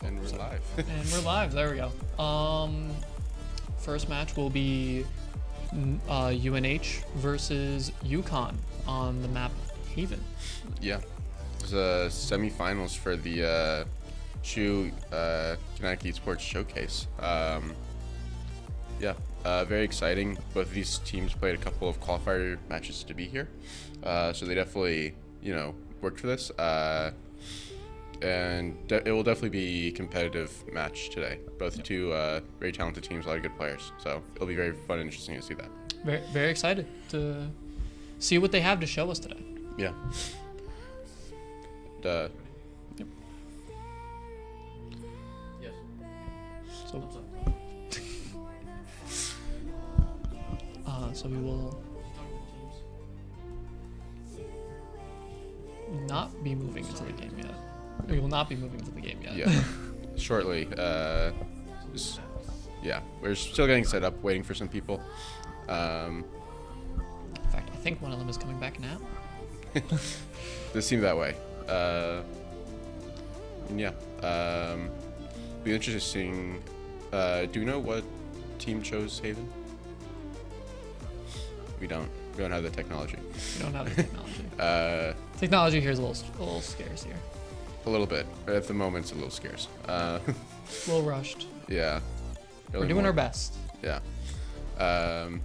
And we're live. And we're live. There we go. First match will be UNH versus UConn on the map Haven. Yeah. It's semifinals for the Connecticut Esports Showcase. Very exciting. Both of these teams played a couple of qualifier matches to be here. So they definitely, worked for this. And it will definitely be a competitive match today. Both two very talented teams, a lot of good players. So it'll be very fun and interesting to see that. Very, very excited to see what they have to show us today. Yeah. Yep. Yes. So, so we will not be moving into the game yet. We will not be moving into the game yet. Yeah. Shortly. We're still getting set up, waiting for some people. In fact, I think one of them is coming back now. This seemed that way. Be interesting. Do you know what team chose Haven? We don't have the technology. We don't have the technology. Technology here is a little scarce here. A little bit. At the moment, it's a little scarce. A little rushed. Yeah. We're doing our best. Yeah. But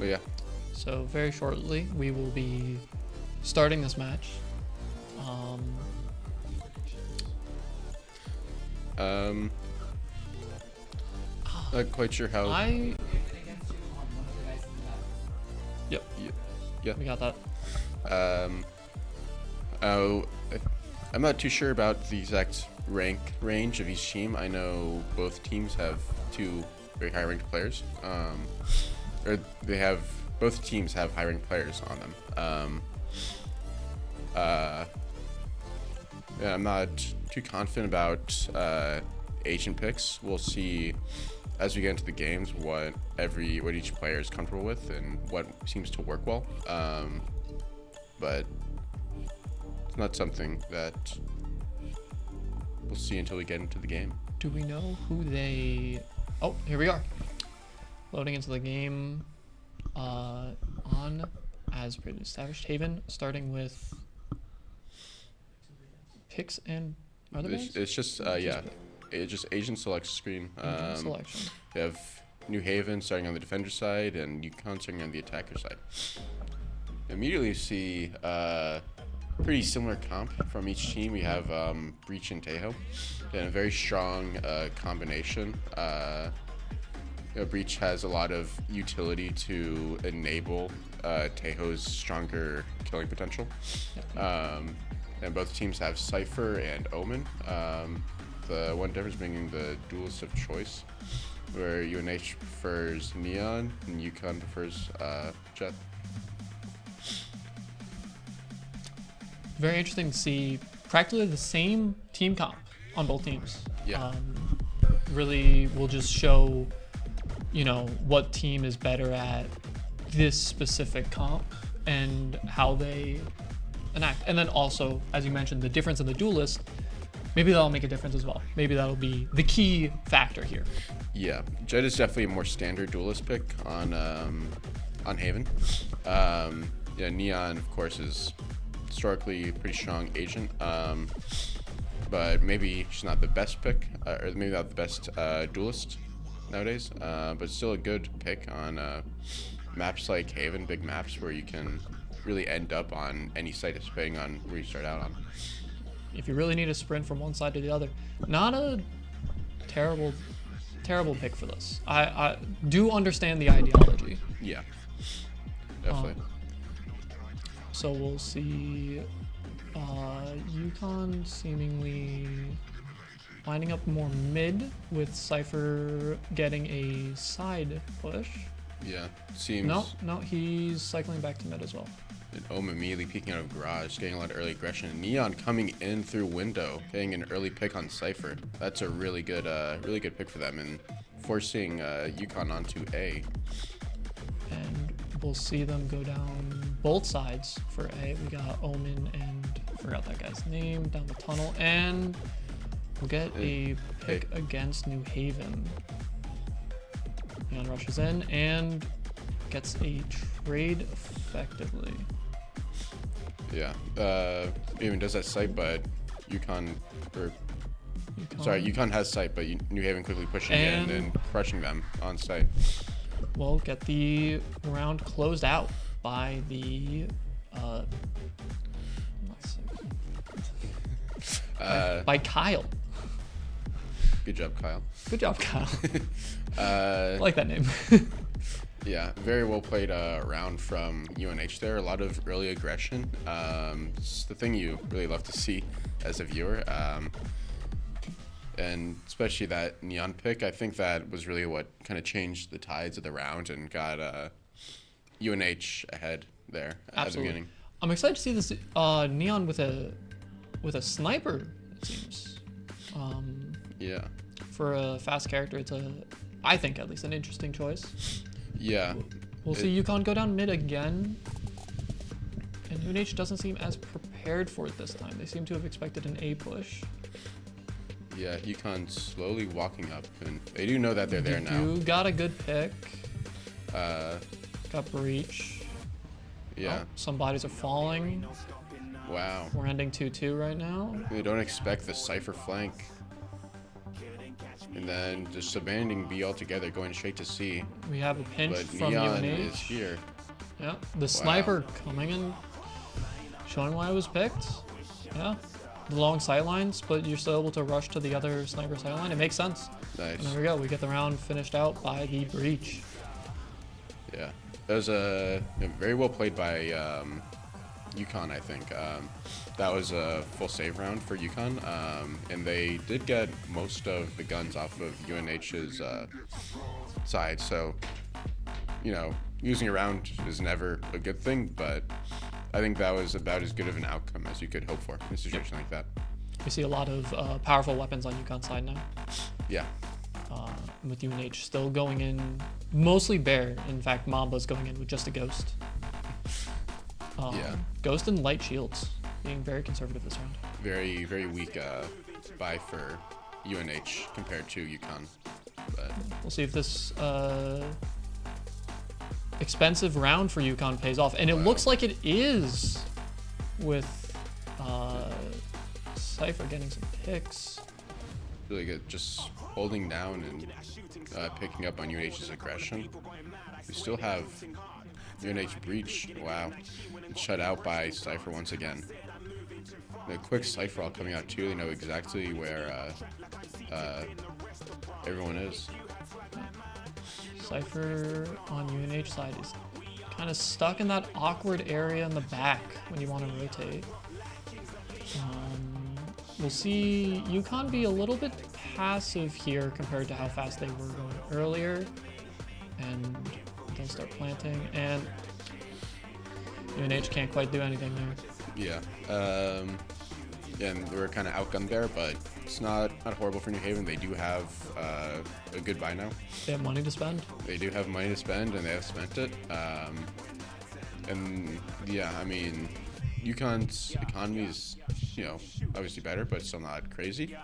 yeah. So very shortly, we will be starting this match. Not quite sure how. Yep. Yeah. We got that. I'm not too sure about the exact rank range of each team. I know both teams have two very high ranked players. Both teams have high ranked players on them. I'm not too confident about agent picks. We'll see as we get into the games what each player is comfortable with and what seems to work well. But it's not something that we'll see until we get into the game. Do we know who they... Oh, here we are. Loading into the game on, as previously established, Haven, starting with picks and... Are there It's just, it's just agent select screen. Agent selection. We have New Haven starting on the defender side and UConn starting on the attacker side. Immediately see pretty similar comp from each team. We have Breach and Tejo, and a very strong combination. Breach has a lot of utility to enable Tejo's stronger killing potential. And both teams have Cypher and Omen. The one difference being the duelist of choice, where UNH prefers Neon and UConn prefers Jet. Very interesting to see practically the same team comp on both teams. Yeah. Really will just show, what team is better at this specific comp and how they enact. And then also, as you mentioned, the difference in the duelist, maybe that'll make a difference as well. Maybe that'll be the key factor here. Yeah, Jet is definitely a more standard duelist pick on Haven. Neon, of course, is historically a pretty strong agent, but maybe she's not the best pick, or maybe not the best duelist nowadays, but still a good pick on maps like Haven, big maps where you can really end up on any site depending on where you start out on. If you really need a sprint from one side to the other, not a terrible pick for this. I do understand the ideology. Yeah, definitely. So we'll see UConn seemingly lining up more mid with Cypher getting a side push. Yeah, seems... No, he's cycling back to mid as well. And Omen immediately peeking out of garage, getting a lot of early aggression. Neon coming in through window, getting an early pick on Cypher. That's a really good pick for them, and forcing UConn onto A. And we'll see them go down both sides for A. We got Omen and forgot that guy's name, down the tunnel, and we'll get a pick against New Haven. Neon rushes in and gets a trade effectively. Yeah. Even does that sight, but UConn has sight, but New Haven quickly pushing in and crushing them on sight. We'll get the round closed out by the by Kyle. Good job, Kyle. Good job, Kyle. I like that name. Yeah, very well played round from UNH there. A lot of early aggression. It's the thing you really love to see as a viewer. And especially that Neon pick, I think that was really what kind of changed the tides of the round and got UNH ahead there at the beginning. I'm excited to see this Neon with a sniper, it seems. Yeah. For a fast character, it's I think at least an interesting choice. Yeah. We'll see UConn go down mid again. And UNH doesn't seem as prepared for it this time. They seem to have expected an A push. Yeah, UConn slowly walking up, and they do know that they're there now. You got a good pick. Got breach. Yeah. Oh, some bodies are falling. Wow. We're ending 2-2 right now. They don't expect the Cypher flank. And then just abandoning B altogether, going straight to C. We have a pinch but from Neon UNH. is here. Yeah, the sniper coming in, showing why it was picked. Yeah, the long sightlines, but you're still able to rush to the other sniper sightline. It makes sense. Nice. And there we go. We get the round finished out by the breach. Yeah, that was very well played by UConn, I think. That was a full save round for UConn, and they did get most of the guns off of UNH's side. So, using a round is never a good thing, but I think that was about as good of an outcome as you could hope for in a situation like that. We see a lot of powerful weapons on UConn's side now. Yeah. With UNH still going in mostly bear. In fact, Mamba's going in with just a ghost. Yeah. Ghost and light shields, being very conservative this round. Very, very weak buy for UNH compared to UConn. But we'll see if this expensive round for UConn pays off. And it looks like it is with Cypher getting some picks. Really good. Just holding down and picking up on UNH's aggression. We still have UNH breach. Wow. Shut out by Cypher once again. The quick Cypher all coming out too. They know exactly where everyone is. Cypher on UNH side is kind of stuck in that awkward area in the back when you want to rotate. We'll see UConn be a little bit passive here compared to how fast they were going earlier. And they'll start planting, and UNH can't quite do anything there. Yeah. And they were kind of outgunned there, but it's not horrible for New Haven. They do have a good buy now. They have money to spend. They do have money to spend, and they have spent it. And yeah, I mean, UConn's economy is, obviously better, but still not crazy.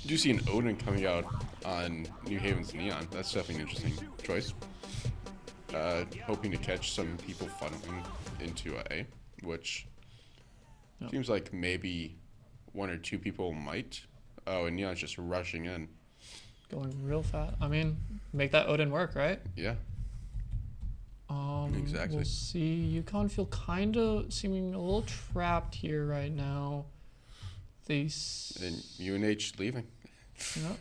You do see an Odin coming out on New Haven's Neon. That's definitely an interesting choice. Hoping to catch some people funneling into A, which seems like maybe one or two people might. Oh, and Neon's just rushing in. Going real fast. I mean, make that Odin work, right? Yeah. Exactly. We'll see. UConn feel kind of seeming a little trapped here right now. And UNH leaving. Yeah.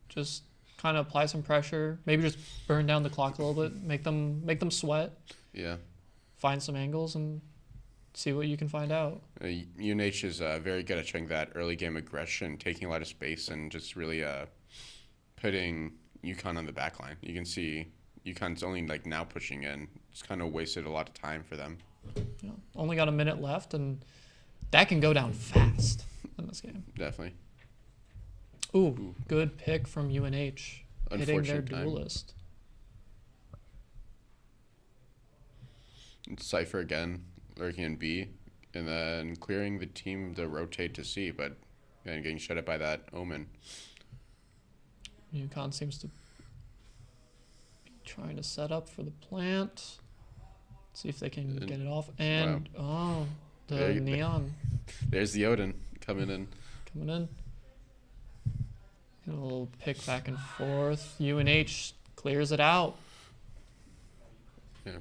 Just kind of apply some pressure. Maybe just burn down the clock a little bit. Make them sweat. Yeah. Find some angles and see what you can find out. UNH is very good at showing that early game aggression, taking a lot of space, and just really putting UConn on the back line. You can see UConn's only now pushing in. It's kind of wasted a lot of time for them. Yeah. Only got a minute left, and that can go down fast in this game. Definitely. Ooh, good pick from UNH. Hitting their time. duelist. Cypher again, lurking in B. And then clearing the team to rotate to C, but again, getting shut up by that Omen. UConn seems to be trying to set up for the plant. See if they can get it off. And, the Neon. There's the Odin coming in. Coming in. A little pick back and forth. UNH clears it out. Yeah.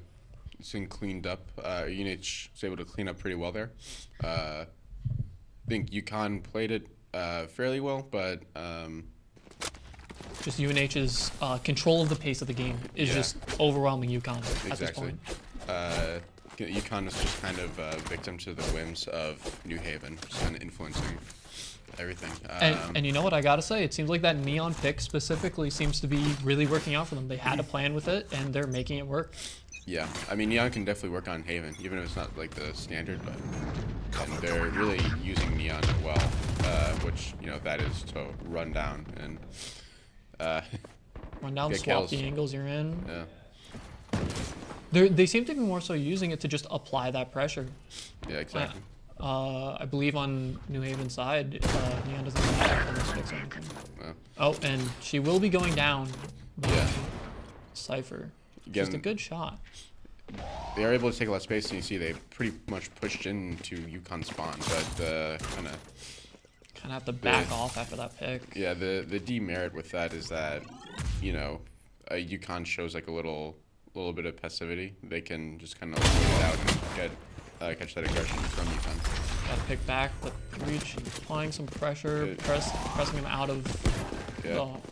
It's been cleaned up. UNH was able to clean up pretty well there. I think UConn played it fairly well, but just UNH's control of the pace of the game is just overwhelming UConn at this point. UConn is just kind of victim to the whims of New Haven, just kind of influencing everything. And you know what I gotta say? It seems like that Neon pick specifically seems to be really working out for them. They had a plan with it, and they're making it work. Yeah, I mean, Neon can definitely work on Haven, even if it's not like the standard, but and they're really using Neon well, which, you know, that is to run down and run down, get swap kills. the angles you're in. Yeah. They seem to be more so using it to just apply that pressure. Yeah, exactly. I believe on New Haven's side, Neon doesn't have almost fix anything. Oh, and she will be going down. Yeah. Cypher. Again, Just a good shot. They are able to take a lot of space, and you see they pretty much pushed into UConn spawn, but kind of have to back off after that pick. Yeah, the demerit with that is that, you know, UConn shows like a little bit of passivity. They can just kind of wait it out and catch that aggression from UConn. Got to pick back the breach, applying some pressure, pressing him out of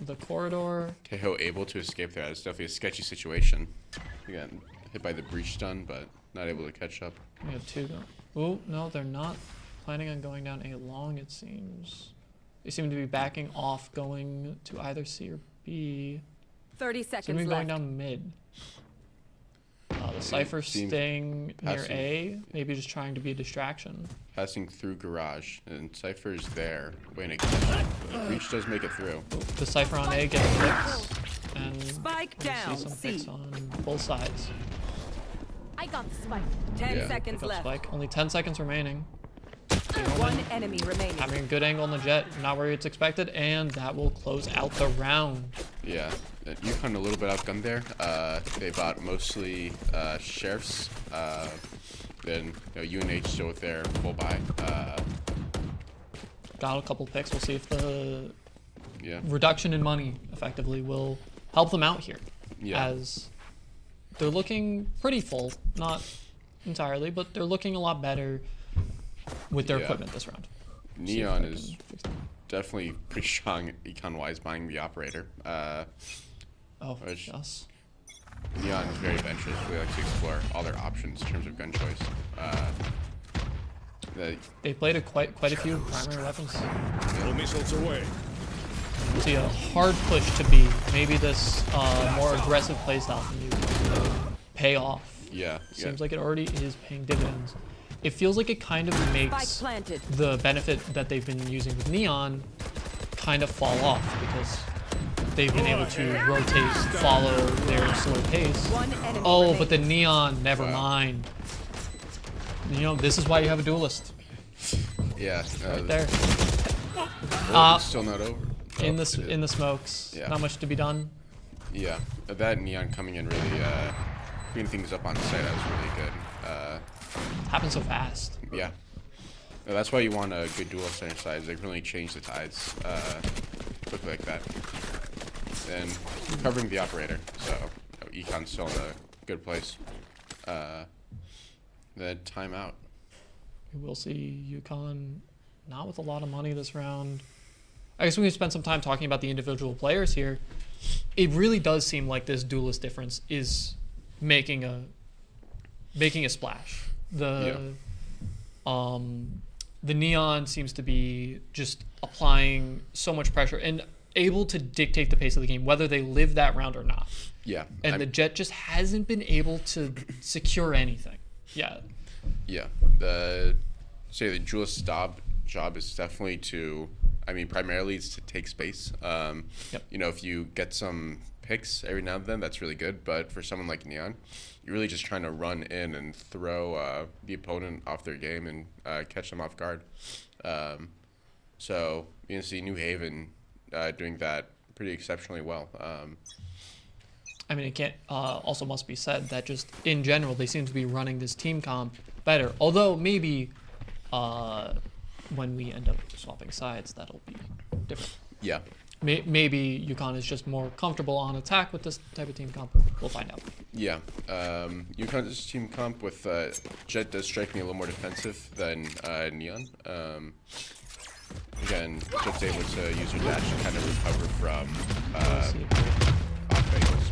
the corridor. Tejo able to escape there. It's definitely a sketchy situation. Again, hit by the breach stun, but not able to catch up. We have two go. Oh, no, they're not planning on going down A long, it seems. They seem to be backing off, going to either C or B. 30 seconds Seem to be left. going down mid. The Cypher staying near A, maybe just trying to be a distraction. Passing through garage, and Cypher is there, waiting to catch up. But breach does make it through. The Cypher on A gets picks, and Spike down. see some picks on both sides. I got the spike. 10 seconds Pick up left. Spike. Only 10 seconds remaining. One enemy remaining. Having a good angle on the jet, not where it's expected, and that will close out the round. Yeah, UConn a little bit outgunned there. They bought mostly sheriffs. Then UNH still with their full buy. Got a couple picks. We'll see if the Yeah. reduction in money effectively will help them out here. Yeah. As they're looking pretty full, not entirely, but they're looking a lot better with their equipment this round. Neon is definitely pretty strong econ-wise buying the operator. Yes. Neon is very adventurous. We like to explore all their options in terms of gun choice. They played quite a few primary weapons. All missiles away. See a hard push to B. Maybe this more aggressive playstyle from you pay off. Yeah. Seems like it already is paying dividends. It feels like it kind of makes the benefit that they've been using with Neon kind of fall off because they've been able to rotate, follow their slow pace. Oh, but the Neon, never mind. You know, this is why you have a duelist. Yeah. Right there. Still not over. In the smokes. Yeah. Not much to be done. Yeah. That Neon coming in really cleaning things up on site. That was really good. Happens so fast. Yeah. That's why you want a good duelist on your side. They really change the tides quickly like that. And covering the operator. So Econ's still in a good place. Then timeout. We will see UConn not with a lot of money this round. I guess we can spend some time talking about the individual players here. It really does seem like this duelist difference is making a splash. The Neon seems to be just applying so much pressure and able to dictate the pace of the game, whether they live that round or not. Yeah. And the Jet just hasn't been able to secure anything yet. Yeah. The duelist job is definitely to I mean, primarily it's to take space. Yep. You know, if you get some picks every now and then, that's really good. But for someone like Neon, you're really just trying to run in and throw the opponent off their game and catch them off guard. So you can see New Haven doing that pretty exceptionally well. I mean, it can't also must be said that just in general they seem to be running this team comp better. Although maybe when we end up swapping sides, that'll be different. Yeah. Maybe UConn is just more comfortable on attack with this type of team comp. We'll find out. Yeah. UConn's team comp with Jet does strike me a little more defensive than Neon. Again, Jet's able to use her dash to kind of recover from off angles.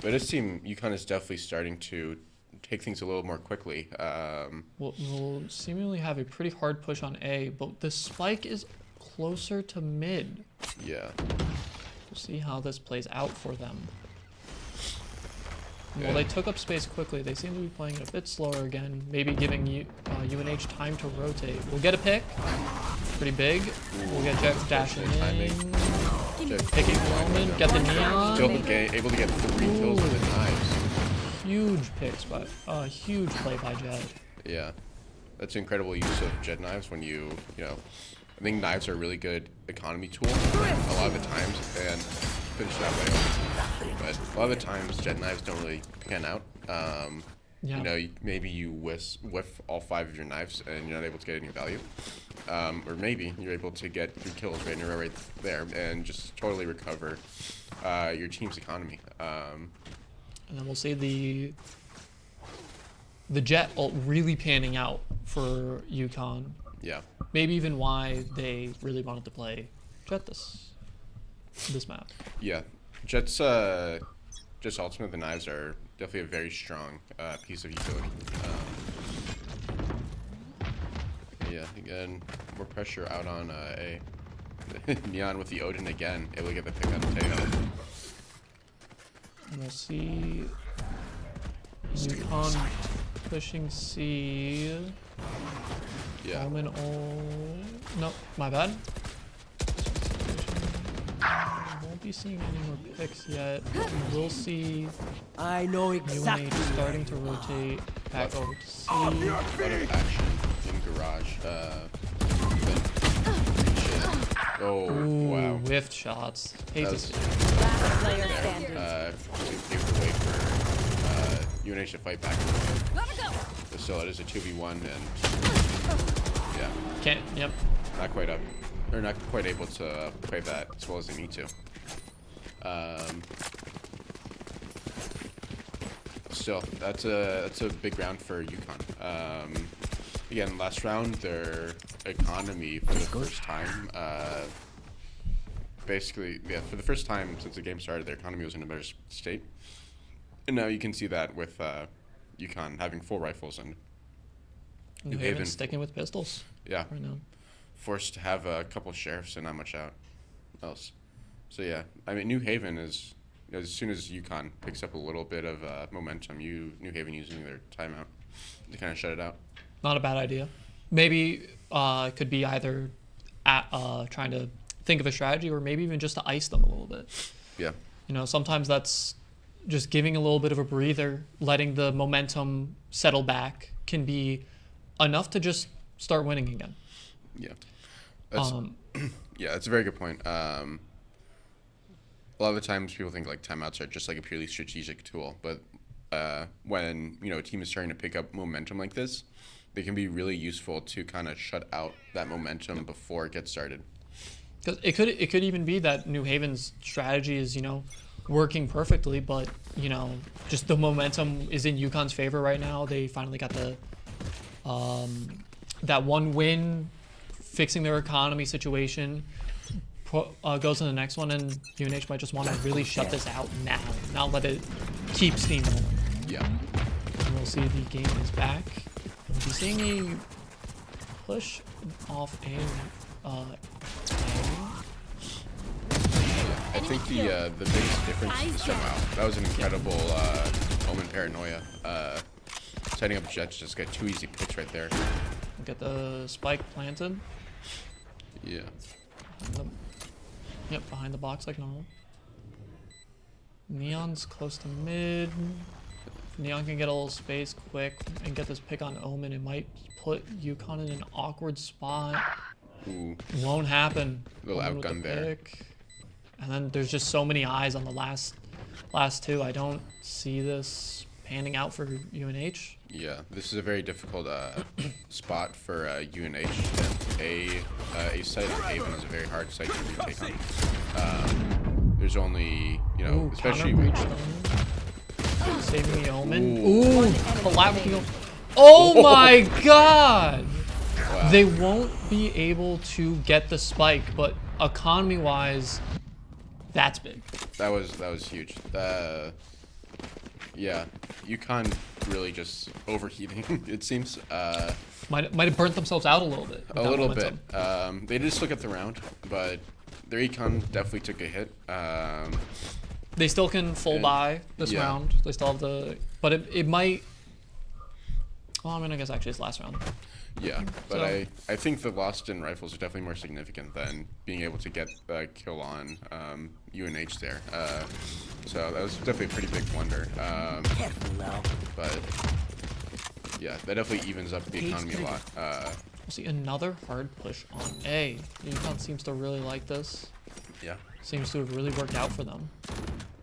But this team, UConn is definitely starting to take things a little more quickly. We'll seemingly have a pretty hard push on A, but the spike is closer to mid. Yeah. We'll see how this plays out for them. Yeah. Well, they took up space quickly. They seem to be playing it a bit slower again, maybe giving UNH time to rotate. We'll get a pick. Pretty big. We'll get Jet dashing in. Picking moment. Get the Neon. Still able to get 3 kills with the knives. Huge picks, but a huge play by Jet. Yeah. That's incredible use of Jet knives when you know, I think knives are a really good economy tool a lot of the times, and finish that way. But a lot of the times, Jet knives don't really pan out. Yeah. You know, maybe you whiff all 5 of your knives and you're not able to get any value. Or maybe you're able to get 3 kills right in a row right there and just totally recover your team's economy. And then we'll see the Jet ult really panning out for UConn. Yeah. Maybe even why they really wanted to play Jet this map. Yeah. Jet's ultimate, the knives are definitely a very strong piece of utility. Yeah, again, more pressure out on A. Neon with the Odin again, able to get the pick on Potato. And we'll see UConn pushing C. Yeah. Omen no, my bad. Won't be seeing any more picks yet. We will see I know UNH exactly. starting to rotate back over to C. A lot of action in garage. Oh, Ooh, wow. whiffed shots. Hate to That see. Last player standing. Paved the way for UNH to fight back. Gotta go. But still, it is a 2v1, and yeah, Can't. Yep. not quite up. They're not quite able to play that as well as they need to. Still, that's a big round for UConn. Again, last round, their economy for the first time, basically, yeah, for the first time since the game started, their economy was in a better state. And now you can see that with UConn having 4 rifles and New Haven sticking with pistols yeah, right now. forced to have a couple sheriffs and not much else. So yeah, I mean, New Haven is, as soon as UConn picks up a little bit of momentum, New Haven using their timeout to kind of shut it out. Not a bad idea. Maybe it could be either trying to think of a strategy or maybe even just to ice them a little bit. Yeah. You know, sometimes that's just giving a little bit of a breather, letting the momentum settle back can be enough to just start winning again. Yeah. That's, yeah, that's a very good point. A lot of the times people think like timeouts are just like a purely strategic tool, but when, you know, a team is starting to pick up momentum like this, they can be really useful to kind of shut out that momentum before it gets started. Because it could even be that New Haven's strategy is, you know, working perfectly, but, you know, just the momentum is in UConn's favor right now. They finally got the that one win, fixing their economy situation, goes to the next one, and UNH might just want to really shut this out now, not let it keep steamrolling. Yeah. And we'll see the game is back. We'll be seeing a push off I think the biggest difference is somehow that was an incredible Omen paranoia. Setting up Jets just got 2 easy picks right there. Get the spike planted. Yeah. Yep, behind the box like normal. Neon's close to mid. If Neon can get a little space quick and get this pick on Omen, it might put Yukon in an awkward spot. Ooh. Won't happen. Little Omen with outgun the there. pick. And then there's just so many eyes on the last two. I don't see this panning out for UNH. Yeah, this is a very difficult spot for UNH. A site on Haven is a very hard site to retake on. There's only, you know, Ooh, especially counter breach Omen. Saving the Omen. Ooh. Ooh, collapsing. Oh my god! Wow. They won't be able to get the spike, but economy-wise, that's big. That was huge. Yeah, Yukon really just overheating. It seems. Might have burnt themselves out a little bit. with A that little momentum. bit. They did still get the round, but their econ definitely took a hit. They still can full And- buy this yeah. round. They still have the, but it might. Well, I mean, I guess actually it's last round. Yeah, but So- I think the loss in rifles are definitely more significant than being able to get the kill on UNH there. So that was definitely a pretty big blunder. But yeah, that definitely evens up the economy a lot. We'll see another hard push on A. Yukon seems to really like this. Yeah, Seems to have really worked out for them.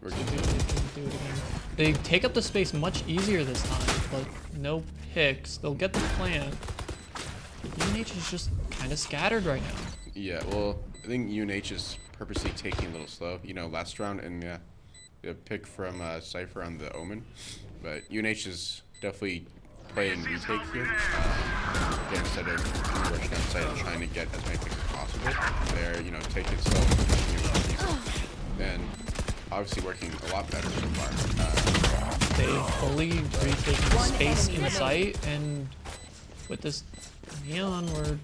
we're Do good. it again. They take up the space much easier this time, but no picks. They'll get the plant. UNH is just kind of scattered right now. Yeah, well, I think UNH is purposely taking a little slow. You know, last round and the pick from Cypher on the Omen, but UNH is definitely playing retake here. Again, instead of rushing on site and trying to get as many picks as possible, they're, you know, taking it slow and pushing it with people. And obviously working a lot better so far. They fully retaken the space in sight, and with this Neon, we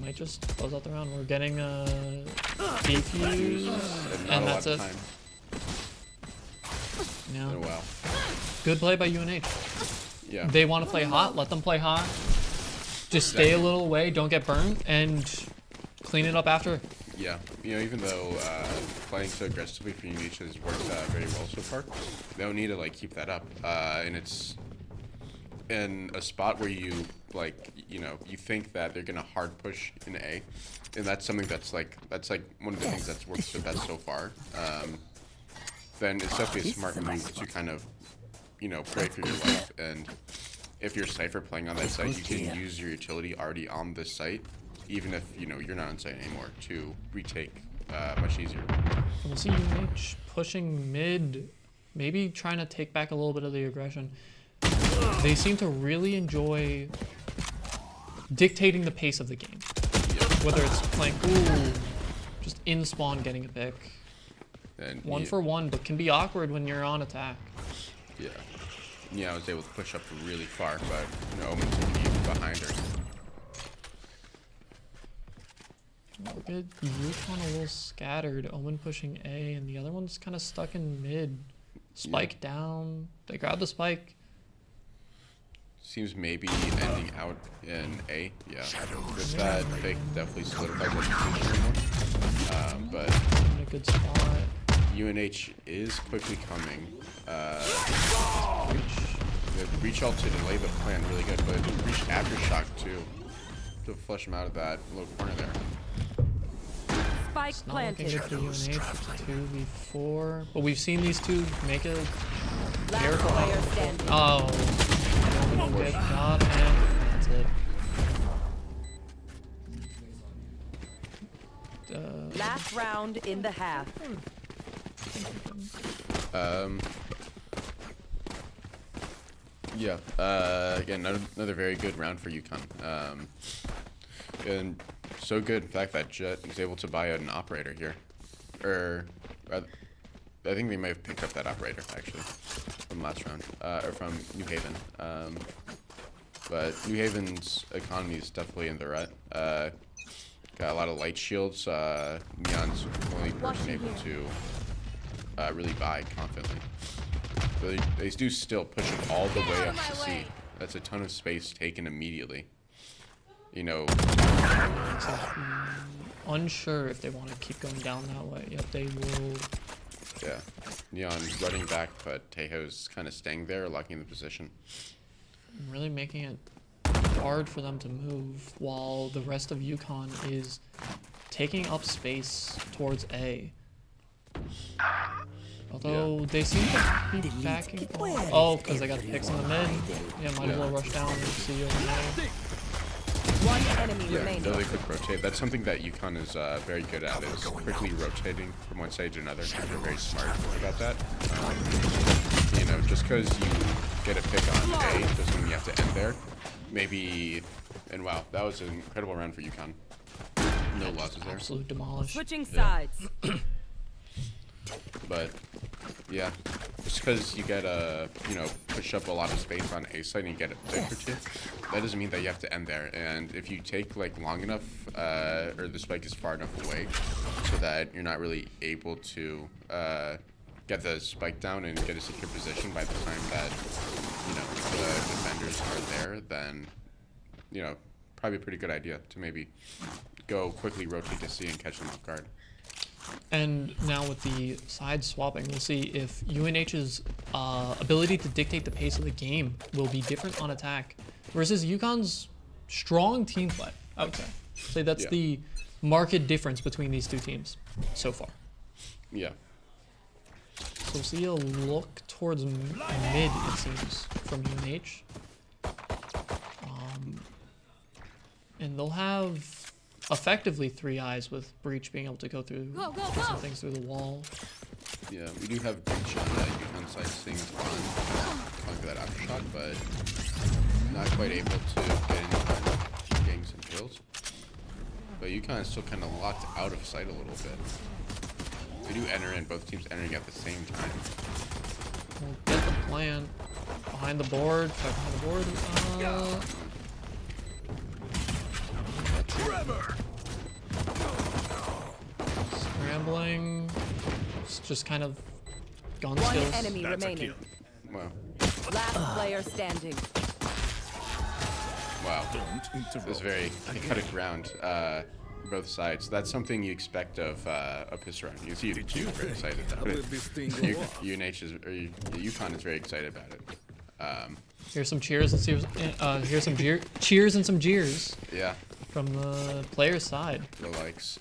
might just close out the round. We're getting a defuse, And not and a that's lot it. of time. Yeah. Oh, wow. Good play by UNH. Yeah. They want to play hot, let them play hot. Just stay a little away, don't get burned, and clean it up after. Yeah, you know, even though playing so aggressively for UNH has worked very well so far, they don't need to like keep that up. And it's in a spot where you like, you know, you think that they're gonna hard push in A, and that's something that's like one of the things that's worked the best so far. Then it's definitely a smart move to kind of, you know, pray for your life. And if you're Cypher playing on that site, you can use your utility already on this site, even if, you know, you're not on site anymore, to retake much easier. We'll see UNH pushing mid, maybe trying to take back a little bit of the aggression. They seem to really enjoy dictating the pace of the game. Whether it's playing, just in spawn getting a pick. And One for one, but can be awkward when you're on attack. Yeah, I was able to push up really far, but you know, Omen took me behind her. Look at Yukon a little scattered. Omen pushing A, and the other one's kind of stuck in mid. Spike down. They grab the spike. Seems maybe ending out in A. Yeah, with that, they definitely solidifies that position more. But In a good spot. UNH is quickly coming. The reach ult to delay the plan really good, but the reach aftershock too to flush them out of that little corner there. Spike It's not looking planted. good for UNH. 2v4. But we've seen these two make a Last miracle. player standing. Oh. Good God, and that's it. Last round in the half. Yeah. Again, another very good round for UConn. And so good, in fact, that Jet was able to buy an operator here. Or, rather, I think they may have picked up that operator, actually, from last round. Or from New Haven. But New Haven's economy is definitely in the rut. Got a lot of light shields. Neon's the only person able to really buy confidently. But they do still pushing all the way up to C. That's a ton of space taken immediately. you know, Unsure if they want to keep going down that way. Yep, they will. yeah, Neon running back, but Tejo's kind of staying there, locking the position. Really making it hard for them to move while the rest of UConn is taking up space towards A. Although they seem to be backing. Oh, because they got picks in the mid. Yeah, might as well rush down and see you over there. One enemy Yeah, remaining. really quick rotate. That's something that UConn is very good at, is quickly rotating from one side to another. They're very smart about that. You know, just because you get a pick on A doesn't mean you have to end there. Maybe, and wow, that was an incredible round for UConn. No losses there. Absolute demolish. Switching sides. But yeah, just because you get you know, push up a lot of space on A side and you get a pick or two, that doesn't mean that you have to end there. And if you take like long enough, or the spike is far enough away, so that you're not really able to get the spike down and get a secure position by the time that, you know, the defenders are there, then, you know, probably a pretty good idea to maybe go quickly rotate to C and catch them off guard. And now with the side swapping, we'll see if UNH's ability to dictate the pace of the game will be different on attack versus UConn's strong team play, I would say. So that's Yeah. the marked difference between these two teams so far. Yeah. So we'll see a look towards mid, it seems, from UNH. And they'll have effectively 3 eyes with Breach being able to go through some things through the wall. Yeah, we do have Breach on the UConn side seeing on for that after shot, but not quite able to get any kind of gangs and kills. But UConn is still kind of locked out of sight a little bit. They do enter in, both teams entering at the same time. We'll get the plan behind the board. Try behind the board. Scrambling. It's just kind of gun One skills. enemy That's a remaining. kill. Wow. Last player standing. Wow. Don't It was interrupt. very chaotic round, both sides. That's something you expect of a pistol round. You see, you're very excited about How it. did this thing go off? UNH is, or UConn is very excited about it. Here's some cheers and here's some cheers and some jeers Yeah, from the player's side. the likes.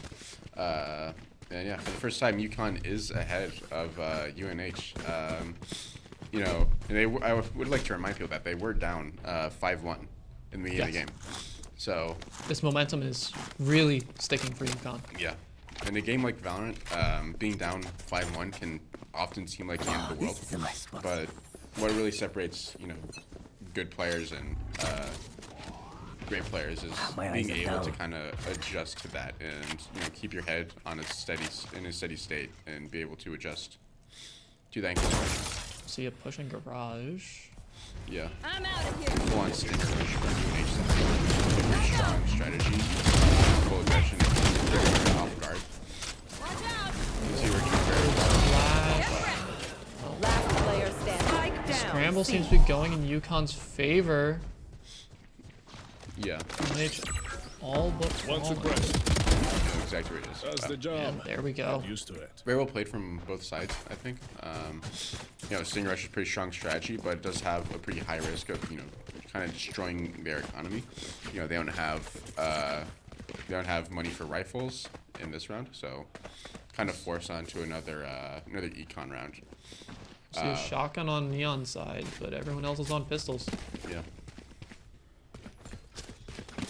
And yeah, for the first time, UConn is ahead of UNH. You know, and I would like to remind people that they were down 5-1 in the beginning of the Yes. game. So This momentum is really sticking for UConn. yeah, in a game like Valorant, being down 5-1 can often seem like the end of the world. But what really separates, you know, good players and great players is being able to kind of adjust to that and, you know, keep your head on a steady state and be able to adjust to that. See a push in garage. Yeah. I'm out of here. Full on stinger rush from UNH side. Very strong strategy. Full aggression. Very off guard. Watch out. You see where he's very well. Flash. Last player standing. Spike down. Scramble C. seems to be going in UConn's favor. Yeah. UNH all but Once falling. abreast. I know exactly where it is. That's the And job. there we go. Get used to it. Very well played from both sides, I think. You know, Stinger Rush is a pretty strong strategy, but it does have a pretty high risk of, you know, kind of destroying their economy. You know, they don't have money for rifles in this round, so kind of force onto another econ round. See a shotgun on Neon side, but everyone else is on pistols. Yeah.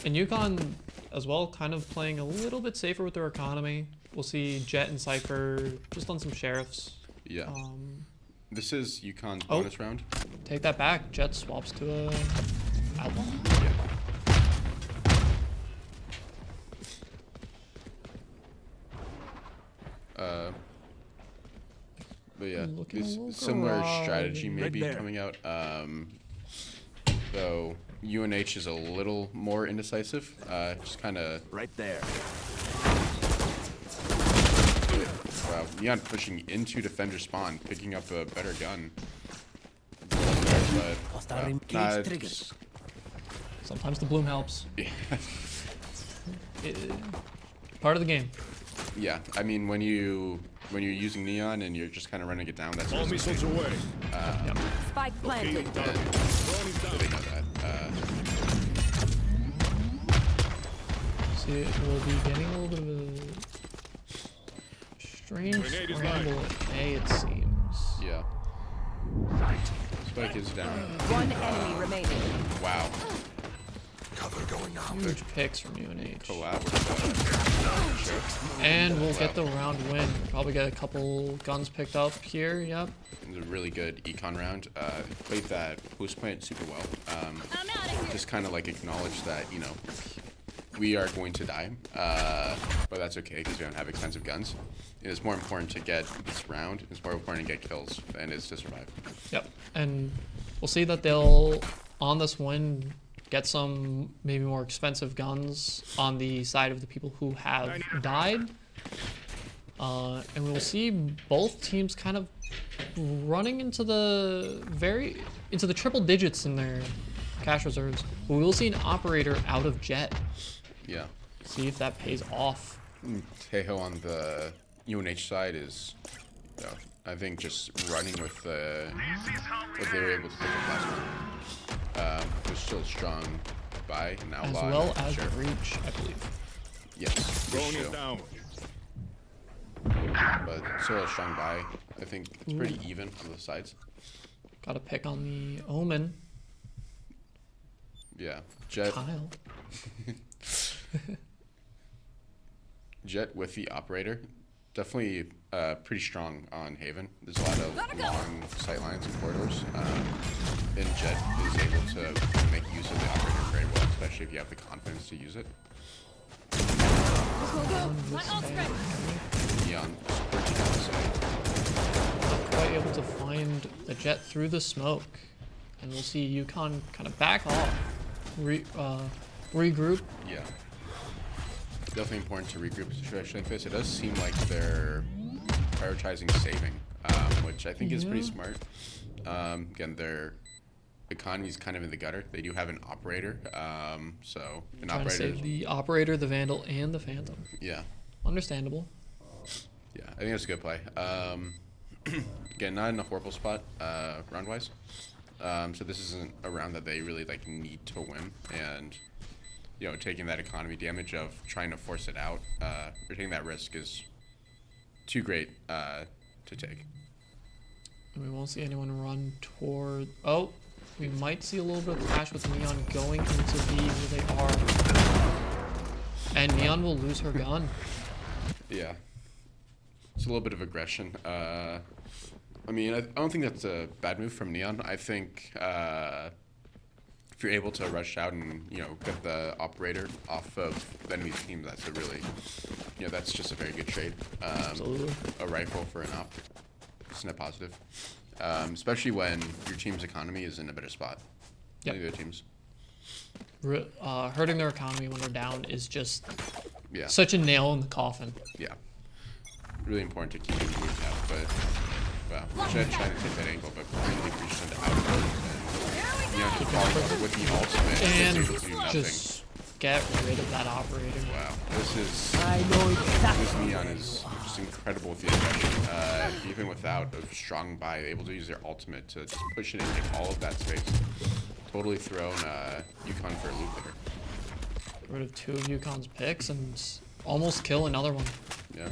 And UConn as well, kind of playing a little bit safer with their economy. We'll see Jet and Cypher just on some sheriffs. Yeah. This is UConn's Oh. bonus round. Take that back. Jet swaps to a outlaw. Yeah. But yeah, Looking a this little similar garage. strategy may Right be there. coming out. Though UNH is a little more indecisive. Just kind of Right there. wow, Neon pushing into defender spawn, picking up a better gun. But Hostile wow, engaged not triggered. Sometimes the bloom helps. Yeah. Part of the game. Yeah, I mean when you're using Neon and you're just kind of running it down, that's All just missiles away. Yep. Spike planted. so they know that. See, we'll be getting a little bit of a strange Grenade is scramble at A, it seems. Yeah. Spike is down. One enemy remaining. Wow. Huge picks from UNH. Collab with And we'll get the round win. Probably get a couple guns picked up here. Yep. It was a really good econ round. Played that post plant super well. I'm out of here. Just kind of like acknowledge that, you know, we are going to die, but that's okay because we don't have expensive guns. And it's more important to get this round. It's more important to get kills than it is to survive. Yep. And we'll see that they'll, on this win, get some maybe more expensive guns on the side of the people who have died. And we'll see both teams kind of running into the triple digits in their cash reserves. But we will see an operator out of Jet. Yeah. See if that pays off. Tejo on the UNH side is, you know, I think just running with what they were able to pick up last one. Was still strong buy now As live. well as Sure. the reach, I believe. Yes. Drone Sure. is down. But still a strong buy. I think it's pretty even on the sides. Got a pick on the Omen. Yeah. Jet Kyle. Jet with the operator. Definitely pretty strong on Haven. There's a lot of long sight lines and corridors. And Jet is able to make use of the operator very well, especially if you have the confidence to use it. My ult's ready. Neon spurting out the side. Not quite able to find the Jet through the smoke. And we'll see Yukon kind of back off. Regroup. Yeah. Definitely important to regroup in a situation like this. It does seem like they're prioritizing saving, which I think is pretty smart. Again, their economy's kind of in the gutter. They do have an operator, so an Trying to operator. save the Operator, the Vandal, and the Phantom. Yeah, Understandable. yeah. I think that's a good play. Again, not in a horrible spot round-wise. So this isn't a round that they really like need to win, and you know, taking that economy damage of trying to force it out, or taking that risk is too great to take. And we won't see anyone run toward... Oh, we might see a little bit of clash with Neon going into B where they are. And Neon will lose her gun. Yeah. It's a little bit of aggression. I mean, I don't think that's a bad move from Neon. I think if you're able to rush out and, you know, get the operator off of the enemy team, that's a really, you know, that's just a very good trade. Absolutely. A rifle for an op. It's net positive. Especially when your team's economy is in a better spot Yep. than the other teams. Hurting their economy when they're down is just Yeah. such a nail in the coffin. Yeah. Really important to keep it moved out, but well, Jed trying to take that angle, but completely breached into out of it. And, you know, keep falling over with the ultimate And is able to do nothing. just get rid of that operator. Wow, this is I know exactly. this Neon is just incredible with the aggression. Even without a strong buy, able to use their ultimate to just push it and take all of that space. Totally thrown Yukon for a loop there. Get rid of two of Yukon's picks and almost kill another one. Yeah.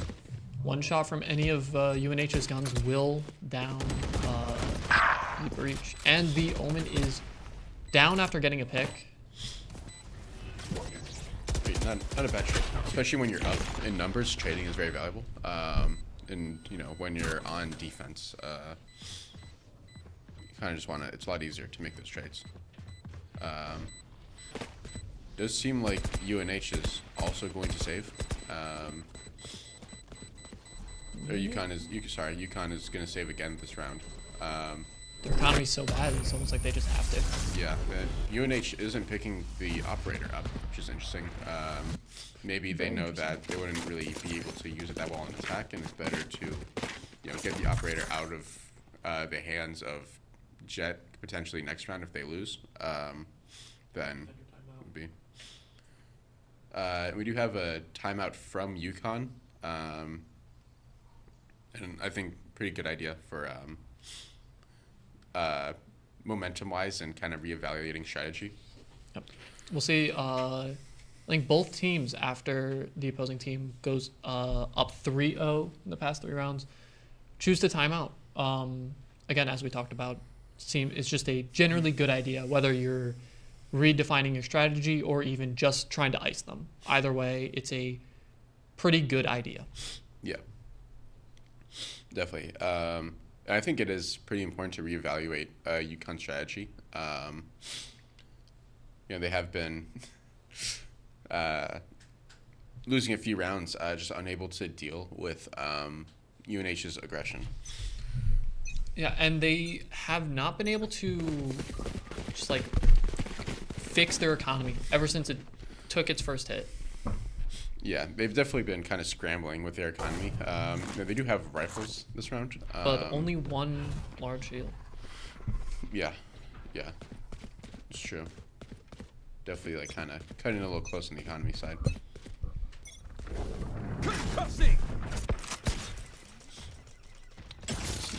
One shot from any of UNH's guns will down the breach. And the Omen is down after getting a pick. Not a bad trade, especially when you're up in numbers. Trading is very valuable, and you know when you're on defense, you kind of just want to. It's a lot easier to make those trades. Does seem like UNH is also going to save. Or Yukon is going to save again this round. Their economy's so bad, it's almost like they just have to. Yeah, UNH isn't picking the operator up, which is interesting. Maybe they know that they wouldn't really be able to use it that well in attack, and it's better to, you know, get the operator out of the hands of Jet potentially next round if they lose, than would be. We do have a timeout from UConn, and I think pretty good idea for momentum-wise and kind of reevaluating strategy. Yep. We'll see. I think both teams, after the opposing team goes up 3-0 in the past 3 rounds, choose to timeout. Again, as we talked about, it's just a generally good idea, whether you're redefining your strategy or even just trying to ice them. Either way, it's a pretty good idea. Yeah, definitely. And I think it is pretty important to reevaluate UConn strategy. They have been losing a few rounds, just unable to deal with UNH's aggression. Yeah, and they have not been able to just like fix their economy ever since it took its first hit. Yeah, they've definitely been kind of scrambling with their economy. They do have rifles this round, But only one large shield. Yeah, it's true. Definitely like kind of cutting a little close on the economy side.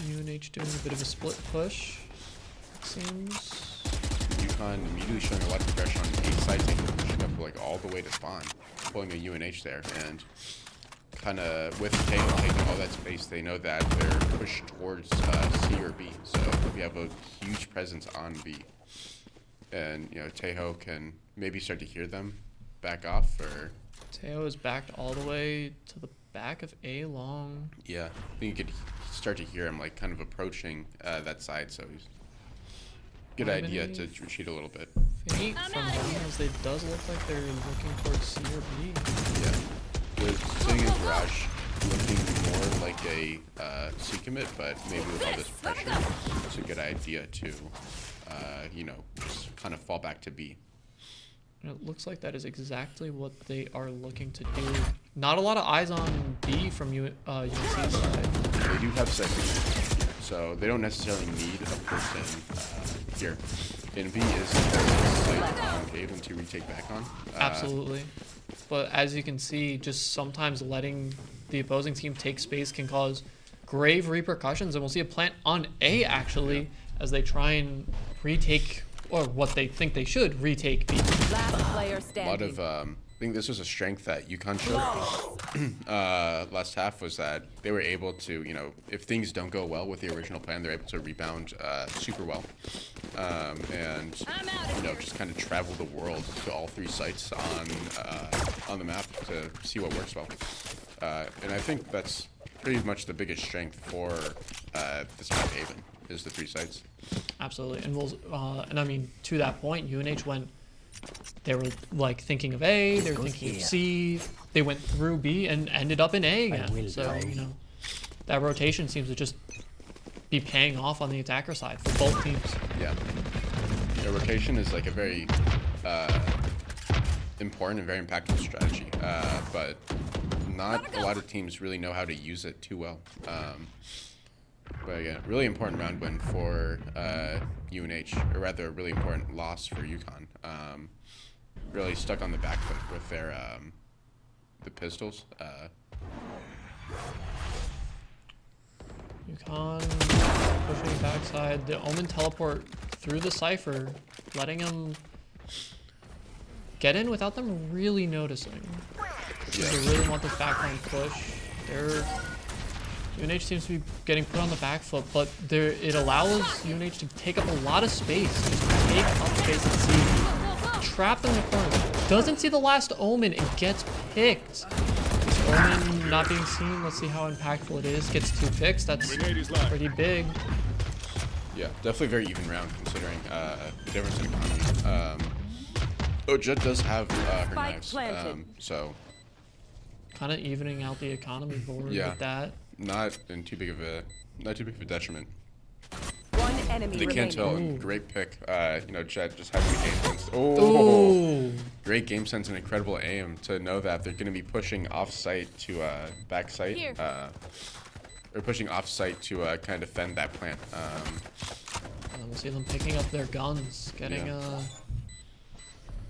UNH doing a bit of a split push, it seems. UConn immediately showing a lot of pressure on the side, pushing up like all the way to spawn, pulling a UNH there, and kind of with Taeho taking all that space, they know that they're pushed towards C or B. So we have a huge presence on B, and Taeho can maybe start to hear them back off, or Taeho is backed all the way to the back of A long. yeah, I think you could start to hear him like kind of approaching that side. So he's good idea to retreat a little bit. Feint from them, as it does look like they're looking towards C or B. Yeah, was sitting in garage looking more like a C commit, but maybe with all this pressure, it's a good idea to just kind of fall back to B. And it looks like that is exactly what they are looking to do. Not a lot of eyes on B from UNC's side. They do have second, so they don't necessarily need a person here. And B is slightly able to retake back on. Absolutely. But as you can see, just sometimes letting the opposing team take space can cause grave repercussions. And we'll see a plant on A, actually, as they try and retake, or what they think they should retake B. Last player A standing. lot of, I think this was a strength that UConn showed last half, was that they were able to, if things don't go well with the original plan, they're able to rebound super well. And, just kind of travel the world to all 3 sites on the map to see what works well. And I think that's pretty much the biggest strength for this map Haven, is the 3 sites. Absolutely. And I mean, to that point, UNH they were like thinking of A, they were thinking of C, they went through B and ended up in A again. So, that rotation seems to just be paying off on the attacker side for both teams. Yeah. Rotation is like a very important and very impactful strategy, but not a lot of teams really know how to use it too well. But yeah, really important round win for UNH, or rather a really important loss for UConn. Really stuck on the back foot with their the pistols. UConn pushing backside. The Omen teleport through the Cypher, letting him get in without them really noticing. Yeah. They really want this backline push. UNH seems to be getting put on the back foot, but it allows UNH to take up a lot of space. Just take up space and see. Trapped in the corner. Doesn't see the last Omen and gets picked. This Omen not being seen. Let's see how impactful it is. Gets 2 picks. That's pretty big. Yeah, definitely very even round considering the difference in economy. Jet does have her knives, so kind of evening out the economy board with that. Not too big of a detriment. One enemy They remaining. can't tell. Great pick. Jet just having the game sense. Oh, great game sense and incredible aim to know that they're going to be pushing off site to back site, or pushing off site to kind of defend that plant. We'll see them picking up their guns, getting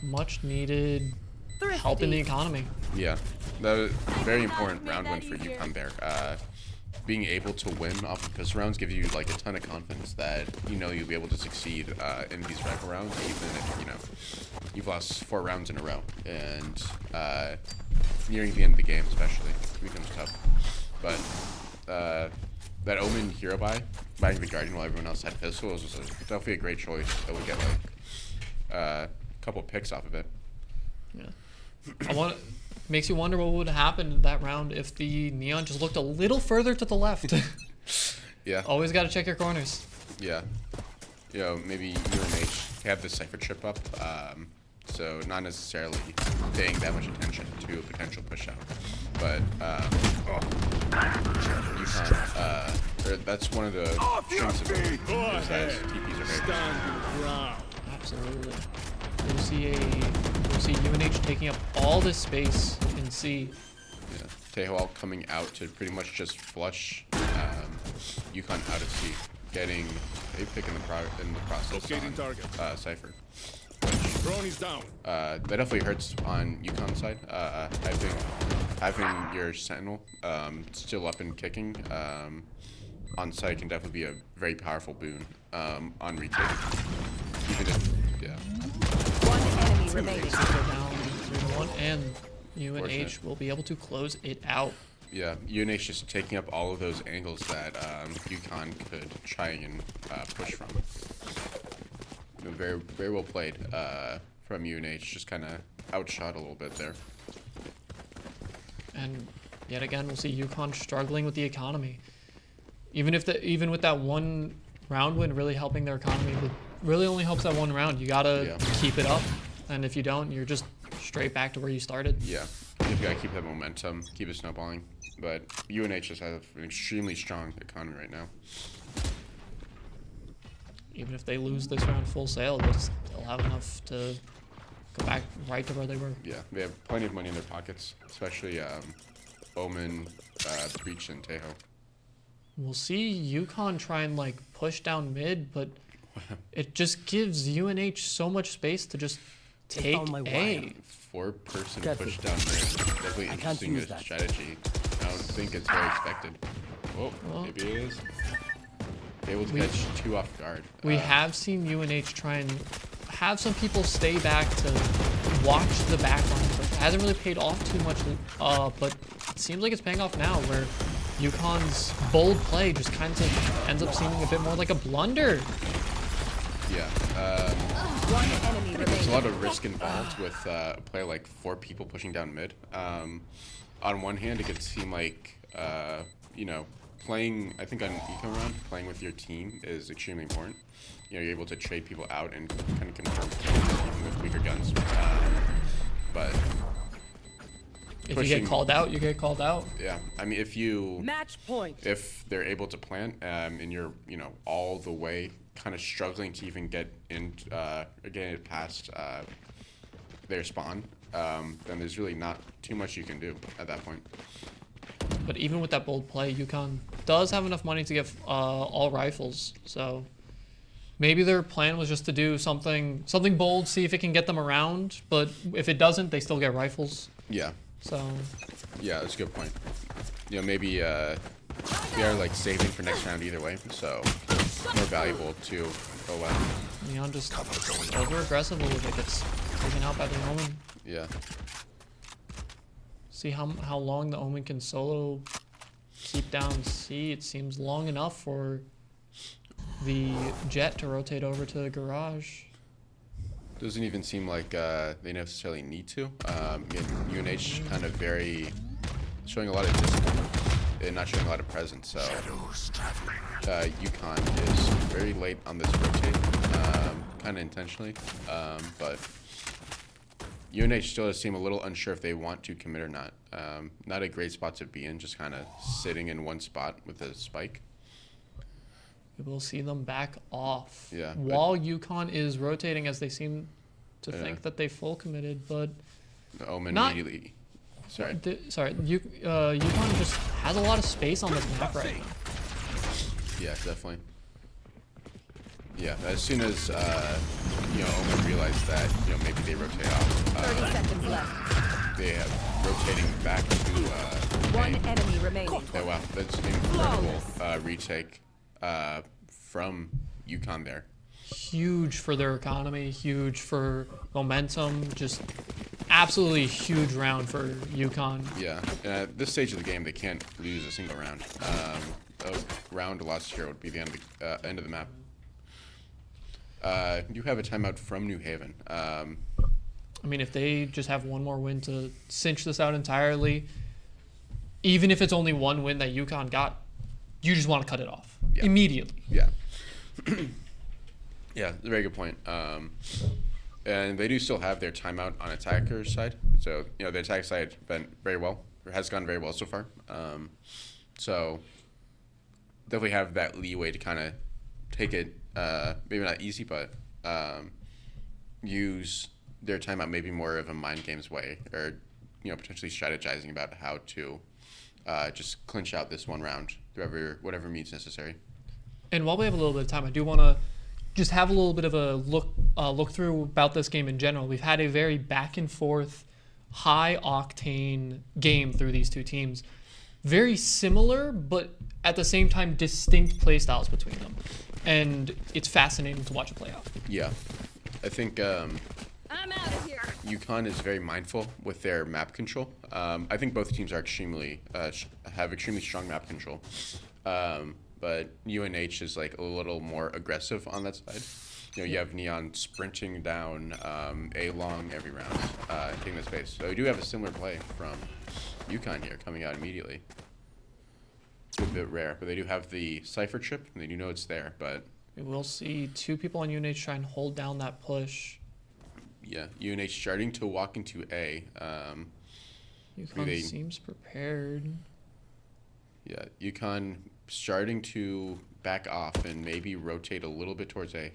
much needed help in the economy. Yeah, that was a very important round win for UConn there. Being able to win off of pistol rounds gives you like a ton of confidence that you'll be able to succeed in these rifle rounds, even if you've lost 4 rounds in a row, and nearing the end of the game especially it becomes tough. But that Omen hero buying the Guardian while everyone else had pistol was definitely a great choice that would get like a couple picks off of it. Yeah. Makes you wonder what would happen in that round if the Neon just looked a little further to the left. Yeah. Always got to check your corners. Yeah. Maybe UNH have the Cypher chip up, so not necessarily paying that much attention to a potential push out. But UConn, that's one of the strengths of it, is that TPs are very good. Absolutely. We'll see UNH taking up all this space in C. Yeah. Tehual coming out to pretty much just flush UConn out of C, getting a pick in the process. Locating target. Cypher. Drone is down. That definitely hurts on UConn's side. I think having your Sentinel still up and kicking on site can definitely be a very powerful boon on retake. Even if, yeah. One enemy remaining. Down 3-1, and UNH will be able to close it out. Yeah, UNH just taking up all of those angles that UConn could try and push from. Very, very well played from UNH. Just kind of outshot a little bit there. And yet again, we'll see UConn struggling with the economy. Even with that one round win really helping their economy, it really only helps that one round. You gotta keep it up, and if you don't, you're just straight back to where you started. Yeah, you've got to keep that momentum, keep it snowballing. But UNH just has an extremely strong economy right now. Even if they lose this round full sail, they'll still have enough to go back right to where they were. Yeah, they have plenty of money in their pockets, especially Omen, Breach, and Tejo. We'll see UConn try and like push down mid, but it just gives UNH so much space to just take A. 4-person push down mid. Definitely interesting strategy. I don't think it's very expected. Whoa, maybe it is. Able to catch 2 off guard. We have seen UNH try and have some people stay back to watch the backline, but it hasn't really paid off too much. But it seems like it's paying off now, where UConn's bold play just kind of ends up seeming a bit more like a blunder. Yeah. One enemy There's a lot remaining. of risk involved with a play like 4 people pushing down mid. On one hand, it could seem like, playing, I think on eco round, playing with your team is extremely important. You're able to trade people out and kind of confirm even with weaker guns. But If you get called out, you get called out. yeah, I mean, Match point. if they're able to plant and you're all the way kind of struggling to even get in getting it past their spawn, then there's really not too much you can do at that point. But even with that bold play, UConn does have enough money to get all rifles. So maybe their plan was just to do something bold, see if it can get them around. But if it doesn't, they still get rifles. Yeah. So Yeah, that's a good point. Maybe they are like saving for next round either way, so more valuable to go well. Neon just over aggressive a little bit, gets taken out by the Omen. Yeah. See how long the Omen can solo keep down C. It seems long enough for the Jet to rotate over to the garage. Doesn't even seem like they necessarily need to. Again, UNH kind of showing a lot of discipline and not showing a lot of presence. So UConn is very late on this rotate, kind of intentionally, but UNH still does seem a little unsure if they want to commit or not. Not a great spot to be in, just kind of sitting in one spot with a spike. We will see them back off. Yeah. While UConn is rotating, as they seem to think that they full committed, but Omen not- immediately. Sorry. UConn just has a lot of space on this map right now. Yeah, definitely. Yeah, as soon as Omen realized that maybe they rotate off, 30 seconds left. they have rotating back to One main. enemy remaining. Oh wow, that's an incredible retake from UConn there. Huge for their economy, huge for momentum, just absolutely huge round for UConn. Yeah, and at this stage of the game, they can't lose a single round. A round lost here would be the end of the map. You have a timeout from New Haven. I mean, if they just have one more win to cinch this out entirely, even if it's only one win that UConn got, you just want to cut it off immediately. Yeah. Yeah, that's a very good point. And they do still have their timeout on attacker's side. So, the attack side has gone very well so far. So, definitely have that leeway to kind of take it, maybe not easy, but use their timeout maybe more of a mind games way, or, potentially strategizing about how to just clinch out this one round through whatever means necessary. And while we have a little bit of time, I do want to just have a little bit of a look through about this game in general. We've had a very back and forth, high octane game through these two teams. Very similar, but at the same time distinct play styles between them. And it's fascinating to watch it play out. Yeah. I think I'm out of here. UConn is very mindful with their map control. I think both teams are have extremely strong map control. But UNH is like a little more aggressive on that side. You have Neon sprinting down A long every round, taking the space. So we do have a similar play from UConn here coming out immediately. It's a bit rare, but they do have the Cypher chip, and they do know it's there, but... We will see two people on UNH try and hold down that push. Yeah, UNH starting to walk into A. UConn seems prepared. Yeah, UConn starting to back off and maybe rotate a little bit towards A.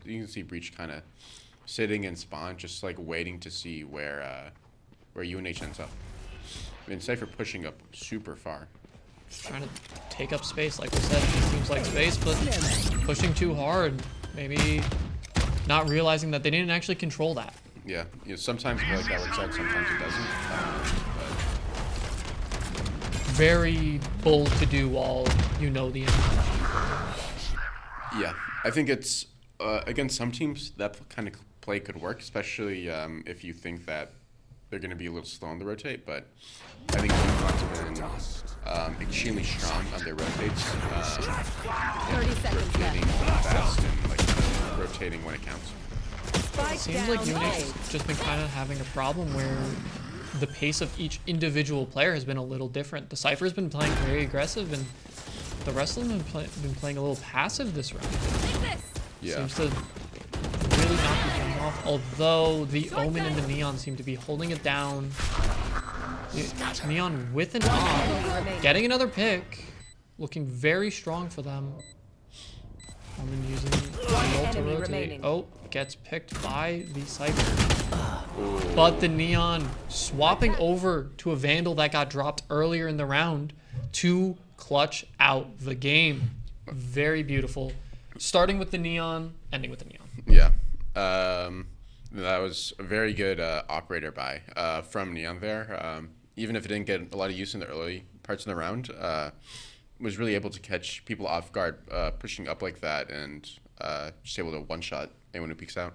You can see Breach kind of sitting in spawn, just like waiting to see where UNH ends up. I mean, Cypher pushing up super far. Trying to take up space, like we said, these teams like space, but pushing too hard. Maybe not realizing that they didn't actually control that. Yeah, sometimes I feel like that works out, sometimes it doesn't. Very bold to do while you know the end. Yeah, I think it's against some teams that kind of play could work, especially if you think that they're going to be a little slow on the rotate. But I think UConn's been extremely strong on their rotates. 30 seconds rotating left. fast and rotating when it counts. It seems like UNH has just been kind of having a problem where the pace of each individual player has been a little different. The Cypher's been playing very aggressive, and the rest of them have been playing a little passive this round. Yeah. Seems to really not be paying off, although the Omen and the Neon seem to be holding it down. Neon with an off, getting another pick, looking very strong for them. Omen using the ult to rotate. Oh, gets picked by the Cypher. But the Neon swapping over to a Vandal that got dropped earlier in the round to clutch out the game. Very beautiful. Starting with the Neon, ending with the Neon. Yeah. That was a very good operator buy from Neon there. Even if it didn't get a lot of use in the early parts of the round, was really able to catch people off guard, pushing up like that, and just able to one-shot anyone who peeks out.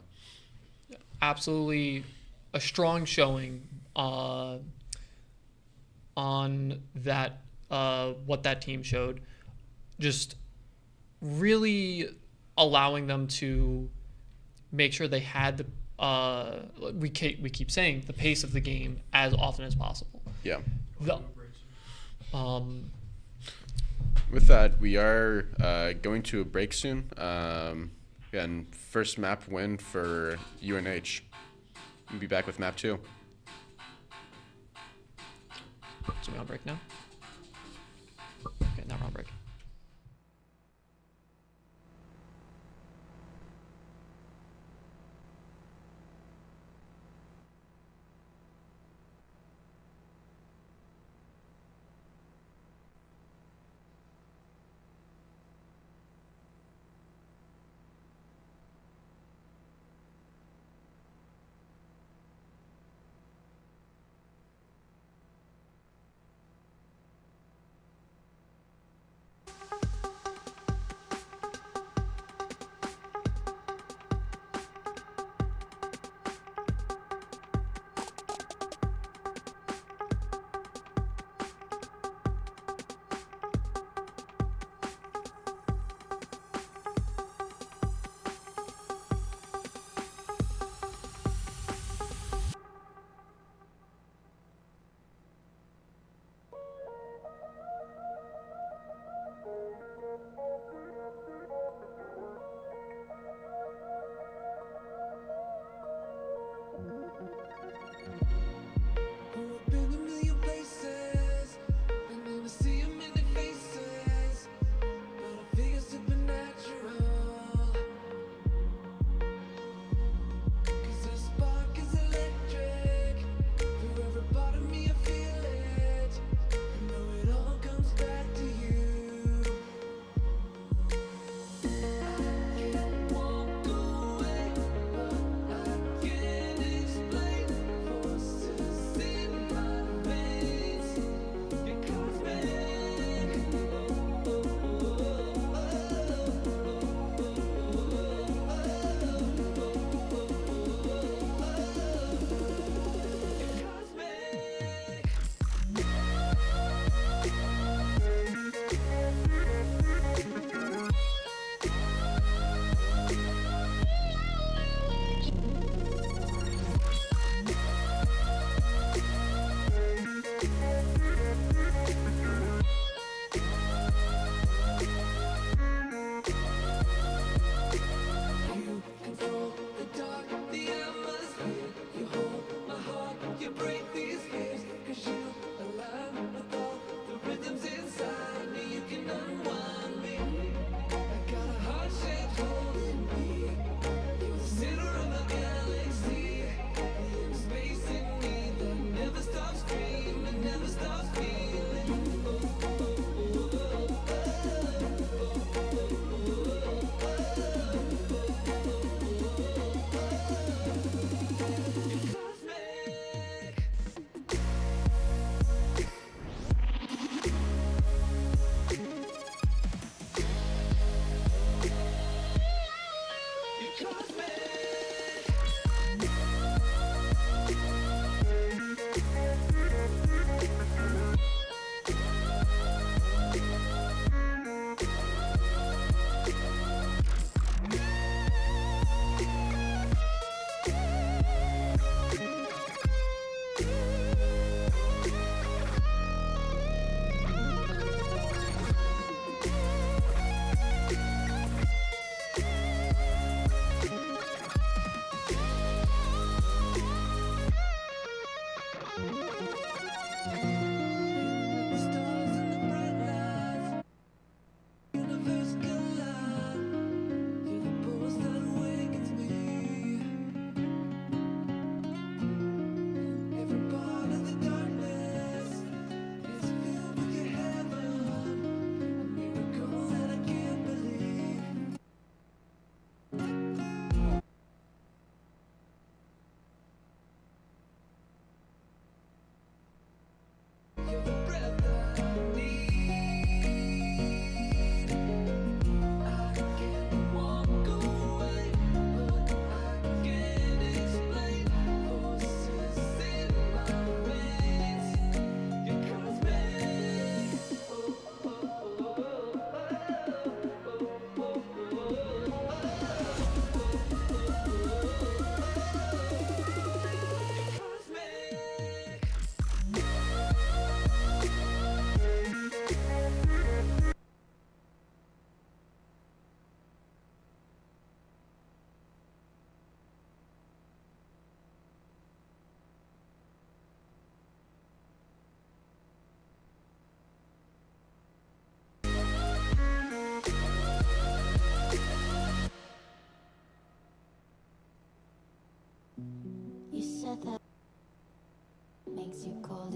Absolutely a strong showing on that, what that team showed. Just really allowing them to make sure they had the, we keep saying, the pace of the game as often as possible. Yeah. With that, we are going to a break soon. And first map win for UNH. We'll be back with map 2. So we on break now? Okay, now we're on break.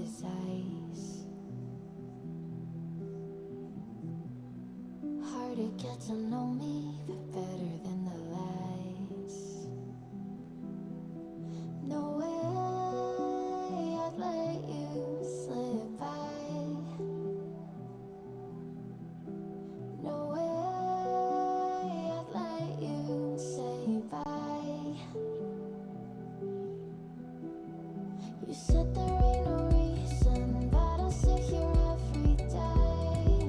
as ice. Hard to get to know me, but better than the lies. No way I'd let you slip by. No way I'd let you say bye. You said there ain't no reason, but I'll sit here every day,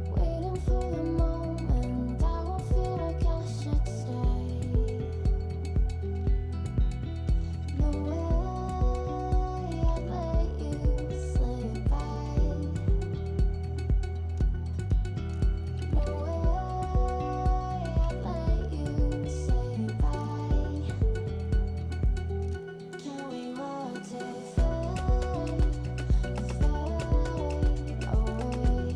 waiting for the moment I won't feel like I should stay. No way I'd let you slip by. No way I'd let you say bye. Can we watch it fade, fade away?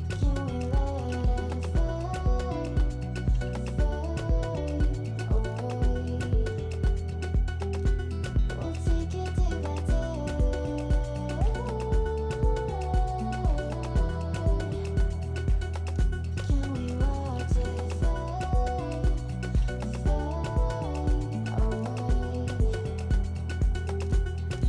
Can we let it fade, fade away? We'll take it day by day. Can we watch it fade, fade away?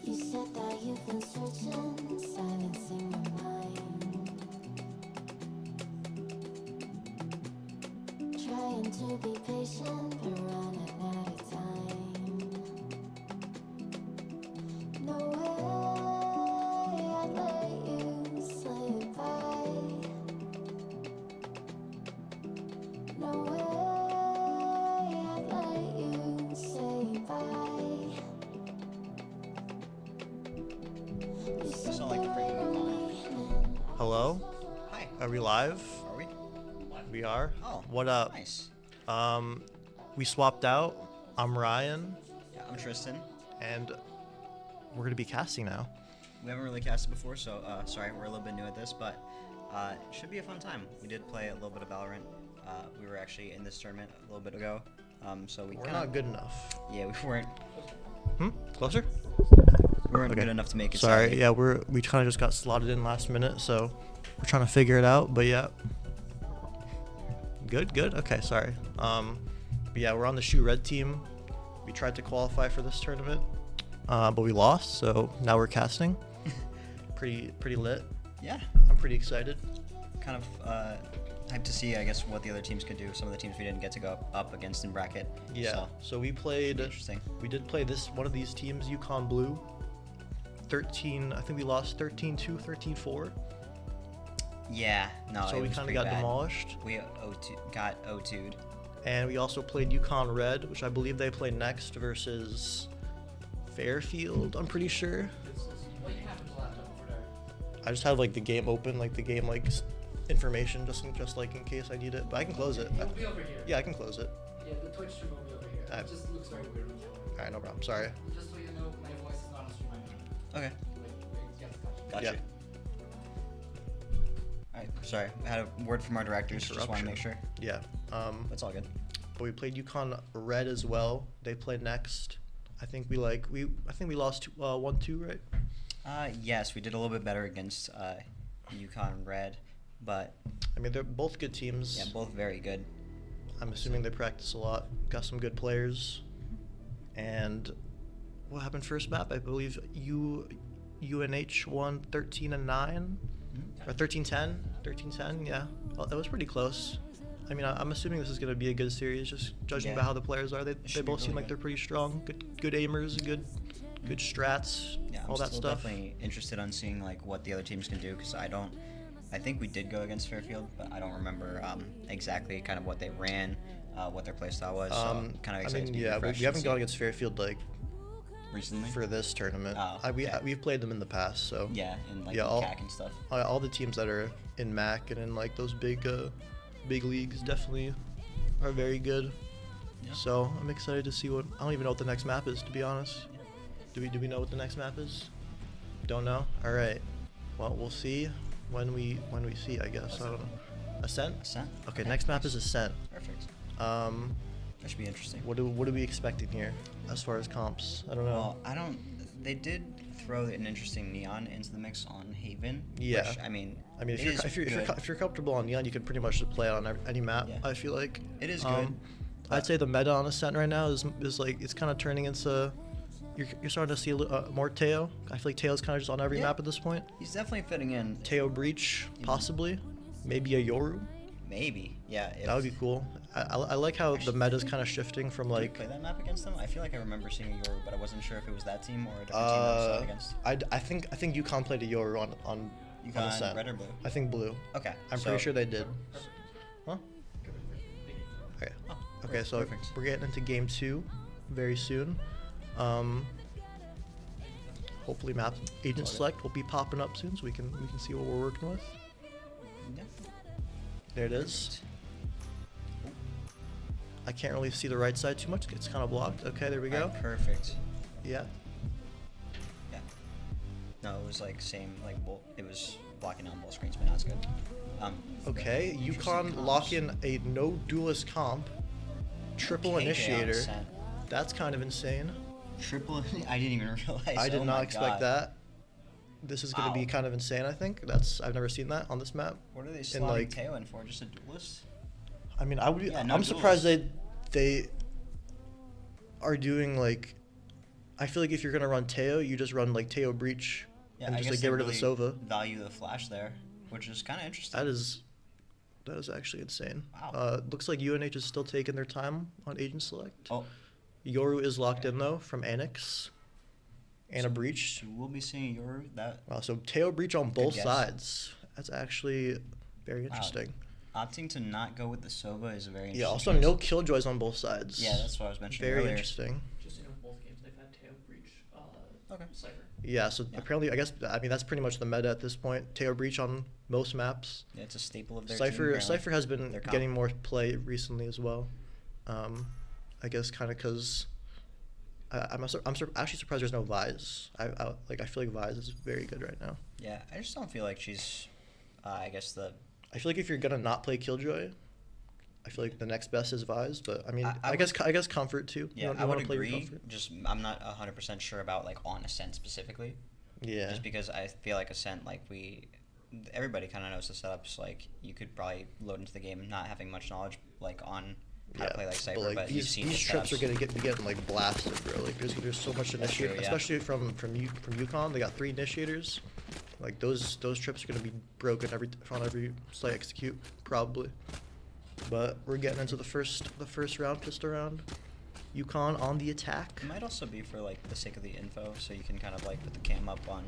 You said that you've been searching, silencing your mind, trying to be patient, but running out of time. No way I'd let you slip by. No way I'd let you say bye. You said sound like a there freaking ain't no meaning. Hello? Hi. Are we live? Are we? We are. Oh. What up? Nice. We swapped out. I'm Ryan, Yeah, I'm Tristan. and we're gonna be casting now. We haven't really casted before, so sorry, we're a little bit new at this, but it should be a fun time. We did play a little bit of Valorant. We were actually in this tournament a little bit ago, so we We're kinda, not good enough. Yeah, we weren't Closer? Okay. good enough to make it. Sorry. sadly. Yeah, we kind of just got slotted in last minute, so we're trying to figure it out. But yeah. Good. Okay. Sorry. But yeah, we're on the Shoe Red team. We tried to qualify for this tournament, but we lost. So now we're casting. Pretty lit. Yeah. I'm pretty excited. Kind of hyped to see, I guess, what the other teams could do. Some of the teams we didn't get to go up against in bracket. Yeah. So we Should played. be interesting. We did play one of these teams, Yukon Blue. 13. I think we lost 13-2, 13-4. Yeah. No. So it we was kind of pretty got bad. demolished. We got O2'd. And we also played Yukon Red, which I believe they play next versus Fairfield. I'm pretty sure. I just have like the game open, like the game information, just like in case I need it. But I can close it. It'll be over here. Yeah, I can close it. Yeah, the Twitch stream will be over here. Alright. It just looks very weird. All right, no problem. Sorry. Just so you know, my voice is not on stream anymore. Okay. Yes, gotcha. Gotcha. Yeah. Alright, sorry. I had a word from our directors. Just want to make sure. Yeah. That's all good. But we played Yukon Red as well. They played next. I think we lost 1-2, right? Yes, we did a little bit better against Yukon Red, but I mean, they're both good teams. yeah, both very good. I'm assuming they practice a lot. Got some good players. And what happened first map? I believe UNH won 13-9 or 13-10. 13-10, yeah. Well, that was pretty close. I mean, I'm assuming this is going to be a good series, just judging Yeah. by how the players are. They should be both seem really like they're good. pretty strong. Good aimers, good strats, Yeah, all I'm that still stuff. definitely interested on seeing like what the other teams can do because I don't I think we did go against Fairfield, but I don't remember exactly kind of what they ran, what their playstyle was. So kind of I excited mean, to be yeah, we refreshed haven't and gone see against Fairfield like recently. for this tournament. Oh, okay. We've played them in the past, so Yeah, and like yeah, CAC and stuff. all the teams that are in MAC and in like those big leagues definitely are very good. Yeah. So I'm excited to see what. I don't even know what the next map is, to be honest. Do we know what the next map is? Don't know. All right. Well, we'll see when we see. I guess I don't know. Ascent. Ascent. Okay. Next map is Ascent. Perfect. Um, That should be interesting. what are we expecting here as far as comps? I don't know. Well, I don't. They did throw an interesting neon into the mix on Haven. Yeah. Which, I mean, if it you're is good. if you're comfortable on Neon, you can pretty much just play it on any map. Yeah. I feel like It is good, I'd say the meta on Ascent right now is like it's kind of turning into. You're starting to see more Teo. I feel like Teo's kind of just on every Yeah. map at this point. He's definitely fitting in. Teo Breach, possibly, maybe a Yoru. Maybe, yeah. If, That would be cool. I like how the Actually, meta's kind of shifting from Did we like. play that map against them? I feel like I remember seeing a Yoru, but I wasn't sure if it was that team or a different team that we saw it against. I think UConn played a Yoru on UConn, Ascent. red or blue? I think blue. Okay. I'm so- pretty sure they did. Huh? Okay. Oh, Okay, so perfect. we're getting into game 2 very soon. Hopefully map agent select will be popping up soon so we can see what we're working with. Yeah. There it is. I can't really see the right side too much. It's kind of blocked. Okay, there we go. Alright, perfect. Yeah. Yeah. No, it was like same like it was blocking on both screens, but not as good. Okay, Interesting UConn comps. lock in a no duelist comp. Triple KJ on initiator. Ascent. That's kind of insane. Triple. I didn't even realize. I did Oh not my expect God. that. This is going to be Wow. kind of insane, I think. I've never seen that on this map. What are they And, slotting like, Teo in for? Just a duelist? I mean, Yeah, no I'm surprised duels. they are doing like. I feel like if you're gonna run Teo, you just run like Teo Breach Yeah, and I just guess like they get rid of the really Sova. Value the flash there, which is kind of interesting. That is actually insane. Wow. Looks like UNH is still taking their time on agent select. Oh, Yoru is locked in though from Annex. And a Breach. so we'll be seeing Yoru. That Wow, so Teo Breach on both guess. sides. That's actually very interesting. opting to not go with the Sova is a very interesting. Yeah, also choice. no killjoys on both sides. Yeah, that's what I was mentioning Very earlier. interesting. Just in both games, they've had Teo Breach, Okay. Cypher. Yeah, so Yeah. apparently, I mean, that's pretty much the meta at this point. Teo Breach on most maps. Yeah, it's a staple of their team. Cypher apparently. Cypher has been Their comp. getting more play recently as well. I guess kind of because I'm actually surprised there's no Vise. I feel like Vise is very good right now. Yeah, I just don't feel like she's. I guess the. I feel like if you're gonna not play Killjoy, I feel like the next best is Vise. But I mean, I I guess Comfort too. Yeah, you I would wanna play your agree. Comfort? Just I'm not 100% sure about like on Ascent specifically. Yeah. Just because I feel like Ascent, like everybody kind of knows the setups. Like you could probably load into the game not having much knowledge like on how to play like Cypher, but, you've seen these the trips are setups. gonna be getting like blasted, bro. Like there's so much That's initiator, true, yeah. especially from UConn. They got 3 initiators. Like those trips are gonna be broken on every slight execute probably. But we're getting into the first round, pistol round. UConn on the attack. It might also be for like the sake of the info, so you can kind of like put the cam up on,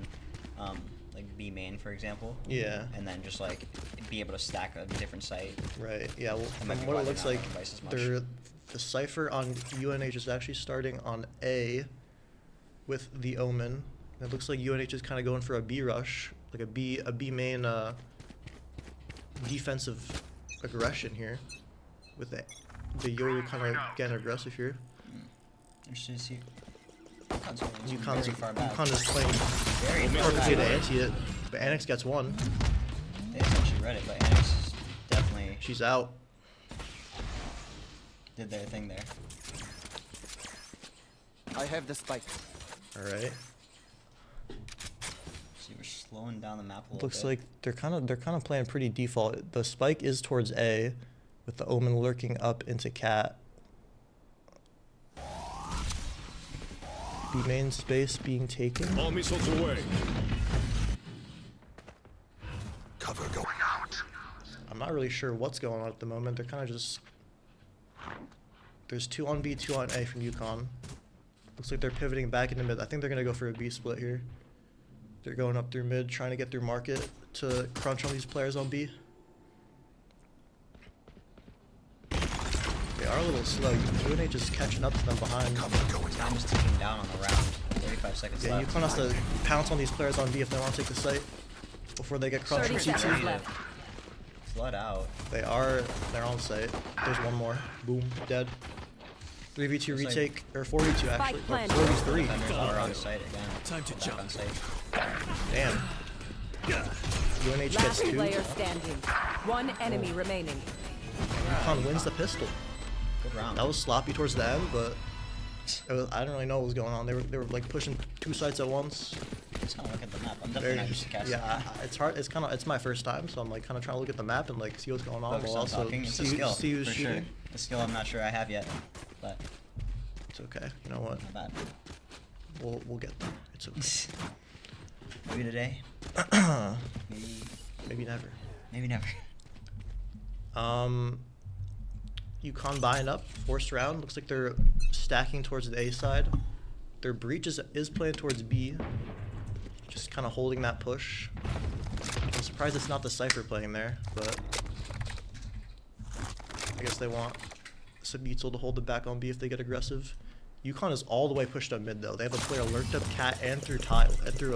like B main for example. Yeah. And then just like be able to stack a different site. Right. Yeah. Well, That might from be what why it they're looks not like, on Vice as much. the cipher on UNH is actually starting on A with the Omen. It looks like UNH is kind of going for a B rush, like a B main defensive aggression here, with the Yoru kind of getting aggressive here. Interesting to see. UConn's very far back. UConn is playing Very far perfectly to back. anti it, but Annex gets one. They essentially read it, but Annex definitely She's out. did their thing there. I have the spike. All right. So we're slowing down the map a little Looks bit. like they're kind of playing pretty default. The spike is towards A, with the Omen lurking up into Cat. B main space being taken. All missiles away. Cover going out. I'm not really sure what's going on at the moment. They're kind of just. There's 2 on B, 2 on A from UConn. Looks like they're pivoting back into mid. I think they're gonna go for a B split here. They're going up through mid, trying to get through market to crunch on these players on B. They are a little slow. UNH is catching up to them behind. Time is ticking down on the round. 35 seconds Yeah, left. UConn has to pounce on these players on B if they want to take the site before they get crunched 30 from seconds CT. left. Flood out. They're on site. There's one more. Boom, dead. 3v2 Looks like- retake, or 4v2 actually. Spike planted. 4v3. Defenders are on site again. Time to Back jump. on site. Damn. UNH gets Last 2. player standing. One enemy remaining. UConn wins the pistol. Good round. That was sloppy towards the end, but I didn't really know what was going on. They were like pushing 2 sites at once. Just kind of look at the map. I'm definitely not used to casting. Yeah, it's hard. It's my first time, so I'm like kind of trying to look at the map and like see what's going on. Focus While on also talking. It's a see, skill, see who's for shooting. sure. A skill I'm not sure I have yet, but It's okay. You know what? not bad. We'll get there. It's okay. Maybe today. Maybe, Maybe never. maybe never. UConn buying up, forced round. Looks like they're stacking towards the A side. Their breach is playing towards B. Just kind of holding that push. I'm surprised it's not the Cypher playing there, but I guess they want Sabutil to hold it back on B if they get aggressive. UConn is all the way pushed up mid though. They have a player lurked up cat and through tile and through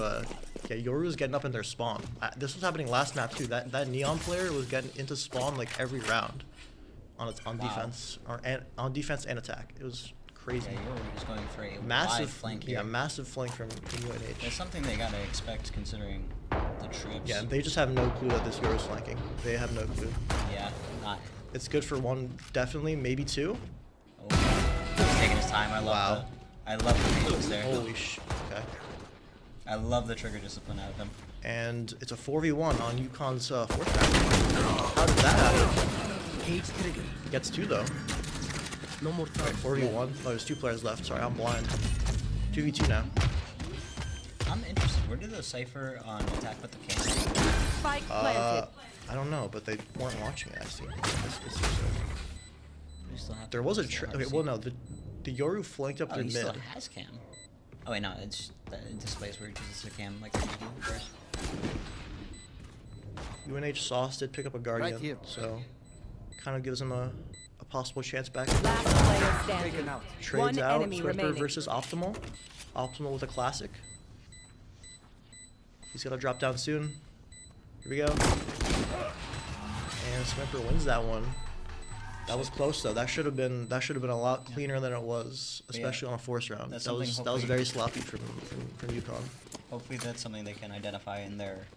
yeah, Yoru's getting up in their spawn. This was happening last map too. That neon player was getting into spawn like every round on Wow. defense on defense and attack. It was crazy. Yeah, you're just going for a wide Massive flank here. Yeah, massive flank from UNH. That's something they gotta expect considering the trips. Yeah, and they just have no clue that this Yoru's flanking. They have no clue. Yeah, not. It's good for one, definitely, maybe 2. Oh, he's taking his time. I love Wow. I love the patience there. Holy sh! Okay. I love the trigger discipline out of him. And it's a 4v1 on UConn's fourth round. How did that happen? Gets 2 though. No more time. 4v1. Oh, there's 2 players left. Sorry, I'm blind. 2v2 now. I'm interested. Where did the Cypher on attack put the camera? Spike planted. I don't know, but they weren't watching it. I see. We still have There was a still have okay. to Well, see. no, the Yoru flanked up Oh, through he still mid. has cam. Oh wait, no, it displays where it uses the cam like the video first. UNH Sauce did pick up a Guardian, here. so kind of gives him a possible chance back. Last player standing. Taken out. Trades One out enemy Swimper remaining. versus Optimal. Optimal with a classic. He's gonna drop down soon. Here we go. And Swimper wins that one. That was close though. That should have been a lot cleaner than it was, But yeah, especially on a force round. that's That was something hopefully- very sloppy from UConn. Hopefully that's something they can identify in their.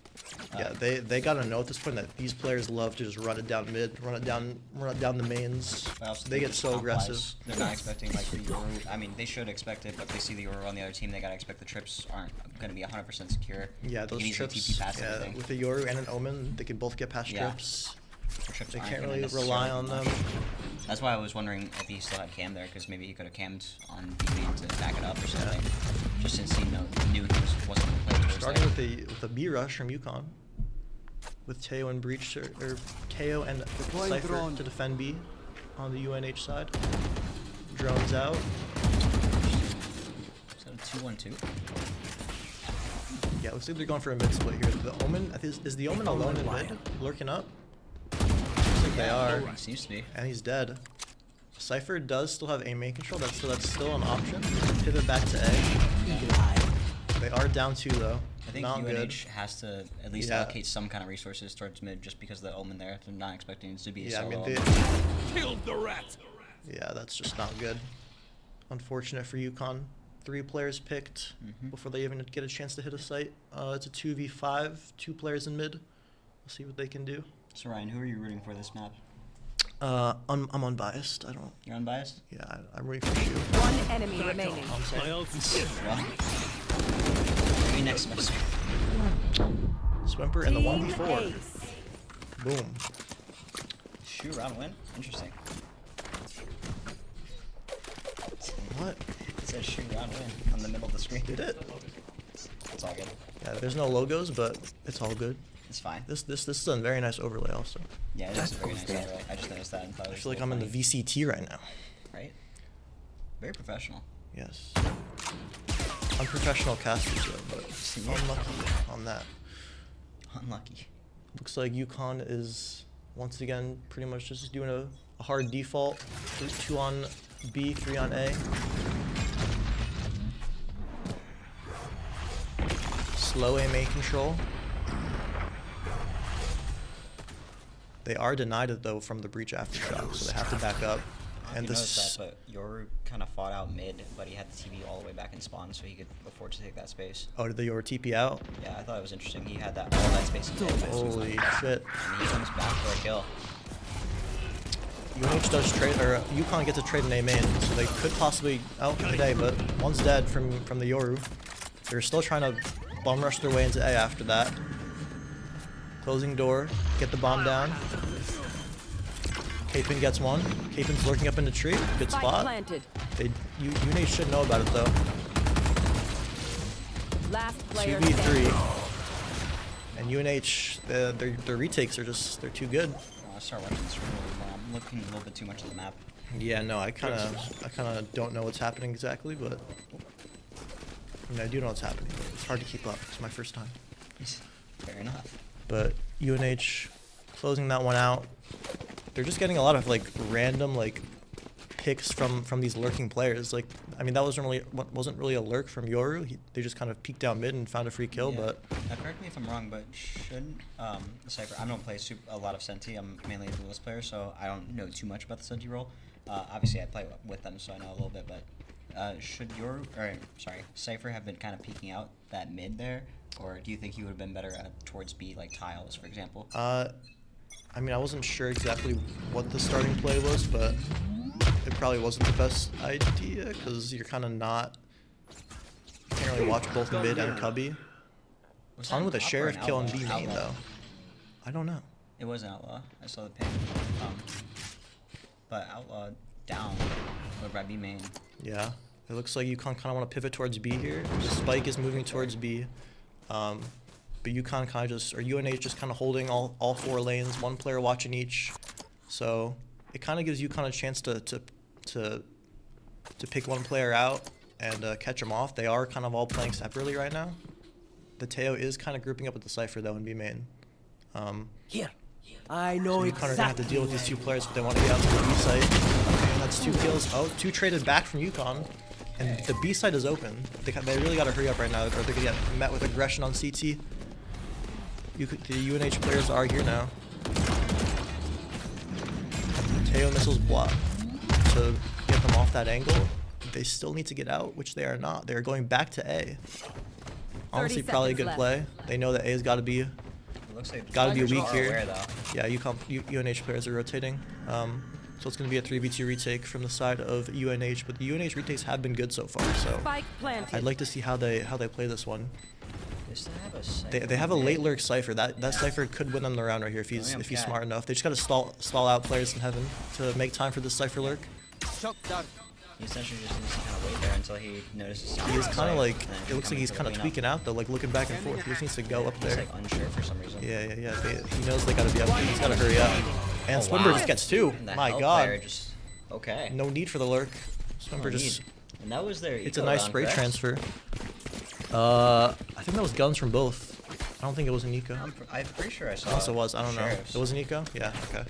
Yeah, they gotta know at this point that these players love to just run it down mid, run it down the mains. But also They get so comp-wise, aggressive. They're not expecting like the Yoru. I mean, they should expect it, but if they see the Yoru on the other team, they gotta expect the trips aren't gonna be 100% secure. Yeah, They those can easily trips. TP past Yeah, everything. with a Yoru and an Omen, they can both get past Yeah. trips. The trips They aren't can't gonna really necessarily rely be on much. them. That's why I was wondering if he still had cam there, because maybe he could have cammed on B to back it up or something. Just since he knew he wasn't going to play towards Starting that. with a B rush from UConn, with Teo and Breach or Teo and Deploying Cypher drone. to defend B on the UNH side. Drones out. Is that a 2-1-2? Yeah, looks like they're going for a mid split here. The Omen is the Omen alone in mid, lurking up. Looks like they are, Seems to be. and he's dead. Cypher does still have A main control. That's still an option. Pivot back to A. They are down 2 though. I think Not UNH good. has to at least Yeah. allocate some kind of resources towards mid just because of the Omen there. They're not expecting it to be a Yeah, I solo mean, Omen. Killed the rat. yeah, that's just not good. Unfortunate for UConn. 3 players picked before they even get a chance to hit a site. It's a 2v5, 2 players in mid. We'll see what they can do. So Ryan, who are you rooting for this map? I'm unbiased. I don't. You're unbiased? Yeah, I'm rooting for you. One enemy remaining. I'm My saying ult is set. Well, maybe next semester. Swimper and the Team 1v4. ace. Boom. Shoot round win? Interesting. What? It says shoot round win on the middle of the screen. Did it? It's all good. Yeah, there's no logos, but it's all good. It's fine. This is a very nice overlay also. Yeah, it is a very nice overlay. I just noticed that and thought it I was feel a like I'm little in the funny, VCT right now. right? Very professional. Yes. unprofessional casters though, but Yeah. unlucky on that. Unlucky. Looks like UConn is once again pretty much just doing a hard default. 2 on B, 3 on A. Slow AMA control. They are denied it though from the breach aftershock, so they have to back up. And And this, that, but Yoru kind of fought out mid, but he had the TV all the way back in spawn, so he could afford to take that space. oh, did the Yor TP out? Yeah, I thought it was interesting. He had that all that space in mid, but Holy shit. and he comes back for a kill. UNH does trade, or UConn gets a trade in A main, so they could possibly out today, but one's dead from the Yoru. They're still trying to bomb rush their way into A after that. Closing door, get the bomb down. Capin gets one. Capin's lurking up in the tree. Good Spike spot. planted. UNH should know about it though. Last player 2v3. standing. And UNH, their retakes are just, they're too good. Star weapons are really low. I'm looking a little bit too much at the map. Yeah, no, I kind of don't know what's happening exactly, but I mean, I do know what's happening. But it's hard to keep up. It's my first time. Fair enough. But UNH closing that one out. They're just getting a lot of like random like picks from these lurking players. Like, I mean, that wasn't really a lurk from Yoru. They just kind of peeked down mid and found a free kill. Yeah. But Now, correct me if I'm wrong, but shouldn't Cypher? I don't play a lot of Senti. I'm mainly a duelist player, so I don't know too much about the Senti role. Obviously, I play with them, so I know a little bit. But should Cypher have been kind of peeking out that mid there, or do you think he would have been better towards B, like tiles, for example? I mean, I wasn't sure exactly what the starting play was, but it probably wasn't the best idea because you're kind of not. You can't really watch both mid and cubby. Was Ton that with a an op or sheriff an kill on outlaw? B main Outlaw. though. I don't know. It was an outlaw. I saw the ping. But outlaw down over by B main. Yeah, it looks like UConn kind of want to pivot towards B here. The spike is moving towards B, but UConn kind of just, or UNH just kind of holding all 4 lanes, one player watching each. So it kind of gives UConn a chance to pick one player out and catch them off. They are kind of all playing separately right now. The Teo is kind of grouping up with the Cypher though in B main. Here. I know So UConn are gonna have to deal with these 2 players if they want to get out to the B site. Okay, and that's 2 kills. Oh, 2 traded back from UConn. And the B side is open. They really got to hurry up right now, or they're gonna get met with aggression on CT. The UNH players are here now. Teo missiles block to get them off that angle. They still need to get out, which they are not. They are going back to A. Honestly, probably a good seconds play. They know that A has got to be It looks like Gotta be Tigers weak are here. aware, though. Yeah, UNH players are rotating. So it's going to be a 3v2 retake from the side of UNH, but the UNH retakes have been good so far. So Spike planted. I'd like to see how they play this one. They still have a Cypher They have a late mid. lurk Cypher. That Cypher could win them the round right here if he's yeah, yeah. smart enough. They just got to stall out players in heaven to make time for this Cypher lurk. He essentially just needs to kind of wait there until he notices. He is kind of like, and then it looks like he's kind of tweaking out though, like looking back and forth. He just needs to go up He's there. like unsure for some reason. Yeah. He knows they got to be up. He's got to hurry up. And Oh, Swimber wow. just gets 2. And the My help God. player just okay. No need for the lurk. No Swimber just. need. And that was their. It's a eco nice round, spray correct? transfer. I think that was guns from both. I don't think it was an eco. I'm pretty sure I saw. Unless it was, I don't know. sheriffs. It was an eco? Yeah, okay.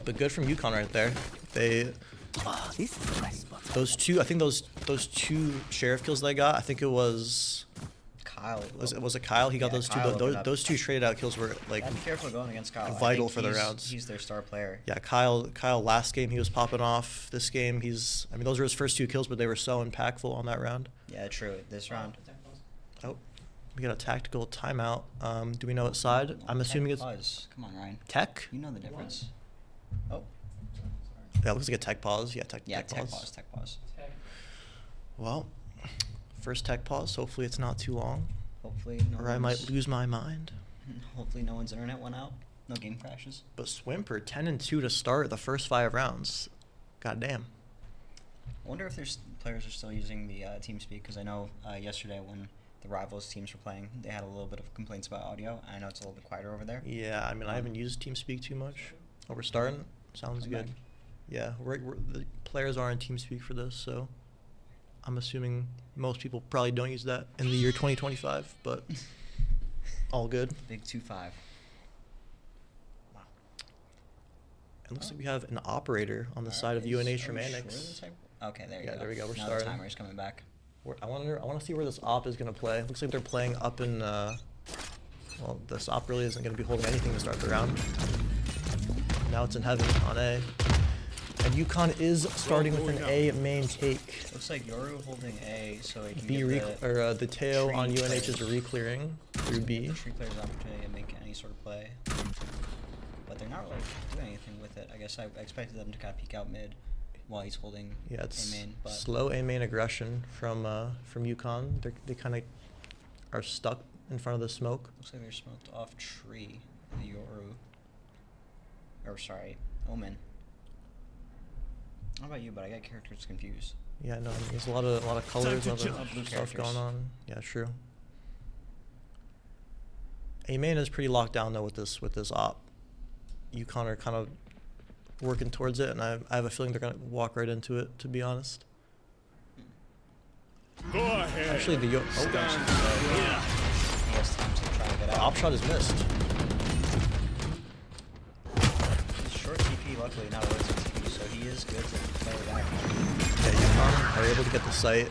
But good from UConn right there. They This is a nice spot. those 2, I think those 2 sheriff kills they got. I think it was Kyle. was it Kyle? He got Yeah, those 2. Kyle opened Those, up. those 2 traded out kills were like Gotta be careful going against Kyle. I vital think for the he's- rounds. He's their star player. yeah, Kyle last game he was popping off. This game I mean those were his first 2 kills, but they were so impactful on that round. Yeah, true. This round. Oh, we got a tactical timeout. Do we know what side? I'm assuming it's Pause. Come on, Ryan. tech. You know the difference. Oh, Yeah, it looks like a tech pause. Yeah, tech tech pause. pause. Well, first tech pause. Hopefully it's not too long, Hopefully no or I might one's- lose my mind. Hopefully no one's internet went out. No game crashes. But Swimper 10-2 to start the first 5 rounds. God damn. I wonder if there's players are still using the TeamSpeak, because I know yesterday when the rivals teams were playing, they had a little bit of complaints about audio. I know it's a little bit quieter over there. Yeah, I mean I haven't used TeamSpeak too much. Oh, we're starting. Sounds Come good. back. Yeah, the players are in TeamSpeak for this, so I'm assuming most people probably don't use that in the year 2025, but all good. Big 2-5. Wow. It looks like we have an operator on the side of UNH from Annex. Okay, there you Yeah, go. there we go. We're now starting. The timer's coming back. I want to see where this op is going to play. Looks like they're playing up in. Well, this op really isn't going to be holding anything to start the round. Now it's in heaven on A. And UConn is starting with an A main take. Looks like Yoru holding A, so he can B get the tail on tree UNH is players. re-clearing through B. Tree players opportunity to make any sort of play. But they're not really doing anything with it. I guess I expected them to kind of peek out mid while he's holding Yeah, it's A main. But slow A main aggression from UConn. They kind of are stuck in front of the smoke. looks like they're smoked off tree. The Yoru. Or sorry, Omen. I don't know about you, but I got characters confused. Yeah, no, I mean, there's a lot of colors, a lot of Blue stuff characters. going on. Yeah, true. A main is pretty locked down though with this op. UConn are kind of working towards it, and I have a feeling they're gonna walk right into it. To be honest. Go ahead. Actually, the He has time to try and get out. op shot is missed. He's short TP, luckily not a laser TP, so he is good to play it back. Yeah, UConn are able to get the site.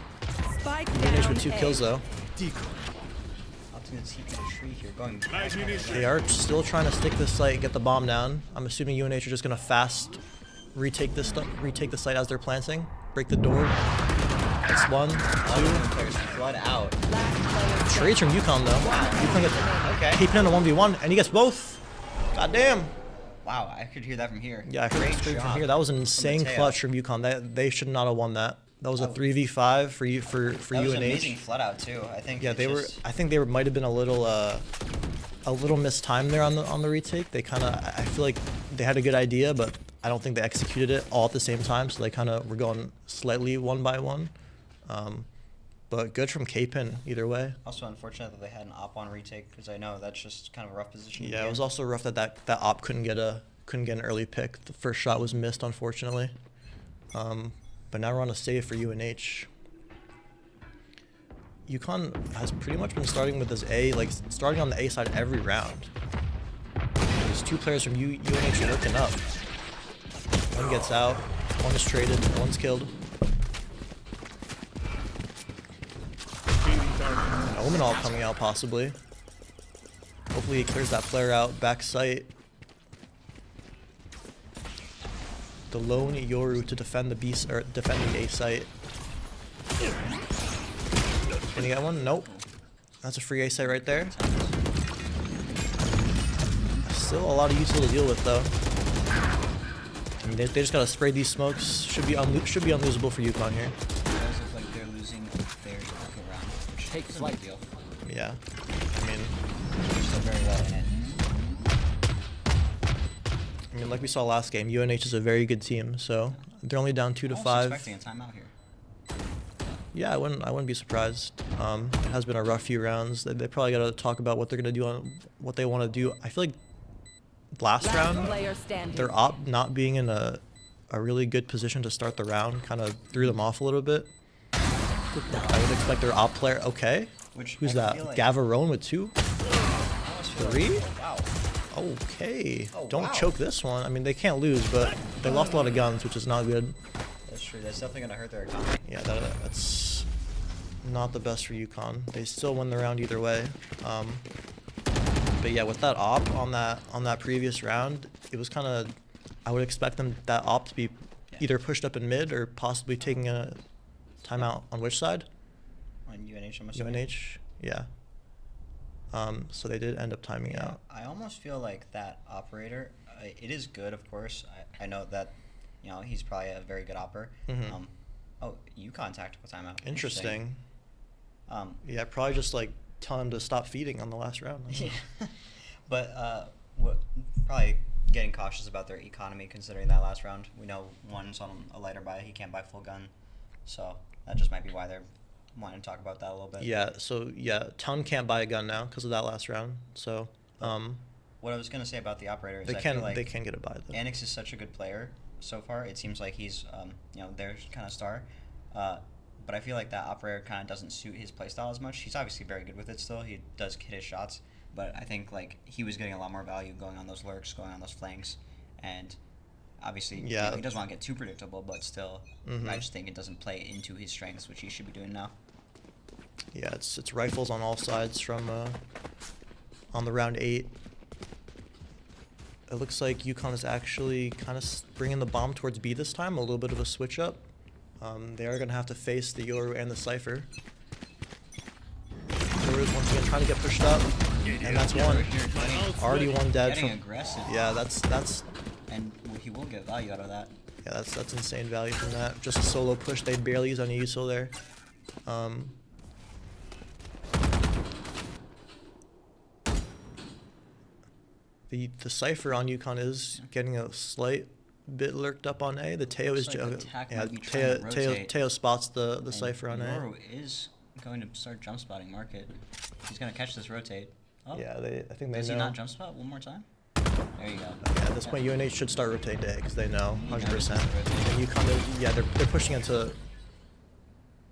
Spike UNH down with 2 A. kills though. Optimus TP the tree here, going back. Ammunition. They are still trying to stick this site, get the bomb down. I'm assuming UNH are just gonna fast retake the site as they're planting, break the door. That's 1, 2. Players flood out. Last player Trades from UConn though. UConn gets Okay. keeping in a 1v1, and he gets both. God damn. Wow, I could hear that from here. Yeah, I heard Great it straight from shot here. That was an insane tail. clutch from UConn. They should not have won that. That was a Oh. 3v5 for That was an amazing UNH. flood out too. I think. Yeah, it's they were. just- I think they might have been a little mistimed there on the retake. They kind of. I feel like they had a good idea, but I don't think they executed it all at the same time. So they kind of were going slightly one by one. But good from K-Pin either way. Also unfortunate that they had an op on retake because I know that's just kind of a rough position. to Yeah, be it in. was also rough that op couldn't get an early pick. The first shot was missed, unfortunately. But now we're on a save for UNH. UConn has pretty much been starting with this A, like starting on the A side every round. There's 2 players from UNH looking up. One gets out, one is traded, one's killed. An Omen all coming out possibly. Hopefully he clears that player out, back sight. The lone Yoru to defend the defend the A site. Can you get one? Nope. That's a free A site right there. Still a lot of util to deal with though. I mean, they just gotta spray these smokes. Should be unlosable for UConn here. It does look like they're losing their second round, which Take is a flight. big deal. Yeah. I mean, They're still very well in it. like we saw last game, UNH is a very good team. So they're only down 2 to I was 5. expecting a timeout here. Yeah, I wouldn't be surprised. It has been a rough few rounds. They probably got to talk about what they're gonna do on what they want to do. I feel like last Last round, player standing. their op not being in a really good position to start the round kind of threw them off a little bit. I would expect their op player. Okay, Which who's I that? feel like- Gavarone with 2. I almost feel 3? Like, wow. Okay, Oh, don't wow. choke this one. I mean, they can't lose, but they lost a lot of guns, which is not good. That's true. That's definitely gonna hurt their economy. Yeah, that's not the best for UConn. They still win the round either way. But yeah, with that op on that previous round, it was kind of, I would expect that op to be either pushed up in mid or possibly taking a timeout on which side? On UNH, I'm assuming. UNH, yeah. So they did end up timing Yeah, out. I almost feel like that operator. It is good, of course. I know that, he's probably a very good opper. Mhm. Oh, UConn tactical timeout. Interesting. Yeah, probably just like tell him to stop feeding on the last round. but probably getting cautious about their economy considering that last round. We know one's on a lighter buy; he can't buy full gun, so that just might be why they're wanting to talk about that a little bit. Yeah, so yeah, Ton can't buy a gun now because of that last round. So What I was gonna say about the operator is they I feel can like they can get a buy though. Annex is such a good player so far. It seems like he's their kind of star. but I feel like that operator kind of doesn't suit his playstyle as much. He's obviously very good with it still. He does hit his shots, but I think like he was getting a lot more value going on those lurks, going on those flanks, and obviously he doesn't want to get too predictable, but still, I just think it doesn't play into his strengths, which he should be doing now. Yeah, it's rifles on all sides from on the round 8. It looks like UConn is actually kind of bringing the bomb towards B this time, a little bit of a switch up. They are going to have to face the Yoru and the Cypher. Yoru's once again trying to get pushed up, and that's one. Already one dead. Getting aggressive. Yeah, that's and he will get value out of that. Yeah, that's insane value from that. Just a solo push. They barely use any util there. The Cypher on UConn is getting a slight bit lurked up on A. The Teo is Teo spots the Cypher on A. Yoru is going to start jump spotting market. He's going to catch this rotate. Oh. Yeah, I think they know. Does he not jump spot one more time? There you go. Yeah, at this point, UNH should start rotating to A because they know 100%. And UConn, yeah, they're pushing into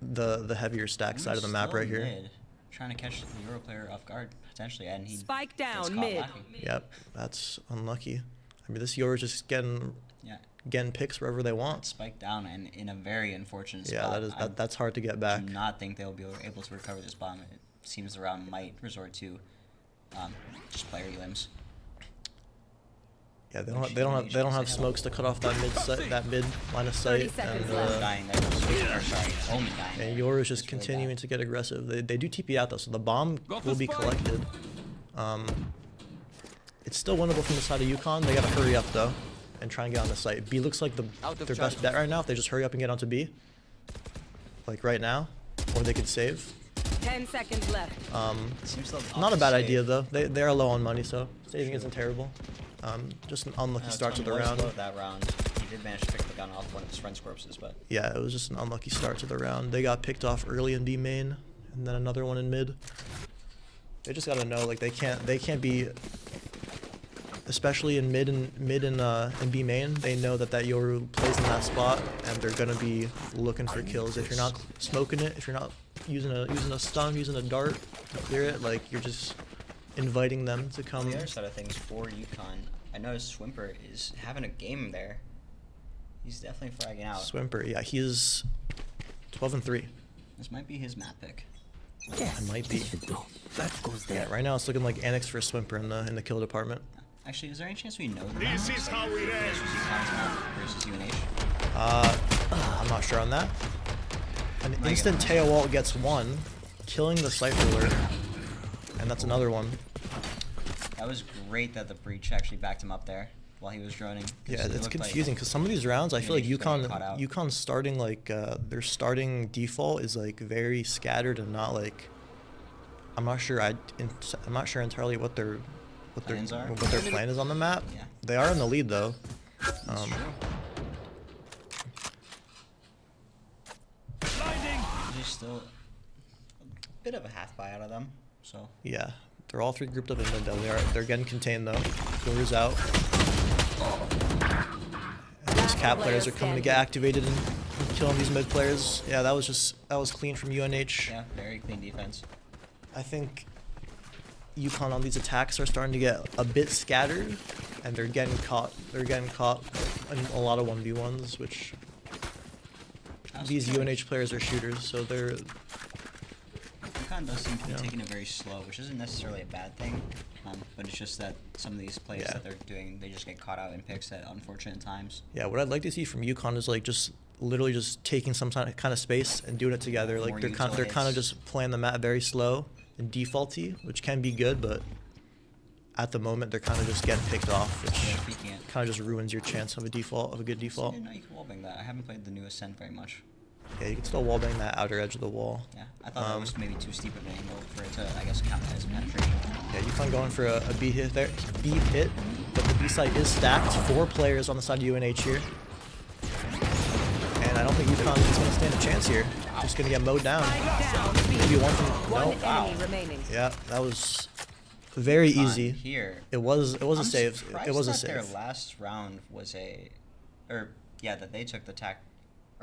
the heavier stack side of the map right here. Mid, trying to catch the Euro player off guard potentially, and he Spike gets down caught mid. lacking. Yep, that's unlucky. I mean, this Euro is just getting picks wherever they want. Spike down and in a very unfortunate Yeah, spot. that's hard to get back. I do not think they'll be able to recover this bomb. It seems the round might resort to just player elims. Yeah, they don't have smokes to cut off that mid line of sight. 30 seconds And, left. Dying there. Omen dying and there. Yoru's just It's really continuing bad. to get aggressive. They do TP out though, so the bomb will be collected. It's still winnable from the side of UConn. They gotta hurry up though, and try and get on the site. B looks like their best bet right now. If they just hurry up and get onto B, like right now, or they could save. 10 seconds left. Seems Not a bad idea though. They are low on money, so saving isn't terrible. Just an unlucky start to the round. That round, he did manage to pick the gun off one of his friend's corpses, but Yeah, it was just an unlucky start to the round. They got picked off early in B main, and then another one in mid. They just gotta know, like they can't be, especially in mid and B main. They know that Yoru plays in that spot, and they're gonna be looking for kills. If you're not smoking it, if you're not using a stun, using a dart to clear it, like you're just inviting them to on come. the other side of things for UConn, I noticed Swimper is having a game there. He's definitely fragging out. Swimper, yeah, he's 12-3. This might be his map pick. It might be. That goes Yeah, there. right now it's looking like Annex for Swimper in the kill department. Actually, is there any chance we know the map? This is how it is. Versus UNH. I'm not sure on that. An instant Teo ult gets one, killing the Cypher lurk, and that's another one. That was great that the breach actually backed him up there while he was droning. 'cause Yeah, it it's looked like confusing because some of these rounds I feel like UNH is gonna get caught out. UConn's starting like their starting default is like very scattered and not like I'm not sure entirely what their Plans are? what their plan is on the map. Yeah. They are in the lead though. That's true. There's still a bit of a half buy out of them, so Yeah, they're all three grouped up in mid though. They're getting contained though. Yoru's out. And these cap players are coming to get activated and killing these mid players. Yeah, that was clean from UNH. yeah, very clean defense. I think UConn on these attacks are starting to get a bit scattered, and they're getting caught. They're getting caught in a lot of 1v1s, which these UNH players are shooters, so they're UConn does seem to be Yeah. taking it very slow, which isn't necessarily a bad thing, but it's just that some of these plays Yeah. that they're doing, they just get caught out in picks at unfortunate times. yeah. What I'd like to see from UConn is like just literally just taking some kind of space and doing it together. Like More they're kind of hits. just playing the map very slow and defaulty, which can be good, but at the moment they're kind of just getting picked off, Yeah, which peeking it. kind of just ruins your chance of a good I default. didn't know you could wallbang that. I haven't played the new Ascent very much. Yeah, you can still wallbang that outer edge of the wall. Yeah, I thought that was maybe too steep of an angle for it to, I guess, count as penetration. Yeah, UConn going for a B hit there. B hit, but the B site is stacked. 4 players on the side of UNH here. And I don't think UConn is going to stand a chance here. Just going to get mowed down. Spike down B. Maybe one from... One No. enemy remaining. Yeah, that was very easy. Here. It was a I'm save. surprised It was a that their save. last round was that they took the tack,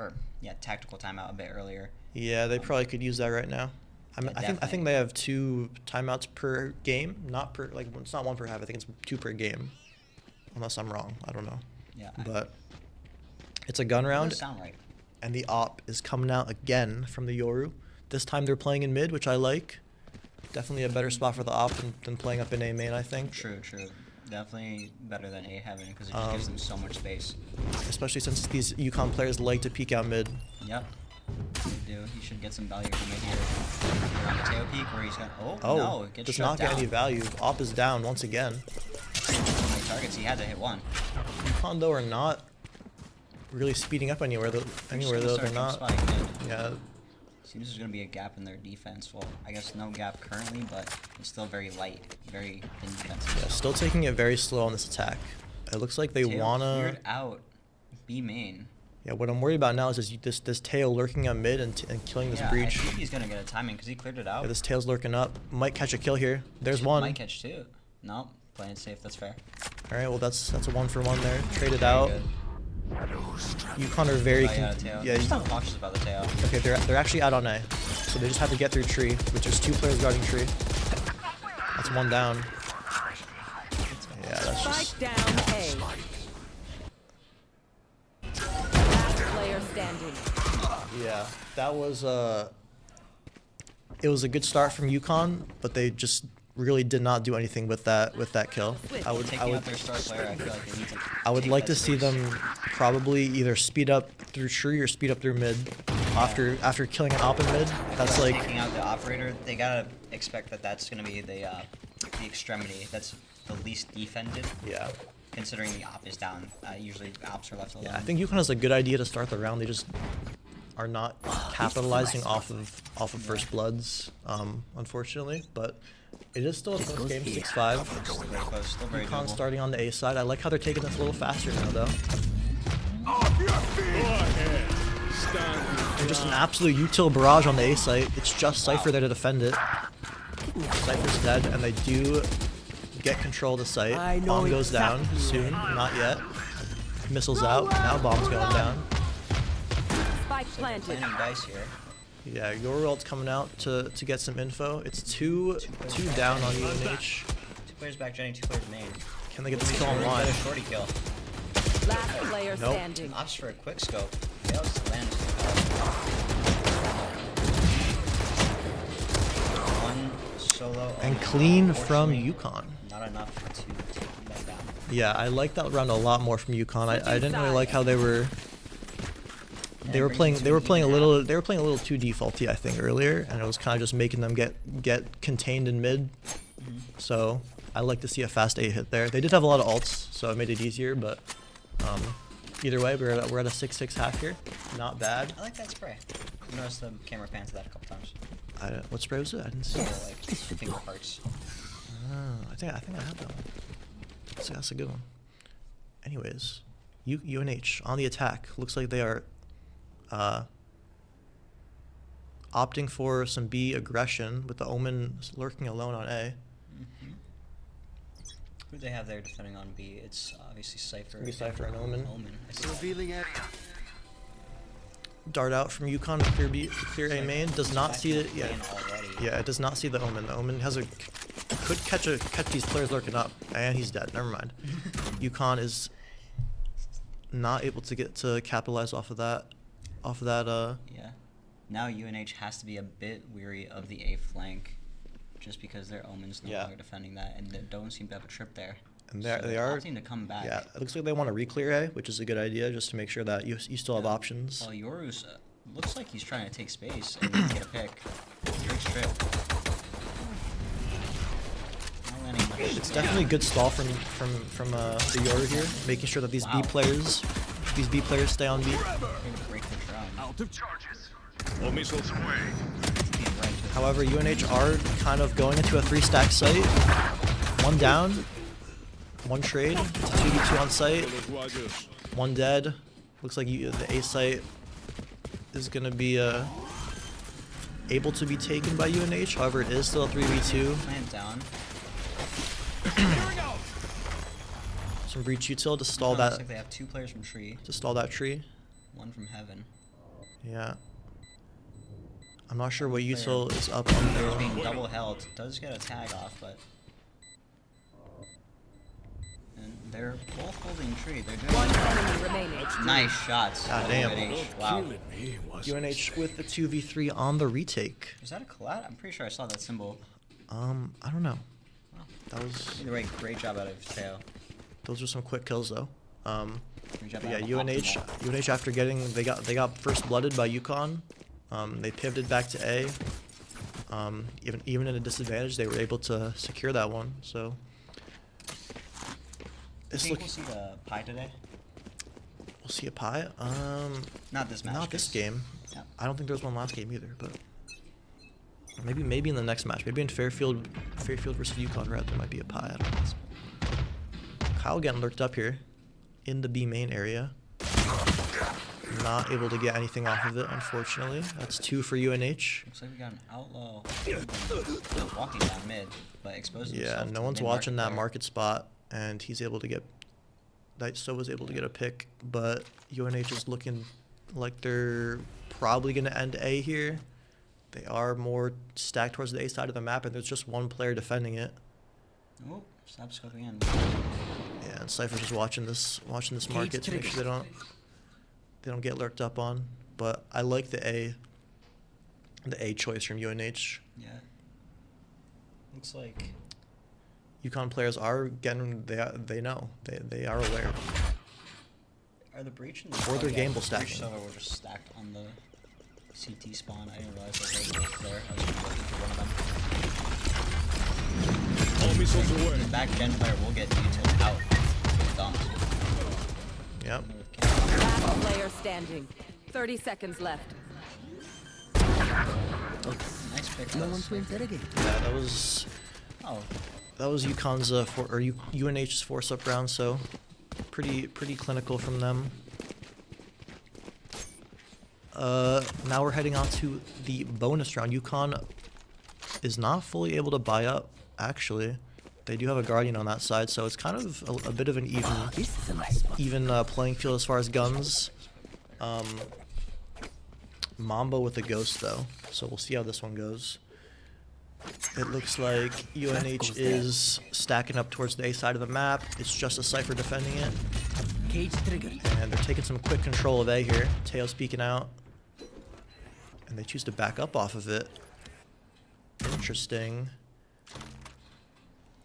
or yeah, tactical timeout a bit earlier. Yeah, they probably could use that right now. I mean, Yeah, I think definitely. they have 2 timeouts per game, not per like it's not 1 per half. I think it's 2 per game, unless I'm wrong. I don't know. Yeah, But it's a gun that round, does sound right. and the op is coming out again from the Yoru. This time they're playing in mid, which I like. Definitely a better spot for the op than playing up in A main, I think. True. Definitely better than A Heaven because it just gives them so much space. Especially since these UConn players like to peek out mid. Yep. They do. He should get some value from it here. Either on the tail peak where he's got. Oh, Oh, no. It gets does shut not get down. any value. Op is down once again. How many targets? He had to hit 1. UConn though are not really speeding up anywhere though. Anywhere though they're not. Yeah, Seems there's going to be a gap in their defense. Well, I guess no gap currently, but it's still very light, very thin defense. yeah. Still taking it very slow on this attack. It looks like they Tail wanna. cleared out B main. Yeah, what I'm worried about now is this tail lurking on mid and killing this Yeah, breach. I think he's going to get a timing because he cleared it out. Yeah, this tail's lurking up. Might catch a kill here. There's one. Might catch 2. No, playing it safe. That's fair. All right, well that's a 1-for-1 there. Traded Very out. good. UConn are very Oh, yeah, tail. yeah. Just not cautious about the tail. Okay, they're actually out on A, so they just have to get through tree, which is 2 players guarding tree. That's 1 down. Yeah, that's just. Spike down A. Last player standing. Yeah, that was it was a good start from UConn, but they just really did not do anything with that kill. Taking out their star player, I feel like they need to. I would take like that to see space. them probably either speed up through tree or speed up through mid. After killing an op in mid, that's like Taking out the operator, they gotta expect that that's gonna be the extremity. That's the least defended. yeah. Considering the op is down, usually ops are left alone. Yeah, I think UConn has a good idea to start the round. They just are not capitalizing off of first bloods, unfortunately. But it is still a close game, 6-5. Still very close, still very UConn doable. starting on the A side. I like how they're taking this a little faster now, though. They're just an absolute util barrage on the A site. It's just Cypher there to defend it. Cypher's dead, and they do get control of the site. I know Bomb goes down exactly soon, not yet. Missiles out, now bomb's going down. Spike planted. Planning dice here. Yeah, your ult's coming out to get some info. It's two down on UNH. 2 players back, Jenny, 2 players main. Can they get this kill Get online? a shorty kill. Last player Nope. standing. Ops for a quick scope. Fails to land. One solo. And only. clean from Unfortunately, UConn. Not enough to take that down. Yeah, I like that round a lot more from UConn. I didn't really like how they were playing a little too defaulty, I think, earlier, and it was kind of just making them get contained in mid. So I like to see a fast A hit there. They did have a lot of ults, so it made it easier. But either way, we're at a 6-6 half here. Not bad. I like that spray. I noticed the camera pans to that a couple times. What spray was it? I didn't see. Little, like finger hearts. I think I had that one. That's a good one. Anyways, UNH on the attack. Looks like they are opting for some B aggression with the Omen lurking alone on A. Who do they have there defending on B? It's obviously Cypher. Be Cypher and Omen. I see that. Dart out from UConn to clear B, to clear A main. Does not see it. Yeah, Playing already. yeah. It does not see the Omen. The Omen could catch these players lurking up, and he's dead. Never mind. UConn is not able to capitalize off of that. Yeah. Now UNH has to be a bit weary of the A flank, just because their Omen's no Yeah. longer defending that, and they don't seem to have a trip there. And So they are opting to come back. Yeah, it looks like they want to re-clear A, which is a good idea, just to make sure that you still have options. Well, Yoru's looks like he's trying to take space and get a pick. Great strip. Not landing much. It's definitely a good stall from the Yoru here, making sure that these Wow. B players stay on B. Maybe to break the drum. Out of charges. All missiles away. Being right to it. However, UNH are kind of going into a 3-stack site. 1 down, 1 trade. It's a 2v2 on site. 1 dead. Looks like the A site is gonna be able to be taken by UNH. However, it is still a 3v2. Plant down. Some breach util to stall Looks that like they have 2 players from tree, tree. 1 from heaven. Yeah. I'm not sure what Player- Util is up on Player's though. being double held. Does get a tag off, but. And they're both holding tree. They're doing One enemy remaining. nice shots. God damn. UNH. Wow. UNH with the 2v3 on the retake. Was that a collat? I'm pretty sure I saw that symbol. I don't know. That was Either way, great job out of Teo. those were some quick kills though. Great job But yeah, out of UNH Optimal. UNH after getting they got first blooded by UConn. They pivoted back to A. Even in a disadvantage, they were able to secure that one. So Do you it's think look. we'll see the pie today? We'll see a pie. Not this match. Not this 'cause- game. Yeah. I don't think there was one last game either, but maybe in the next match. Maybe in Fairfield versus UConn, rather there might be a pie. I don't know. Kyle getting lurked up here in the B main area. Not able to get anything off of it, unfortunately. That's 2 for UNH. Looks like we got an outlaw walking down mid, but exposing Yeah, himself to no the one's mid watching that player. market spot, and he's able to get. So was able to get a pick, but UNH is looking like they're probably going to end A here. They are more stacked towards the A side of the map, and there's just one player defending it. Oh, stop scoping in. Yeah, and Cypher's just watching this market to make sure they don't get lurked up on. But I like the A choice from UNH. Yeah. Looks like. UConn players are getting they know they are aware. Are the breach and Or the they're gamble breach stacking. Solar were just stacked on the CT spawn. I didn't realize that they were both there. I was just looking for one of them. All missiles away. The back gen player will get util out. Dumped. Yep. Last player standing. 30 seconds left. Nice pick. No Liz. one to interrogate. Yeah, that was Oh, UConn's UNH's force up round, so pretty clinical from them. Now we're heading on to the bonus round. UConn is not fully able to buy up, actually. They do have a Guardian on that side, so it's kind of a bit of an This is a nice spot. even playing field as far as guns. Mambo with the Ghost, though, so we'll see how this one goes. It looks like UNH is stacking up towards the A side of the map. It's just a Cypher defending it. Cage triggered. And they're taking some quick control of A here. Teo's peeking out. And they choose to back up off of it. Interesting.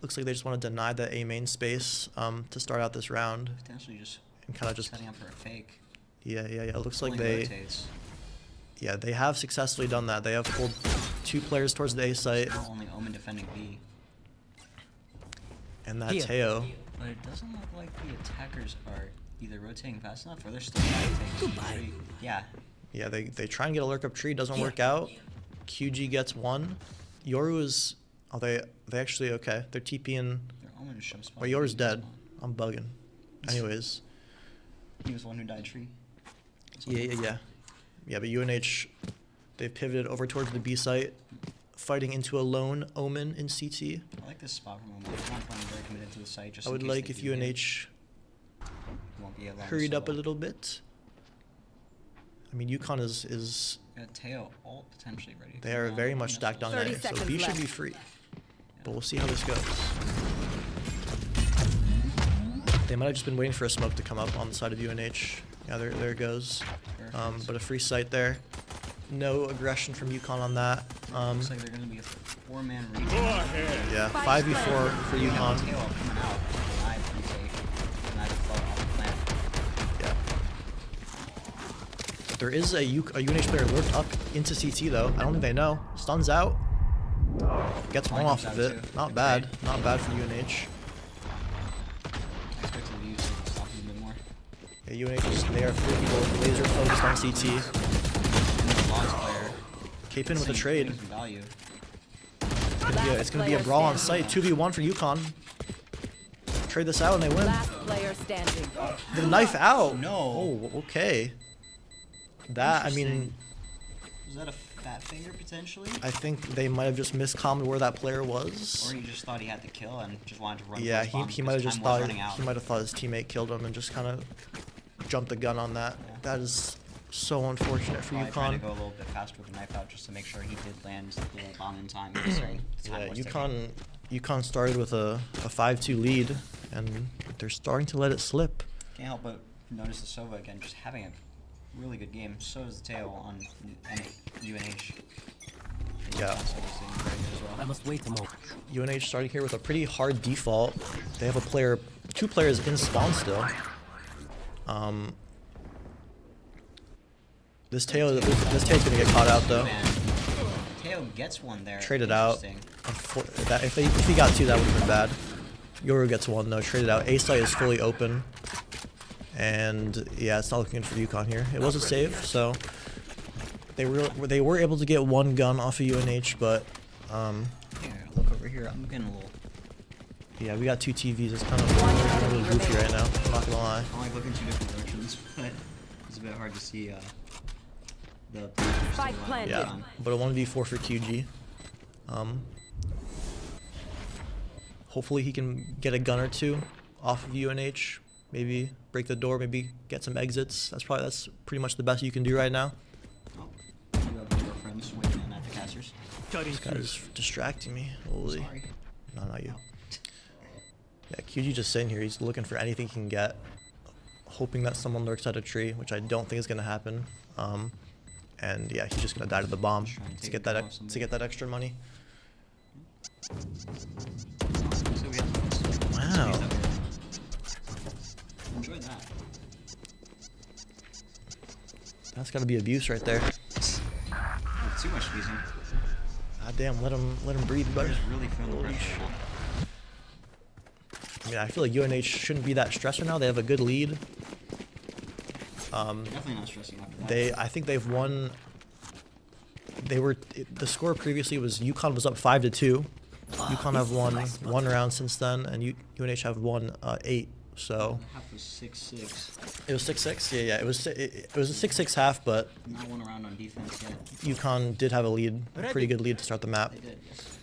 Looks like they just want to deny the A main space to start out this round. potentially just And kind of just... setting up for a fake. Yeah. It looks like Fully they... rotates. Yeah, they have successfully done that. They have pulled 2 players towards the A site. Now only Omen defending B. And that Here. Teo... But it doesn't look like the attackers are either rotating fast enough or they're still rotating. Goodbye. Yeah. Yeah, they try and get a lurk up tree, doesn't work out. QG gets 1. Yoru is... Oh, they actually... Okay, they're TPing... Their Omen should spawn. Well, Yoru's dead. I'm bugging. Anyways. He was the one who died tree. Yeah. Yeah, but UNH, they've pivoted over towards the B site, fighting into a lone Omen in CT. I like this spot from Omen. He's not playing very committed to the site. Just I in would case like they if do hit. UNH Won't be a long hurried up a solo. little bit. I mean, UConn is Got Teo ult potentially ready. they are very much stacked on 30 A, so seconds B should left. be free. But we'll see how this goes. They might have just been waiting for a smoke to come up on the side of UNH. Yeah, there it goes. But a free site there. No aggression from UConn on that. Looks like they're going to be a 4-man region. Go ahead. Yeah, 5v4 for Teo UConn. coming out. Denied free safe. Denied the flood off the plant. Yeah. There is a UNH player lurked up into CT though. I don't think they know. Stuns out. Gets one Mine off comes of out it. too. Not Good bad. trade. Not bad for UNH. I expected the views to stop a little bit more. Yeah, UNH, they are fully laser focused on CT. And the Logs player. Cape in with a seeing- trade. seeing some value. It's gonna be a brawl on site. 2v1 for UConn. Trade this out and they win. Last player standing. The knife out. No. Oh, okay. That, I mean, Interesting. Was that a fat finger potentially? I think they might have just miscommed where that player was. Or he just thought he had to kill and just wanted to run. Yeah, for his bomb he because might have just time was thought running out. he might have thought his teammate killed him and just kind of jumped the gun on that. Yeah. That is So unfortunate for Probably trying to UConn. go a little bit faster with the knife out just to make sure he did land the bomb in time. Considering the time Yeah, was ticking. UConn started with a 5-2 lead, and they're starting to let it slip. Can't help but notice the Sova again just having a really good game. So is the Teo on UNH. Yeah. Sova's doing very good as well. I must wait a moment. UNH starting here with a pretty hard default. They have two players in spawn still. This Tail's gonna get caught out though. Man, Teo gets one there. Traded out. Interesting. If he got two, that would have been bad. Yoru gets one though. Traded out. A site is fully open, and yeah, it's not looking good for UConn here. It was a save, so they were able to get one gun off of UNH, but Here, look over here. I'm getting a little. yeah, we got two TVs. It's kind of a little goofy right now. I'm not gonna lie. I like looking two different directions, but it's a bit hard to see the Spike planted. Yeah, but a 1v4 for QG. Hopefully he can get a gun or two off of UNH. Maybe break the door. Maybe get some exits. That's pretty much the best you can do right now. Oh, you have your friends waiting in at the casters. This guy's distracting me. Holy. Sorry. No, not you. Yeah, QG just sitting here. He's looking for anything he can get, hoping that someone lurks at a tree, which I don't think is gonna happen. And yeah, he's just gonna die to the bomb Trying to to take get a gun that off somebody. to get that extra money. So we have Wow. Enjoy that. That's gotta be abuse right there. With too much squeezing. God damn, let him breathe, buddy. Players really feeling the Holy pressure shit. right now. I mean, I feel like UNH shouldn't be that stressed right now. They have a good lead. Definitely not stressing after that. I think they've won. The score previously was UConn was up 5-2. UConn have won one round since then, and UNH have won 8. So Half was 6-6. it was 6-6. Yeah. It was a 6-6 half, but Not one around on defense yet. UConn did have a lead, a pretty good lead to start the map. They did, yes.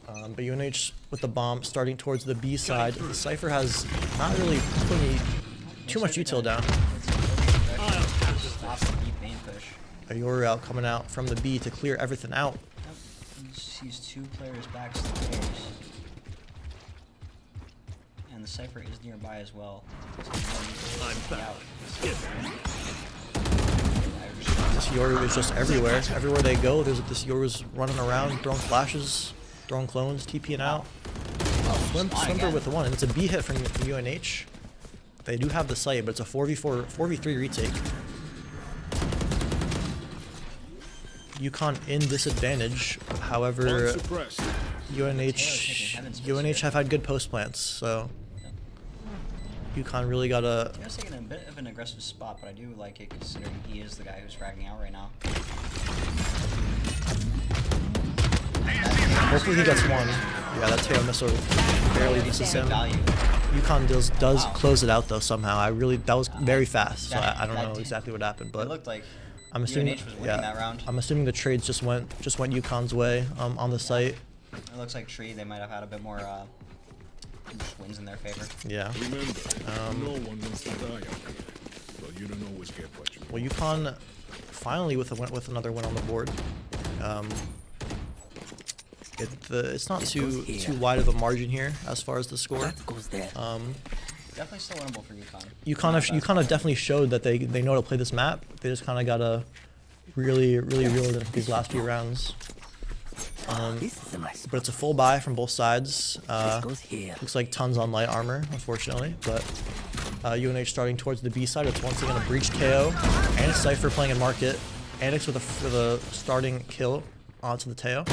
But UNH with the bomb starting towards the B side. The Cypher has not really put any too much util down. Stop the deep main push. A Yoru out coming out from the B to clear everything out. Yep. He sees two players backstairs. And the Cypher is nearby as well. I'm out. This Yoru is just everywhere. Everywhere they go, there's this Yoru's running around, throwing flashes, throwing clones, TPing out. Swimper with the one, and it's a B hit from UNH. They do have the site, but it's a 4v3 retake. UConn in disadvantage. However, Suppressed. UNH have had good post plants, so UConn really gotta. He was taking a bit of an aggressive spot, but I do like it considering he is the guy who's fragging out right now. Hopefully he gets one. Yeah, that Teo missile barely misses him. Value. UConn does Wow. close it out though somehow. That was very fast. So that- I don't that know did- exactly what happened, It but looked like I'm assuming UNH was winning that round. I'm assuming the trades just went UConn's way on the site. It looks like Tree, they might have had a bit more just wins in their favor. Yeah. Remember, no one wants to die out here. But you don't always get what you want. Well, UConn finally with another win on the board. It's not too wide of a margin here as far as the score. That goes there. Definitely still winnable for UConn. UConn have definitely showed that they know how to play this map. They just kind of gotta really reel it in these last few rounds. This is a nice But it's a full buy from both sides. This goes here. Looks like tons on light armor, unfortunately. But UNH starting towards the B side. It's once again a breach KO and a Cypher playing in market. Anix with a starting kill onto the Teo.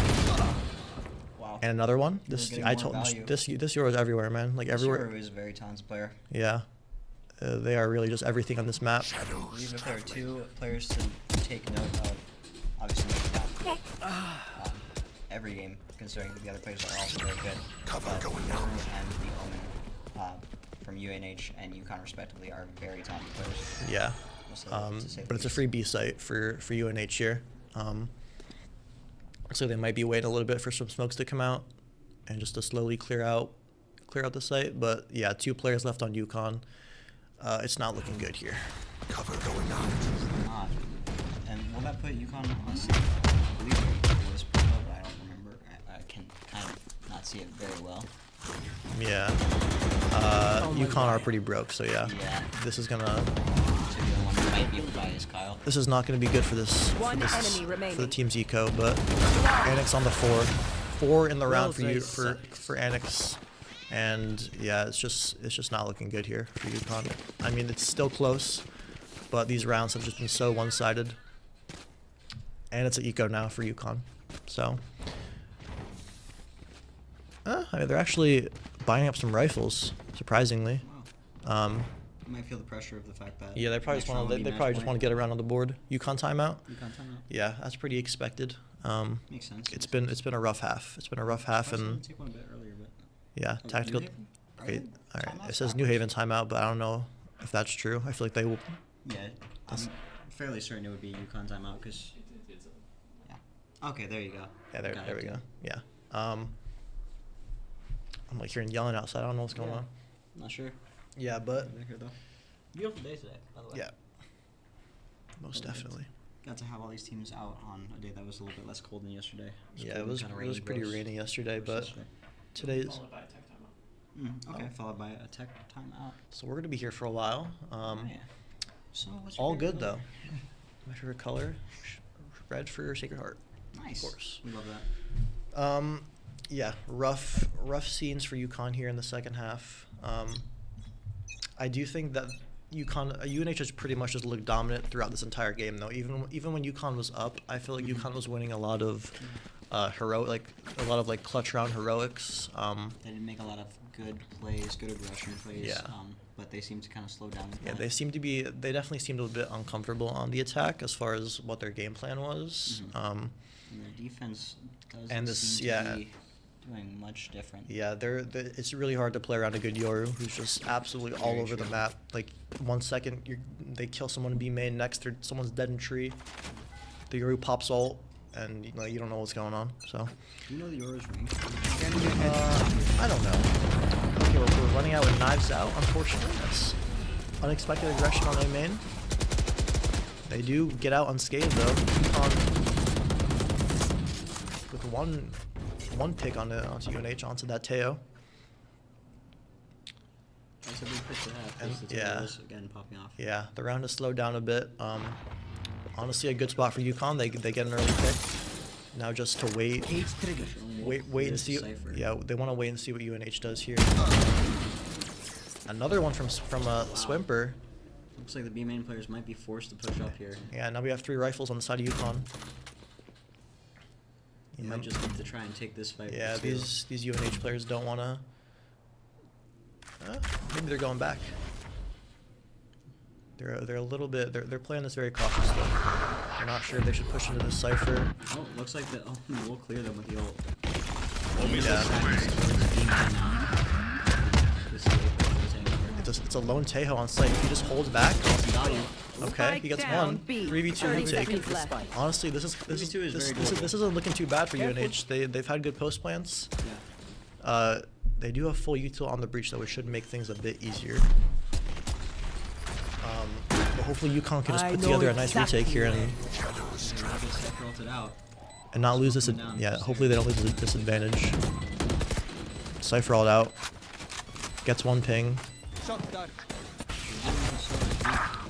Wow. And another one. We're This getting I more told value. this Euro is everywhere, man. Like everywhere. Shiro is a very talented player. Yeah. They are really just everything on this map. Even if there are two players to take note of, obviously maybe not every game, considering the other players are also very good. But Yoru and the Omen from UNH and UConn respectively are very talented players. Yeah. To say the But it's a least. free B site for UNH here. So they might be waiting a little bit for some smokes to come out and just to slowly clear out the site. But yeah, 2 players left on UConn. It's not looking good here. Cover going on. put UConn on C. I believe it was pro, but I don't remember. I can kind of not see it very well. Yeah. UConn are pretty broke, so yeah. Yeah. This is gonna. So the only one that might be able to buy is Kyle. This is not gonna be good for this. One enemy For remaining. the team's eco, but Annex on the 4. 4 in the round for you for Annex. And yeah, it's just not looking good here for UConn. I mean, it's still close, but these rounds have just been so one-sided. And it's an eco now for UConn. So I mean, they're actually buying up some rifles, surprisingly. Wow. You might feel the pressure of the fact that. Yeah, they probably next just want round to. will be They match probably just point. want to get around on the board. UConn timeout. UConn timeout. Yeah, that's pretty expected. Makes sense. It's been a rough half. It's been a rough half, I was gonna and take one a bit earlier, but. yeah, Oh, tactical. New Haven? Okay, Really? all right. Timeout's It says not New much. Haven timeout, but I don't know if that's true. I feel like they will. Yeah, I'm fairly certain it would be UConn timeout because. Yeah. Okay, there you go. Yeah, there Got we it. go. Yeah. I'm like hearing yelling outside. I don't know what's going Yeah. on. Not sure. Yeah, but Back here though. Beautiful day today, by the way. yeah, most definitely. Got to have all these teams out on a day that was a little bit less cold than yesterday. Yeah, cold it and was kinda pretty versus- rainy yesterday, versus but yesterday. today's. Followed by a tech timeout. Okay, Oh. followed by a tech timeout. So we're gonna be here for a while. Oh, yeah. So what's your All favorite good color? though. My favorite color, red for Sacred Heart. Nice. Of course. We love that. Yeah, rough scenes for UConn here in the second half. I do think that UNH has pretty much just looked dominant throughout this entire game, though. Even when UConn was up, I feel like UConn was winning a lot of clutch round heroics. They didn't make a lot of good plays, good aggression plays. Yeah. But they seemed to kind of slow down. with Yeah, that. they definitely seemed a bit uncomfortable on the attack as far as what their game plan was. And their defense doesn't And this- seem yeah. to be doing much different. Yeah, it's really hard to play around a good Yoru who's just absolutely all Very over the true. map. Like 1 second they kill someone in B main, next someone's dead in tree. The Yoru pops ult, and you don't know what's going on. So Do you know the Yoru's rank? I don't know. Okay, we're running out with knives out. Unfortunately, that's unexpected aggression on A main. They do get out unscathed though. With one pick onto UNH onto that Teo. That's a big push to have. And- because the yeah. Timberwolves again popping off. Yeah, the round has slowed down a bit. Honestly, a good spot for UConn. They get an early pick. Now just to wait and see. Cypher. Yeah, they want to wait and see what UNH does here. Another one from Swimper. Looks like the B main players might be forced to push up here. Yeah, now we have 3 rifles on the side of UConn. You might just need to try and take this fight. Yeah, with two. these UNH players don't want to. Maybe they're going back. They're a little bit. They're playing this very cautiously. They're not sure if they should push into the cipher. Oh, looks like we'll clear them with the ult. It's a lone Tejo on site. He just holds back. Okay, he gets down, one. B. 3v2 30 retake. seconds left. Honestly, this 3v2 is very doable. isn't looking too bad for UNH. They've had good post plans. Yeah. They do have full util on the breach, though, which should make things a bit easier. But hopefully UConn can just put together a nice retake here and not lose this. Yeah, hopefully they don't lose this disadvantage. Cypher all out. Gets one ping.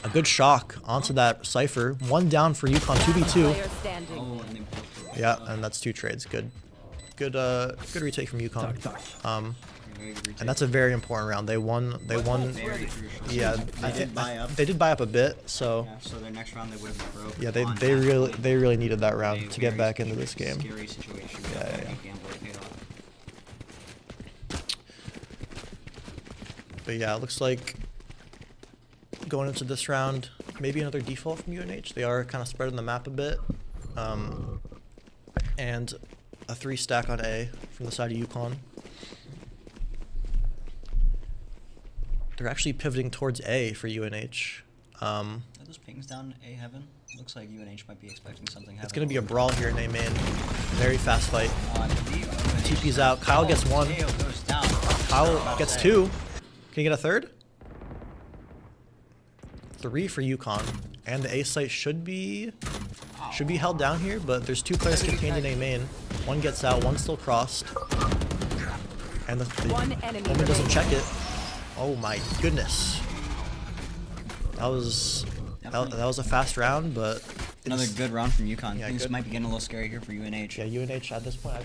A good shock onto that Cypher. One down for UConn, 2v2. Player standing. Oh, and then Yeah, and that's 2 trades. Good retake from UConn. very good retake. And that's a very important round. They won. Very crucial. Yeah, They did buy up. They did buy up a bit. So Yeah, so their next round they would have been broke. yeah, on they that point. really needed that A round to get very back into this game. Scary situation. Yeah. Gamble paid off. But yeah, it looks like going into this round, maybe another default from UNH. They are kind of spreading the map a bit. And a 3 stack on A from the side of UConn. They're actually pivoting towards A for UNH. Are those pings down A heaven? Looks like UNH might be expecting something. It's going to be a brawl here in A main. Very fast fight. TP's TP's out. Kyle gets 1. Goes down. Kyle gets 2. Can you get a 3rd? 3 for UConn. And the A site should be Should be held down here, but there's 2 players contained in A main. One gets out, one's still crossed. And the One enemy woman doesn't remaining. check it. Oh my goodness. That was that was a fast round, but Another it's- good round from UConn. Yeah, Things good. might be getting a little scary here for UNH. Yeah, UNH at this point,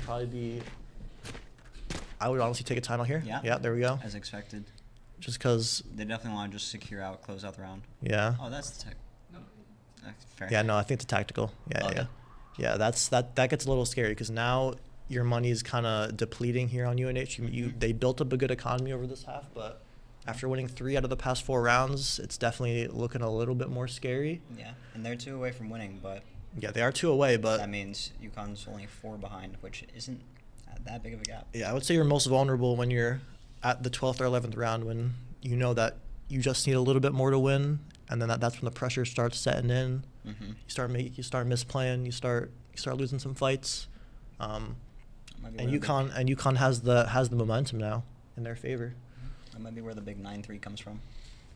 I would honestly take a timeout here. Yeah. Yeah, there we go. As expected. Just because, They definitely want to just secure out, close out the round. yeah. Oh, that's the tech. Fair. Yeah, no, I think the tactical. Yeah, Okay. yeah. Yeah, that gets a little scary because now your money is kind of depleting here on UNH. They built up a good economy over this half, but after winning 3 out of the past 4 rounds, it's definitely looking a little bit more scary. Yeah, and they're 2 away from winning, but Yeah, they are 2 away, but that means UConn's only 4 behind, which isn't that big of a gap. yeah, I would say you're most vulnerable when you're at the 12th or 11th round when you know that you just need a little bit more to win, and then that's when the pressure starts setting in. Mm-hmm. You start misplaying, you start losing some fights. And UConn has the momentum now in their favor. That might be where the big 9-3 comes from.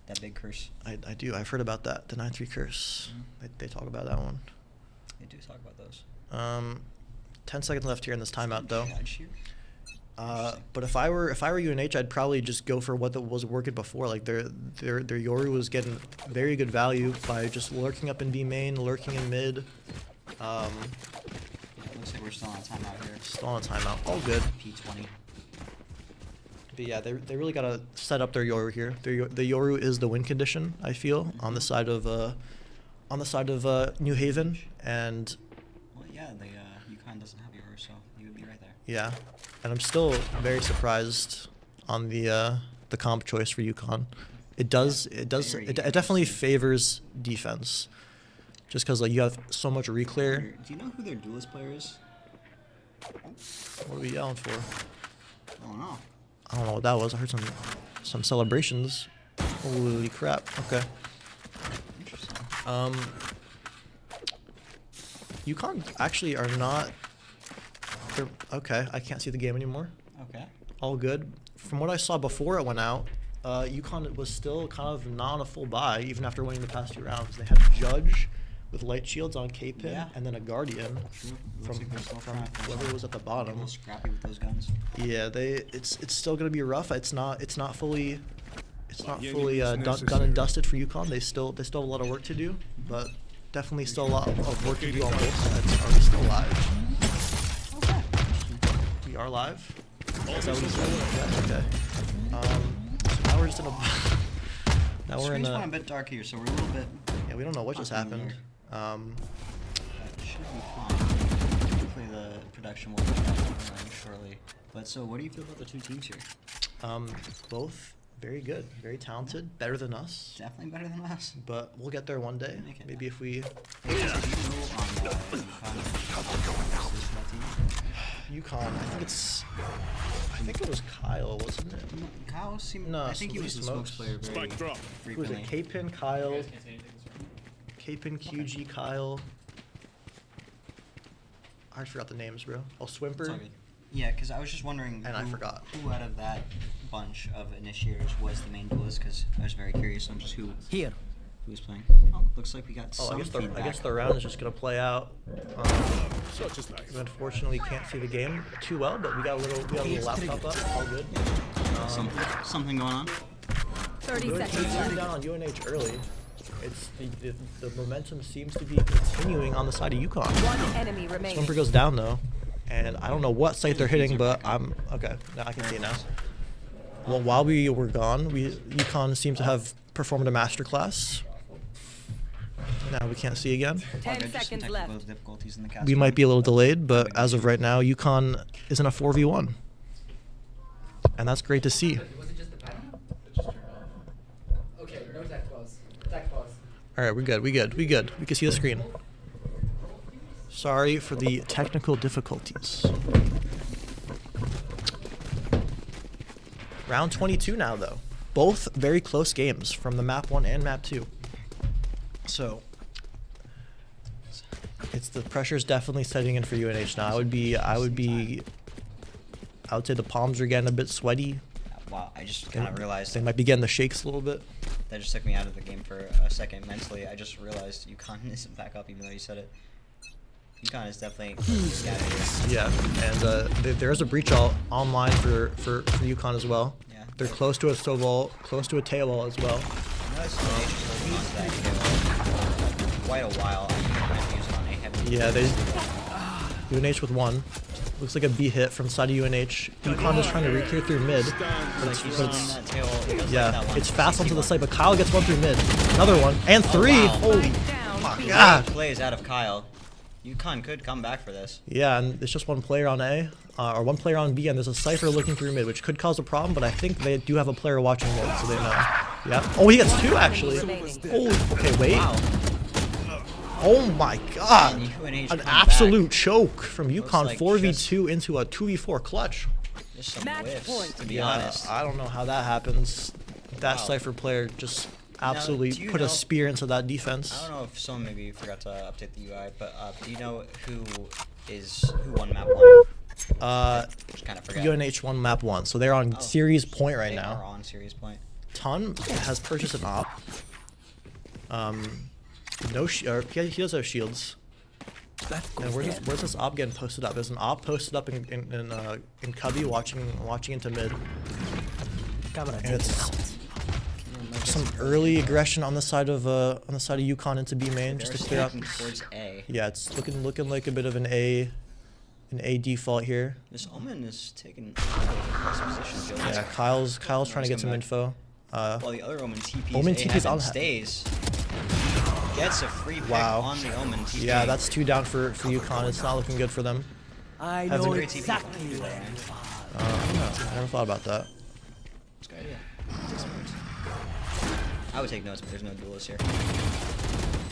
That big curse. I do. I've heard about that. The 9-3 curse. They talk about that one. They do talk about those. 10 seconds left here in this timeout though. Judge here? But if I were UNH, I'd probably just go for what was working before. Like their Yoru was getting very good value by just lurking up in B main, lurking in mid. Looks like we're still on a timeout here. Still on a timeout. All good. P20. But yeah, they really gotta set up their Yoru here. The Yoru is the win condition. I feel on the side of New Haven, and Well, yeah, UConn doesn't have yours, so you would be right there. yeah, and I'm still very surprised on the comp choice for UConn. It definitely favors defense, just because like you have so much reclear. Do you know who their duelist player is? What are we yelling for? I don't know. I don't know what that was. I heard some celebrations. Holy crap. Okay. Interesting. UConn actually are not. They're okay. I can't see the game anymore. Okay. All good. From what I saw before it went out, UConn was still kind of not on a full buy even after winning the past 2 rounds. They had Judge with light shields on K-Pin, Yeah. and then a Guardian True. from whoever was at the A bottom. little scrappy with those guns. Yeah, it's still gonna be rough. It's not fully Yeah, done necessary. and dusted for UConn. They still have a lot of work to do, but definitely still a lot of work to do on both sides. Are we still live? Okay. We are live. Is that what you said? Yeah, okay. So now we're just in a. Now we're in Screen's going a a. bit dark here, so we're a little bit. Yeah, we don't know what just Up in the happened. That should be fine. Hopefully the production will get that up and running shortly. But so, what do you feel about the 2 teams here? Both very good, very talented, better than us. Definitely better than us. But we'll get there one day. Make it. Maybe if we. Hey, do you know on UConn, I think it was Kyle, wasn't it? Kyle seemed. No, I think he was the Smokes. smokes player very Spike drop. Who was frequently. it? K-Pin, Kyle, K-Pin, QG, Kyle. I forgot the names, bro. Oh, It's all Swimper. good. Yeah, because I was just wondering And I forgot. who out of that bunch of initiators was the main duelist, because I was very curious on just who Here. was playing. Oh, looks like we got Oh, some I guess feedback. the round is just gonna play out. Such is life. We unfortunately can't see the game too well, but we got a little laptop up. All good. Something going on. 30 Really seconds taking left. down on UNH early. It's the momentum seems to be continuing on the side of UConn. One enemy remaining. Swimper goes down though, and I don't know what site they're hitting, but I'm okay. Now I can see it now. Well, while we were gone, UConn seemed to have performed a masterclass. Now we can't see again. 10 Okay, just some seconds technical left. difficulties in the cast. We might be a little delayed, but as of right now, UConn is in a 4v1, and that's great to see. Was it just the pattern? Okay, no Zach pause. Zach pause. All right, we good. We can see the screen. Sorry for the technical difficulties. Round 22 now, though. Both very close games from the map 1 and map 2. So, the pressure's definitely setting in for UNH now. I would say the palms are getting a bit sweaty. Wow, I just kind of realized They might be getting the shakes a little bit. that just took me out of the game for a second mentally. I just realized UConn isn't back up, even though you said it. UConn is definitely scattered here. Yeah, and there is a breach all online for UConn as well. Yeah. They're close to a snowball, close to a tailball as well. I noticed UNH is holding on to that kill for quite a while. I think they might be using on A heavy. Yeah, UNH with one. Looks like a B hit from side of UNH. UConn is trying to re-clear through mid. Like you saw on that tail, it goes Yeah, like that one. it's fast onto the side, but Kyle gets one through mid. Another one, and three! wow. Holy Great God! plays out of Kyle. UConn could come back for this. Yeah, and it's just one player on A, or one player on B, and there's a Cypher looking through mid, which could cause a problem, but I think they do have a player watching mid, so they know. Yeah. Oh, he gets two, actually. Holy, okay, wait. Wow. Oh my God! And UNH An come absolute back. choke from UConn, like 4v2 into a 2v4 clutch. Just some Match whiffs, point. to be Yeah, honest. I don't know how that happens. That Wow. Cypher player just do absolutely you put know- a spear into that defense. I don't know if someone maybe forgot to update the UI, but do you know who won map 1? Just kind of forget. UNH won map 1, so they're on Oh, series point right they now. are on series point. Ton has purchased an op. No, or he does have shields. And where's this op getting posted up? There's an op posted up in Cubby watching into mid. And it's some early aggression on the side of UConn into B main just to They're clear up. stacking towards A. Yeah, it's looking like a bit of an A default here. This Omen is taking a first position. Joe. Yeah, Kyle's trying to get some back. info. While the other Omen TPs, Omen A TPs heaven on- stays. Gets a free pick Wow. on the Omen TP. Yeah, that's two down for UConn. It's not looking good for them. I Has a know great exactly where. I never thought about that. It's a good idea. I would take notes, but there's no duelists here.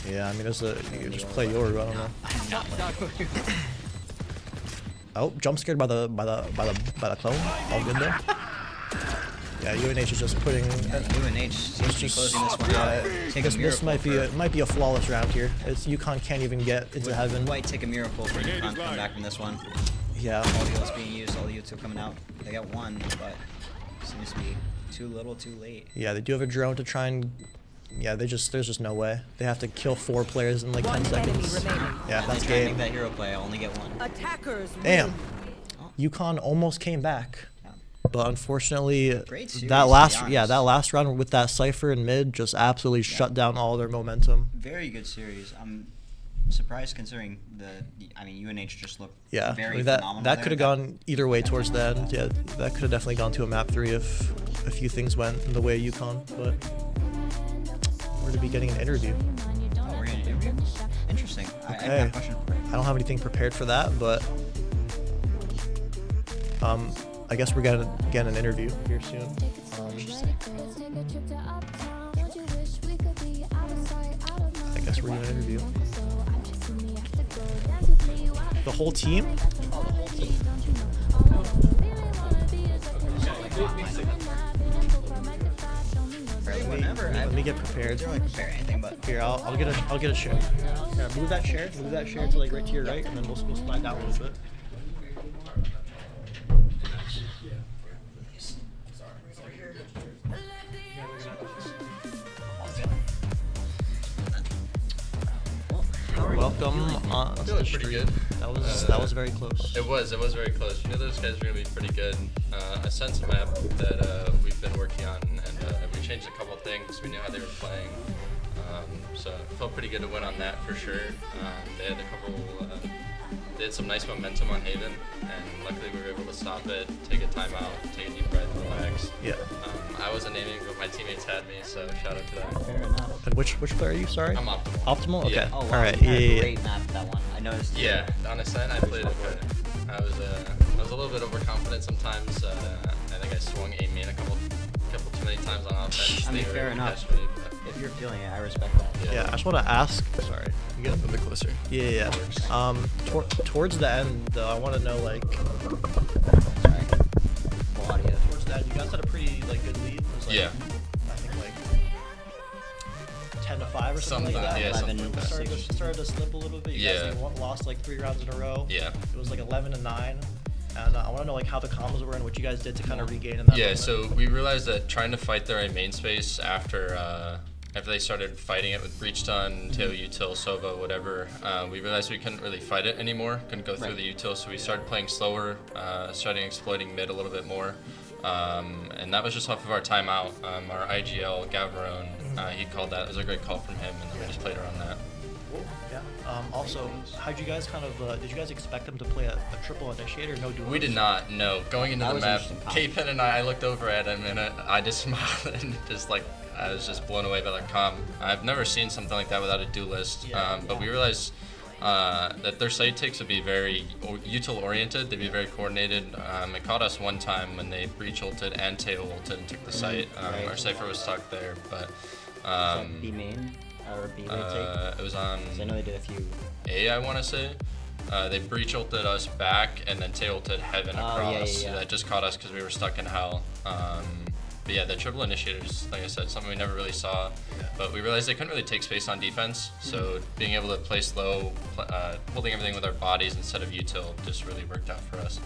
Yeah, I mean, you just play Yoru. I don't know. I'm not playing. Oh, jump scared by the clone. All good though. Yeah, UNH is just putting. UNH seems to be closing this one out. Take a This miracle might be a flawless round here. It's UConn can't even get into heaven. Might take a miracle for UConn to come back from this one. Yeah. All the ults being used, all the ults are coming out. They got one, but seems to be too little, too late. Yeah, they do have a drone to try and. Yeah, there's just no way. They have to kill 4 players in like 10 One enemy seconds. remaining. Yeah, And that's they try to game. make that hero play. I only get one. Attackers Damn. win. UConn almost came back. Yeah. But unfortunately, Great series, that to be last honest. that last round with that Cypher in mid just absolutely shut down all their momentum. Very good series. I'm surprised considering I mean, UNH just looked Yeah, very I mean, phenomenal that there. could have gone either way towards the end. Yeah, that could have definitely gone to a map 3 if a few things went the way of UConn. But we're to be getting an interview. Oh, we're getting an interview? Interesting. I have Okay. a question for you. I don't have anything prepared for that, but I guess we're gonna get an interview here soon. I guess we're doing an interview. The whole team? Whenever. Let me get prepared. I don't really prepare anything, but Here, I'll get a chair. Here, move that chair to like right to your right, and then we'll slide down a little bit. Welcome on the Feeling pretty stream. good. That was very close. It was very close. You knew those guys were going to be pretty good. I sent a map that we've been working on, and we changed a couple of things. We knew how they were playing. So it felt pretty good to win on that for sure. They had some nice momentum on Haven, and luckily we were able to stop it, take a timeout, take a deep breath, relax. Yeah. I wasn't aiming, but my teammates had me, so shout out to that. fair enough. And which player are you? Sorry. I'm optimal. Optimal. Okay. Yeah. Oh, wow. All right. You had Yeah. a great map, that one. I noticed. Yeah, on a side I played okay. I was a little bit overconfident sometimes. I think I swung A main a couple too many times on offense. I mean, They were fair able to enough. catch me, but If you're feeling it, I respect that. Yeah. I just want to ask. Sorry. You good? a bit closer. Yeah. Towards the end, though, I want to know like. Sorry. Full audio. Towards the end, you guys had a pretty like good lead. It was, like, Yeah. I think like 10-5 or something like that. Yeah, something like that. Started to slip a little bit. You Yeah. guys like, lost like 3 rounds in a row. Yeah. It was like 11-9, and I want to know like how the combos were and what you guys did to kind of regain in that. Yeah, moment. so we realized that trying to fight their main space after after they started fighting it with breach stun, tail util, sova, whatever, we realized we couldn't really fight it anymore. Couldn't go through the util, so we started playing slower, starting exploiting mid a little bit more. And that was just off of our timeout. Our IGL, Gavarone, he called that. It was a great call from him, and then we just played around that. Yeah. Also, how'd you guys kind of, did you guys expect them to play a triple initiator? No duos? We did not, no. Going into That the was map, interesting. K-Pen and I looked over at him, and I just smiled and just like, I was just blown away by that comp. I've never seen something like that without a duelist, but we realized that their site takes would be very util oriented. They'd be very coordinated. It caught us one time when they breach ulted and tail ulted and took the site. Our Cypher was stuck there, but B main or B late take? it was on 'Cause I know they did a few. A, I want to say. They breach ulted us back and then tail ulted heaven across. yeah. That just caught us because we were stuck in hell. But yeah, the triple initiators, like I said, something we never really saw. But we realized they couldn't really take space on defense. So being able to play slow, holding everything with our bodies instead of util just really worked out for us.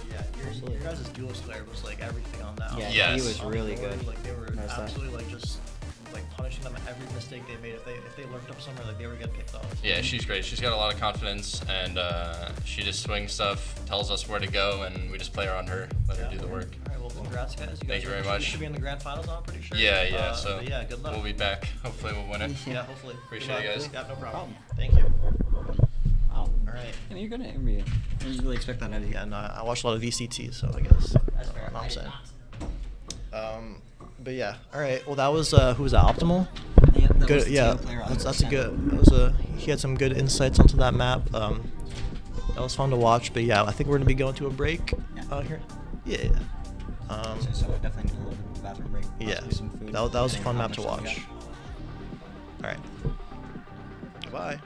Yeah, your guys' duelist player was like everything on that. Yeah, Yes. he was really good. Like they were Noticed that. absolutely like just like punishing them every mistake they made. If they lurked up somewhere, like they were getting picked off. Yeah, she's great. She's got a lot of confidence, and she just swings stuff, tells us where to go, and we just play around her, let her do the work. All right, well, congrats, guys. Thank you very You much. should be in the grand finals now, I'm pretty sure. Yeah, so but yeah, good luck. we'll be back. Hopefully we'll win it. Yeah, hopefully. Appreciate Good it, luck. guys. Yeah, no problem. Thank you. Wow. All right. And you're good at NBA. I didn't really expect that out of you. Yeah, no, I watched a lot of VCT, so I guess. That's fair. what I'm saying. But yeah, all right. Well, that was who was that? Optimal. Yeah, that was Good. the Yeah, team player that's a 100%. good. That was a. He had some good insights onto that map. That was fun to watch. But yeah, I think we're gonna be going to a break here. Yeah. So I definitely need a little bit of a bathroom break. Yeah. Possibly some food, That was a depending fun on how map to much time we watch. got. All right. Goodbye.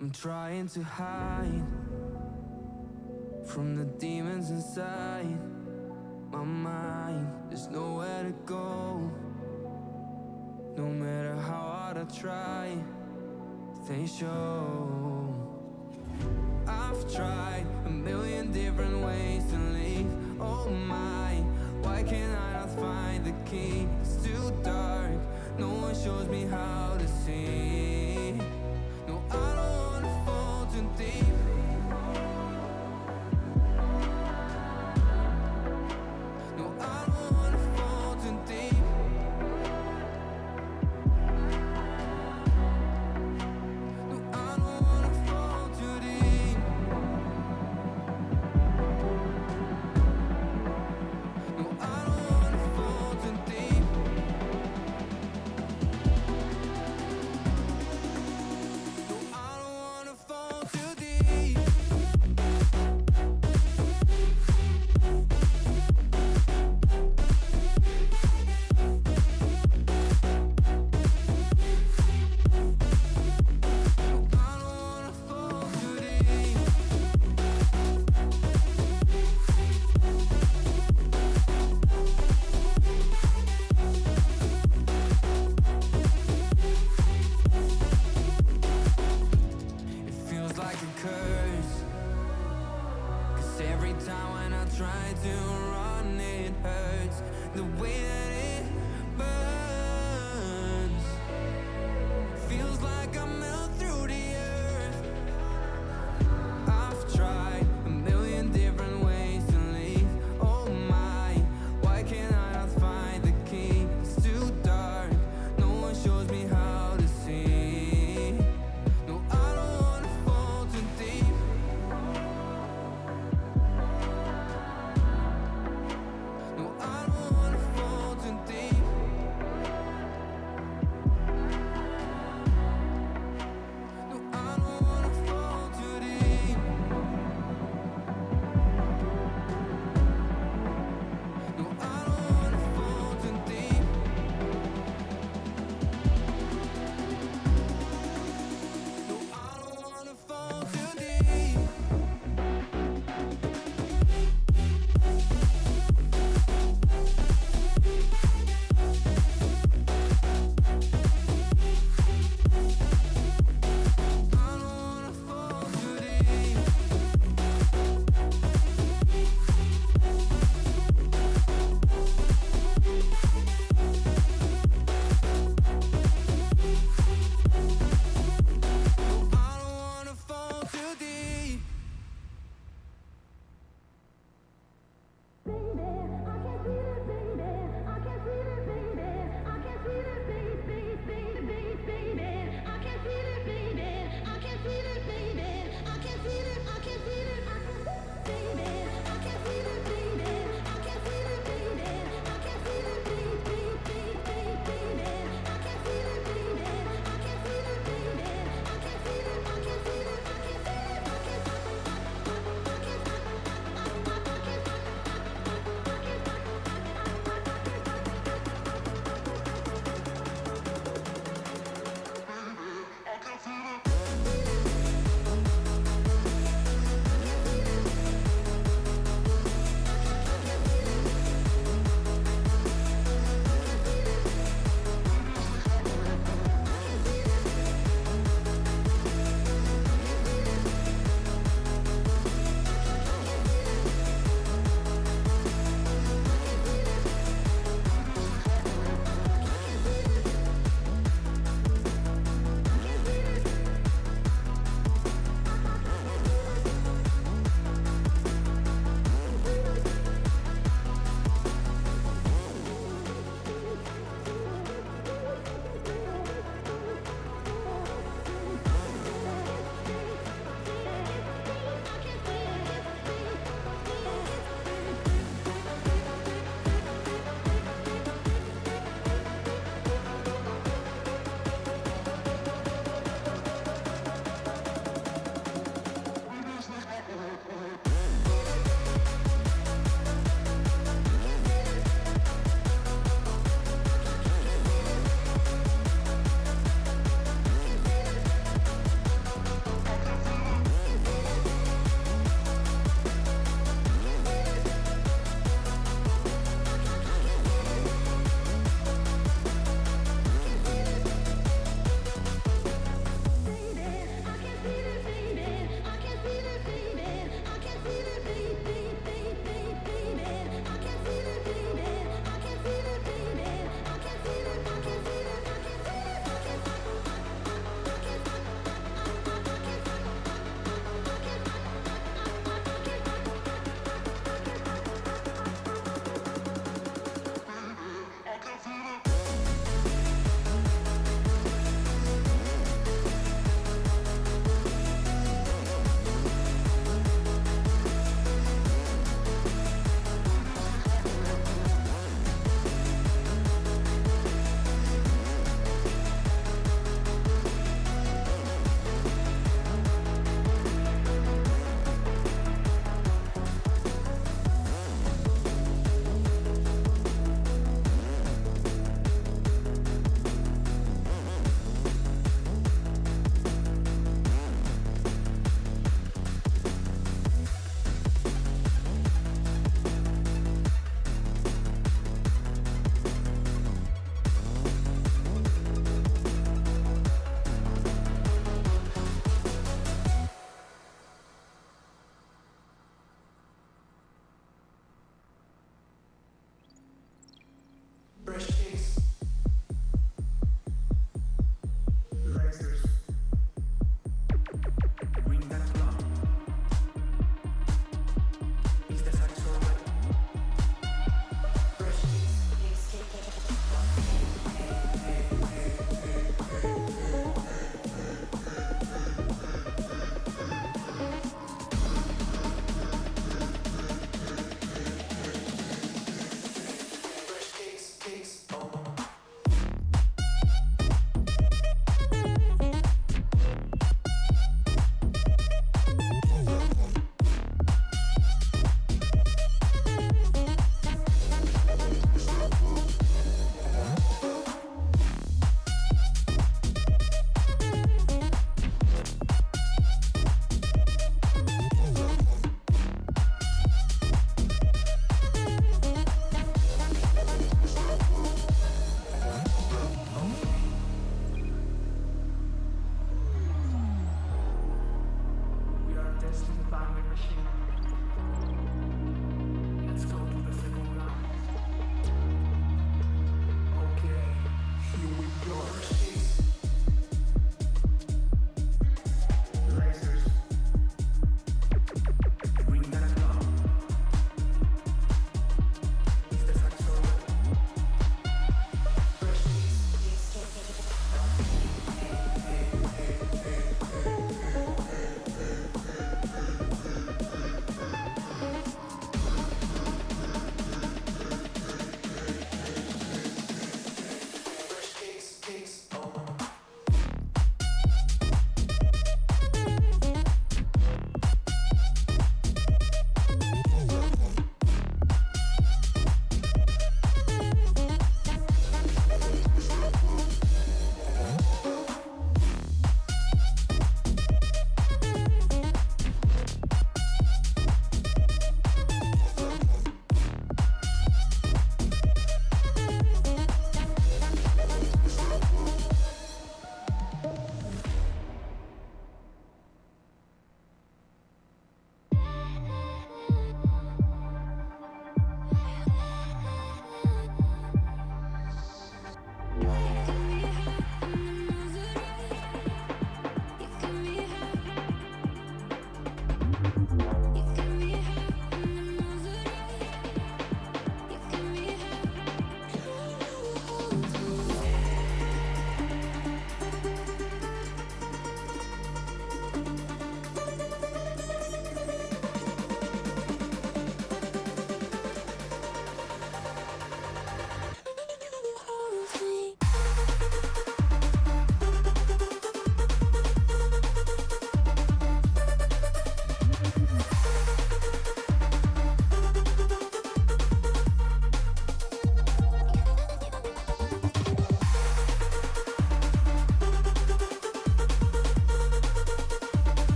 I'm trying to hide from the demons inside my mind. There's nowhere to go. No matter how hard I try, they show. I've tried a million different ways to leave. Oh my, why can't I not find the key? It's too dark, no one shows me how to see. No, I don't wanna fall too deep. No, I don't wanna fall too deep. No, I don't wanna fall too deep. No, I don't wanna fall too deep. curse. 'Cause every time when I try to run, it hurts. The way that it burns feels like I melt through the earth. I've tried a million different ways to leave. Oh my, why can't I not find the key? It's too dark, no one shows me how to see. No, I don't wanna fall too deep. No, I don't wanna fall too deep. No, I don't wanna fall too deep. No, I don't wanna fall too deep. No, I don't wanna fall too deep. I don't wanna fall too deep. No, I don't wanna fall too deep. I can feel it, baby. I can feel it, baby. I can feel it.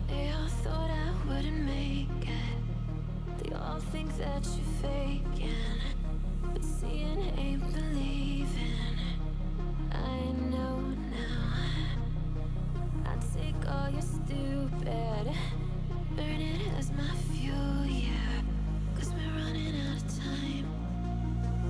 They all thought I wouldn't make it. They all think that you're faking, but seeing ain't believing. I know now. I take all your stupid, burn it as my fuel, yeah. 'Cause we're running out of time,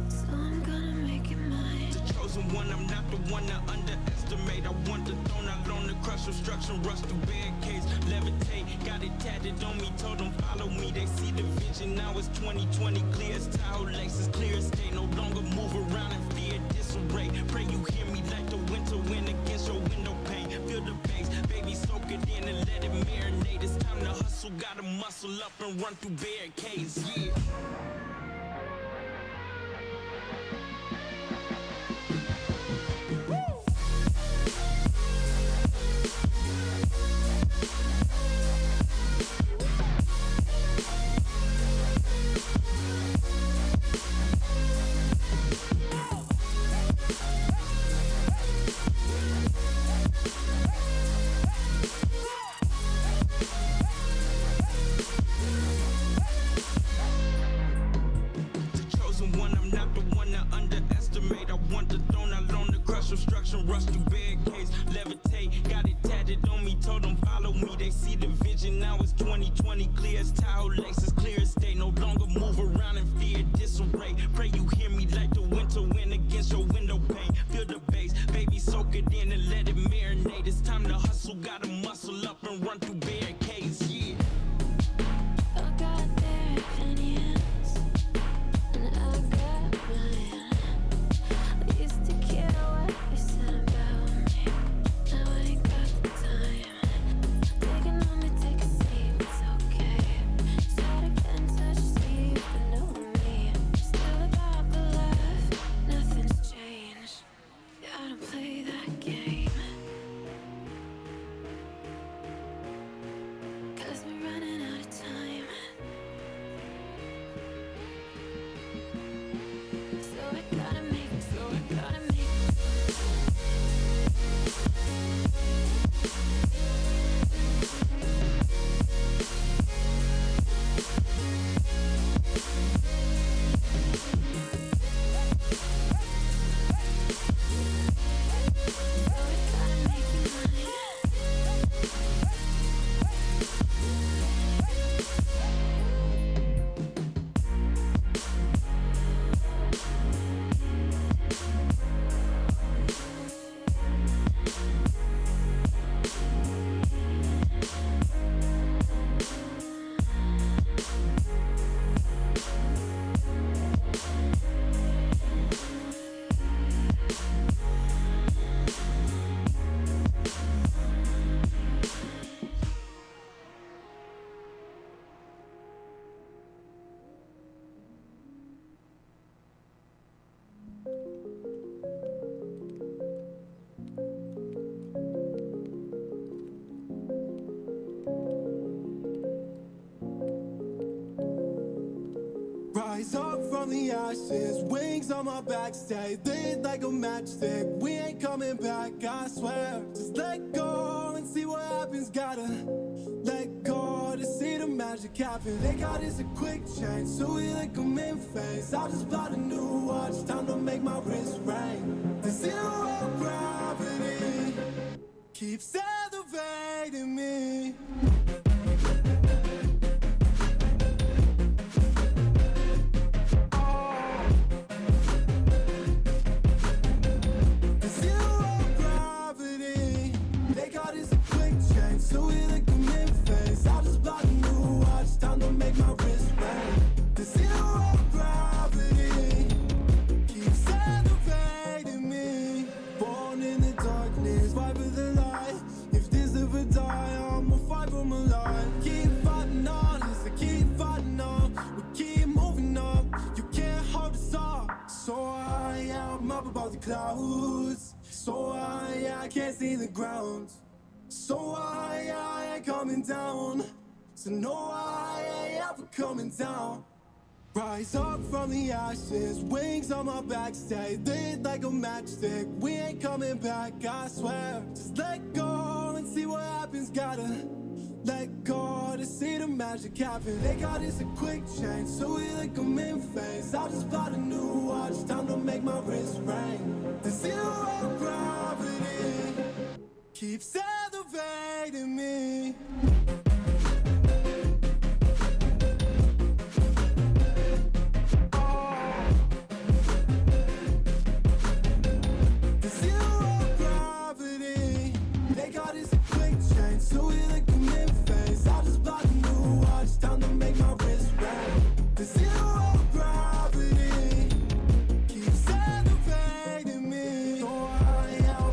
so I'm gonna make it mine. The chosen one, I'm not the one to underestimate. I want the throne, I learned to crush obstruction, rush through barricades, levitate. Got it tatted on me, told them follow me. They see the vision, now it's 2020, clear as Tahoe Lexus, clear as day. No longer move around in fear, disarray. Pray you hear me like the winter wind against your window pane. Feel the bass, baby, soak it in and let it marinate. It's time to hustle, gotta muscle up and run through barricades, yeah. obstruction, rush through barricades, levitate. Got it tatted on me, told them follow me. They see the vision, now it's 2020, clear as towel laces, clear as day. No longer move around in fear, disarray. Pray you hear me like the winter wind against your window pane. Feel the bass, baby, soak it in and let it marinate. It's time to hustle, gotta muscle up and run through barricades, yeah. I got their opinions, and I got mine. I used to care what you said about me. Now I ain't got the time. Take a moment, take a seat, it's okay. Try to get in touch, see if you know me. Still about the life, nothing's changed. Yeah, I don't play that game. 'Cause we're running out of time. So I gotta make it, so I gotta make it. So I gotta make you mine. Rise up from the ashes, wings on my back, stay lit like a matchstick. We ain't coming back, I swear. Just let go and see what happens. Gotta let go to see the magic happen. They got us a quick change, so we like them in phase. I just bought a new watch, time to make my wrist ring. The zero gravity keeps elevating me. So we like them in phase. I just bought a new watch, time to make my wrist ring. The zero gravity keeps elevating me. Born in the darkness, fight for the light. If this ever die, I'ma fight for my life. Keep fighting on, yes, I keep fighting on. We keep moving up, you can't hold us up. So I'm up above the clouds. So I can't see the ground. So I ain't coming down. So no, I ain't ever coming down. Rise up from the ashes, wings on my back, stay lit like a matchstick. We ain't coming back, I swear. Just let go and see what happens. Gotta let go to see the magic happen. They got us a quick change, so we like them in phase. I just bought a new watch, time to make my wrist ring. The zero gravity keeps elevating me. The zero gravity, they got us a quick change, so we like them in phase. I just bought a new watch, time to make my wrist ring. The zero gravity keeps elevating me. So I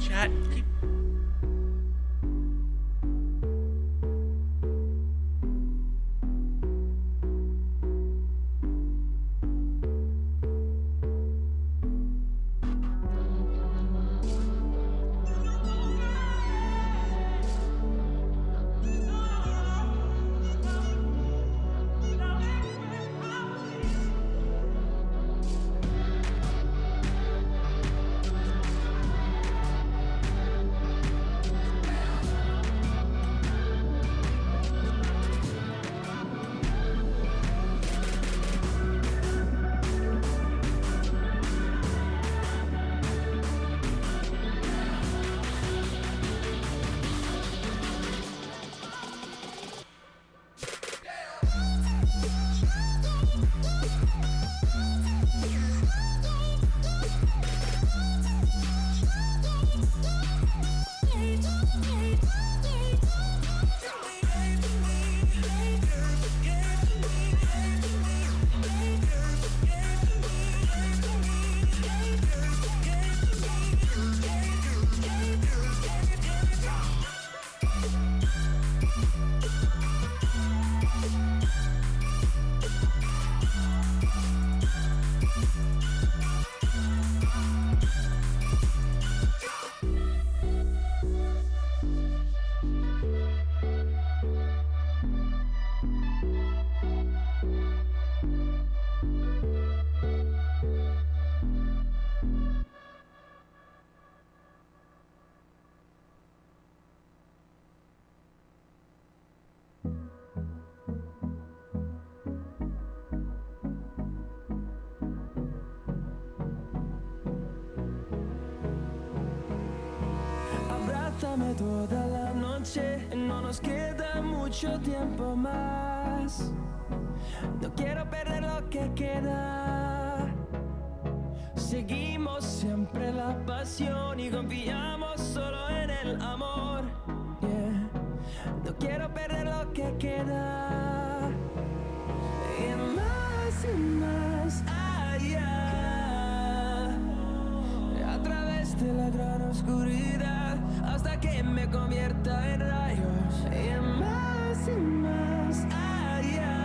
Chat. Abrázame toda la noche, no nos queda mucho tiempo más. No quiero perder lo que queda. Seguimos siempre la pasión y confiamos solo en el amor. Yeah. No quiero perder lo que queda. Y más allá, a través de la gran oscuridad, hasta que me convierta en rayos. Y más allá,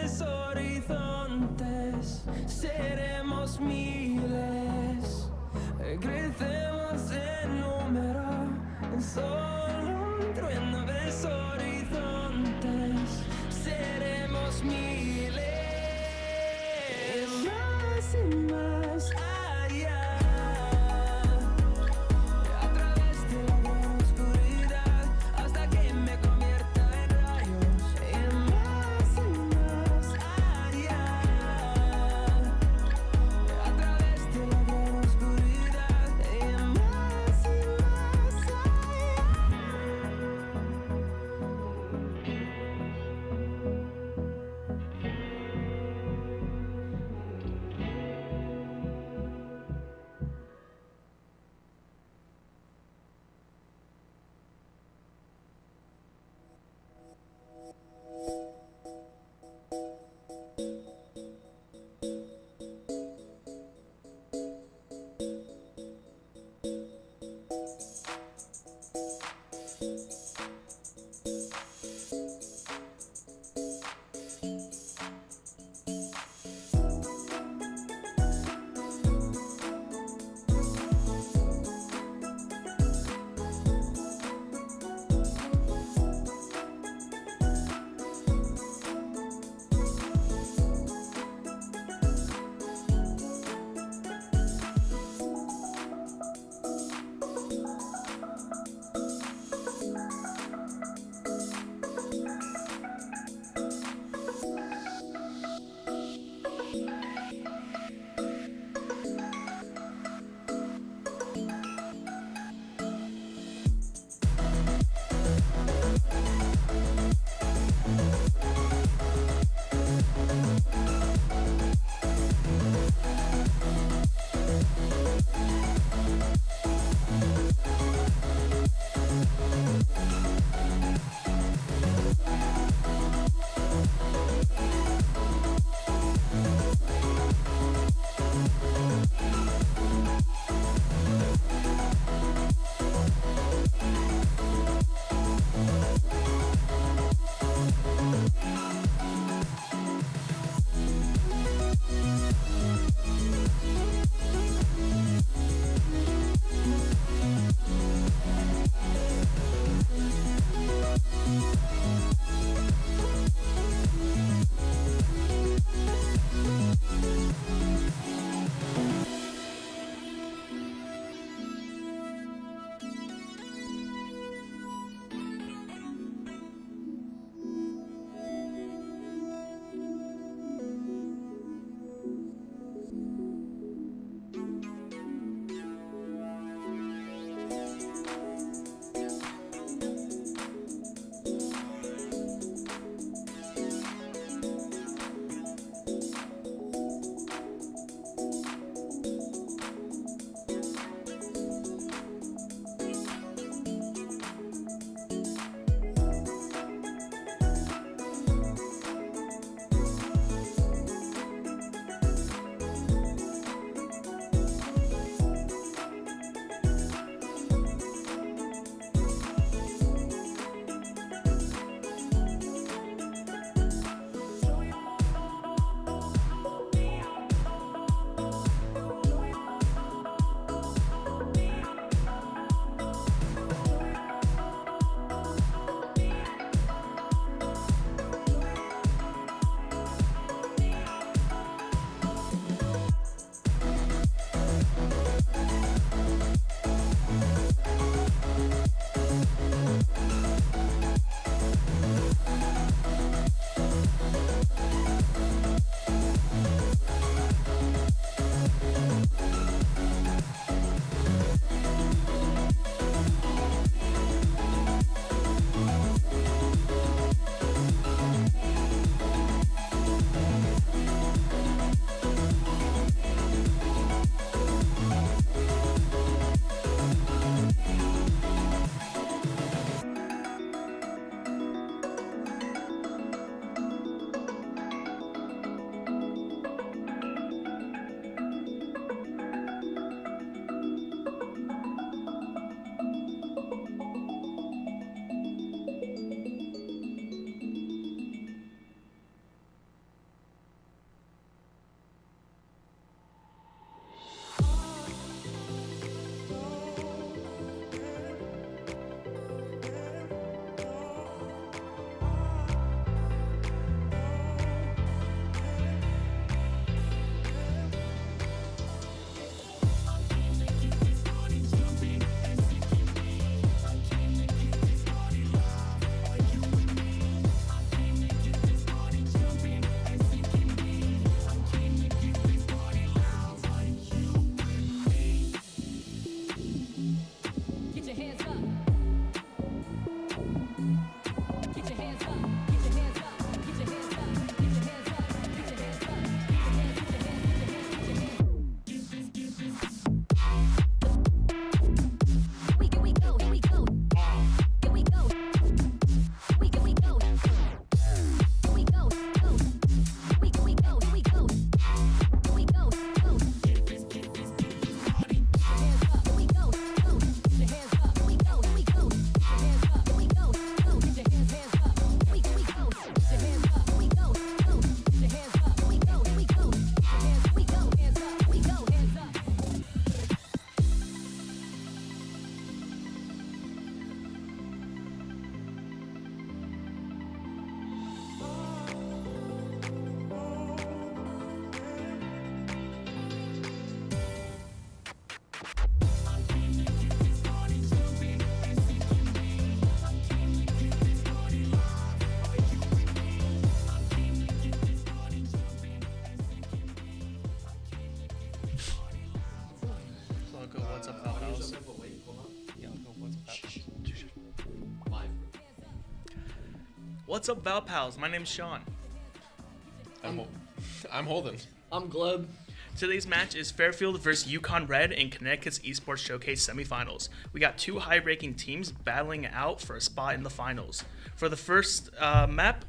nuevos horizontes, seremos miles, crecemos en número, solo entre nuevos horizontes, seremos miles, más y más allá. A través de la gran oscuridad, hasta que me convierta en rayos. Y más allá. A través de la gran oscuridad. Y más allá. What's up, Val Pals? My name's Sean. I'm Holden. I'm Gleb. Today's match is Fairfield versus Yukon Red in Connecticut's Esports Showcase semifinals. We got two high-ranking teams battling out for a spot in the finals. For the first map,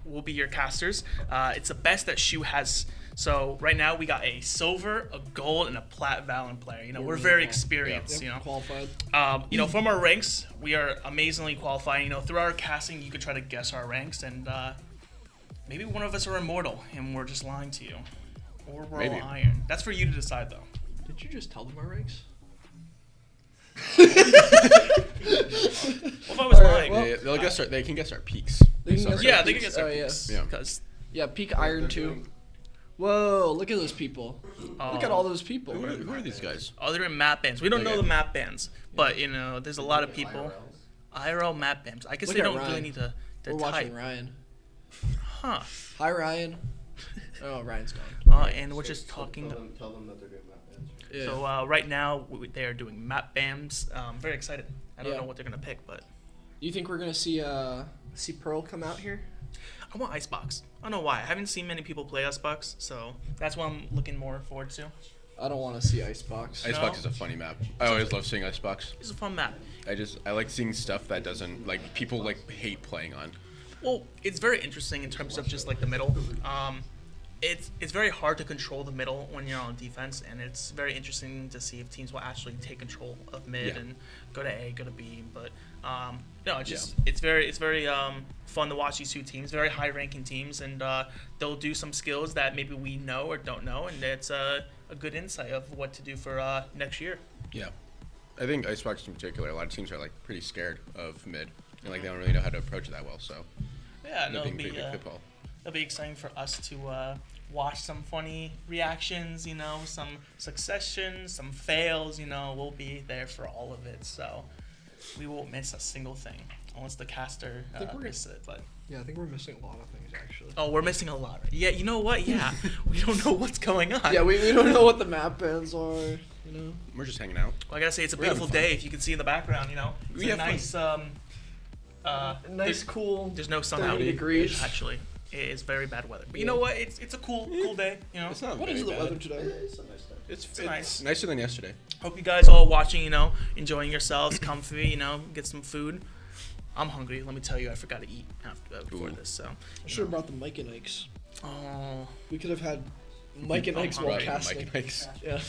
we'll be your casters. It's the best that Shu has. So right now we got a silver, a gold, and a plat Valorant player. We're very experienced. Qualified. From our ranks, we are amazingly qualified. Through our casting, you could try to guess our ranks, and maybe one of us are immortal, and we're just lying to you. Or we're all iron. That's for you to decide, though. Did you just tell them our ranks? What if I was lying? Well, they can guess our peaks. They can guess our peaks. Yeah, peak iron 2. Whoa, look at those people. Look at all those people. Who are these guys? Oh, they're in map bands. We don't know the map bands, but, there's a lot of people. IRL map bands. I guess they don't really need to We're type. watching Ryan. Huh. Hi, Ryan. Oh, Ryan's gone. And we're just talking. Tell them that they're doing map bands. Yeah. So right now they are doing map bands. I'm very excited. I don't know what they're gonna pick, but. Do you think we're gonna see Pearl come out here? I want Icebox. I don't know why. I haven't seen many people play Icebox, so that's what I'm looking more forward to. I don't want to see Icebox. Icebox is a funny map. I always love seeing Icebox. It's a fun map. I like seeing stuff that doesn't people hate playing on. Well, it's very interesting in terms of just the middle. It's very hard to control the middle when you're on defense, and it's very interesting to see if teams will actually take control of mid and go to A, go to B. But it's very fun to watch these two teams, very high-ranking teams, and they'll do some skills that maybe we know or don't know, and it's a good insight of what to do for next year. Yeah, I think Icebox in particular, a lot of teams are pretty scared of mid, and they don't really know how to approach it that well. So yeah, it'll be exciting for us to watch some funny reactions, some successions, some fails, we'll be there for all of it. So we won't miss a single thing unless the caster misses it. But yeah, I think we're missing a lot of things actually. Oh, we're missing a lot. Yeah, you know what? Yeah, we don't know what's going on. Yeah, we don't know what the map bands are. We're just hanging out. Well, I gotta say it's a beautiful day. If you can see in the background, it's a nice cool. There's no sun 30 out. degrees. Actually, it is very bad weather. But you know what? It's a cool day. It's not what very is the bad. weather today? It's a nice day. It's nice. Nicer than yesterday. Hope you guys all watching, enjoying yourselves, comfy, get some food. I'm hungry. Let me tell you, I forgot to eat before this. So I should have brought the Mike and Ikes. Oh. We could have had Mike and Ikes while casting. Mike and Ikes. Yeah.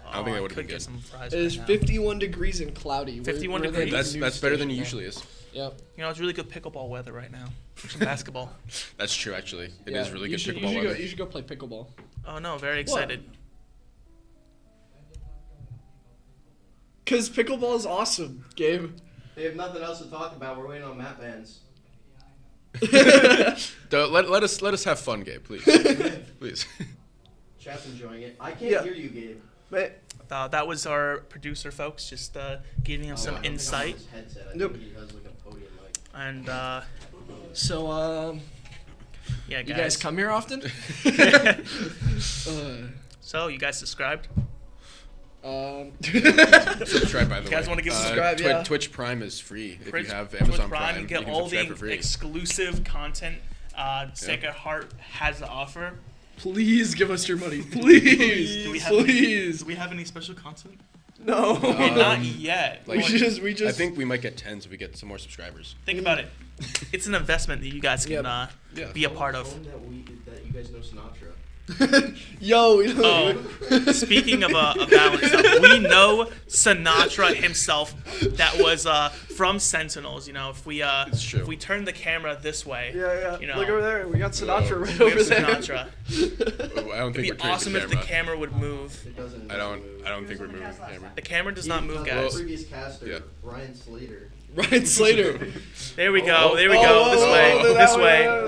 I don't think that would have been get good. some fries. It is 51 degrees and cloudy. 51 degrees. That's better than it usually is. Yep. It's really good pickleball weather right now. Some basketball. That's true, actually. It is really good pickleball pickleball weather. You should go play pickleball. Oh no, very excited. Because pickleball is awesome, Gabe. They have nothing else to talk about. We're waiting on map bands. let us have fun, Gabe, please. Please. Chat's enjoying it. I can't hear you, Gabe. That was our producer, folks, just giving him some insight. Nope. He has a podium mic. And so yeah, guys. You guys come here often? So you guys subscribed? Subscribe, by the way. You guys want to give subscribe? Twitch Prime is free. If you have Amazon Prime, you get all the exclusive content Sacred Heart has to offer. Please give us your money. Please. Do we have any special content? No. Not yet. We just. I think we might get 10s if we get some more subscribers. Think about it. It's an investment that you guys can be a part of. That you guys know Sinatra. Yo. Speaking of balance stuff, we know Sinatra himself. That was from Sentinels. If we turn the camera this way, Look over there. We got Sinatra right over there. Sinatra. I don't think It'd be awesome if the camera would move. I don't think we're moving the camera. The camera does not move, guys. Previous caster, Ryan Slater. Ryan Slater. There we go. There we go.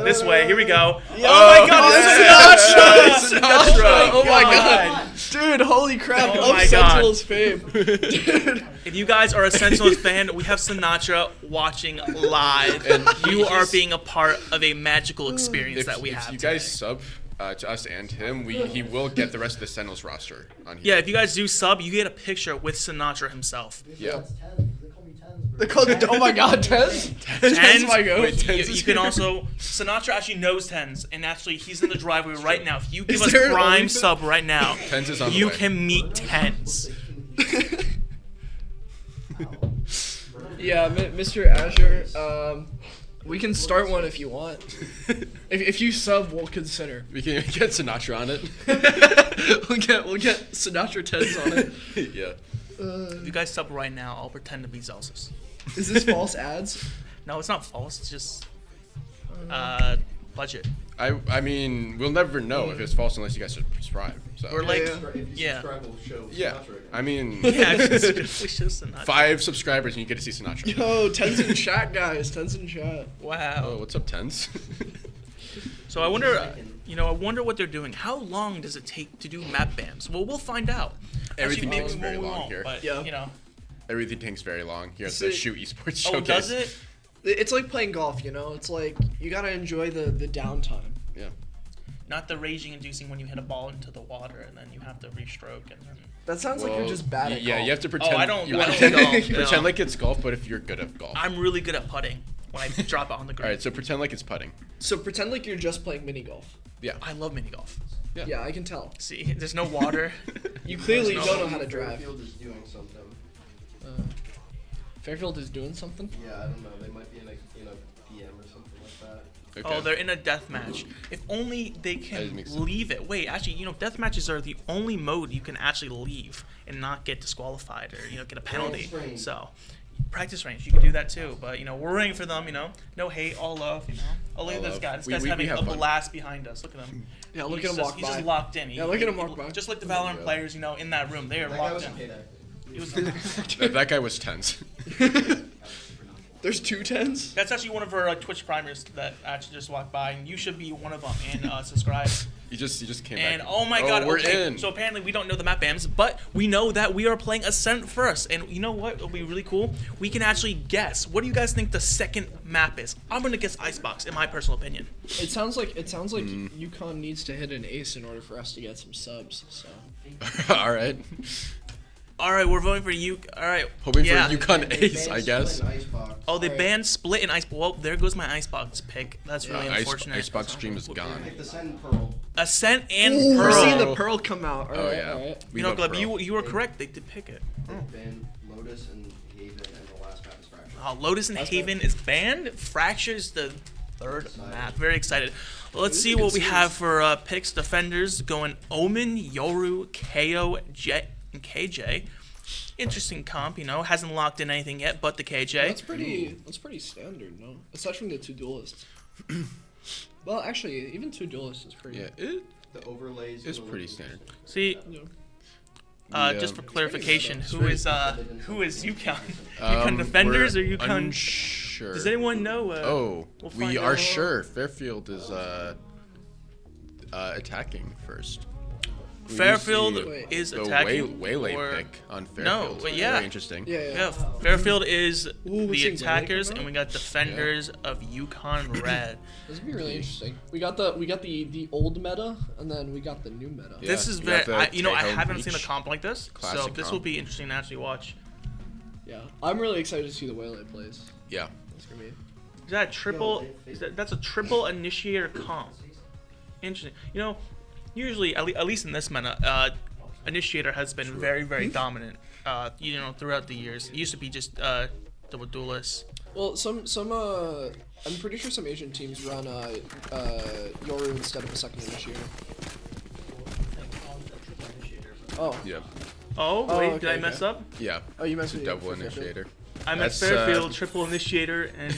This way. Here we go. Yo, oh my God, it's Sinatra! Oh my God, dude! Holy crap! Oh my Sentinel's fame, dude. If you guys are a Sentinels fan, we have Sinatra watching live, and you are being a part of a magical experience that we have. If you guys sub to us and him, he will get the rest of the Sentinels roster on here. Yeah, if you guys do sub, you get a picture with Sinatra himself. Yeah. They call it, oh my god, Tens? Tens, my goat. Wait, Tens you is can here? also Sinatra actually knows Tens, and actually he's in the driveway right now. If you give Is us there an Prime OnlyFans? sub right now, Tens is on the you way. can meet Tens. Yeah, Mr. Azure, we can start one if you want. If you sub, we'll consider. We can get Sinatra on it. We'll get Sinatra Tens on it. Yeah. If you guys sub right now, I'll pretend to be Celsius. Is this false ads? No, it's not false. It's just budget. I mean, we'll never know if it's false unless you guys subscribe. So. We're like, If you yeah. subscribe, we'll show Yeah. Sinatra again. I mean, Yeah, we should Sinatra. 5 subscribers and you get to see Sinatra. Yo, Tens in chat, guys. Tens in chat. Wow. Oh, what's up, Tens? So I wonder, I wonder what they're doing. How long does it take to do map bams? Well, we'll find out. Everything Actually, takes maybe very we long won't, here. But, Yeah. Everything takes very long here at So- the Shoot Esports Showcase. Oh, does it? It's like playing golf, you know? It's like, you gotta enjoy the downtime. Yeah. Not the raging inducing when you hit a ball into the water and then you have to restroke and then. That sounds like you're just bad at Yeah, golf. you have to pretend. I don't- you I don't pretend, golf, pretend no. like it's golf, but if you're good at golf. I'm really good at putting when I drop it on the All ground. right, so pretend like it's putting. So pretend like you're just playing mini golf. Yeah. I love mini golf. Yeah. Yeah, I can tell. See, there's no water. You clearly No. don't know how to drive. Fairfield is doing something. Fairfield is doing something? Yeah, I don't know. They might be in a PM or something like that. Okay. Oh, they're in a death match. If only they That can makes sense. leave it. Wait, actually, death matches are the only mode you can actually leave and not get disqualified or get a penalty. Practice range. So, practice range, you can do that too. But we're rooting for them. No hate, all love. Oh, look All at this love. guy. This We- guy's we having have a fun. blast behind us. Look at him. Yeah, look He's at him just- walk He's by. just locked in. Yeah, look at him walk by. Just like the Valorant players, in that room, they are That guy locked was a in. paid actor. He was- That guy was Tens. There's 2 Tens? That's actually one of our Twitch primers that actually just walked by, and you should be one of them and subscribe. He just came And back. oh my god, we're okay. in. So apparently we don't know the map bams, but we know that we are playing Ascent first. And you know what? It'll be really cool. We can actually guess. What do you guys think the second map is? I'm gonna guess Icebox, in my personal opinion. It sounds like UConn needs to hit an ace in order for us to get some subs. So All right. All right, we're voting for you. All right. Hoping yeah. for UConn Ace, I guess. Oh, they banned Split and Ice. Well, there goes my Icebox pick. That's really unfortunate. Icebox stream is gone. Pick the Sen and Pearl. Ascent and Ooh, Pearl. we're seeing the Pearl come out. Oh yeah. We love Gleb, Pearl. you were correct. They did pick it. They banned Lotus and Haven, and the last map is Fracture. Lotus and Haven is banned. Fracture is the third map. Very excited. Let's see what we have for picks. Defenders going Omen, Yoru, KO, Jet, and KJ. Interesting comp, hasn't locked in anything yet, but the KJ. That's pretty standard, no? Aside from the 2 duelists. Well, actually, even 2 duelists is pretty. Yeah, The overlays it's pretty standard. See, just for clarification, who is UConn? UConn Defenders or UConn? Unsure. Does anyone know? we find are out. sure Fairfield is attacking first. We Fairfield see is the attacking. Waylay or- pick on Fairfield. No, but yeah. Very interesting. Yeah, Fairfield is we're the seeing attackers, Waylay come and we got defenders of UConn Red. This would be really interesting. We got the old meta, and then we got the new meta. Yeah, This is you very. got the I Tejo haven't seen a Beach comp like this, so classic this will comp. be interesting to actually watch. Yeah, I'm really excited to see the Waylay plays. Yeah. That's gonna be. Is that a triple? That's a triple initiator comp? Interesting. Usually at least in this meta, initiator has been very very dominant. Throughout the years. It used to be just double duelists. Well, some I'm pretty sure some Asian teams run Yoru instead of a second initiator. Oh. Yeah. Oh wait, did I okay, mess okay. up? Yeah. Oh, you It's mentioned a double it for Fairfield. initiator. I'm at That's, Fairfield, triple initiator, and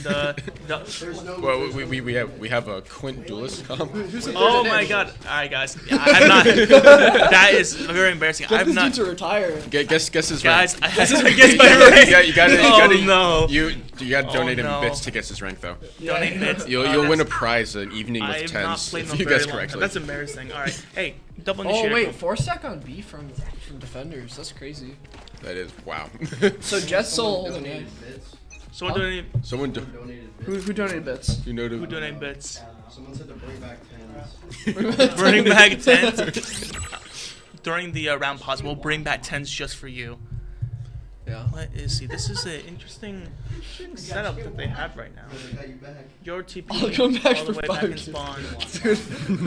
Well, we have a Quint duelist comp. oh my god! All right, guys, yeah, I have not. That is very embarrassing. Get I've this not. dude to retire. Guess his Guys, rank. I guess my rank. Yeah, you gotta. Oh no! You gotta donate no. him bits to guess his rank though. Donate bits. You'll win a prize, an evening I with have not tens, played if them you very guess long. correctly. That's embarrassing. All right, hey, double Oh initiator. wait, comp. 4-stack on B from defenders. That's crazy. That is wow. So Jet Soul holding A. Someone donate. Someone Who donated bits? you know Who donate bits? Someone said to bring back tens. Bring back tens. During the round pause, we'll bring back tens just for you. Yeah. see. This is an interesting setup that they have right now. Your TP I'll come back all the for way back 5 in spawn.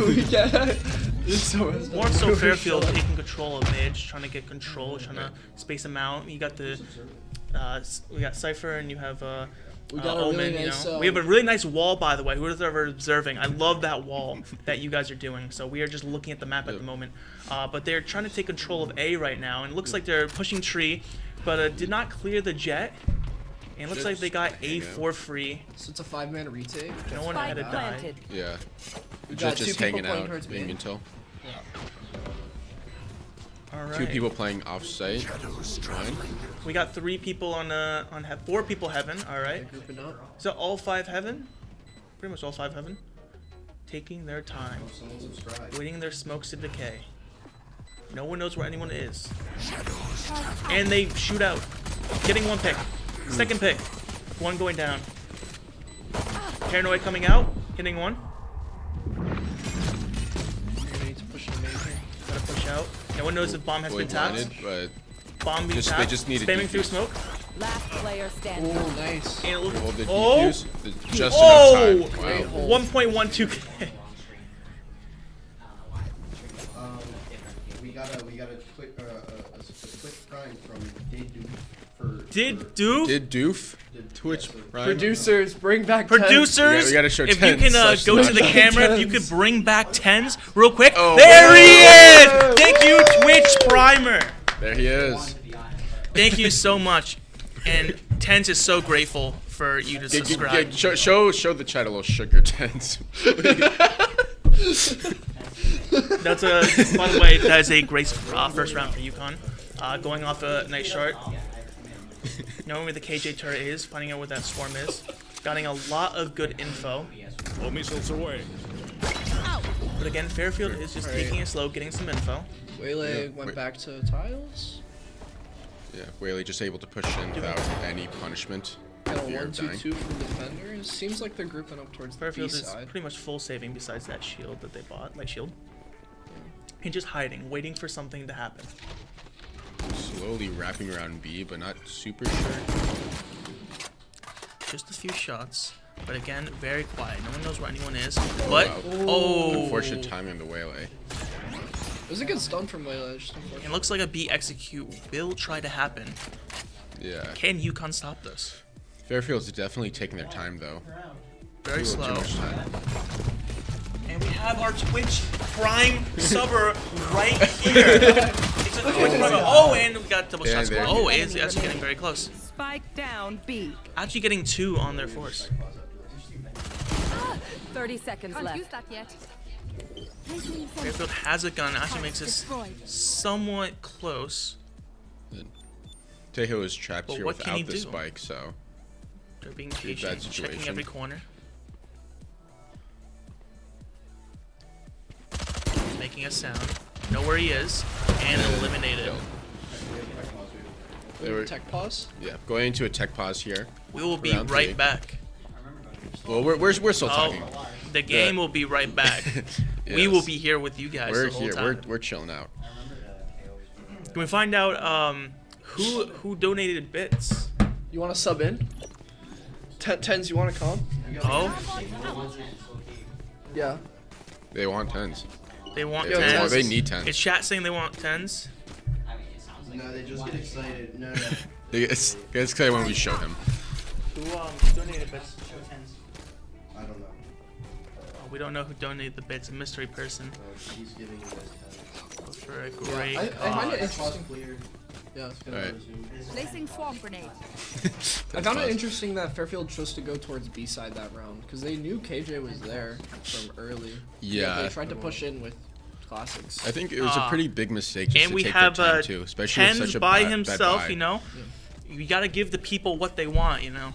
we get it. This is so More so Fairfield taking control of mid, trying to get control, trying to space them out. You got the we got Cypher and you have we got a Omen. really nice, We have a really nice wall, by the way. Who's ever observing? I love that wall that you guys are doing. So we are just looking at the map at the moment. But they're trying to take control of A right now, and it looks like they're pushing tree, but did not clear the jet. And it looks like they got A for free. So it's a 5-man retake. No one had to die. Yeah. We got Just two hanging people playing out towards in mid. Intel. All right. 2 people playing off-site. Fine. We got 3 people on 4 people heaven. All right. Grouping up. Is that all 5 heaven? Pretty much all 5 heaven. Taking their time, waiting their smokes to decay. No one knows where anyone is. And they shoot out. Getting 1 pick. 2nd pick. 1 going down. Paranoid coming out. Hitting 1. Need to push the major. Gotta push out. No one knows if bomb has Fully been tapped. blinded, but Bomb being they tapped. just need a Spamming through defuse. smoke. Last player standing. Oh, nice. And it looks, Hold the oh! defuse. Just Oh! enough time. Great Wow. hold. 1.12k. We got a quick prime from Did Doof for Did Doof? Did Doof? Twitch Prime. Producers, bring back Producers, we gotta show if 10s, you can such go to slash. the camera, if you could bring back 10s real quick. Oh, there wow. he is! Thank you, Twitch Primer. There he is. Thank you so much. And 10s is so grateful for you to subscribe. Show the chat a little sugar 10s. That's by the way, that is a great first round for UConn. Going off a nice chart. Knowing where the KJ turret is, finding out where that swarm is. Getting a lot of good info. All missiles away. But again, Fairfield is just taking it slow, getting some info. Waylay went back to tiles. Yeah, Whaley just able to push in without any punishment. Got a Fear of dying. 1-2-2 from defenders. Seems like they're grouping up towards the B Fairfield is side. pretty much full saving besides that shield that they bought, light shield. And just hiding, waiting for something to happen. Slowly wrapping around B, but not super sure. Just a few shots, but again, very quiet. No one knows where anyone is. But, oh! Unfortunate timing on the Waylay. It was a good stun from Waylay. Just It looks like a B execute will try to happen. Yeah. Can UConn stop this? Fairfield's definitely taking their time, though. Very A little slow. too much time. And we have our Twitch Prime subber right here. It's a Twitch Prime. Oh, and we got double shots. there. Oh, it's actually getting very close. Spike down B. Actually getting 2 on their force. 30 seconds Can't left. use that yet. Fairfield has a gun. Actually makes this somewhat close. Tejo is trapped But here what can he without the do? spike, so They're being Pretty bad patient, checking situation. every corner. Making a sound. Know where he is. And eliminated. they were tech pause. yeah going into a tech pause here. We will be Round right 3. back. Well, we're still talking. The game will be right back. We Yes. will be here with you guys We're the whole here. time. We're chilling out. Can we find out who donated bits? You want to sub in? Tens, you want to come? Oh, Yeah. They want 10s. they want Yeah, 10s. they need 10s. Is chat saying they want 10s? No, they just get excited. No, no. It's clear when we show him. Who donated bits? Show 10s. I don't know. Oh, we don't know who donated the bits. A mystery person. She's giving you guys For a great I find it cause. interesting. Yeah. Alright. Placing swarm grenade. I found it interesting that Fairfield chose to go towards B side that round because they knew KJ was there from early. Yeah. Yet they tried to push in with classics. I think it was a pretty big mistake just And to we take have their time too, especially with 10s such a by bad himself, buy. you know? You gotta give the people what they want, you know?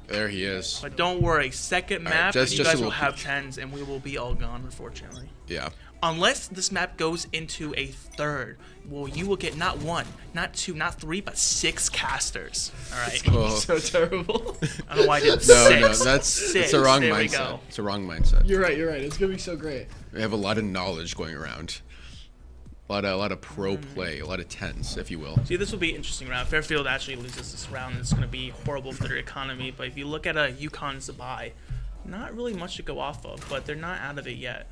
There he is. But don't worry, second All right, map, just you a guys will little have peek. 10s and we will be all gone, unfortunately. Yeah. Unless this map goes into a third, well, you will get not 1, not 2, not 3, but 6 casters. All right. Oh. So terrible. I don't know why I did No, 6. no, that's 6. it's a wrong There we mindset. go. It's a wrong mindset. You're right. It's gonna be so great. We have a lot of knowledge going around. A lot of pro play, a lot of tens, if you will. See, this will be an interesting round. Fairfield actually loses this round. It's going to be horrible for their economy. But if you look at a UConn Zabai, not really much to go off of, but they're not out of it yet.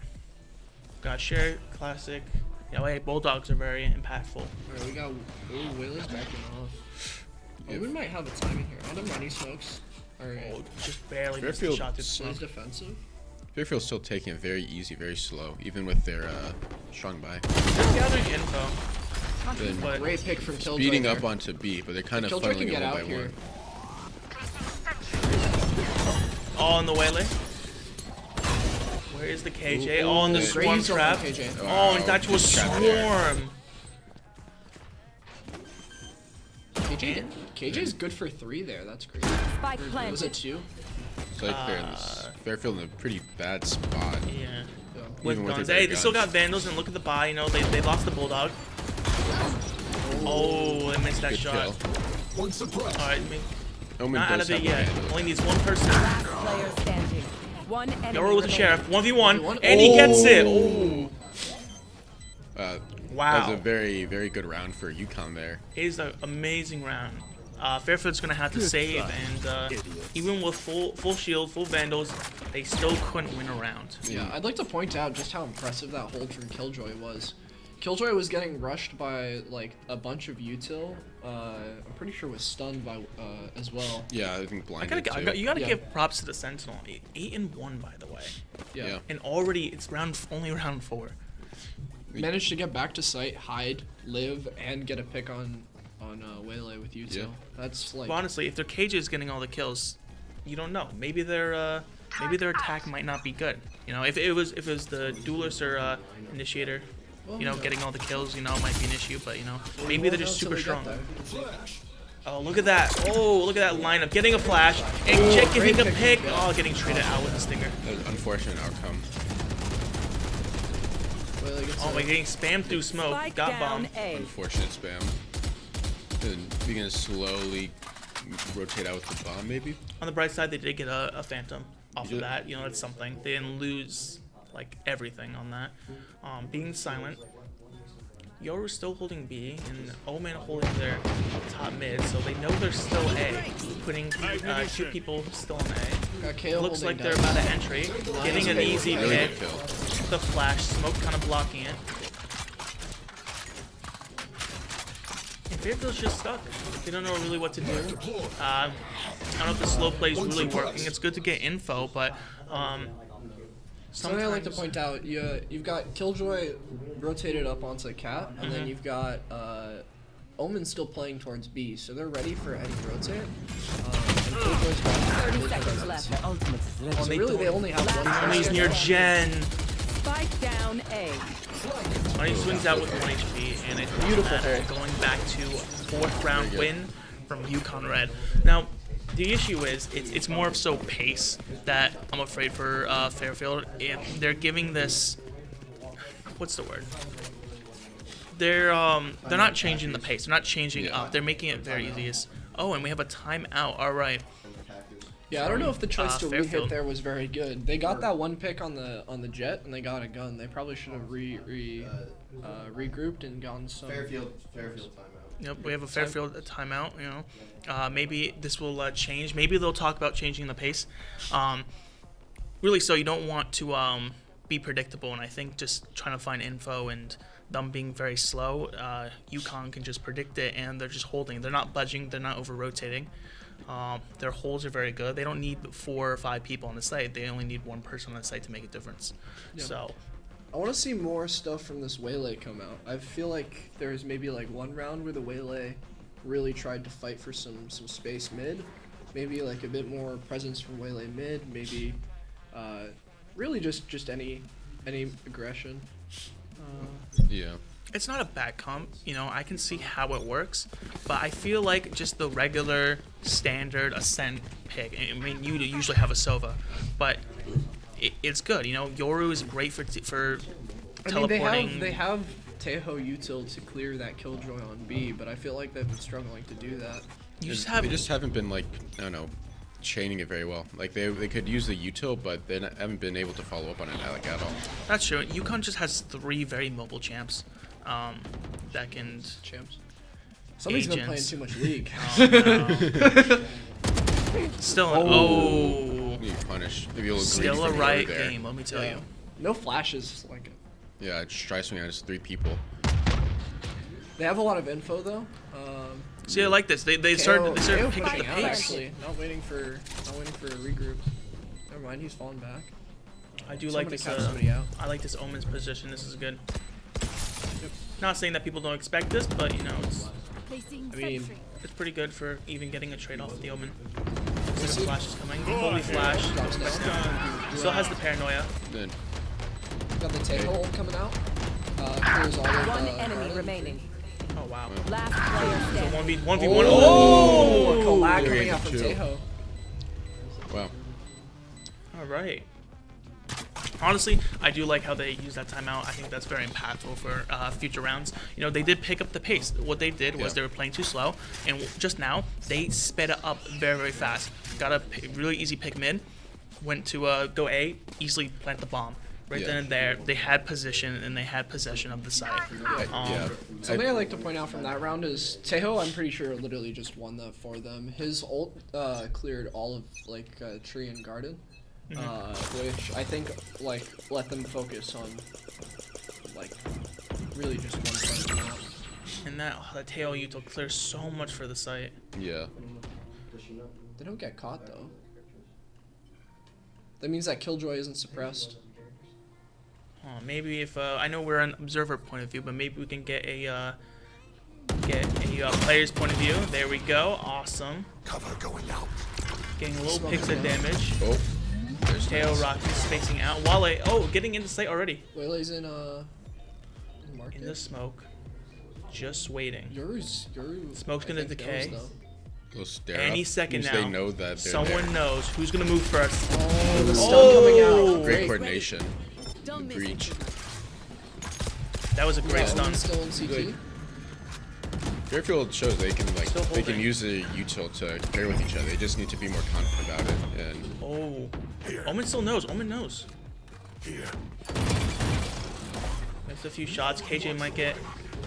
Got Share, Classic. Hey, Bulldogs are very impactful. Alright, we got Whaley's backing off. Oh, we might have a timing here. Never mind, he smokes. Alright. Oh, just barely missed the Fairfield shot to Plays smoke. defensive. Fairfield's still taking it very easy, very slow, even with their strong buy. Just gathering info. Then But Great pick from Killjoy. speeding there. up onto B, but they're kind of Killjoy can funneling it get one out by here. one. all in the Waylay. Where is the KJ? All in the Great swarm use on trap. KJ. Oh, and that was Good trap there. swarm. KJ's good for 3 there. That's great. Spike Was planted. it 2? It's like Fairfield in a pretty bad spot. Yeah. Even With with guns. their Hey, they still guns. got Vandals, and look at the buy. You know, they lost the Bulldog. Oh, they missed that Good shot. kill. Alright, Omen not out does of it have yet. the handle. Only needs one person. Last player standing. One enemy Yoru with the remaining. Sheriff. 1v1. And he gets it. Oh. That was Wow. a very, very good round for UConn there. It is an amazing round. Fairfield's gonna have to save, and even with full shield, full Vandals, they still couldn't win a round. Yeah, I'd like to point out just how impressive that hold from Killjoy was. Killjoy was getting rushed by like a bunch of util. I'm pretty sure was stunned by as well. Yeah, I think blinded You gotta Yeah. give props to the Sentinel. 8-1 by the way. Yeah. And already it's only round 4. Managed to get back to site, hide, live, and get a pick on Waylay with util. Yeah. That's like. But honestly, if their KJ is getting all the kills, you don't know. Maybe their attack might not be good. You know, if it was the duelist or initiator, Well, you know, yeah. getting all the kills, you know, might be an issue. But you know, maybe they're just Until super we get strong. there. Oh, look at that! Oh, look at that lineup. Getting a flash and Jet getting a pick. Oh, getting traded out with a stinger. That was an unfortunate outcome. Waylay gets Oh, a- my, getting spammed through smoke. Spike Got down bombed. A. Unfortunate spam. And we gonna slowly rotate out with the bomb, maybe? On the bright side, they did get a Phantom off You of did? that. You know, that's something. They didn't lose like everything on that. Being silent. Yoru's still holding B, and Omen holding their top mid, so they know they're still A. Putting 2 people still in A. Got KO Looks holding like they're down. about to entry. Getting an easy Really pick. good kill. The flash, smoke kind of blocking it. And Fairfield's just stuck. They don't know really what to do. I don't know if the slow play is really working. It's good to get info, but Something I'd like to sometimes point out, you've got Killjoy rotated up onto Cat, and then you've got Omen still playing towards B, so they're ready for any rotate. And Killjoy's got 30 seconds left. My ultimate is ready. So really, they only have one. and he's near Jen. Spike down A. He swings out with 1 HP, and it's beautiful. Going back to 4th round win from UConn Red. Now, the issue is it's more of so pace that I'm afraid for Fairfield. They're giving this, what's the word? They're not changing the pace. They're not changing up. They're making it very easy. Oh, and we have a timeout. All right. Yeah, I don't know if the choice to Fairfield. re-hit there was very good. They got that one pick on the Jet, and they got a gun. They probably should have regrouped and gotten some. Fairfield timeout. Yep, we have a Fairfield timeout. You know, maybe this will change. Maybe they'll talk about changing the pace. Really, so you don't want to be predictable, and I think just trying to find info and them being very slow, UConn can just predict it, and they're just holding. They're not budging. They're not over rotating. Their holds are very good. They don't need 4 or 5 people on the site. They only need 1 person on the site to make a difference. Yeah. So. I want to see more stuff from this Waylay come out. I feel like there's maybe like one round where the Waylay really tried to fight for some space mid. Maybe like a bit more presence from Waylay mid. Maybe really just any aggression. Yeah. It's not a bad comp, you know, I can see how it works, but I feel like just the regular standard Ascent pick, I mean, you usually have a Sova, but it's good, you know, Yoru is great for teleporting. I mean, they have Teho util to clear that Killjoy on B, but I feel like they've been struggling to do that. They just haven't been, like, I don't know, chaining it very well. Like, they could use the util, but they haven't been able to follow up on it like at all. That's true. UConn just has 3 very mobile champs. Second. Champs. Somebody's been playing Agents. too much League. Oh, no. Still, You punish. Maybe you'll agree still a from riot there. game. Let me tell you. No flashes like it. Yeah, just try swinging at just 3 people. They have a lot of info though. See, I like this. They started picking up the pushing out pace. actually. Not waiting for a regroup. Never mind, he's falling back. I do Somebody like this. catch somebody out. I like this Omen's position. This is good. Not saying that people don't expect this, but you know, it's. I mean, it's pretty good for even getting a trade off the Omen. The flash is coming. Holy flash. Still has the paranoia. Then got the tail coming out. Clears all of, One enemy remaining. Oh wow. Last player So standing. 1v1. Oh, Oh! collab coming out from Two. Tejo. wow. All right. Honestly, I do like how they use that timeout. I think that's very impactful for future rounds. You know, they did pick up the pace. What they did was they were playing too slow, and just now they sped it up very, very fast. Got a really easy pick mid, went to go A, easily plant the bomb. Right then and there, they had position and they had possession of the site. Something I like to point out from that round is Tejo, I'm pretty sure, literally just won that for them. His ult cleared all of like tree and garden, which I think like let them focus on like really just one part of the map. And that Tejo Yuto clears so much for the site. Yeah. They don't get caught though. That means that Killjoy isn't suppressed. Maybe if I know we're an observer point of view, but maybe we can get a player's point of view. There we go. Awesome. Cover going out. Getting a little picks of damage. Oh. Teo Rocky spacing out. Wale. Oh, getting into sight already. Wale's in market. In the smoke. Just waiting. Yours. Smoke's gonna decay. Any second now. They know that they're someone there. knows who's gonna move first. Oh, the stun coming out. Great coordination. Breach. That was a great stun. Still in CT. Fairfield shows they can they can use the util to pair with each other. They just need to be more confident about it. And Omen still knows. Omen knows. Missed a few shots. KJ might get.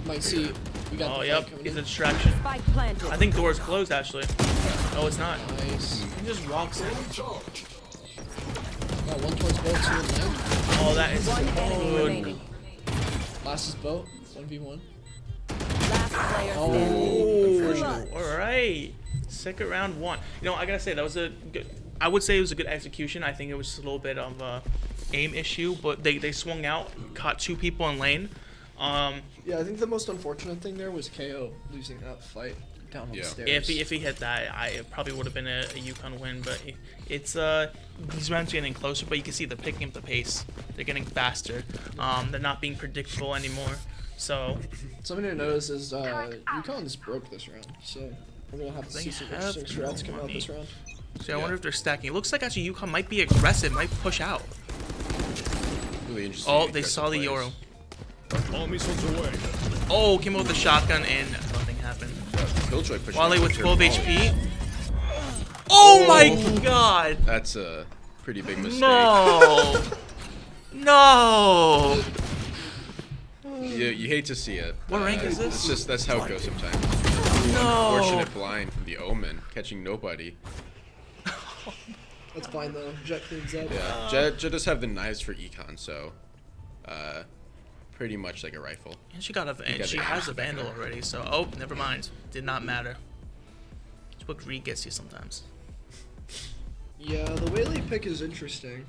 Might see. We got Oh the yep, fight coming he's a in. distraction. Spike planted. I think door's closed actually. Oh, it's not. Nice. He just walks in. Got one towards boat, two in land. Oh, that is One enemy good. remaining. Last is boat. 1v1. Last player Oh, all right. Second round one. You know, I gotta say that was a good. I would say it was a good execution. I think it was just a little bit of a aim issue, but they swung out, caught 2 people in lane. Yeah, I think the most unfortunate thing there was KO losing that fight down on the stairs. If he hit that, it probably would have been a Yukon win. But it's these rounds are getting closer, but you can see they're picking up the pace. They're getting faster. They're not being predictable anymore. So something to notice is Yukon's broke this round, so we're gonna have to see some interesting strats come out this round. So I wonder if they're stacking. It looks like actually Yukon might be aggressive, might push out. Really interesting. Oh, they saw the players. Yoro. All missiles away. Oh, came out with a shotgun and nothing happened. Killjoy pushing Wale out with to 12 Molly. HP. Oh my god! That's a pretty big mistake. No! No! You hate to see it. What rank is this? It's just that's how it goes sometimes. No! Unfortunate blind from the Omen, catching nobody. That's fine though. Jet cleans up. Yeah, Jet does have the knives for econ, so pretty much like a rifle. And she got and she has a vandal already, so oh, never mind. Did not matter. It's what greed gets you sometimes. Yeah, the Whaley pick is interesting.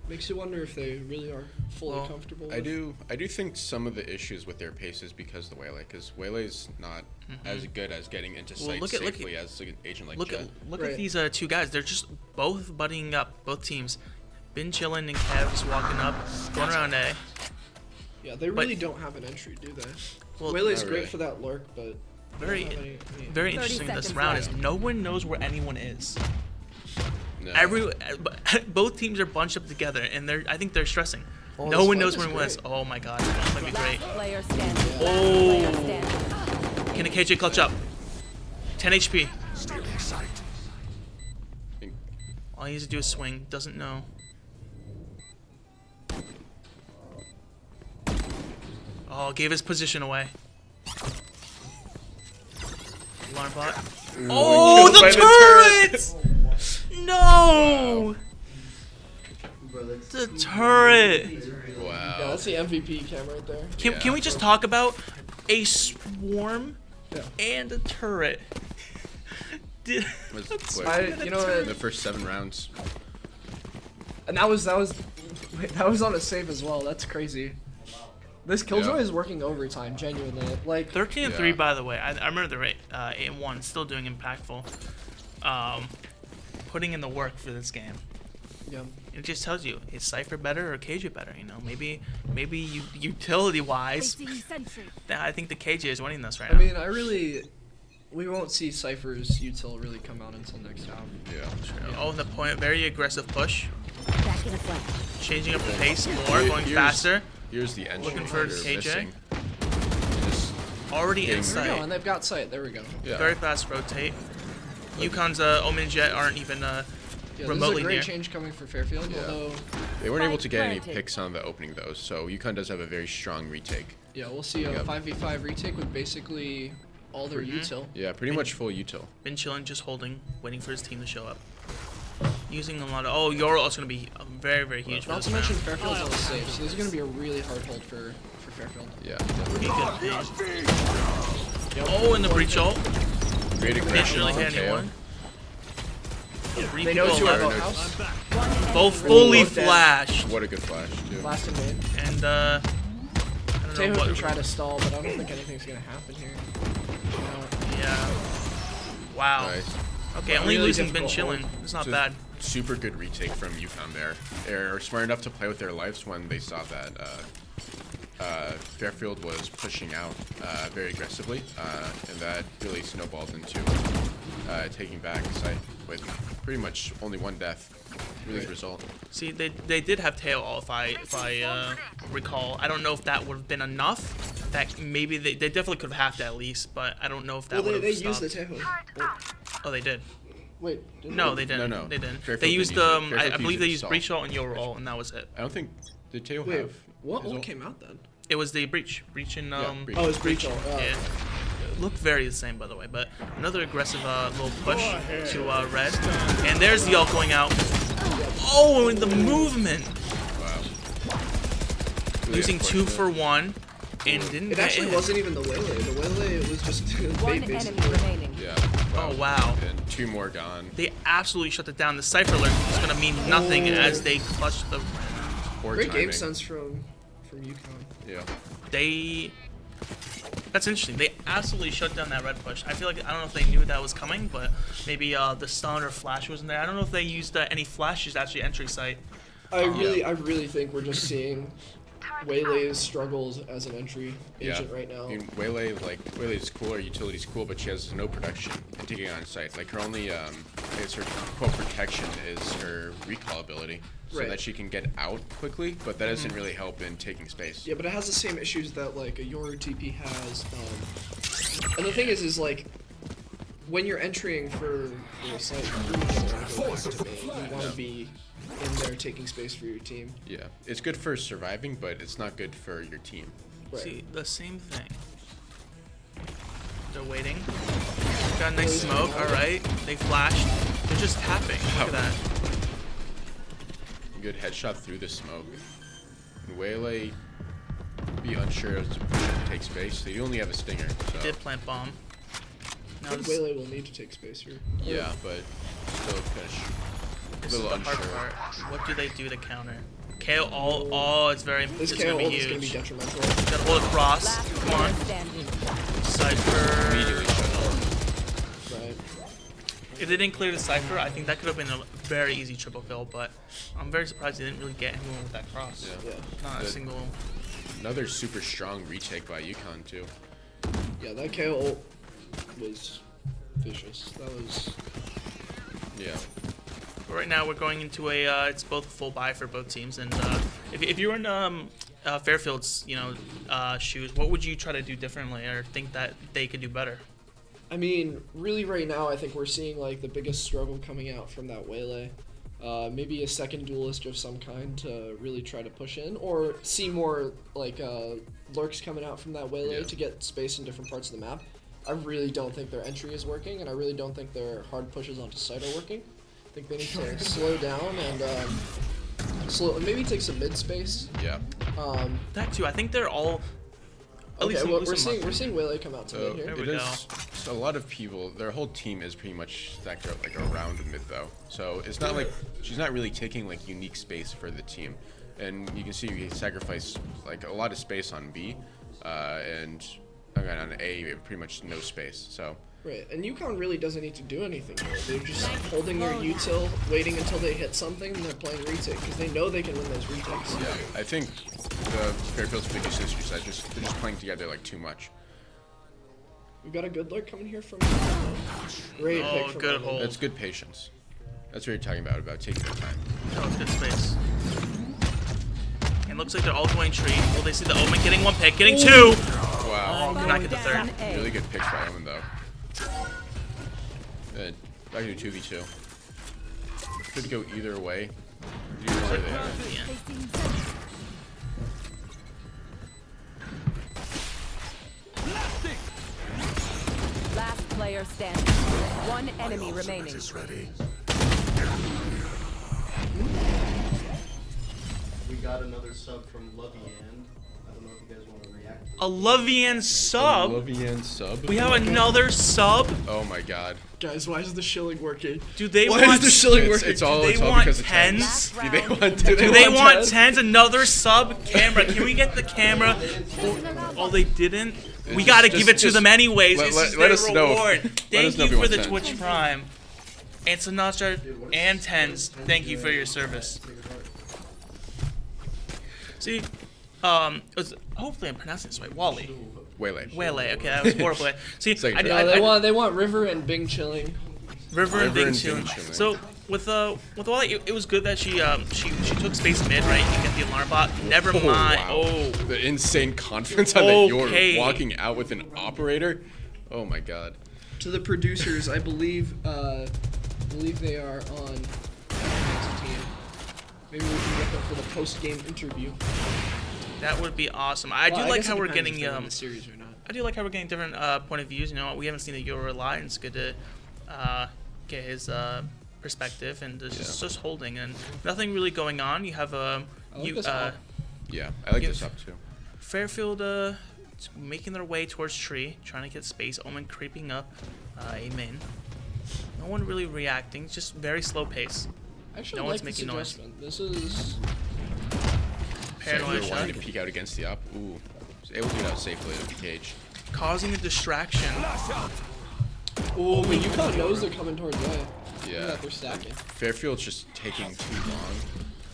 Makes you wonder if they really are fully comfortable. I do think some of the issues with their pace is because of the Waylay, because Waylay's not as good as getting into sight safely as an agent like Jet. Look at these 2 guys. They're just both buddying up, both teams. Been chilling and Kev's walking up, going around A. Yeah, they really don't have an entry, do they? Well, Waylay's great for that lurk, but very interesting. This round is no one knows where anyone is. No. Both teams are bunched up together, and I think they're stressing. Oh, no one knows where anyone is. Oh my god, that might be great. Player standing. Oh! Can a KJ clutch up? 10 HP. All he needs to do is swing. Doesn't know. Oh, gave his position away. Alarm bot. Oh, killed by the the turret! No! The turret. Wow. Yeah, that's the MVP cam right there. Can we just talk about a swarm and a turret? Was That's quick. You know what? The first 7 rounds. And that was on a save as well. That's crazy. This Killjoy is working overtime, genuinely. Like 13 and 3, by the way. I remember the rate. 8 and 1, still doing impactful. Putting in the work for this game. Yeah. It just tells you, is Cypher better or KJ better? You know, maybe utility wise, I think the KJ is winning this right now. I mean, we won't see Cypher's util really come out until next half. Yeah. Oh, and the point, very aggressive push. Changing up the pace more, going faster. Here's the entry. Looking for you're KJ. missing. Already in There we sight. go, and they've got sight. There we go. Yeah. Very fast rotate. Yukon's Omen Jet aren't even Yeah, remotely this is a great near. change coming for Fairfield, although They weren't able to get any picks on the opening though, so UConn does have a very strong retake. yeah, we'll see a 5v5 retake with basically all their util. Yeah, pretty much full util. Been chilling, just holding, waiting for his team to show up. Using a lot of. Oh, Yoro is going to be very, very huge for Not this to mention round. Fairfield's on the safe, so this is going to be a really hard hold for Fairfield. Yeah. Pretty good pace. Oh, and the breach ult. Great Didn't aggression really from hit KO. anyone. They know two are Repeat house. Both fully flashed. What a good flash, too. Last in main. And I don't Taeho know can what. try to stall, but I don't think anything's going to happen here. Yeah. Wow. Nice. Okay, only Really losing Been difficult chilling. hold. It's not So bad. Super good retake from UConn there. They're smart enough to play with their lives when they saw that Fairfield was pushing out very aggressively, and that really snowballed into taking back site with pretty much only 1 death. Really good result. See, they did have tail all if I recall. I don't know if that would have been enough. That maybe they definitely could have halved at least, but I don't know if that Well, would they have used the stopped. Taeho. Oh, they did. Wait. No, they didn't. No. They didn't. Fairfield They didn't used use it. I Fairfield believe used they it used to breach stall. ult and your ult, and that was it. I don't think did Taeho Wait, have. what his ult ult? came out then? It was the breach and breach. Oh, it's breach ult. Yeah. It looked very the same, by the way, but another aggressive little push to red, and there's the ult going out. Oh, and the movement. Wow. Really Losing 2 unfortunate. for 1, and didn't It get actually in. wasn't even the Waylay. The Waylay was just One bait, enemy basically. remaining. Yeah. Oh, wow. And 2 more gone. They absolutely shut it down. The Cypher alert is going to mean nothing as they clutch the. Poor Great game timing. sense from UConn. Yeah. That's interesting. They absolutely shut down that red push. I feel like I don't know if they knew that was coming, but maybe the stun or flash wasn't there. I don't know if they used any flashes actually entry site. I really think we're just seeing Waylay's struggles as an entry agent right now. I mean, Waylay's cool, her utility's cool, but she has no production and taking it on site. Like her only, I guess her quote protection is her recall ability, so Right. that she can get out quickly, but that doesn't really help in taking space. Yeah, but it has the same issues that like a Yoru TP has. And the thing is like when you're entering for a site, you really don't want to go back to main. You want to be in there taking space for your team. Yeah, it's good for surviving, but it's not good for your team. Right. See, the same thing. They're waiting. Got a nice smoke. All right, they flashed. They're just tapping. Look at that. Good headshot through the smoke. And Waylay be unsure as to take space. They only have a stinger. So. Did plant bomb. I think Waylay will need to take space here. Yeah, but still finish. This A is little the hard unsure. part. What do they do to counter? KO all. Oh, it's very. This It's KO gonna be ult huge. is going to be detrimental. Gotta hold across. Come on. Cypher. Immediately shut off. Right. If they didn't clear the Cypher, I think that could have been a very easy triple kill, but I'm very surprised they didn't really get anyone with that cross. Yeah. Not a Good. single. Another super strong retake by UConn too. Yeah, that KO ult was vicious. That was. Yeah. But right now we're going into a it's both a full buy for both teams, and if you were in Fairfield's shoes, what would you try to do differently or think that they could do better? I mean, really right now I think we're seeing like the biggest struggle coming out from that Waylay. maybe a second duelist of some kind to really try to push in, or see more like lurks coming out from that waylay to get space in different parts of the map. I really don't think their entry is working, and I really don't think their hard pushes onto site are working. I think they need to slow down and maybe take some mid space. Yeah. That too. I think they're all. Okay, well, we're seeing waylay come out to mid here. It is. So a lot of people, their whole team is pretty much stacked up like around mid though. So it's not like she's not really taking like unique space for the team, and you can see we sacrifice like a lot of space on B, and again on A we have pretty much no space. So. Right, and UConn really doesn't need to do anything here. They're just holding their util, waiting until they hit something, and they're playing retake because they know they can win those retakes. Yeah, I think the Fairfield's biggest issue is that they're just playing together like too much. We've got a good lurk coming here from. Great pick from good hold. That's good patience. That's what you're talking about taking their time. Oh, it's good space. And looks like they're all going tree. Well, they see the Omen getting one pick, getting two. Wow. Oh, cannot get the third. Really good picks by Omen though. Good. Back to 2v2. Could go either way. Either way they are. Last player standing. One enemy remaining. Is ready. We got another sub from Lovian. I don't know if you guys want to react. A Lovian sub? Lovian sub? We have another sub? Oh my god. Guys, why is the shilling working? Do they why want is the shilling working? It's all, do it's they all want because of tens? Do they want Do they want tens? tens? Another sub camera. Can we get the camera? Oh, they didn't? We Just- gotta give it to just- them anyways. let- This let- is let their us know if- reward. let Thank us know if you you for want the tens. Twitch Prime. And Sinatra and tens. Thank you for your service. See, hopefully I'm pronouncing this right. Wally. Waylay. Waylay. Okay, that was horrible. See, They want River and Bing chilling. River and Bing and chilling. Bing chilling. So with Wally, it was good that she took space mid, right, and get the alarm bot. Never mind. Wow. Oh, The insane confidence on that Okay. you're walking out with an operator. Oh my god. To the producers, I believe they are on next team. Maybe we can get them for the post-game interview. that would be awesome. I do like guess how it we're depends if getting they're in the series or not. I do like how we're getting different point of views. You know, we haven't seen the Euro a lot, and it's good to get his perspective and just holding and nothing really going on. You have Yeah, I like this up too. Fairfield making their way towards tree, trying to get space. Omen creeping up, amen. No one really reacting, just very slow pace. Actually, No I one's like this making noise. adjustment. This is Paranoid So shot, wanting to peek out against the up. Ooh. Was able to get out safely out of the cage. causing a distraction. Oh, but UConn knows they're coming towards A. Yeah. They're stacking. Fairfield's just taking too long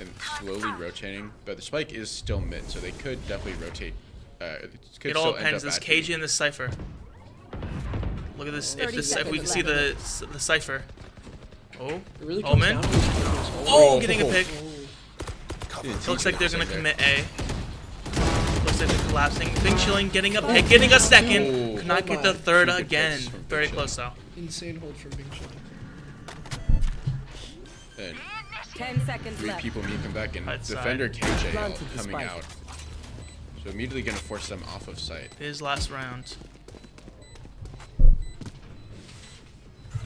and slowly rotating, but the spike is still mid, so they could definitely rotate. It all depends. This KG and this cipher. Look at this. If we can see the cipher. Oh, It really comes Omen. down to his fingers. Oh, getting a pick. Dude, Looks like they're gonna there. commit A. Looks like they're collapsing. Bing chilling, getting a pick, getting a second. Oh. Could not Oh get the my. third Two good again. picks from Very Bing close though. Insane hold from Bing Chilling. And 10 seconds three left. people meet them back, and Right side. defender KJ Run to the coming spike. out. So immediately gonna force them off of site. His last round.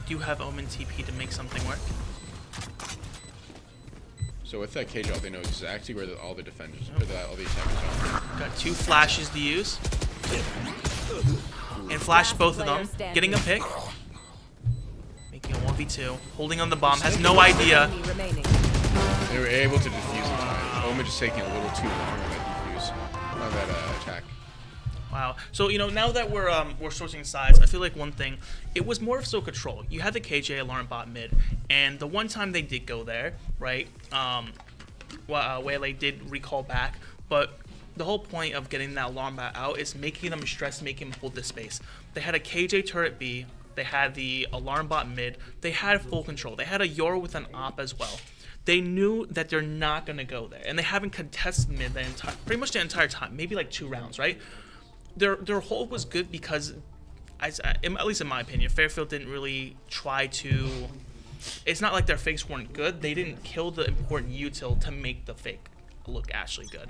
Do you have Omen TP to make something work? So with that KJ ult, they know exactly where all the defenders, or all the attackers are. Got 2 flashes to use. And flash both of them. Getting a pick. Making a 1v2. Holding on the bomb. Has no idea. Enemy remaining. They were able to defuse in time. Omen just taking a little too long on that defuse, on that attack. Wow. So, you know, now that we're switching sides, I feel like one thing, it was more of so control. You had the KJ alarm bot mid, and the one time they did go there, right? Waylay did recall back, but the whole point of getting that alarm bot out is making them stress, making them hold this space. They had a KJ turret B, they had the alarm bot mid, they had full control. They had a Yor with an op as well. They knew that they're not gonna go there, and they haven't contested mid pretty much the entire time, maybe like 2 rounds, right? Their hold was good because, at least in my opinion, Fairfield didn't really try to it's not like their fakes weren't good. They didn't kill the important util to make the fake look actually good.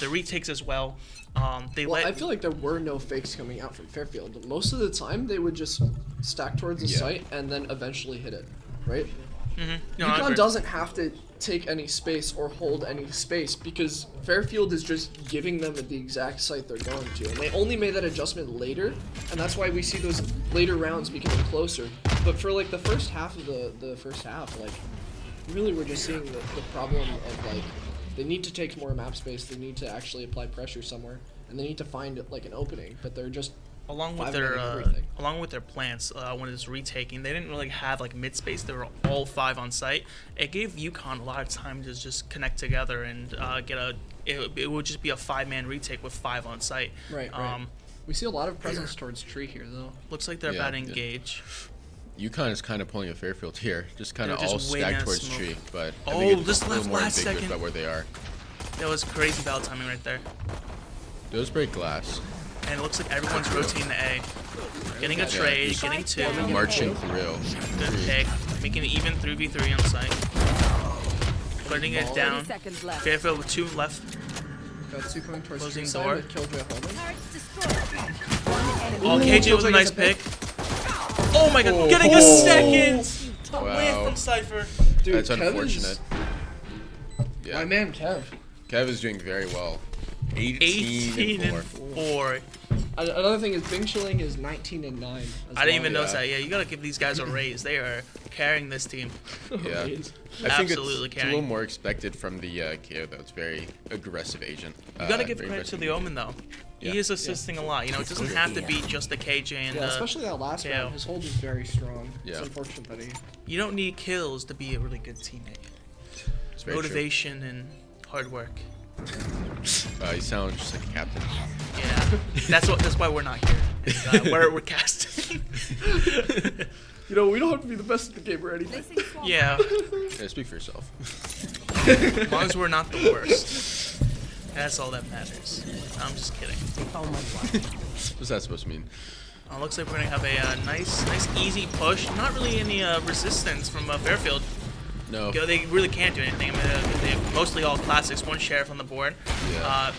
The retakes as well. I feel like there were no fakes coming out from Fairfield. Most of the time, they would just stack towards the site and then eventually hit it, right? No, UConn doesn't have to take any space or hold any space because Fairfield is just giving them the exact site they're going to, and they only made that adjustment later, and that's why we see those later rounds becoming closer. But for like the first half of the first half, like really we're just seeing the problem of like they need to take more map space, they need to actually apply pressure somewhere, and they need to find like an opening, but they're just along with their plants when it's retaking, they didn't really have like mid space. They were all 5 on site. It gave UConn a lot of time to just connect together and get a. It would just be a 5-man retake with 5 on site. Right. We see a lot of presence towards tree here though. Looks like they're about to engage. UConn is kind of pulling a Fairfield here, just kind of all stacked towards tree, but I oh, think it's this a little left more last ambiguous second about where they are. That was crazy battle timing right there. Those break glass. And it looks like everyone's rotating the A. Getting a trade, getting 2. Marching through. Good pick. Making it even 3v3 on site. Putting it down. Fairfield with 2 left. Got 2 coming towards closing side door. with Killjoy holding. Oh, KJ with a nice pick. Oh my god, getting a second away from Cypher. Dude, that's unfortunate. My man Kev. Kev is doing very well. 18 and 4. Another thing is Bing Chilling is 19 and 9. I didn't even notice that. Yeah, you gotta give these guys a raise. They are carrying this team. Yeah, I think it's a little more expected from the KO though. It's very aggressive agent. You gotta give credit to the Omen though. He is assisting a lot. You know, it doesn't have to be just the KJ and especially that last KO. round. His hold is very strong. It's unfortunate that he. You don't need kills to be a really good teammate. Motivation and hard work. You sound just like a captain. Yeah, that's why we're not here. We're casting. You know, we don't have to be the best at the game or anything. Yeah. Speak for yourself. As long as we're not the worst. That's all that matters. I'm just kidding. Oh my god. What's that supposed to mean? Looks like we're gonna have a nice, easy push. Not really any resistance from Fairfield. No. They really can't do anything. I mean, they're mostly all classics. 1 sheriff on the board. Yeah.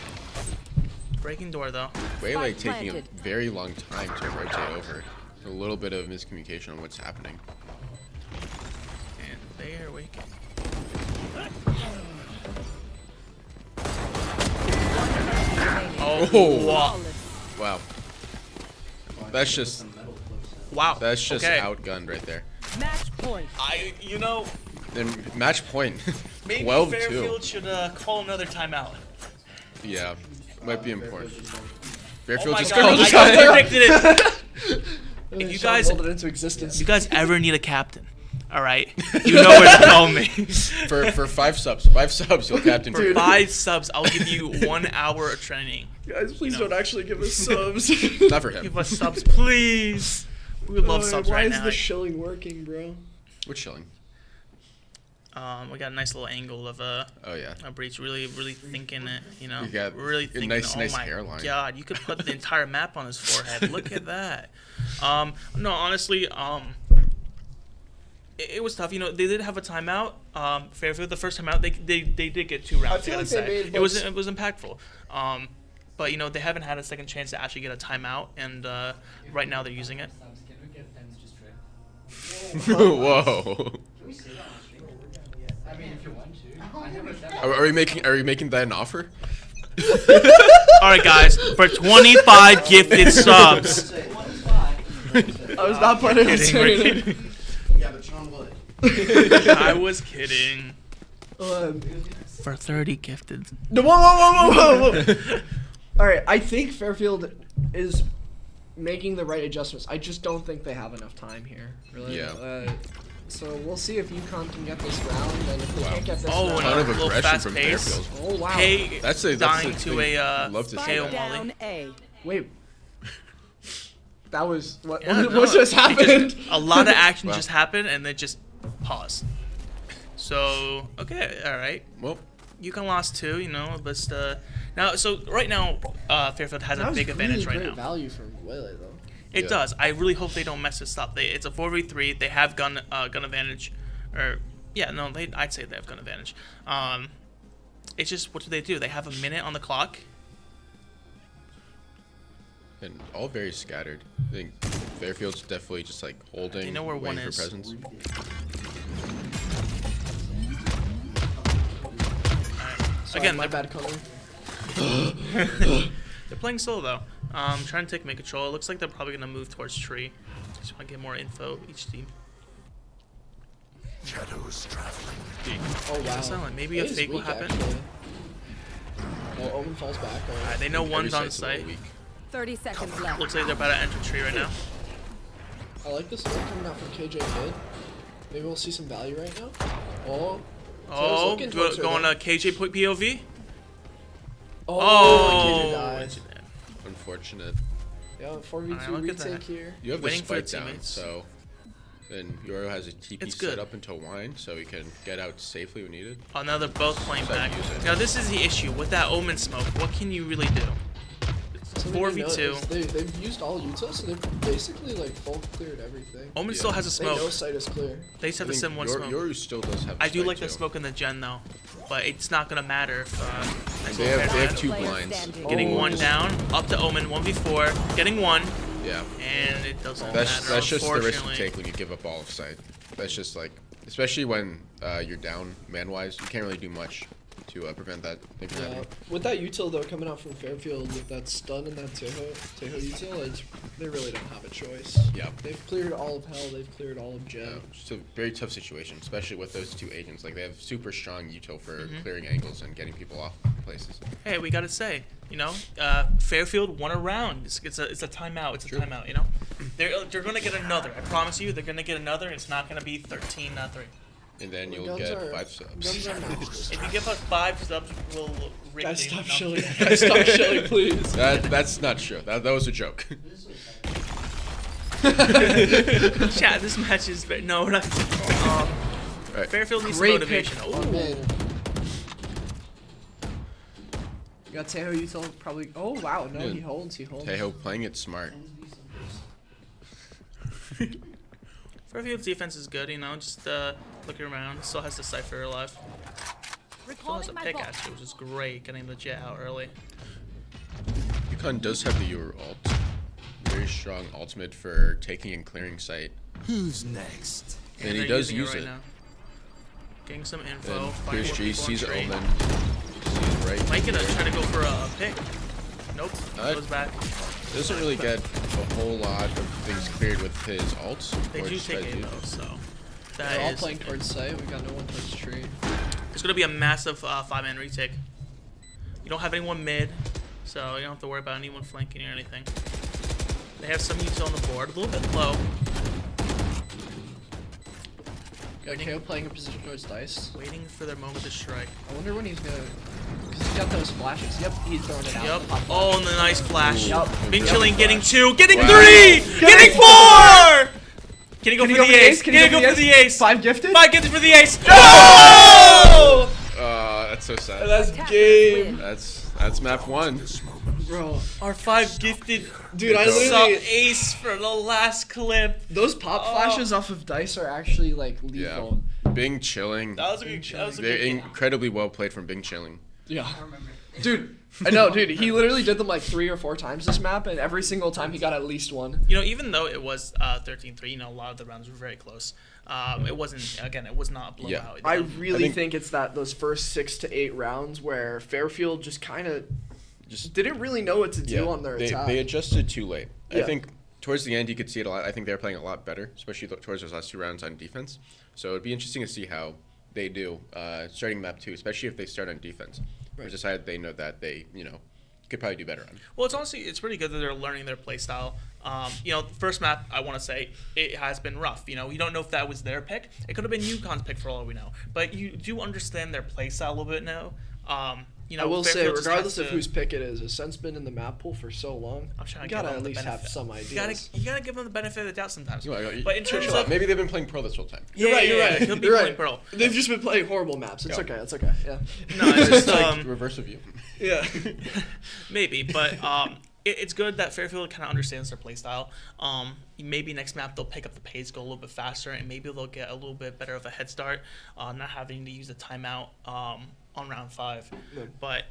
Breaking door though. Waylay taking a very long time to rotate over. A little bit of miscommunication on what's happening. And they are waking. Oh, wow. That's just That's just outgunned right there. Match point. Then match point. Maybe 12-2. Fairfield should call another timeout. Yeah, might be important. Fairfield oh just God, called a I timeout. predicted it. If you guys it into existence. If you guys ever need a captain, all right, you know where to call me. For 5 subs, 5 subs, you'll captain. For 5 subs, I'll give you 1 hour of training. Guys, please don't actually give us subs. Not for him. Give us subs, please. We would love subs right now. Why is the shilling working, bro? Which shilling? We got a nice little angle of a breach. Really thinking it. You know, you got really a thinking. nice my hairline. God, you could put the entire map on his forehead. Look at that. No, honestly, it was tough. You know, they did have a timeout. Fairfield, the first timeout, they did get 2 rounds. I gotta say, it was impactful. But you know, they haven't had a second chance to actually get a timeout, and right now they're using it. Whoa. I mean, if you want to. Are we making that an offer? All right, guys, for 25 gifted subs. I was not planning on saying it. Yeah, but Sean would. I was kidding. For 30 gifted. No, whoa. All right, I think Fairfield is making the right adjustments. I just don't think they have enough time here. Really. Yeah. So we'll see if UConn can get this round, and if they can't get this round. Oh, ton of little aggression fast from pace. Fairfield. Oh wow. Hey, that's dying the to thing. a Love to see KO that. molly. Wait. That was what? Yeah, what just happened? A lot of action just happened, and then just paused. So okay, all right. Well, UConn lost 2. You know, but now right now Fairfield has a big advantage right now. Value from Waylay though. It Yeah. does. I really hope they don't mess this up. It's a 4v3. They have gun advantage, or yeah, no, I'd say they have gun advantage. It's just what do? They have a minute on the clock. And all very scattered. I think Fairfield's definitely just like holding, They know where waiting one for is. presence. Sorry, Again, my they're- bad color. They're playing slow though. Trying to take mid control. It looks like they're probably gonna move towards tree. Just want to get more info each team. Shadows traveling. Oh wow. Silent. Maybe a It is fake will weak, happen. actually. Oh, Omen falls back. Alright, they know one's on site. 30 seconds left. Looks like they're about to enter tree right now. I like this one coming out from KJ mid. Maybe we'll see some value right now. Oh. Oh, looking towards her going though. to KJ POV. Oh, KJ dies. Unfortunate. Yeah, Alright, 4v2 look at that. retake here. You have Waiting the for spike the down, teammates. so then Yoro has a TP It's set good. up into wine, so he can get out safely when needed. Oh, now they're both playing So I back. can use it. Now this is the issue with that Omen smoke. What can you really do? It's Something to note 4v2. is they've used all Utah, so they've basically like full cleared everything. Omen still has a They know smoke. site is clear. They just have I the think sim one smoke. Yoru still does have. I do spike like the too. smoke in the gen though, but it's not gonna matter if nice They little have head. two Player blinds. standing. Getting Oh. one down, up to Omen, 1v4, getting one, Yeah. and it doesn't That's matter. that's just the risk you unfortunately. take when you give up all of sight. That's just like, especially when you're down man-wise, you can't really do much to prevent that thing from Yeah. happening. With that util though coming out from Fairfield with that stun and that Teho util, they really don't have a choice. Yeah. They've cleared all of hell. They've cleared all of gen. It's a very tough situation, especially with those two agents. Like they have super strong util for Mm-hmm. clearing angles and getting people off places. Hey, we gotta say, Fairfield won a round. It's a timeout. It's a timeout. You know, they're gonna get another. I promise you, they're gonna get another. It's not gonna be 13-3. And then you'll Guns get are- 5 subs. Guns are matchless. If you give us 5 subs, we'll rig Guys, the stop number. shilling. Guys, stop shilling, please. That's not true. That was a joke. Chat, this match is no, we're not. Right. Fairfield needs some Great pick. motivation. Oh, Oh, man. You got Teho util probably. Oh wow, no, Yeah. he holds. Teho playing it smart. Fairfield's defense is good, just looking around. Still has the Cypher alive. Still has a pick actually, which is great, getting the jet out early. Yukon does have the Euro ult. Very strong ultimate for taking and clearing sight. Who's next? And he they're does using use right it. now. Getting some info. Then finding clears more G, people on sees tree. Omen. Sees right. Might gonna try to go for a pick. Nope. Goes back. Doesn't really get a whole lot of things cleared with his ults. They or do just take tries A to- though, so They're that all is. playing towards site. We got no one towards tree. It's gonna be a massive 5-man retake. You don't have anyone mid, so you don't have to worry about anyone flanking or anything. They have some util on the board, a little bit low. Got KO playing a position towards dice. Waiting for their moment to strike. I wonder when he's gonna. Because he's got those flashes. Yep, he's throwing it out. Yep. The pop flash. Oh, and the nice flash. Yep. Bing Yep. Chilling getting 2, getting Wow. 3, getting 4! Can he go Can for he the ace? Can Can he he go for the ace? 5 gifted? 5 gifted for the ace. Oh! That's so sad. That's game. That's map 1. Bro. Our 5 gifted. Dude, I saw literally. ace for the last clip. Those pop flashes off of dice are actually like lethal. Yeah. Bing Chilling. That was a good. That was a They're good game. incredibly well played from Bing Chilling. Yeah. Dude, I know, dude. He literally did them like 3 or 4 times this map, and every single time he got at least one. Even though it was 13-3, a lot of the rounds were very close. It wasn't. Again, it was not a blowout. Yeah. I You know? really think it's those first 6 to 8 rounds where Fairfield just kind of didn't really know what to do on their attack. They adjusted too late. I Yeah. think towards the end you could see it a lot. I think they were playing a lot better, especially towards those last 2 rounds on defense. So it'd be interesting to see how they do starting map 2, especially if they start on defense. Or decide they know that they could probably do better on. Well, it's pretty good that they're learning their play style. First map, I want to say, it has been rough. You don't know if that was their pick. It could have been UConn's pick for all we know. But you do understand their play style a little bit now. I will say, Fairfield just regardless has of to- whose pick it is, since been in the map pool for so long, I'm trying you to gotta give at them the least have benefit. some ideas. You gotta give them the benefit of the doubt sometimes. You know, But in terms of maybe they've been playing pro this whole time. You're right. He'll be You're playing right. Pearl. They've just been playing horrible maps. It's Yeah. okay. It's okay. Yeah. No, it's just Like reverse of you. Yeah. maybe, but it's good that Fairfield kind of understands their playstyle. Maybe next map they'll pick up the pace, go a little bit faster, and maybe they'll get a little bit better of a head start, not having to use a timeout on round 5. But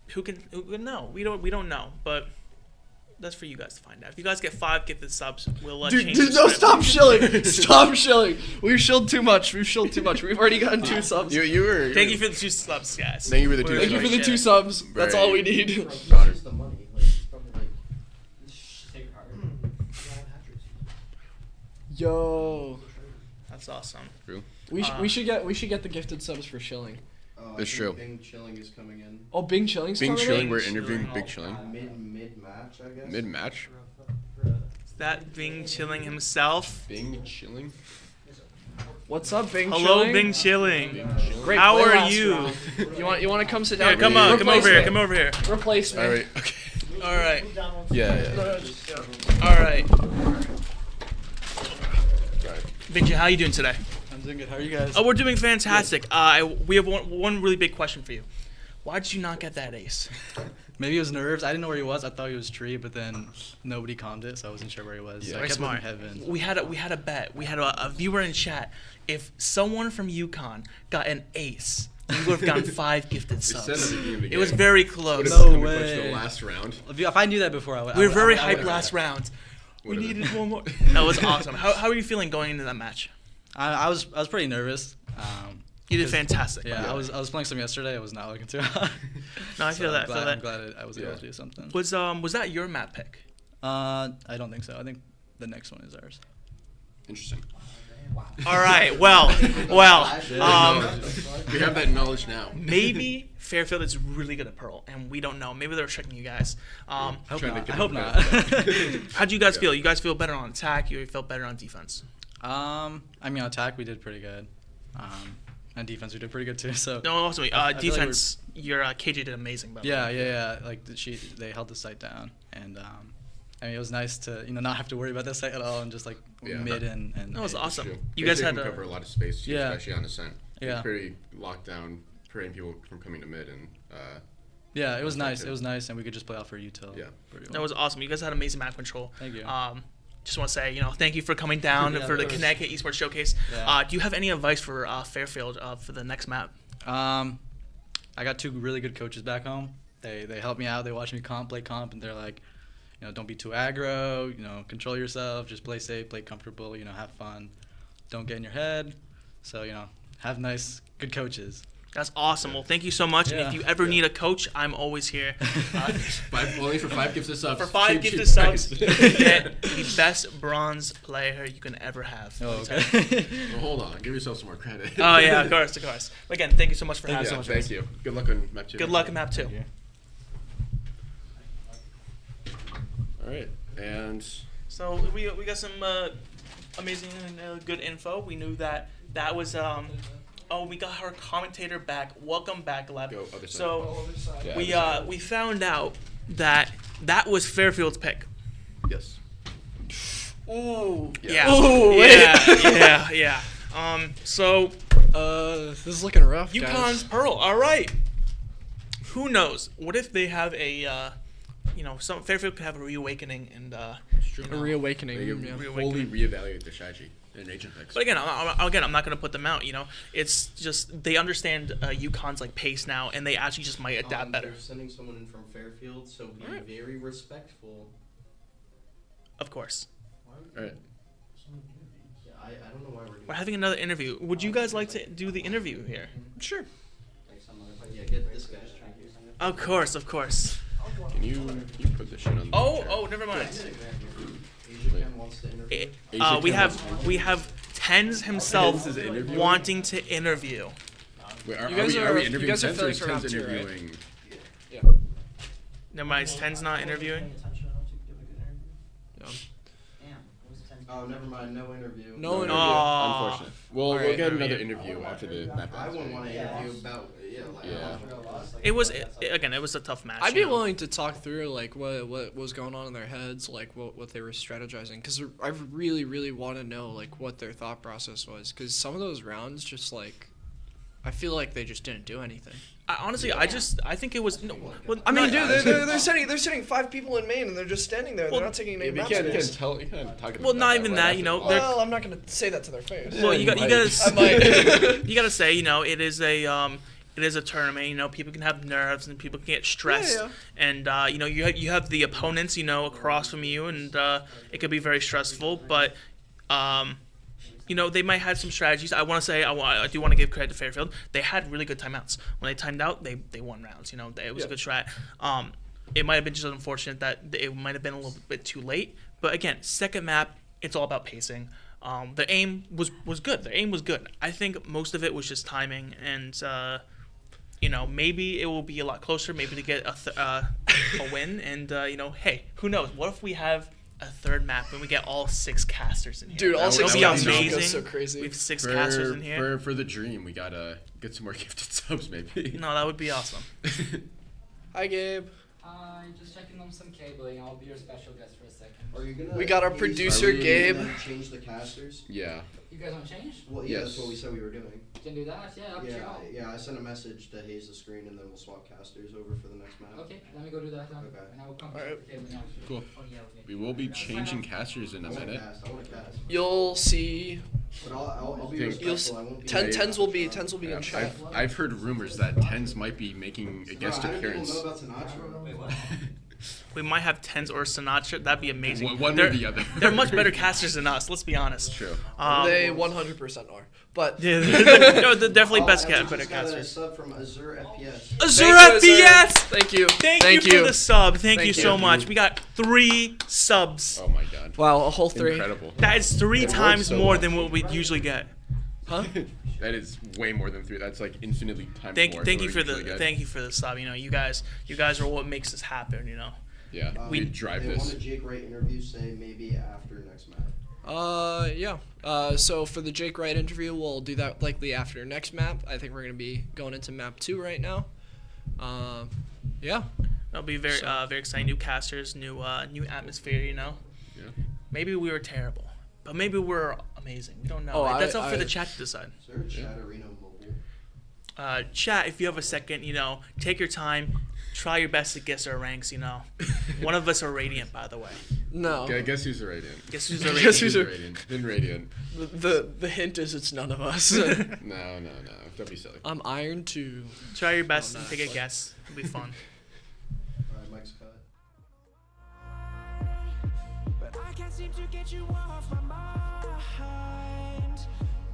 who can know? We don't know, but. That's for you guys to find out. If you guys get 5 gifted subs, we'll change the no, script. stop shilling. Stop shilling. We've shilled too much. We've already gotten 2 subs. You were. Thank you for the 2 subs, guys. Thank you for the 2 Thank you for the 2 subs. That's all we need. Where's the money? Like, it's probably like. Yo. That's awesome. True. We should get the gifted subs for shilling. That's true. Bing Chilling is coming in. Oh, Bing Chilling's Bing coming Chilling, in? we're interviewing Big Chilling. Mid match, I guess. Mid match. Is that Bing Chilling himself? Bing Chilling. What's up, Bing Hello, Chilling? Bing Chilling. Great How play are last you? round. You want to come sit down? Yeah, come on, come over here, come over here. Replace me. All right. Okay. All right. Yeah. All right. Benji, how are you doing today? I'm doing good. How are you guys? Oh, we're doing fantastic. We have one really big question for you. Why did you not get that ace? Maybe it was nerves. I didn't know where he was. I thought he was tree, but then nobody calmed it, so I wasn't sure where he was. So I Very kept smart. looking heaven. We had a bet. We had a viewer in chat. If someone from UConn got an ace, we would have gotten 5 gifted subs. said at the beginning of the It was game. very close. No To way. the last round. If I knew that before, I would. We were very I would- hyped last round. We Would've needed one more. That was awesome. How are you feeling going into that match? I was pretty nervous. You did 'cause- fantastic. Yeah, I was playing some yesterday. I was not looking too hot. No, I feel that. I'm glad I was able to do something. Was that your map pick? I don't think so. I think the next one is ours. Interesting. All right. Well. We have that knowledge now. Maybe Fairfield is really good at Pearl, and we don't know. Maybe they're tricking you guys. I hope not. How'd you guys feel? You guys feel better on attack? You felt better on defense? I mean, on attack we did pretty good. And defense we did pretty good too. So No, also I feel like defense. Your KJ did amazing. By the way. Yeah. Like they held the site down, and I mean it was nice to not have to worry about that site at all, and just like mid and. That was awesome. True. You guys had can cover a lot of space, too, Yeah. especially on ascent. Yeah. It's pretty locked down, preventing people from coming to mid and. Yeah, it was nice. It was nice, and we could just play off for util. Yeah. Pretty well. That was awesome. You guys had amazing map control. Thank you. Just want to say, thank you for coming down Yeah, for the of course. Connecticut Esports Showcase. Yeah. Do you have any advice for Fairfield for the next map? I got 2 really good coaches back home. They helped me out. They watched me play comp, and they're like, don't be too aggro. Control yourself. Just play safe, play comfortable. Have fun. Don't get in your head. So have nice, good coaches. That's awesome. Well, thank you so much. And Yeah. if you ever need a coach, I'm always here. Only for 5 gifted subs. For 5 Cheap, gifted cheap subs, price. you get the best bronze player you can ever have. Oh, okay. Well, hold on. Give yourself some more credit. Oh, yeah, of course. But again, thank you so much for having us. Thank you. Good luck on map 2. Good luck in map 2. All right. And So we got some amazing and good info. We knew that was we got our commentator back. Welcome back, Gleb. Go other side. So Yeah, we found out that was Fairfield's pick. Yes. Ooh. Yeah. Ooh, Yeah. So this is looking rough, UConn's guys. Pearl. All right. Who knows? What if they have a some Fairfield could have a reawakening and A reawakening. They Yeah. fully reevaluate their strategy and agent picks. But again, I'm not going to put them out. It's just they understand UConn's like pace now, and they actually just might adapt better. They're sending someone in from Fairfield, so be very respectful. Of course. All right. Yeah, I don't know why we're doing We're having another interview. Would you guys like to do the interview here? Sure. Yeah, get this guy. Of course. Can you put this shit on? Oh, never mind. We have Tens himself Tens is interviewing? wanting to interview. Wait, You guys are we are interviewing Tens or filling is for Tens round 2, right? interviewing? Never mind. Is Tens not interviewing? Oh, never mind. No interview. No interview. Unfortunate. We'll Alright. get another interview after the map. I wouldn't want to interview about It was again. It was a tough match. I'd be you know. willing to talk through like what was going on in their heads, like what they were strategizing, because I really want to know like what their thought process was, because some of those rounds just like I feel like they just didn't do anything. Honestly, I think it was. No, well, I mean, not- dude, they're sitting 5 people in main and they're just standing there. Well, they're not taking any You map can't space. tell. You can't talk about Well, not even right that. after You know, the they're- Well, I'm not gonna say that to their face. Well, you gotta I might. you gotta say, you know, it is a tournament. You know, people can have nerves and people can get stressed, Yeah. and you know, you have the opponents, you know, across from you, and it could be very stressful. But you know, they might have some strategies. I want to say, I do want to give credit to Fairfield. They had really good timeouts. When they timed out, they won rounds. You know, it was a good strat. It might have been just unfortunate that it might have been a little bit too late. But again, second map, it's all about pacing. The aim was good. The aim was good. I think most of it was just timing, and you know, maybe it will be a lot closer. Maybe to get a win, and you know, hey, who knows? What if we have a third map and we get all 6 casters in here? Dude, all 6 casters casters would be goes amazing. so crazy. We have 6 casters in here. For the dream, we gotta get some more gifted subs, maybe. No, that would be awesome. Hi, Gabe. Just checking on some cabling. I'll be your special guest for a second. Are you gonna? We got our use producer, Are we Gabe. gonna Change the casters. Yeah. You guys want to change? Well, yeah, Yes. that's what we said we were doing. You can do that? Yeah, up to you. Yeah. I sent a message to haze the screen, and then we'll swap casters over for the next map. Okay, let me go do that then. Okay. And I will come Alright. with the cabling after. Cool. Oh, yeah, okay. We will be changing casters in a I want minute. I want to cast. You'll see. But I'll be Think- respectful. I won't be. Tens will be in chat. I've heard rumors that Tens might be making a guest Bro, how do appearance. people know about Sinatra? We might have Tens or Sinatra. That'd be amazing. One they're, or the other. They're much better casters than us. Let's be honest. True. They 100% are. But Yeah, no, they're definitely better Got a casters. sub from Azure FPS. Azure Thank you, FPS. Thank you. Thank you for the sub. Thank you Thank so you. much. We got 3 subs. Oh my god. Wow, a whole 3. Incredible. That is 3 It works times so more well. than what we usually get. Huh? That is way more than 3. That's like infinitely times Thank more. you than for what we usually the get. sub. You know, you guys are what makes this happen. You know. Yeah, we drive They this. want a Jake Wright interview. Say maybe after next map. Yeah. So for the Jake Wright interview, we'll do that likely after next map. I think we're gonna be going into map 2 right now. Yeah. That'll be very very exciting. New casters, new atmosphere. You know. Yeah. Maybe we were terrible, but maybe we're amazing. We don't know. Oh, That's up for I- the chat to decide. Is there a chat arena mobile? Chat, if you have a second, you know, take your time. Try your best to guess our ranks, you know. One of us are Radiant, by the way. No. Guess who's a Radiant? Guess who's a Radiant? Guess who's a- Radiant? Then Radiant. The hint is it's none of us. No. Don't be silly. I'm Iron 2. Try your best No, and not take a guess. It'll be fun. Alright, Mike's cut. But I can't seem to get you off my mind.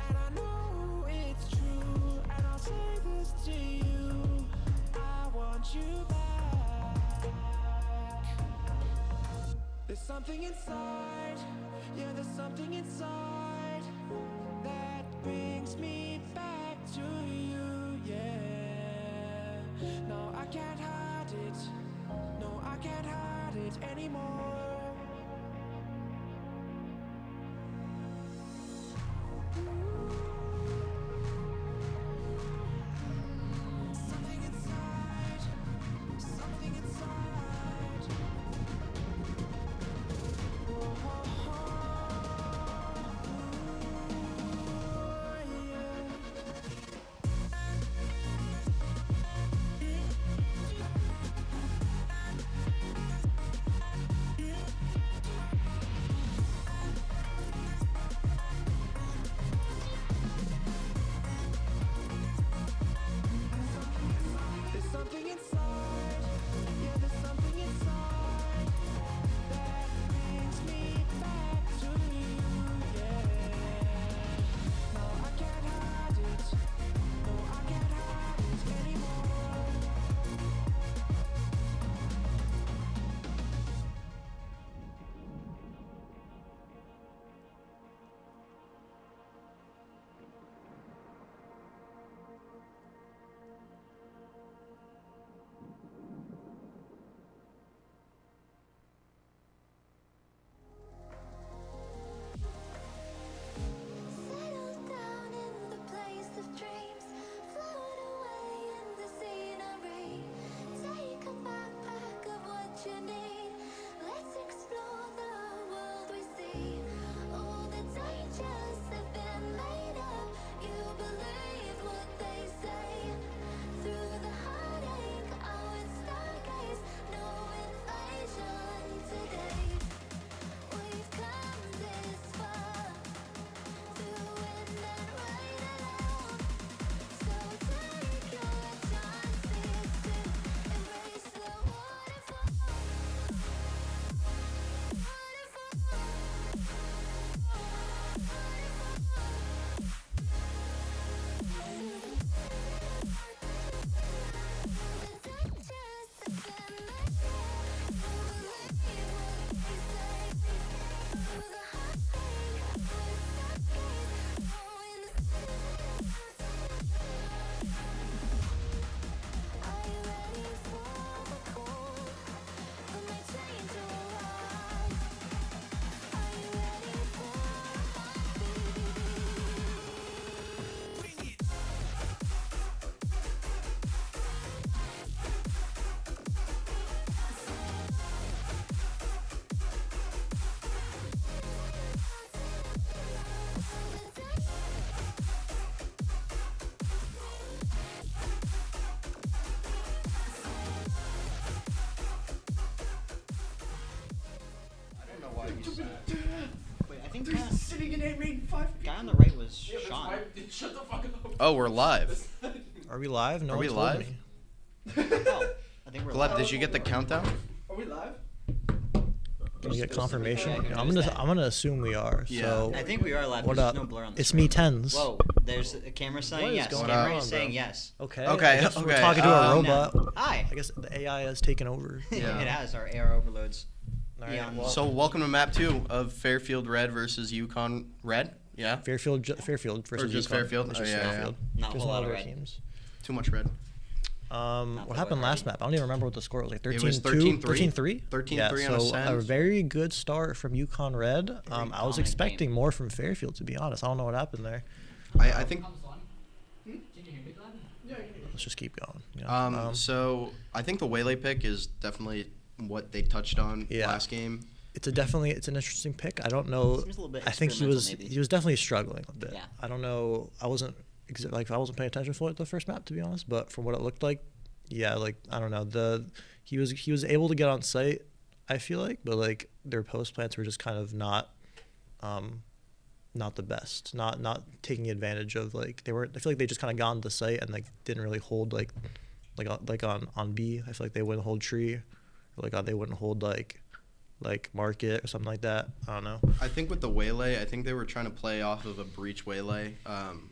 And I know it's true. And I'll say this to you. I want you back. There's something inside. Yeah, there's something inside that brings me back to you. Yeah. No, I can't hide it. No, I can't hide it anymore. Something inside. Something inside. Wait, I think There's sitting in A main 5. guy on the right was Sean. Shut the fuck up. Oh, we're live. Are we live? No Are one we told live? me. Oh, I think we're Gleb, live. did you get the countdown? Are we live? Can we get confirmation? Yeah, I'm gonna assume we are. Yeah. So I think we are live. what There's up? no blur on the It's screen. me tens. Whoa, there's a camera saying What is yes. going Camera on, is saying bro? yes. Okay. Okay, I guess We're okay, talking to a um, robot. Hi. I guess the AI has taken over. Yeah. It has our AR overloads. Alright, Eon. well- So welcome to map 2 of Fairfield Red versus Yukon Red. Yeah. Fairfield versus just UConn. Fairfield? It's Oh, just yeah, yeah. Fairfield. Not a There's whole no lot of other red. teams. Too much red. What happened last map? I don't even remember what the score was. Like 13-2? It was 13-3. 13-3? 13-3 yeah, on so Ascent. a very good start from Yukon Red. I was dominant expecting game. more from Fairfield, to be honest. I don't know what happened there. I think. Let's just keep going. Yeah. So I think the Waylay pick is definitely what they touched on Yeah. last game. It's an interesting pick. I don't know. Seems a little bit I think he was experimental, maybe. he was definitely struggling a bit. Yeah. I don't know. I wasn't I wasn't paying attention for the first map, to be honest. But from what it looked like, yeah, like I don't know. He was able to get on site, I feel like, but like their post plants were just kind of not the best. Not taking advantage of like they were. I feel like they just kind of got on the site and like didn't really hold like on B. I feel like they wouldn't hold tree, or like they wouldn't hold like market or something like that. I don't know. I think with the Waylay, I think they were trying to play off of a breach Waylay,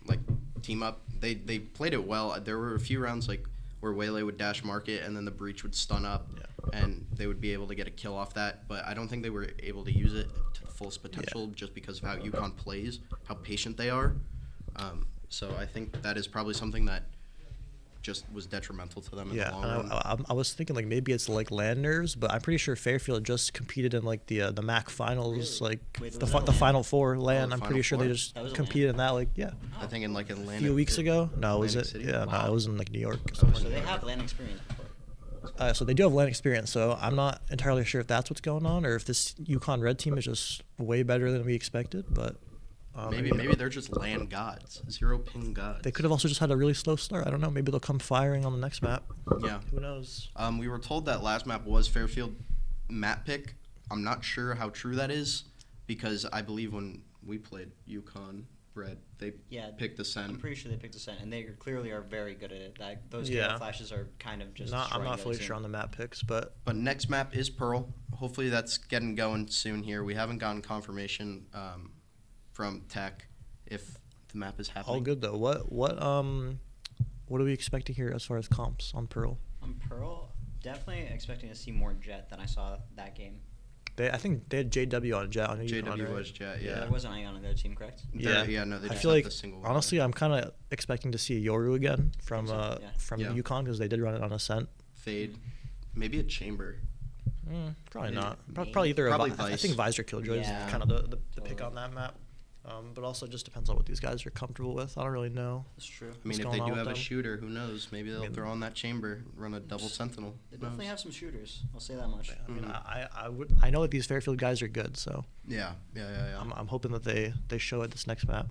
like team up. They played it well. There were a few rounds like where Waylay would dash market and then the breach would stun up, and they would be able to get a kill off that. But I don't think they were able to use it to the fullest potential just because of how Yukon plays, how patient they are. So I think that is probably something that just was detrimental to them in the long run. I was thinking like maybe it's like Landers, but I'm pretty sure Fairfield just competed in like the MAC finals, like Wait, the was that the LAN? Final Four LAN. the I'm Final pretty sure they Four? just That was a competed in that. Like yeah, I think in like a Atlantic. few weeks ago. No, was Atlantic it? City? Yeah, no, it was in like New York. Or So something. they have land experience before. So they do have LAN experience. So I'm not entirely sure if that's what's going on or if this Yukon Red team is just way better than we expected. But Maybe they're just land gods, 0 ping gods. they could have also just had a really slow start. I don't know. Maybe they'll come firing on the next map. Yeah. Who knows? We were told that last map was Fairfield map pick. I'm not sure how true that is because I believe when we played Yukon Red, they picked I'm Ascent. pretty sure they picked Ascent, and they clearly are very good at it. Those Yeah. KO flashes are kind of just. I'm destroying not the fully team. sure on the map picks, but Next map is Pearl. Hopefully that's getting going soon here. We haven't gotten confirmation from Tech if the map is happening. all good though. What are we expecting here as far as comps on Pearl? On Pearl, definitely expecting to see more Jet than I saw that game. I think they had JW on Jet. On JW Yukon, right? was Jet, yeah. There wasn't Ion on their team, correct? Yeah, no, they I just feel had like the single honestly, I'm kind of expecting to see Yoru again from Yeah. Yukon because they did run it on Ascent. Fade. Maybe a Chamber. Probably Maybe. not. Probably either. Probably I Vice. think Visor Killjoy Yeah. is kind of the pick on that map. But also just depends on what these guys are comfortable with. I don't really know. That's true. I mean, if they do have a shooter, who knows? Maybe they'll throw on that chamber, run a double sentinel. They Who definitely knows? have some shooters. I'll say that much. I mean, I know that these Fairfield guys are good, so Yeah. I'm hoping that they show it this next map.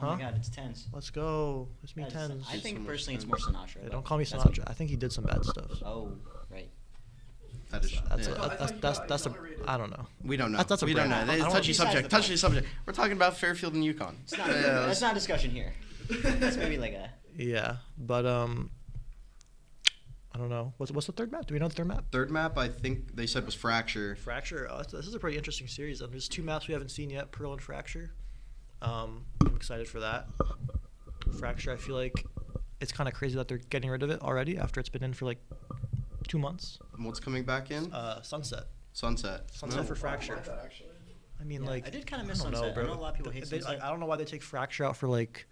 Oh my God, it's tens. Let's go. It's me tens. I think personally it's more Sinatra. Hey, don't call me That's Sinatra. I think he did some bad stuff. Oh, right. That is. That's a. I don't know. We don't know. That's a we don't know. brand. It's I don't touchy besides subject. the point. Touchy subject. We're talking about Fairfield and Yukon. It's not, that's not a discussion here. That's maybe like a. Yeah, but I don't know. What's the third map? Do we know the third map? Third map, I think they said was Fracture. Fracture. This is a pretty interesting series. There's two maps we haven't seen yet: Pearl and Fracture. I'm excited for that. Fracture. I feel like it's kind of crazy that they're getting rid of it already after it's been in for like 2 months. And what's coming back in? Sunset. Sunset. Sunset for Fracture. I mean, Yeah, like I did kind of miss don't know, Sunset. bro. I know a lot of people hate Sunset. I don't know why they take Fracture out for like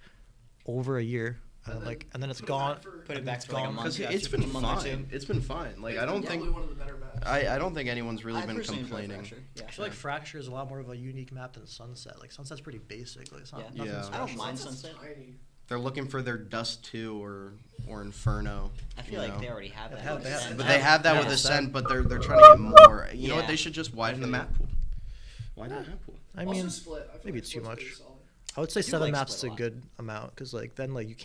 over a year, and then it's gone. Put it back for like a month. Because it's been fine. It's been fine. Like I don't think. I don't think anyone's really been personally enjoy complaining. Fracture. Yeah. I feel like Fracture is a lot more of a unique map than Sunset. Like Sunset's pretty basic. Like it's not Yeah. nothing Yeah. special. I don't mind Sunset. They're looking for their Dust 2 or Inferno. I feel like they already have that. have- with they have- Ascent. But they have that Yeah. with Ascent, but they're trying to get more. You know what? Yeah. They should just widen the map pool. Why not map pool? I mean, maybe it's too much. I would say I do 7 like maps is split a a lot. good amount because like then like you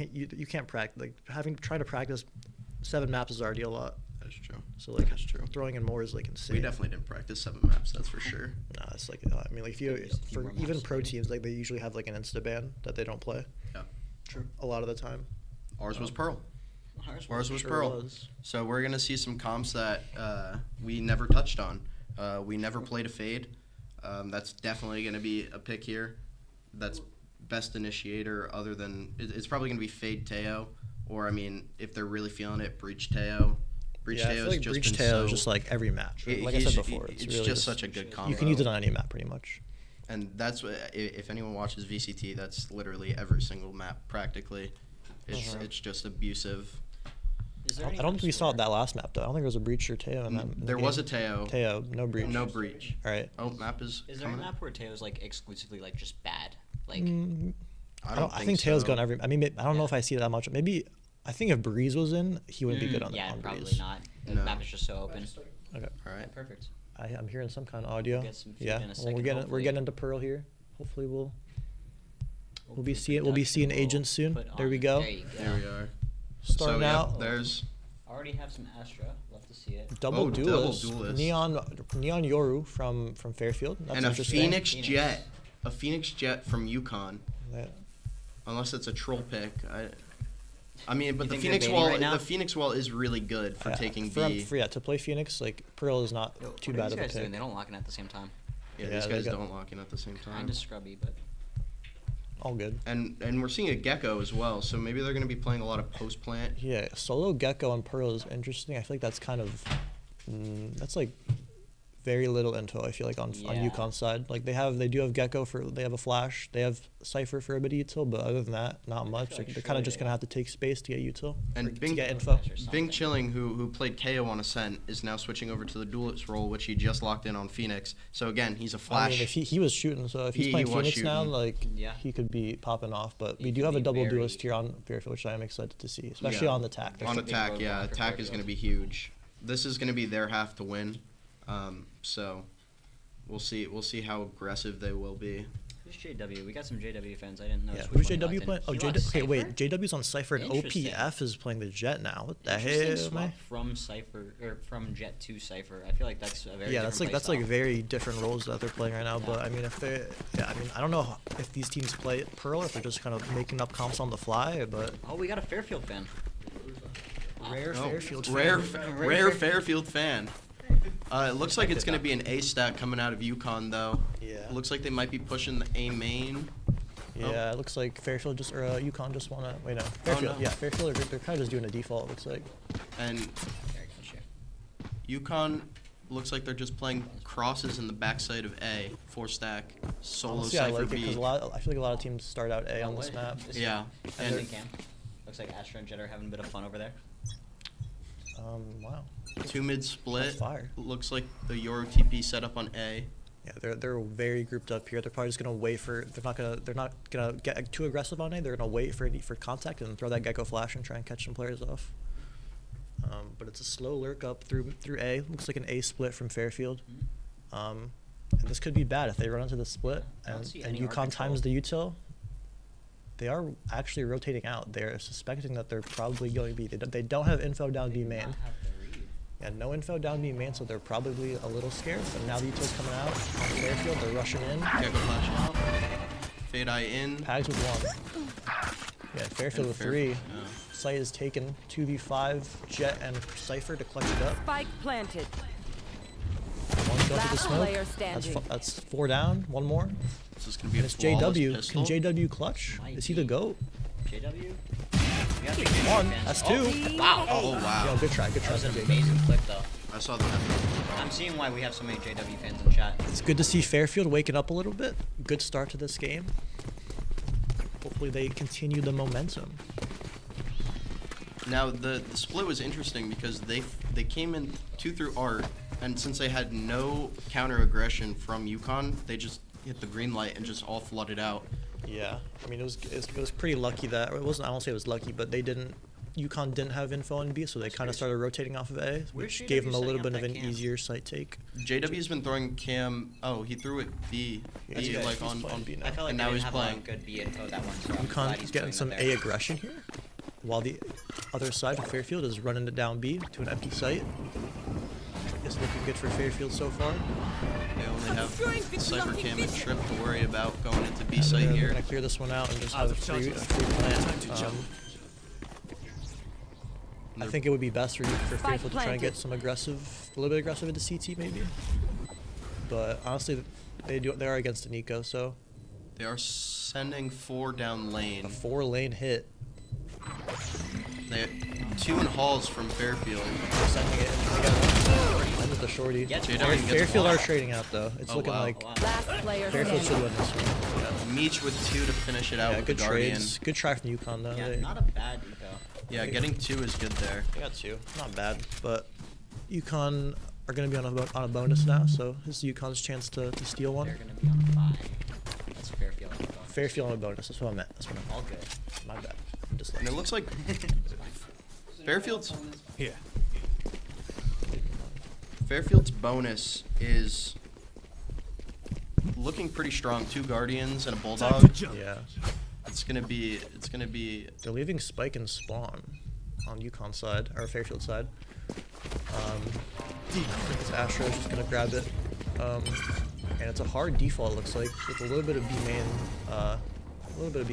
can't practice like trying to practice 7 maps is already a lot. That's true. So like That's true. throwing in more is like insane. We definitely didn't practice 7 maps. That's for sure. Nah, it's like I mean, like if you for even pro teams, like they usually have like an insta ban that they don't play. Yeah. True. A lot of the time. Ours was Pearl. Ours was Sure Pearl. was. So we're gonna see some comps that we never touched on. We never played a fade. That's definitely gonna be a pick here. That's best initiator other than it's probably gonna be fade Teo, or I mean if they're really feeling it, breach Teo. Breach Yeah, I Teo's feel like just Breach been Teo so, is just like every map. Like I he's- said before, it's really just such a good combo. You can use it on any map pretty much. And that's what if anyone watches VCT, that's literally every single map practically. It's just abusive. I don't think we saw it that last map though. I don't think there was a breach or Teo in that. in the There was game. a Teo. Teo, no breach. No breach. All right. Oh, map is. Is there a coming map up. where Teo's like exclusively like just bad? Like I think Teo's gone every. I mean, I don't know if I see it that much. Maybe I think if Breeze was in, he wouldn't be good on yeah, on probably Breeze. not. The No. map is just so open. Okay. All right. Perfect. I'm hearing some kind of audio. We'll get some feed Yeah. in a Well, second, we're hopefully. getting into Pearl here. Hopefully we'll be seeing agents soon. Put There we on. go. There you go. There we are. Starting so, out. There's Already have some Astra. Love to see it. Double duelist. duelist. Neon Yoru from Fairfield. That's and a interesting. Phoenix Jet. A Phoenix Jet from Yukon. Yeah. Unless it's a troll pick. I mean, but You the think they're Phoenix baiting wall, right now? the Phoenix wall is really good for taking B. To play Phoenix, like Pearl is not too What bad are these of a guys doing? pick. They don't lock in at the same time. Yeah, Yeah, these they guys got- don't lock in at the same time. Kind of scrubby, but All good. And we're seeing a Gecko as well, so maybe they're going to be playing a lot of post plant. Yeah, solo Gecko on Pearl is interesting. I feel like that's kind of that's like very little info. I feel like on Yeah. Yukon side, like they do have Gecko they have a flash, they have Cypher for a bit of util, but other than that, not much. like They're kind of just Shroud, gonna have to take space to get util And to Bing, get info. Bing Chilling, who played KO on Ascent, is now switching over to the duelist role, which he just locked in on Phoenix. So again, he's a I flash. mean, if he was shooting, so if he's He playing was Phoenix now, shooting. like Yeah. he could be popping off. But we He do could have a be double very- duelist here on Fairfield, which I am excited to see, especially Yeah. on the tack. On a big attack, roadblock yeah, for attack is going to be huge. This is going to be their half to win. So we'll see how aggressive they will be. who's JW? We got some JW fans. I didn't know. Yeah, who's JW playing? Oh, okay, wait. JW. JW's on Cypher and Interesting. OPF is playing the Jet now. What the Interesting hell, swap man? from Cypher or from Jet to Cypher. I feel like that's a very Yeah, that's different like playstyle. very different roles that they're playing right now. But I mean, I don't know if these teams play Pearl, if they're just kind of making up comps on the fly. But Oh, we got a Fairfield fan. rare Oh, Fairfield rare fan. Fairfield fan. It looks like it's going to be an A stack coming out of Yukon, though. Yeah. It looks like they might be pushing the A main. Yeah, it looks like Fairfield Yukon just wanna wait no Fairfield. no. Yeah, Fairfield they're kind of just doing a default. It looks like. And Yukon looks like they're just playing crosses in the backside of A, 4 stack, solo Honestly, I Cypher like it B. because I feel like a lot of teams start out A on this map. Yeah, And and Cam. Looks like Astra and Jet are having a bit of fun over there. Wow. 2 mid split. That's fire. Looks like the Euro TP set up on A. Yeah, they're very grouped up here. They're probably just gonna wait for. They're not gonna get too aggressive on A. They're gonna wait for contact and throw that Gecko flash and try and catch some players off. But it's a slow lurk up through A. Looks like an A split from Fairfield. And this could be bad if they run into the split and see any Yukon art control. times the util. They are actually rotating out. They're suspecting that they're probably going B. They don't have info down B main. Yeah, no info down B main, so they're probably a little scared. But now the util's coming out on Fairfield. They're rushing in. Gecko flash out. Fade eye in. Pags with 1. Yeah, Fairfield with 3. Yeah. Site is taken 2v5. Jet and Cypher to clutch it up. Spike planted. One go to the Last smoke. player standing. That's 4 down. One more. This is gonna be And a it's flawless JW. pistol. Can JW clutch? Is he the GOAT? JW? One. That's 2. Wow. Oh wow. Yo, good try. Good That try was from an JW. amazing clip, though. I saw that. I'm seeing why we have so many JW fans in chat. It's good to see Fairfield waking up a little bit. Good start to this game. Hopefully they continue the momentum. Now the split was interesting because they came in 2 through art, and since they had no counter aggression from Yukon, they just hit the green light and just all flooded out. Yeah, I mean it was pretty lucky that, or it wasn't. I won't say it was lucky, but they didn't. Yukon didn't have info on B, so they kind of started rotating off of A, which gave them a little bit of an easier site take. JW's been throwing cam. Oh, he threw it B. Yeah, B he's like playing on B now. I feel like and they now didn't he's have playing. a good B info that one, so I'm Yukon glad he's getting putting some that A there. aggression here. while the other side of Fairfield is running it down B to an empty site. It's looking good for Fairfield so far. They only have Cypher Cam and Trip to worry about going into B site They're here. gonna clear this one out and just have a free plant. I think it would be best for Fairfield to try and get some aggressive, a little bit aggressive into CT maybe. But honestly, they are against an eco, so. They are sending 4 down lane. A 4-lane hit. They have 2 in halls from Fairfield. They're sending it. One with the shorty. Fairfield are trading out though. It's looking like Fairfield should win this one. Yeah. Meech with 2 to finish it out with good the Guardian. trades. Good try from UConn though. Yeah, not a bad eco. Yeah, getting 2 is good there. They got 2. Not bad. But UConn are going to be on a bonus now, so this is UConn's chance to steal one. They're going to be on a 5. That's Fairfield on a bonus. Fairfield on a bonus. That's what I meant. All good. My bad. I'm just And it looks like Fairfield's here. Fairfield's bonus is looking pretty strong. 2 Guardians and a Bulldog. Yeah. It's gonna be. They're leaving Spike and Spawn on UConn side or Fairfield side. I think it's Astro's just gonna grab it, and it's a hard default. It looks like with a little bit of B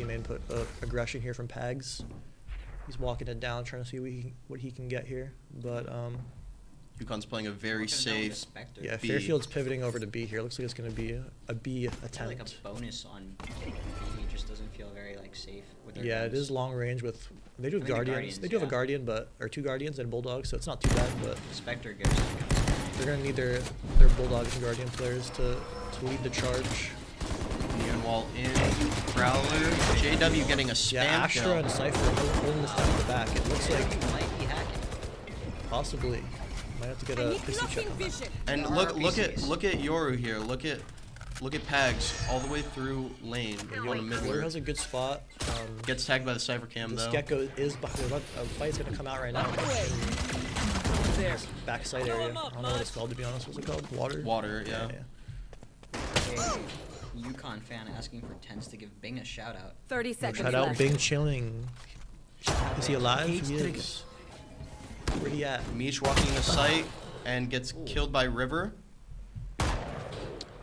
main, put aggression here from Pags. He's walking it down, trying to see what he can get here, but UConn's playing a very safe. Yeah, B. Fairfield's pivoting over to B here. Looks like it's gonna be a B attempt. Like a bonus on B just doesn't feel very like safe with their Yeah, guns. it is long range with. They do have I mean, the Guardians. Guardians, They do have a yeah. Guardian, or 2 Guardians and Bulldog, so it's not too bad. But Spectre goes. they're gonna need their Bulldog and Guardian players to lead the charge. Meanwhile, in Prowler, JW getting a spam Yeah, Astra kill. and Cypher holding this down at the back. It looks like Might be hacking. possibly might have to get a PC check on that. And look at Yoru here. Look at Pags all the way through lane. On a mid Yoru lurk. has a good spot. Gets tagged by the Cypher Cam This though. Gecko is behind. A fight's gonna come out right now. Backside area. I don't know what it's called, to be honest. What's it called? Water? Water, yeah. A UConn fan asking for Tens to give Bing a shout out. 30 seconds Shout out left. Bing chilling. Is he alive? He is. Where he at? Meech walking the site and gets killed by River. I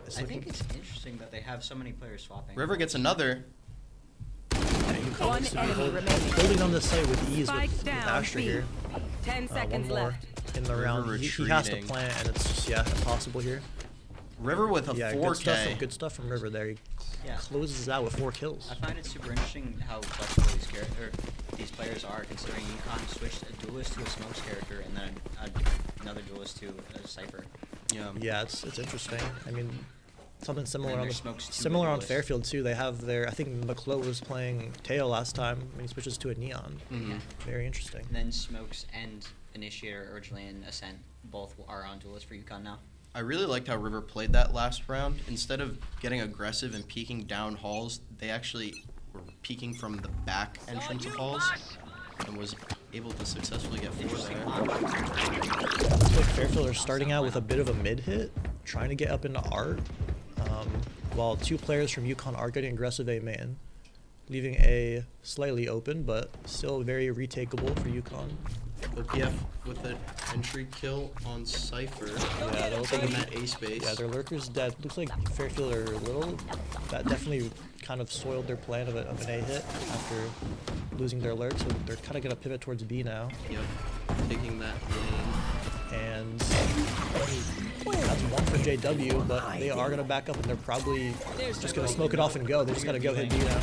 think it's interesting that they have so many players swapping. River gets another. One enemy remaining. Holding on the site with ease Spike with down, Astra B. here. 10 seconds one more left. in the River round. He has to retreating. plant, and it's just impossible here. River with a Yeah, 4K. good stuff from River there. He Yeah. closes out with 4 kills. I find it super interesting how flexible these players are, considering UConn switched a duelist to a smokes character and then another duelist to a Cypher. Yeah, it's interesting. I mean, something similar And on their smokes too similar on duelist. Fairfield too. They have their. I think McClo was playing Teo last time when he switches to a Neon. Yeah. Very interesting. And then smokes and Initiator originally and Ascent both are on duelist for UConn now. I really liked how River played that last round. Instead of getting aggressive and peeking down halls, they actually were peeking from the back entrance of halls and was able to successfully get 4 there. Looks like Fairfield are starting out with a bit of a mid hit, trying to get up into art, while 2 players from UConn are getting aggressive A main, leaving A slightly open, but still very retakeable for UConn. OPF with an entry kill on Cypher. Yeah, that was taking that A space. Yeah, their lurker's dead. Looks like Fairfield are a little. That definitely kind of soiled their plan of an A hit after losing their lurk, so they're kind of gonna pivot towards B now. Yep, taking that lane. And that's 1 for JW, but they are gonna back up and they're probably just gonna smoke it off and go. They just gotta go hit B now.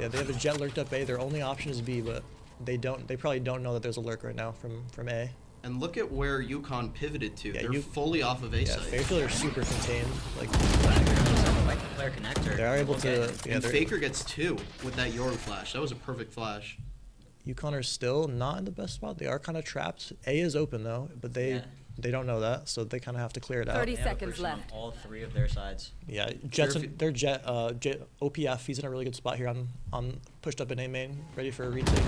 Yeah, they have a jet lurked up A. Their only option is B, but they probably don't know that there's a lurk right now from A. And look at where UConn pivoted to. Yeah, They're fully off of A Yeah, side. Fairfield are super contained. Like Player connector. they are able to. Yeah, And they're, Faker gets 2 with that Yoru flash. That was a perfect flash. UConn are still not in the best spot. They are kind of trapped. A is open though, but they don't know that, so they kind of have to clear it out. 30 They have a seconds person on left. all 3 of their sides. Yeah, Jets. Their Jet. OPF. He's in a really good spot here on pushed up in A main, ready for a retake.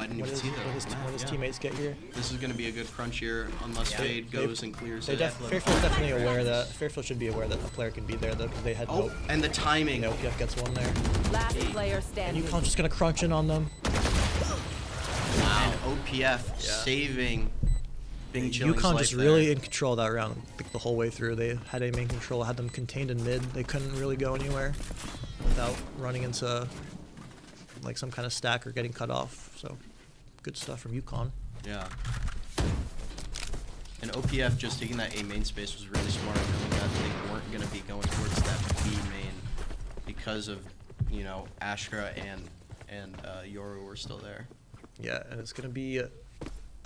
I didn't even see that. When his teammates get here. This is going to be a good crunch here unless Fade goes and clears it. Fairfield's definitely aware that Fairfield should be aware that a player can be there though, because they had no. And the timing. No, OPF gets one there. Last player standing. And UConn's just gonna crunch in on them. And OPF saving Bing Chilling's UConn life just there. really in control of that round the whole way through. They had aim in control, had them contained in mid. They couldn't really go anywhere without running into like some kind of stack or getting cut off. So good stuff from UConn. Yeah. And OPF just taking that A main space was really smart, knowing that they weren't going to be going towards that B main because of, you know, Ashra and Yoru were still there. Yeah, and it's gonna be a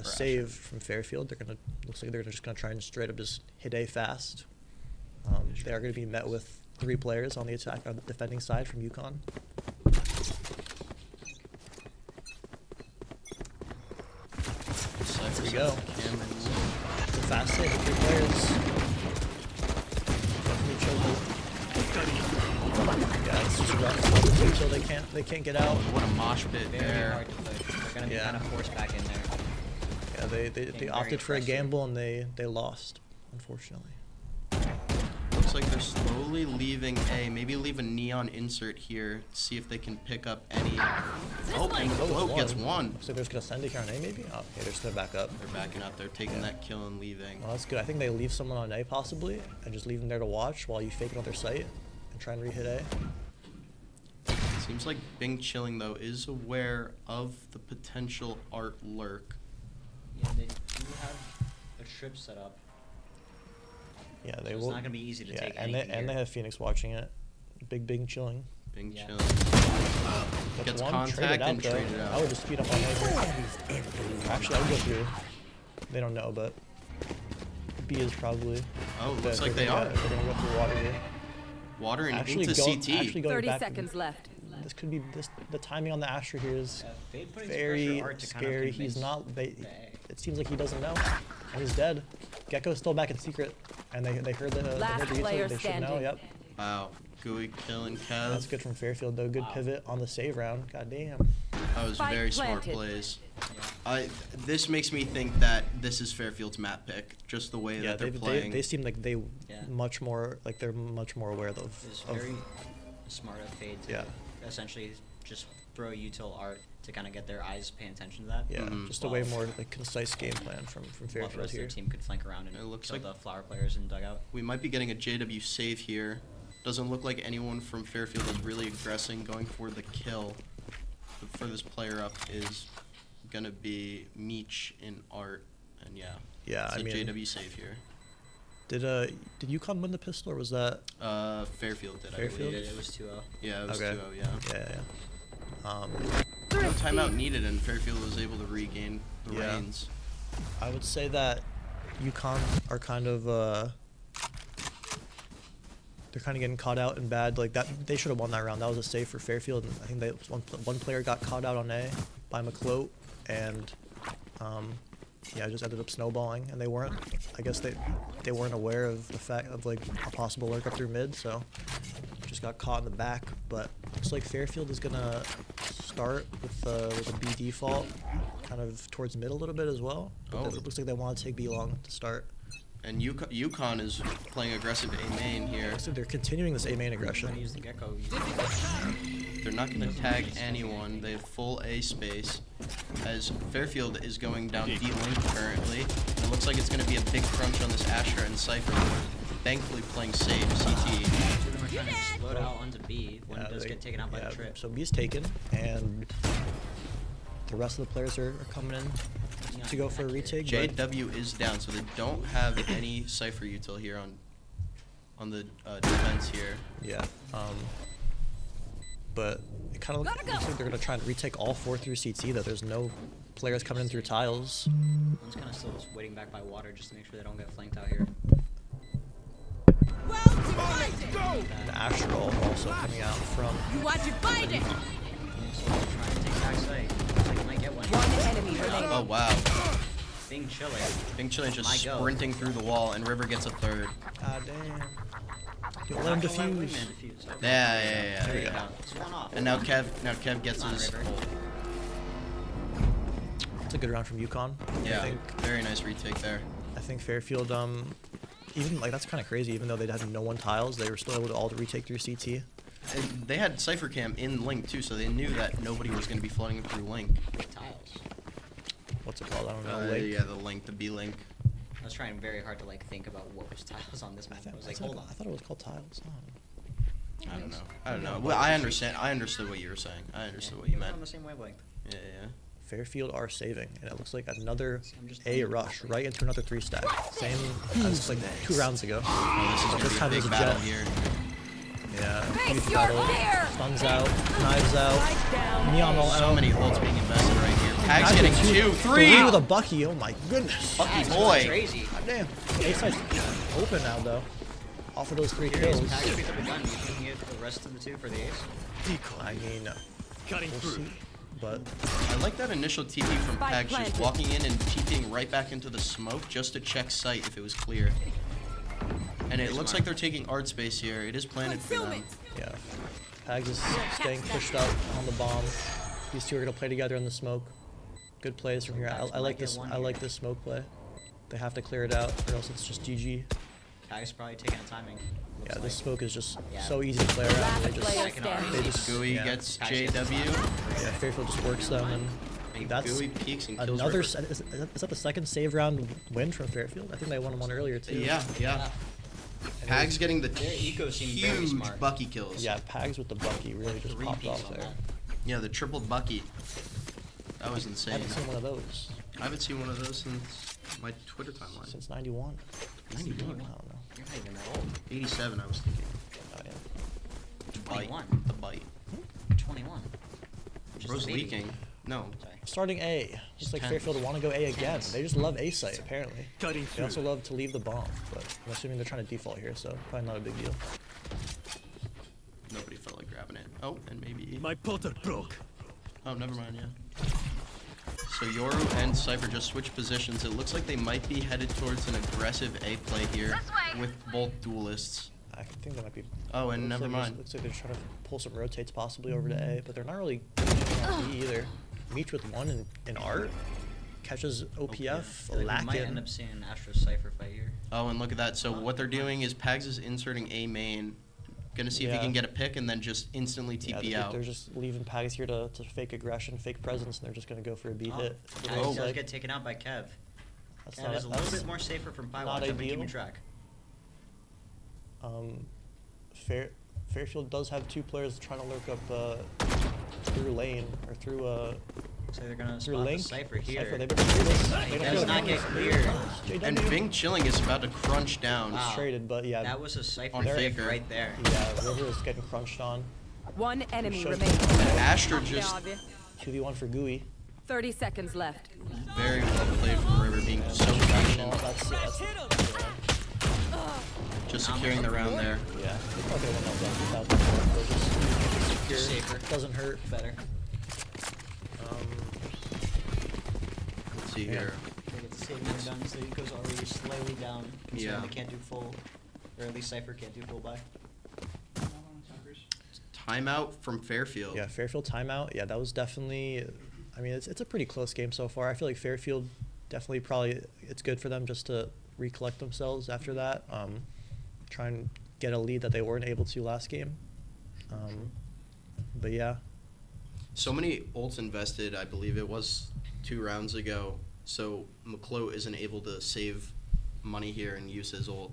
save from Fairfield. They're gonna looks like they're just gonna try and straight up just hit A fast. They are gonna be met with 3 players on the attack on the defending side from UConn. There we go. It's a fast hit with 3 players. Yeah, it's just rough until they can't get out. What a mosh pit there. Hard to play. They're gonna be kind of forced back in there. Yeah, they opted for a gamble and they lost, unfortunately. Looks like they're slowly leaving A. Maybe leave a neon insert here. See if they can pick up any. Oh, and the float gets one. So they're just gonna send it here on A maybe? Oh, okay, they're just gonna back up. They're backing up. They're taking that kill and leaving. Well, that's good. I think they leave someone on A possibly and just leave them there to watch while you fake it on their site and try and re-hit A. Seems like Bing Chilling though is aware of the potential art lurk. Yeah, they do have a trip set up. Yeah, they So will. it's not gonna be easy to take and anything they have Phoenix watching it. Bing Chilling. Bing Chilling. That's Gets one, contact and though. traded out. I would just speed up on A. Actually, I would go through. They don't know, but B is probably. Oh, looks like they are. They're gonna go through water here. Water and Actually into CT. Actually going 30 back, seconds left. This could be the timing on the Asher here is Fade putting very pressure art to kind of scary. He's convince not. the A. It seems like he doesn't know, and he's dead. Gecko's still back in secret, and they heard the Last player they should know. standing. Yep. Wow. Gooey killing Kev. That's good from Fairfield though. Good pivot on the save round. God damn. That was Spike very smart planted. plays. This makes me think that this is Fairfield's map pick, just the way Yeah, that they're they playing. they seem like they Yeah. much more like they're much more aware of. It's very smart of Fade to essentially just throw util art to kind of get their eyes paying attention to that. Yeah, just a way more like concise game plan from While the Fairfield rest of here. their team could flank around and It looks kill like the flower players in dugout. We might be getting a JW save here. Doesn't look like anyone from Fairfield is really aggressing, going for the kill. The furthest player up is gonna be Meech in art, and yeah. Yeah, it's I a mean, JW save here. Did UConn win the pistol or was that? Fairfield did. Fairfield? I believe. It was 2-0. Yeah, it was Okay. 2-0. Yeah. Yeah. No timeout needed, and Fairfield was able to regain the Yeah. reins. I would say that UConn are kind of they're kind of getting caught out in bad like that. They should have won that round. That was a save for Fairfield, and I think one player got caught out on A by McCloat, and yeah, it just ended up snowballing, and they weren't. I guess they weren't aware of the fact of like a possible lurk up through mid, so just got caught in the back. But looks like Fairfield is gonna start with a B default, kind of towards mid a little bit as well. But it looks like they want to take B long to start. And UConn is playing aggressive A main here. So they're continuing this A main aggression. Use the Gecko. They're not going to tag anyone. They have full A space. As Fairfield is going down D link currently. And it looks like it's going to be a big crunch on this Asher and Cypher. Thankfully playing safe. CT. Two of them are trying to explode out onto B. One does get taken out by the trip. So B's taken, and the rest of the players are coming in to go for a retake. JW is down, so they don't have any Cypher util here on the defense here. Yeah. But it kind of looks like they're going to try and retake all 4 through CT, though. There's no players coming in through tiles. One's kind of still just waiting back by water just to make sure they don't get flanked out here. And Astral also coming out from. You watch it, find it! One enemy remaining. Oh wow. Bing Chilling. Bing Chilling just My go. sprinting through the wall, and River gets a third. God damn. You'll let him defuse. Yeah. There we go. It's one off. And now Kev gets his ult. a good round from UConn. Yeah, I think, very nice retake there. I think Fairfield, even like that's kind of crazy. Even though they had no one tiles, they were still able to all retake through CT. And they had Cypher Cam in Link too, so they knew that nobody was going to be flooding through Link. Tiles. What's it called? I don't know. Link? Yeah, the Link, the B Link. I was trying very hard to like think about what was tiles on this map. I was like, hold on. I thought it was called tiles. I don't know. Well, I understand. I understood what you were saying. I understood what you meant. On the same wavelength. Yeah. Fairfield are saving, and it looks like another just A rush right into another 3-stack. Same as like 2 rounds ago. Oh, this is time a it was big a battle jet. here. Yeah, huge battle. Stuns out, knives out. Neon all So out. many ults being invested right here. Pag's Pag's getting with 2, 3 with a Bucky. Oh my goodness. Bucky boy. Crazy. Damn. A-side's open now though. Off of those 3 Curious, kills. Pags picked up a gun. You think he can get the rest of the 2 for the ace? I mean, we'll see. But I like that initial TP from Spike Pags, just planted. walking in and TPing right back into the smoke just to check sight if it was clear. And it looks like they're taking art space here. It is planted for them. yeah, Pags is staying pushed up on the bomb. These two are gonna play together in the smoke. Good plays from here. I like this. I like this smoke play. They have to clear it out, or else it's just GG. Pags probably taking a timing. Yeah, this smoke is just Yeah. so easy to play around. They player just, standing. Gooey yeah. gets Pags gets JW. Yeah, Fairfield just works them, and that's Gooey peeks and kills another. River. Is that the second save round win from Fairfield? I think they won one earlier too. Yeah. Pags getting the Their eco seemed very huge smart. Bucky kills. Yeah, Pags with the Bucky really just 3 popped piece off on there. that. Yeah, the triple Bucky. That was I insane. haven't seen one of those I haven't seen one of those since my Twitter timeline. since '91. 91. I don't know. You're not even that old. 87, I was thinking. Oh, yeah. The bite. 21. The bite. 21. Just Bro's a baby. leaking. No. Sorry. Starting A. Just like 10. Fairfield want to go A again. They just love A site, apparently. They also love to leave the bomb, but I'm assuming they're trying to default here, so probably not a big deal. Nobody felt like grabbing it. Oh, and maybe. My potter broke. Oh, never mind, yeah. So Yoru and Cypher just switched positions. It looks like they might be headed towards an aggressive A play here with both duelists. I think they might be. Oh, and looks never like mind. Looks like they're trying to pull some rotates possibly over to A, but they're not really on B either. Meech with one in art. Catches OPF, We might end lacking. up seeing an Astro Cypher fight here. Oh, and look at that. So what they're doing is Pags is inserting A main. Gonna see if he Yeah. can get a pick and then just instantly TP Yeah, out. they're just leaving Pags here to fake aggression, fake presence, and they're just going to go for a B hit. It Pags looks does like. get taken out by Kev. That's Kev not- is a little that's bit more safer from Pi not Watch. I've been ideal. keeping track. Fairfield does have 2 players trying to lurk up through lane or through So they're gonna through spot the link. Cypher here. Cypher, they better do this. He They don't does feel not it. get cleared. And JW. Bing Chilling is about to crunch down. Wow. Traded, but yeah. That was a Cypher On save Faker. right there. Yeah, River is getting crunched on. One enemy Showed- remains. Astra just 2v1 for Gooey. 30 seconds left. very well played from River, being so patient. That's Just securing the round there. yeah. Okay, well, no, but just secure. Safer. Doesn't hurt. Better. Let's see Yeah. here. They get the saving done, so Eco's already slightly down. Considering Yeah. they can't do full, or at least Cypher can't do full buy. Timeout from Fairfield. Yeah, Fairfield timeout. Yeah, that was definitely. I mean, it's a pretty close game so far. I feel like Fairfield definitely probably it's good for them just to recollect themselves after that. Try and get a lead that they weren't able to last game. But yeah, So many ults invested, I believe it was 2 rounds ago. So McClo isn't able to save money here and use his ult.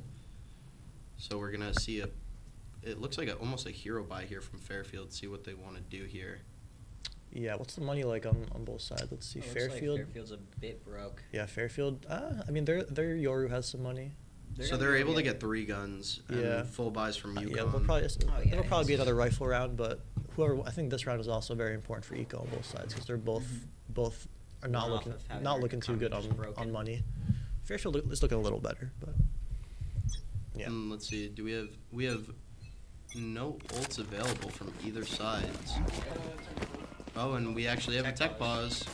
So we're gonna see it looks like almost a hero buy here from Fairfield. See what they want to do here. yeah. What's the money like on both sides? Let's see. It looks Fairfield. Like Fairfield's a bit broke. Yeah, Fairfield. I mean, their Yoru has some money. So they're able to get 3 guns and Yeah. full buys from UConn. Yeah, they'll probably, Oh, yeah, it'll probably be it's- another rifle round, but whoever. I think this round is also very important for Eco on both sides because they're both are not Going off looking of having not their looking too good economy on just broken. money. Fairfield is looking a little better, but yeah. Let's see. Do we have no ults available from either sides? Oh, and we actually have a tech pause.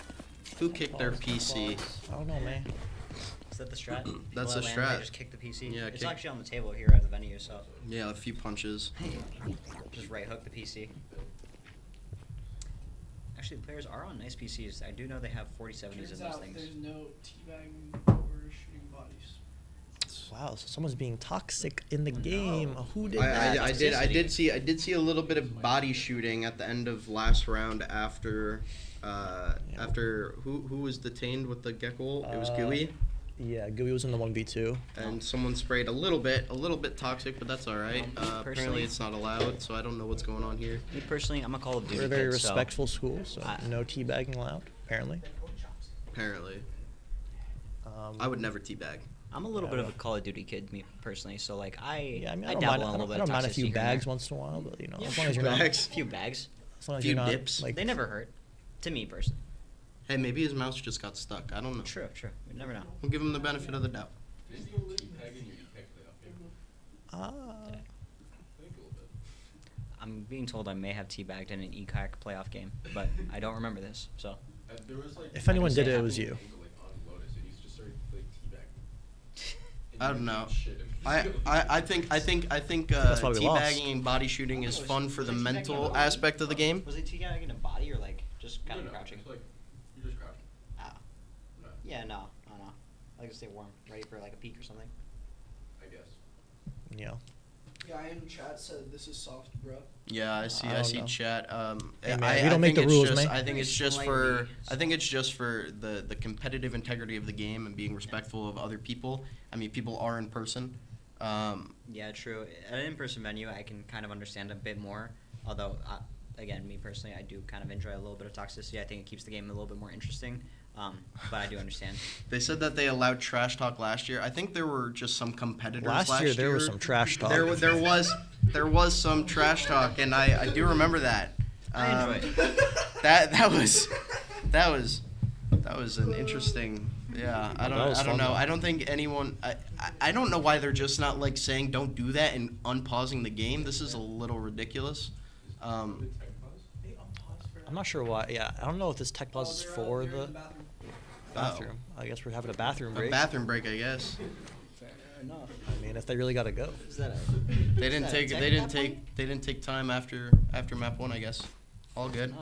Who kicked their PC? I don't know, man. Is that the strat? That's People the at LAN, they strat. Just kick the PC. Yeah, It's kick- actually on the table here at the venue, so Yeah, a few punches. just right hook the PC. Actually, the players are on nice PCs. I do know they have 4070s Turns in those out things. there's no teabagging or shooting bodies. Wow, so someone's being toxic in the game. Who did I that? did see a little bit of body shooting at the end of last round after who was detained with the gecko? It was Gooey. Yeah, Gooey was in the 1v2. And someone sprayed a little bit toxic, but that's all right. Apparently it's not allowed, so I don't know what's going on here. Me personally, I'm a Call of Duty We're a very kid, respectful school, so no teabagging allowed, apparently. Apparently. I would never teabag. I'm a little bit of a Call of Duty kid, me personally. So like I I dabble in a little bit I don't of mind a toxicity few here and bags there. once in a while, but you know, Yeah, as long as you're not, bags. A few bags. as long as Few you're not dips. like They never hurt, to me personally. Hey, maybe his mouse just got stuck. I don't know. True. You never know. We'll give him the benefit of the doubt. I'm being told I may have teabagged in an ECAC playoff game, but I don't remember this. So. If anyone did it, it was you. I don't know. I think That's why we lost. teabagging and body shooting is fun for the mental aspect of the game. Was it teabagging a body or like just kind of crouching? You're just crouching. Ah. Yeah, no. I like to stay warm, ready for like a peek or something. I guess. Yeah. Guy in chat said this is soft, bro. Yeah, I see know. chat. Hey, man, I we don't make think the it's rules, just, man. I think it's just Slightly for the competitive integrity of the game and being respectful of other people. I mean, people are in person. Yeah, true. At an in-person venue, I can kind of understand a bit more. Although, again, me personally, I do kind of enjoy a little bit of toxicity. I think it keeps the game a little bit more interesting. But I do understand. They said that they allowed trash talk last year. I think there were just some competitors Last year there was some trash talk. There was some trash talk, and I do remember that. I enjoy it. That was an interesting. Yeah, I don't know. I don't think anyone. I don't know why they're just not like saying don't do that and unpausing the game. This is a little ridiculous. I'm not sure why. Yeah, I don't know if this tech pause is for the bathroom. I guess we're having a bathroom break. A bathroom break, I guess. Fair enough. I mean, if they really gotta go. Is that They didn't take time after map 1, I guess. All good.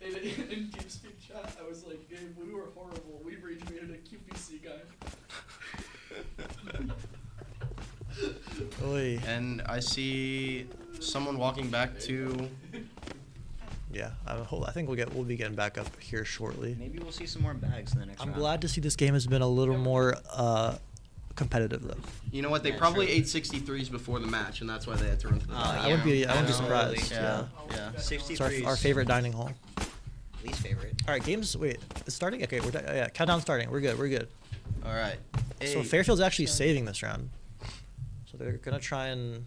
In TeamSpeak chat, I was like, Gabe, we were horrible. We rage baited a QPC guy. Oy. And I see someone walking back to. Yeah, I think we'll be getting back up here shortly. Maybe we'll see some more bags in the next I'm round. glad to see this game has been a little more competitive though. You know what? They probably ate 63s before the match, and that's why they had to run to the back. I wouldn't be surprised. Yeah. It's our favorite dining hall. Least favorite. All right, games. Wait, it's starting. Okay, yeah, countdown starting. We're good. All right. So Fairfield's actually saving this round. So they're gonna try and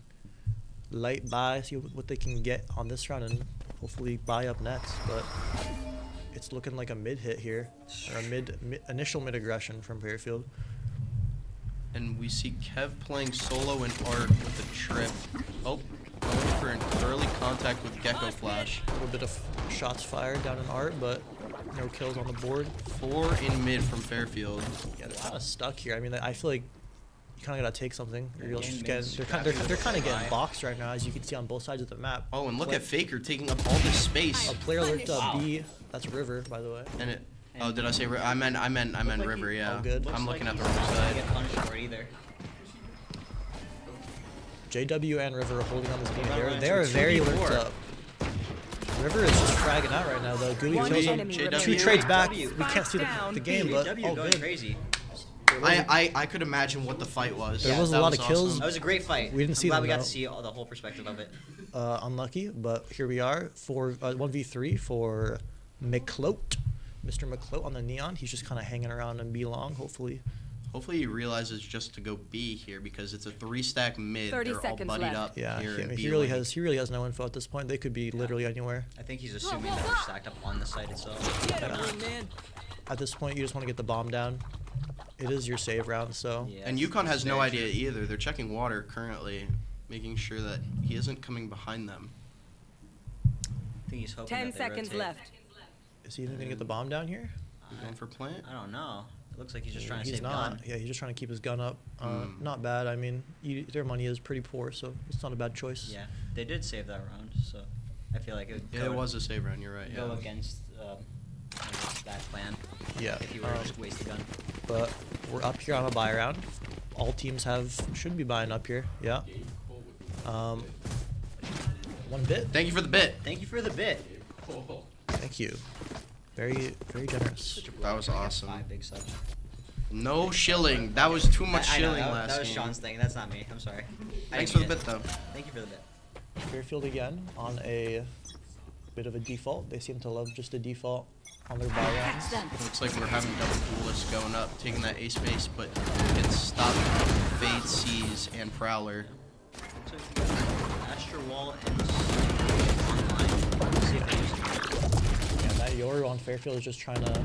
light buy, see what they can get on this round, and hopefully buy up next. But it's looking like a mid hit here, or a initial mid aggression from Fairfield. And we see Kev playing solo and Art with a trip. Oh, going for an early contact with Gecko Flash. A little bit of shots fired down in Art, but no kills on the board. 4 in mid from Fairfield. Yeah, they're kind of stuck here. I mean, I feel like you kind of gotta take something. Or else they're kind of getting boxed right now, as you can see on both sides of the map. Oh, and look at Faker taking up all this space. A player lurked up B. That's River, by the way. And it. Oh, did I say I meant River? Yeah. All good. I'm looking at the wrong side. Get punished for it either. JW and River are holding on this game. They are into very 2v4. lurked up. River is just fragging out right now though. Gooey kills him. JW. 2 trades back. JW. We can't see the game, but JW all going good. crazy. I could imagine what the fight was. There was a lot of kills. That was a great fight. We didn't see I'm glad them, we got though. to see the whole perspective of it. Unlucky, but here we are for 1v3 for McCloat. Mr. McCloat on the Neon. He's just kind of hanging around in B long, hopefully. Hopefully he realizes just to go B here because it's a 3-stack mid. 30 They're all seconds buddied left. up Yeah, here. he, in B he really lane. has no info at this point. They could be literally anywhere. I think he's assuming that they're stacked up on the site itself. At this point, you just want to get the bomb down. It is your save round, so. Yeah, And Yukon has no very idea true. either. They're checking water currently, making sure that he isn't coming behind them. I think he's hoping 10 that they seconds rotate. left. Is he even gonna get the bomb down here? He's going for plant? I don't know. It looks like he's just trying to He's save not. gun. Yeah, he's just trying to keep his gun up. Not bad. I mean, their money is pretty poor, so it's not a bad choice. Yeah, they did save that round, so. I feel like it would Yeah, it was a save round. You're right. go Yeah. against that plan. Yeah. If you were to just waste a gun. But we're up here on a buy round. All teams should be buying up here. Yeah. 1 bit. Thank you for the bit. Thank you for the bit. Thank you. Very, very generous. That was awesome. 5 big subs. No shilling. That was too much I know, shilling that, last that was game. Sean's thing. That's not me. I'm sorry. Thanks for the bit, though. Thank you for the bit. Fairfield again on a bit of a default. They seem to love just a default on their buy rounds. Looks like we're having double duelists going up, taking that A space, but gets stopped. Fade, Seas, and Prowler. Astro Wall and online. Let's see if they use it. Yeah, that Yoru on Fairfield is just trying to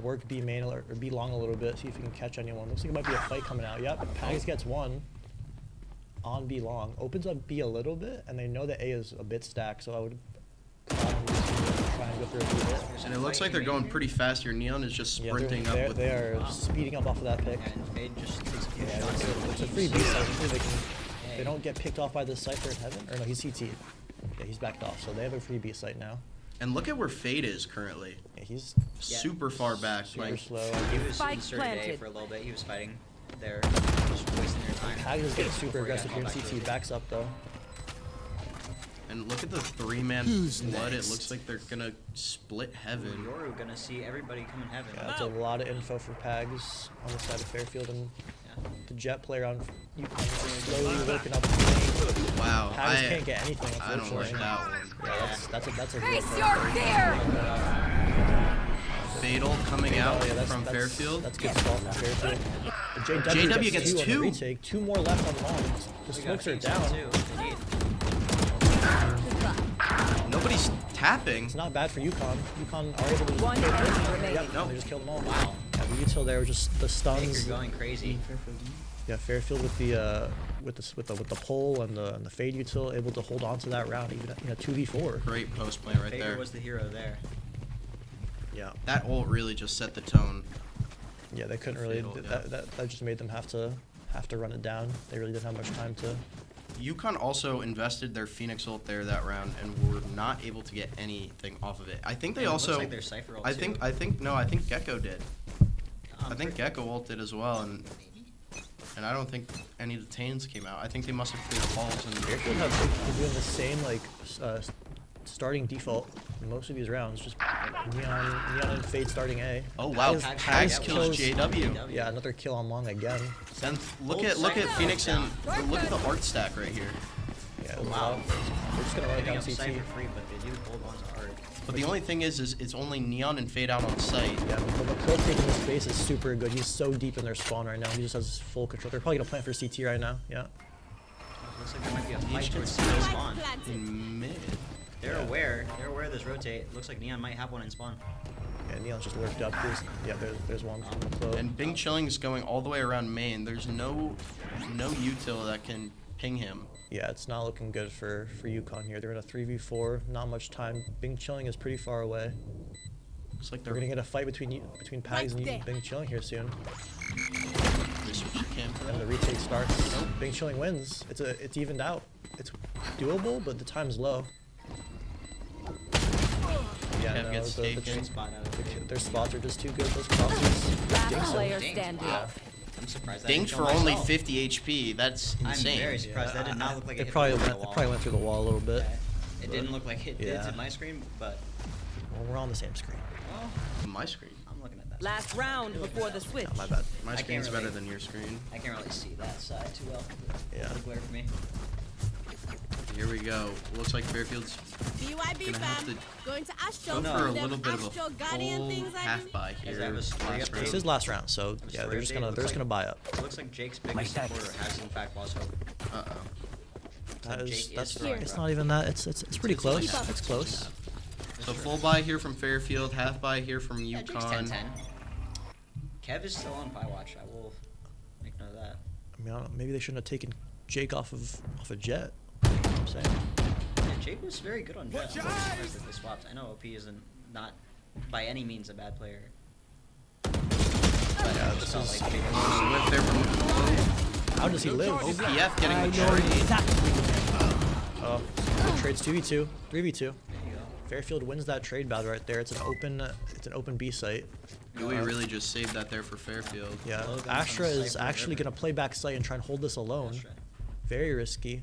work B main or B long a little bit, see if he can catch anyone. Looks like it might be a fight coming out. Yep, Pags gets one on B long. Opens up B a little bit, and they know that A is a bit stacked, so I would try and go through a few bit. And it looks like they're going pretty fast here. Neon is just sprinting up with... They are speeding up off of that pick. And Fade just takes a few Yeah, shots. it's a free B site. Hopefully they don't get picked off by the Cypher in heaven. Or no, he's CT. Yeah, he's backed off, so they have a free B site now. And look at where Fade is currently. Yeah, he's super far back. super slow. He was Spike inserted A planted. for a little bit. He was fighting there, just wasting their time. Pags is getting super Before he got aggressive here in called back to CT. it. Backs up though. And look at the 3-man flood. It looks like they're gonna split heaven. Yoru gonna see everybody come in heaven. Yeah, that's a lot of info for Pags on the side of Fairfield, and the Jet player on UConn is slowly working up. Wow, Pags can't get anything. I don't like Unfortunately. that one. Yeah, that's a Face real your problem. fear! Fatal coming out Yeah, from Fairfield. That's good spot from Fairfield. But JW gets 2 on the two. retake. 2 more left on long. The We got smokes are Phoenix down. too, if they need. Nobody's tapping. It's not bad for UConn. UConn are able to just One kill enemy them. remaining. Yep, Nope. they just killed them all. Wow. Yeah, the util there was just the stuns. Baker going crazy. Yeah, Fairfield with the pole and the fade util able to hold on to that round even at 2v4. Great post play right Faker there. was the hero there. Yeah. That ult really just set the tone. Yeah, they couldn't really. Fatal, yeah. That just made them have to run it down. They really didn't have much time to. UConn also invested their Phoenix ult there that round and were not able to get anything off of it. I think they And it looks also. like their Cypher ult I too. think Gecko did. I think Gecko ulted as well, and I don't think any of the Tains came out. I think they must have cleared halls and. Fairfield have been doing the same starting default in most of these rounds. Just Neon and Fade starting A. Oh wow, Pags kills kills JW. Yeah, another kill on long again. Then look at Phoenix and look at the art stack right here. Yeah, Wow. They're just gonna run it Giving down up CT. Cypher free, but they do hold on to art. But the only thing is it's only Neon and Fade out on site. Yeah, but McCoy taking this base is super good. He's so deep in their spawn right now. He just has full control. They're probably gonna plant for CT right now. Yeah. Looks like there might be a fight Each towards gets CT spawn. in mid. They're aware of this rotate. Looks like Neon might have one in spawn. Yeah, Neon's just lurked up. There's one from McCoy. And Bing Chilling is going all the way around main. There's no util that can ping him. Yeah, it's not looking good for UConn here. They're in a 3v4. Not much time. Bing Chilling is pretty far away. Looks like We're gonna get a fight between Pags and Bing Chilling here soon. They switch camp for And that. the retake starts. Bing Chilling wins. It's evened out. It's doable, but the time's low. Yeah, Kev no, gets taken. their spots are just too good. Those crosses. Last player standing. Yeah. I'm surprised. Dinked for only 50 HP. That's insane. I'm very surprised. That did not look like it It hit probably the went, wall. it probably went through the wall a little bit. Yeah. It didn't look like it did Yeah. to my screen, but Well, we're on the same screen. My screen. I'm looking at that. Last round before the switch. My bad. My I can't screen's really- better than your screen. I can't really see that side too well. Yeah. It's glare for me. Here we go. Looks like Fairfield's BYB gonna have to fam. Going to Astro. go for a little bit of a Astro Guardian full things I half do. buy Guys, here. I have a story last update. round. This is last round, so Just yeah, for they're just update, gonna looks buy up. It looks like Jake's biggest supporter has in fact lost hope. Uh-oh. That is, Jake that's is throwing it's rough. not even that. It's pretty close. It's close. So full buy here from Fairfield, half buy here from Yeah, Jake's UConn. 10-10. Kev is still on Pie Watch. I will make note of that. I mean, I don't know, maybe they shouldn't have taken Jake off of a Jet. You know what I'm saying. Yeah, Jake was very good on Jet. I'm surprised that they swapped. I know OP isn't not by any means a bad player. But Yeah, I this just felt is- like Jake Live there from How does he live? OPF getting the trade. Oh, Trades 2v2, 3v2. Fairfield wins that trade battle right there. It's an open B site. Gooey really just saved that there for Fairfield. Yeah, Astra is actually gonna play back site and try and hold this alone. Very risky.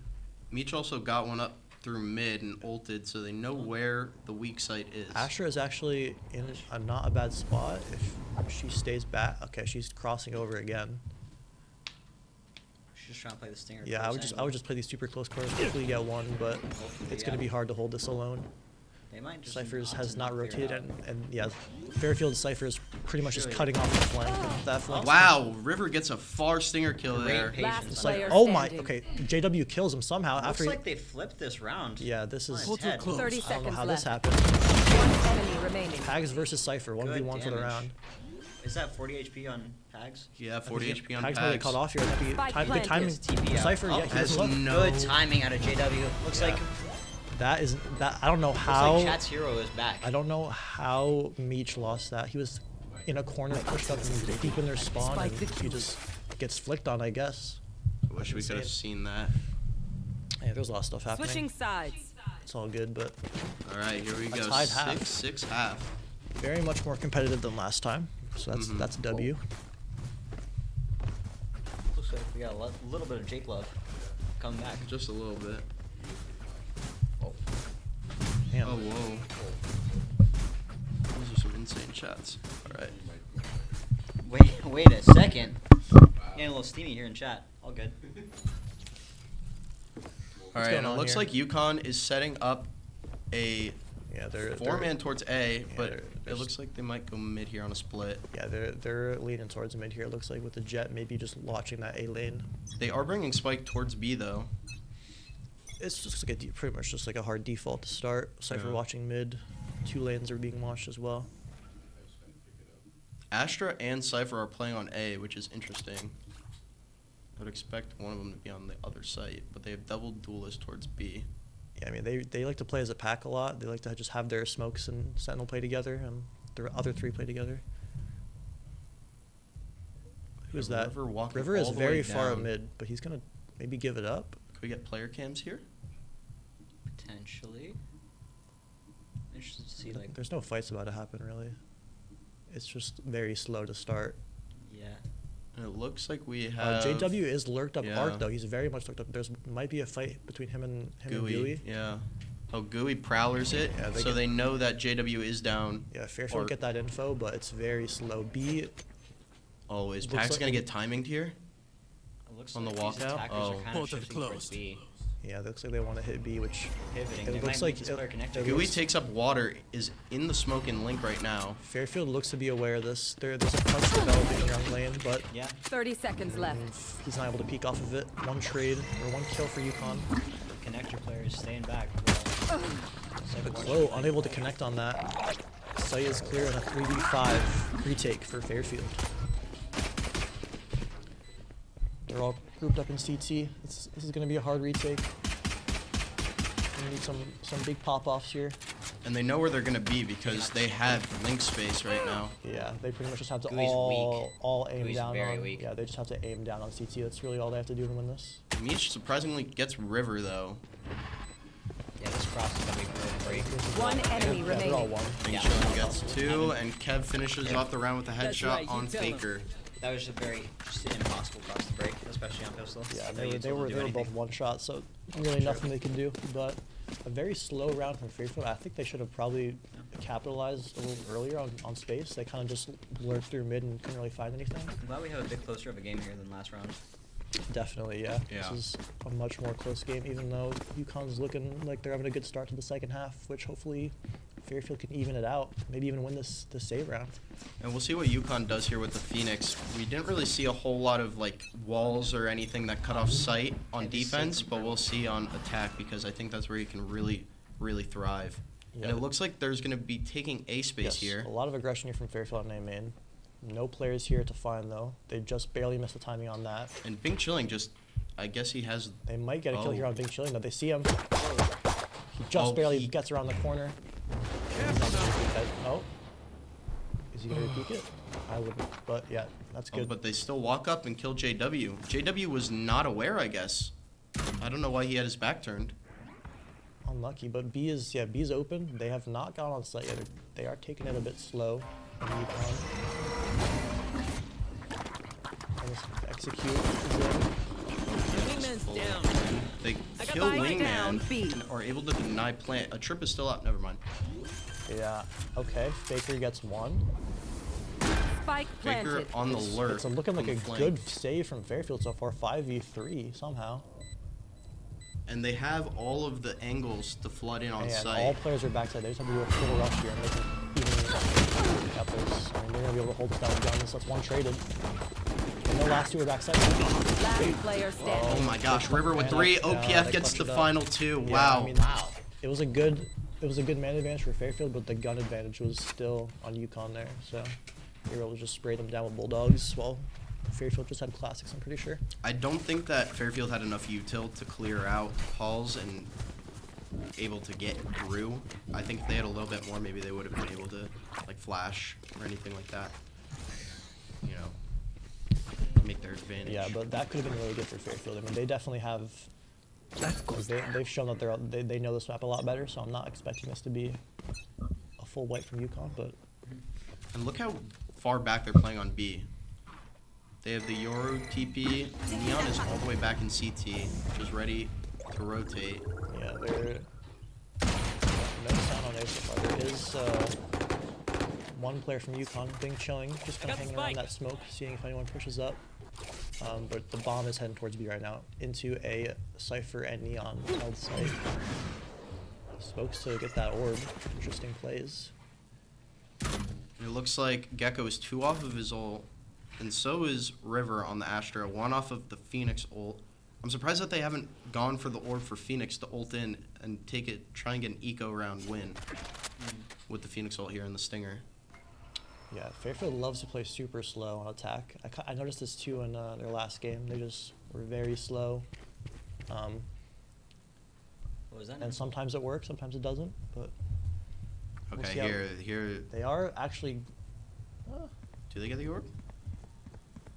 Meech also got one up through mid and ulted, so they know where the weak site is. Astra is actually in not a bad spot if she stays back. Okay, she's crossing over again. She's just trying to play the stinger. Yeah, I would just play these super close corners. Hopefully you get one, but it's gonna be hard to hold this alone. They might just Cyphers has not rotated, and yeah, Fairfield's Cypher is pretty much just cutting off the flank. That flank. Wow, River gets a far stinger kill there. It's like, oh my, okay, JW kills him somehow Looks after. like they flipped this round. Yeah, this is. On its head. 30 I don't know seconds how left. this happened. One enemy remaining. Pags versus Cypher, 1v1 for the damage. round. Is that 40 HP on Pags? Yeah, 40 HP on Pags might get Pags. cut off here. That'd be Spike good timing. Yes, TP out. Cypher, Oh, yeah, he has doesn't look. Good timing out of JW. Looks like That is that. I don't know looks how. like Chat's hero is back. I don't know how Meech lost that. He was in a corner, pushed up and deep in their spawn, and he just gets flicked on, I guess. I wish we could have seen that. Yeah, there's a lot of stuff happening. Switching sides. It's all good, but All right, here we A go. tied half. 6-6 half. very much more competitive than last time. So that's a W. Looks like we got a little bit of Jake love coming back. Just a little bit. Damn. Oh, whoa. Those are some insane shots. All right. Wait a second. Getting a little steamy here in chat. All good. All right, going and it on looks here? like UConn is setting up a Yeah, they're four-man towards A, but they're it looks like they might go mid here on a split. Yeah, they're leaning towards mid here. It looks like with the Jet maybe just watching that A lane. They are bringing Spike towards B, though. It's just like pretty much just like a hard default to start. Cypher Yeah. watching mid. 2 lanes are being watched as well. Astra and Cypher are playing on A, which is interesting. I would expect one of them to be on the other site, but they have double duelists towards B. Yeah, I mean they like to play as a pack a lot. They like to just have their smokes and Sentinel play together, and their other 3 play together. Who's that? River walking River is all the very way far down. mid, but he's gonna maybe give it up. Could we get player cams here? Potentially. Interested to see like. There's no fights about to happen really. It's just very slow to start. Yeah. And it looks like we have JW is lurked up yeah. Arc though. He's very much lurked up. There's might be a fight between him and Gooey. Yeah. Oh, Gooey prowlers it, Yeah, so they know that JW is down. Yeah, Fairfield Arc get that info, but it's very slow. B always. looks Pack's like- gonna get timinged here. It looks On the like these walkout? attackers Oh. are kind of shifting towards B. Yeah, it looks like they want to hit B, which Pivoting. it They looks might like make this player connected. Gooey takes up water, is in the smoke and link right now. Fairfield looks to be aware of this. There's a punch developing in young lane, but Yeah. 30 seconds left. he's not able to peek off of it. 1 trade or 1 kill for UConn. Connector players staying back. Glow unable to connect on that. Sight is clear in a 3v5 retake for Fairfield. They're all grouped up in CT. This is going to be a hard retake. We need some big pop-offs here. And they know where they're gonna be because they have link space right now. Yeah, they pretty much just have to Gooey's all aim Gooey's down very on. weak. Yeah, they just have to aim down on CT. That's really all they have to do to win this. Meech surprisingly gets River though. Yeah, this cross is gonna be really break. One enemy Yeah, they're all remaining. one. Bing Chilling gets 2, and Kev finishes off the round with a That's headshot right, you on tell 'em. Faker. That was just an impossible cross to break, especially on pistol. Yeah, they were both one shot, so really nothing they could do. But a very slow round from Fairfield. I think they should have probably capitalized a little earlier on space. They kind of just lurked through mid and couldn't really find anything. I'm glad we have a bit closer of a game here than last round. Definitely, yeah. Yeah. This is a much more close game, even though UConn's looking like they're having a good start to the second half, which hopefully Fairfield can even it out, maybe even win this save round. And we'll see what UConn does here with the Phoenix. We didn't really see a whole lot of like walls or anything that cut off sight on defense, but we'll see on attack because I think that's where you can really thrive. Yeah. And it looks like there's going to be taking A space Yes, here. a lot of aggression here from Fairfield on A main. No players here to find though. They just barely missed the timing on that. And Bing Chilling just, I guess he has. They might get a kill Oh. here on Big Chilling though. They see him. He just Oh, barely he- gets around the corner. Oh. Is he gonna repeat it? I wouldn't. But yeah, that's Oh, good. but they still walk up and kill JW. JW was not aware, I guess. I don't know why he had his back turned. unlucky. But B's open. They have not gone on site yet. They are taking it a bit slow. Yukon. And this execute is in. Wingman's down. They I got kill the spike down, Wingman and are able to deny plant. A trip is still up. Never mind. Yeah. Okay. Faker gets one. Spike Faker planted. on the lurk. It's looking like from a flank. good save from Fairfield so far. 5v3 somehow. And they have all of the angles to flood in on And site. all players are backside. They just have to do a full rush here and they can even out this. I mean, they're gonna be able to hold us down with guns. That's one traded. And the last two are backside. Last player standing. Oh my gosh, River with 3. OPF they gets the clutched it up. final 2. Yeah, Wow. I mean, it was a good man advantage for Fairfield, but the gun advantage was still on Yukon there. So they were able to just spray them down with bulldogs. Well, Fairfield just had classics, I'm pretty sure. I don't think that Fairfield had enough util to clear out halls and able to get through. I think if they had a little bit more, maybe they would have been able to like flash or anything like that. You know, make their advantage. Yeah, but that could have been really good for Fairfield. I mean, they definitely have. They've shown that they know this map a lot better, so I'm not expecting this to be a full wipe from Yukon, but. And look how far back they're playing on B. They have the Yoru TP. Neon is all the way back in CT, just ready to rotate. Yeah, they're no sound on A so far. There is one player from Yukon being chilling, just kind of hanging around that smoke, seeing if anyone pushes up. But the bomb is heading towards B right now, into a Cypher and Neon held site. Smokes to get that orb. Interesting plays. It looks like Gecko is 2 off of his ult, and so is River on the Astra, 1 off of the Phoenix ult. I'm surprised that they haven't gone for the orb for Phoenix to ult in and try and get an eco round win with the Phoenix ult here in the Stinger. Yeah, Fairfield loves to play super slow on attack. I noticed this too in their last game. They just were very slow. What was that? And sometimes it works, sometimes it doesn't. But we'll see Okay, how- here. they are actually. Do they get the orb?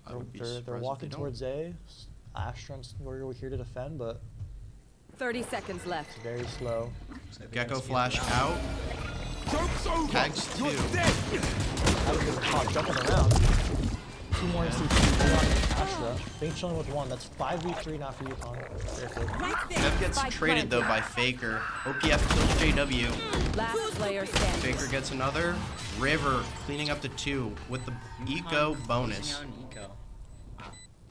I would be They're surprised if walking they don't. towards A. Astra and Snorri were here to defend, but 30 seconds left. it's very slow. Gecko flash out. Tags 2. That was a hot jumping around. 2 more in CT. One on Astra. Being chilling with 1. That's 5v3 now for Yukon. Dev gets traded though by Faker. OPF kills JW. Last player standing. Faker gets another. River cleaning up the 2 with the eco bonus.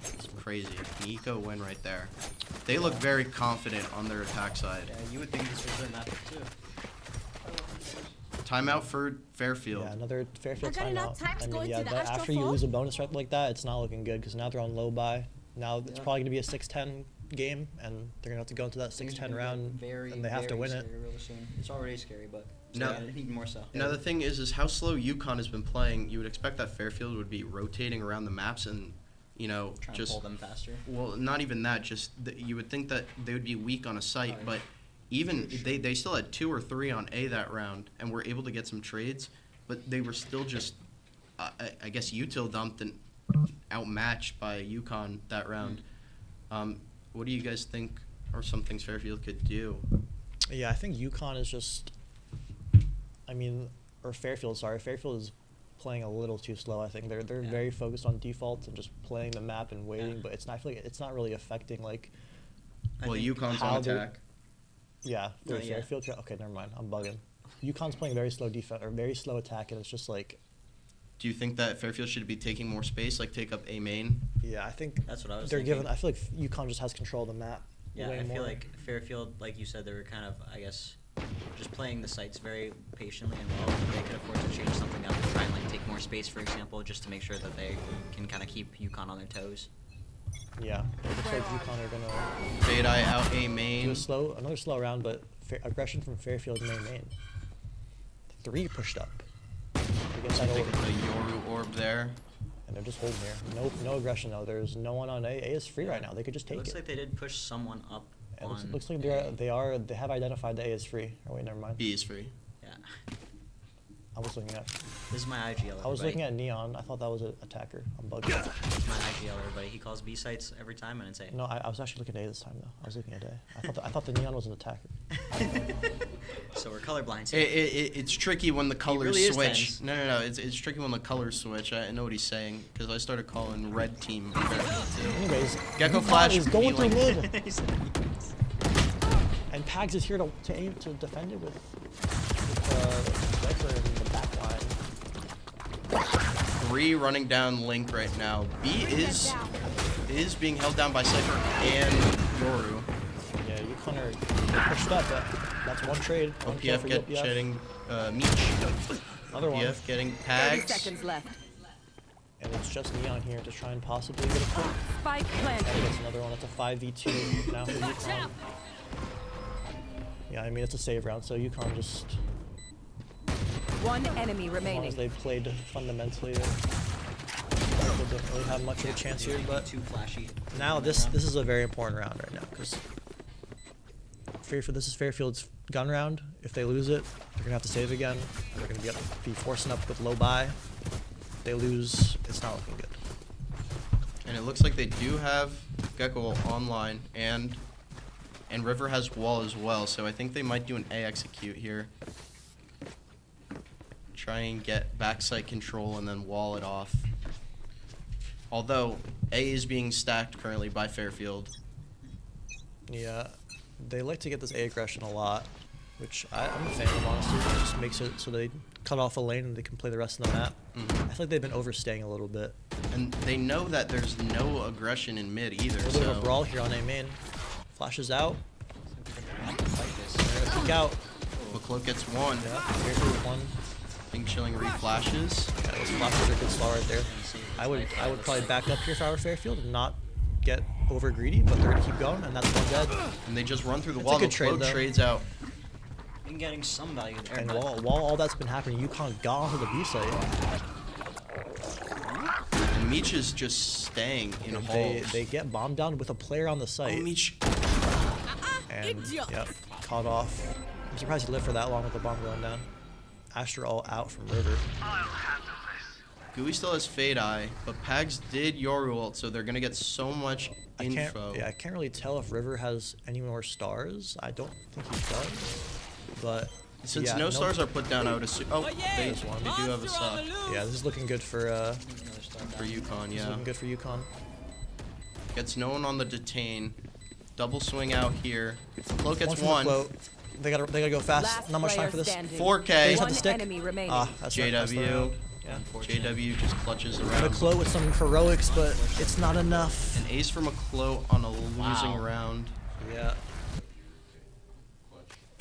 It's crazy. An eco win right there. They look very confident on their attack side. Yeah, you would think this was their map too. Timeout for Fairfield. Yeah, another Fairfield I got enough timeout. time to I go mean, into yeah, the that Astro after you Fall? lose a bonus right like that, it's not looking good because now they're on low buy. Now it's probably going to be a 6-10 game, and they're going to have to go into that 6-10 round, and they have to win it. Really soon. It's already scary, but No. yeah, even more so. Now the thing is how slow Yukon has been playing. You would expect that Fairfield would be rotating around the maps and, you know, Trying just to pull them faster. Well, not even that. Just you would think that they would be weak on a site, but even they still had 2 or 3 on A that round and were able to get some trades, but they were still just, I guess, util dumped and outmatched by Yukon that round. What do you guys think are some things Fairfield could do? Yeah, I think Yukon is just, I mean, or Fairfield, sorry. Fairfield is playing a little too slow, I think. They're very focused on defaults and just playing the map and waiting, but it's not, I feel like it's not really affecting, like, Well, Yukon's how on they're- attack. Yeah, No, for yeah. Fairfield. Okay, never mind. I'm bugging. Yukon's playing very slow defense or very slow attack, and it's just like. Do you think that Fairfield should be taking more space, like take up A main? Yeah, I think That's what I was they're thinking. given. I feel like Yukon just has control of the map. Yeah, way I feel more. like Fairfield, like you said, they were kind of, I guess, just playing the sites very patiently and well. They could afford to change something up and try and like take more space, for example, just to make sure that they can kind of keep Yukon on their toes. Yeah, it looks like Yukon are gonna Fade Eye out A do main. another slow round, but aggression from Fairfield main. 3 pushed up. Against that Taking orb. the Yoru orb there. And they're just holding here. No aggression though. There's no one on A. A is free right now. They could just It take looks it. like they did push someone up It on. looks like they have identified that A is free. Oh wait, never mind. B is free. Yeah. I was looking at. This is my IGL. I was looking at Neon. I thought that was an attacker. I'm bugged. It's my IGL, everybody. He calls B sites every time, and it's A. No, I was actually looking at A this time though. I was looking at A. I thought the Neon was an attacker. So we're colorblind. It's tricky when the colors really is switch. tense. No. It's tricky when the colors switch. I know what he's saying because I started calling red team. Anyways, Gecko Yukon Flash is going through B-Link. mid. And Pags is here to aim to defend it with Cypher in the back line. 3 running down Link right now. B is being held down by Cypher and Yoru. Yeah, Yukon are pushed up, but that's one trade. One kill OPF for getting Meech. Another one. OPF getting 30 Pags. seconds left. And it's just Neon here to try and possibly get a kill. Spike planted. And it's another one. It's a 5v2 now for Yukon. Yeah, I mean, it's a save round, so Yukon just... One enemy As long remaining. as they played fundamentally, they didn't really have much of a chance here, but Too flashy. now this is a very important round right now, because this is Fairfield's gun round. If they lose it, they're gonna have to save again. They're gonna be forcing up with low buy. If they lose, it's not looking good. And it looks like they do have Gecko online, and River has wall as well, so I think they might do an A execute here. Try and get backside control and then wall it off. Although A is being stacked currently by Fairfield. Yeah, they like to get this A aggression a lot, which I'm a fan of, honestly. It just makes it so they cut off a lane and they can play the rest of the map. I feel like they've been overstaying a little bit. And they know that there's no aggression in mid either, A little bit of so... a brawl here on A main. Flashes out. They're gonna peek out. McCloak gets 1. Yeah, Fairfield with 1. Pink Chilling reflashes. Yeah, those flashes are a good stall right there. I would probably back up here if I were Fairfield and not get over greedy, but they're gonna keep going, and that's one dead. And they just run through the It's wall. a good trade, McCloak though. trades out. Been getting some value there. And but while all that's been happening, Yukon got onto the B site. And Meech is just staying in halls. They get bombed down with a player on the site. Oh, Meech. And, yep, caught off. I'm surprised he lived for that long with the bomb going down. Astra all out from River. Gooey still has Fade Eye, but Pags did Yoru ult, so they're gonna get so much info. I can't really tell if River has any more stars. I don't think he does. But Since yeah, no stars are put down, I would assume. Oh, they do have a suck. Yeah, this is looking good for Yukon. This is Yeah. looking good for Yukon. Gets no one on the detain. Double swing out here. Cloak gets from the 1. Cloak. They gotta go fast. Last Not much time player for this. standing. 4K. They just have One the stick. enemy remaining. Ah, that's the JW. round. Yeah. JW just clutches around. McClow with some heroics, but it's not enough. An ace from McClow on a losing round. Yeah.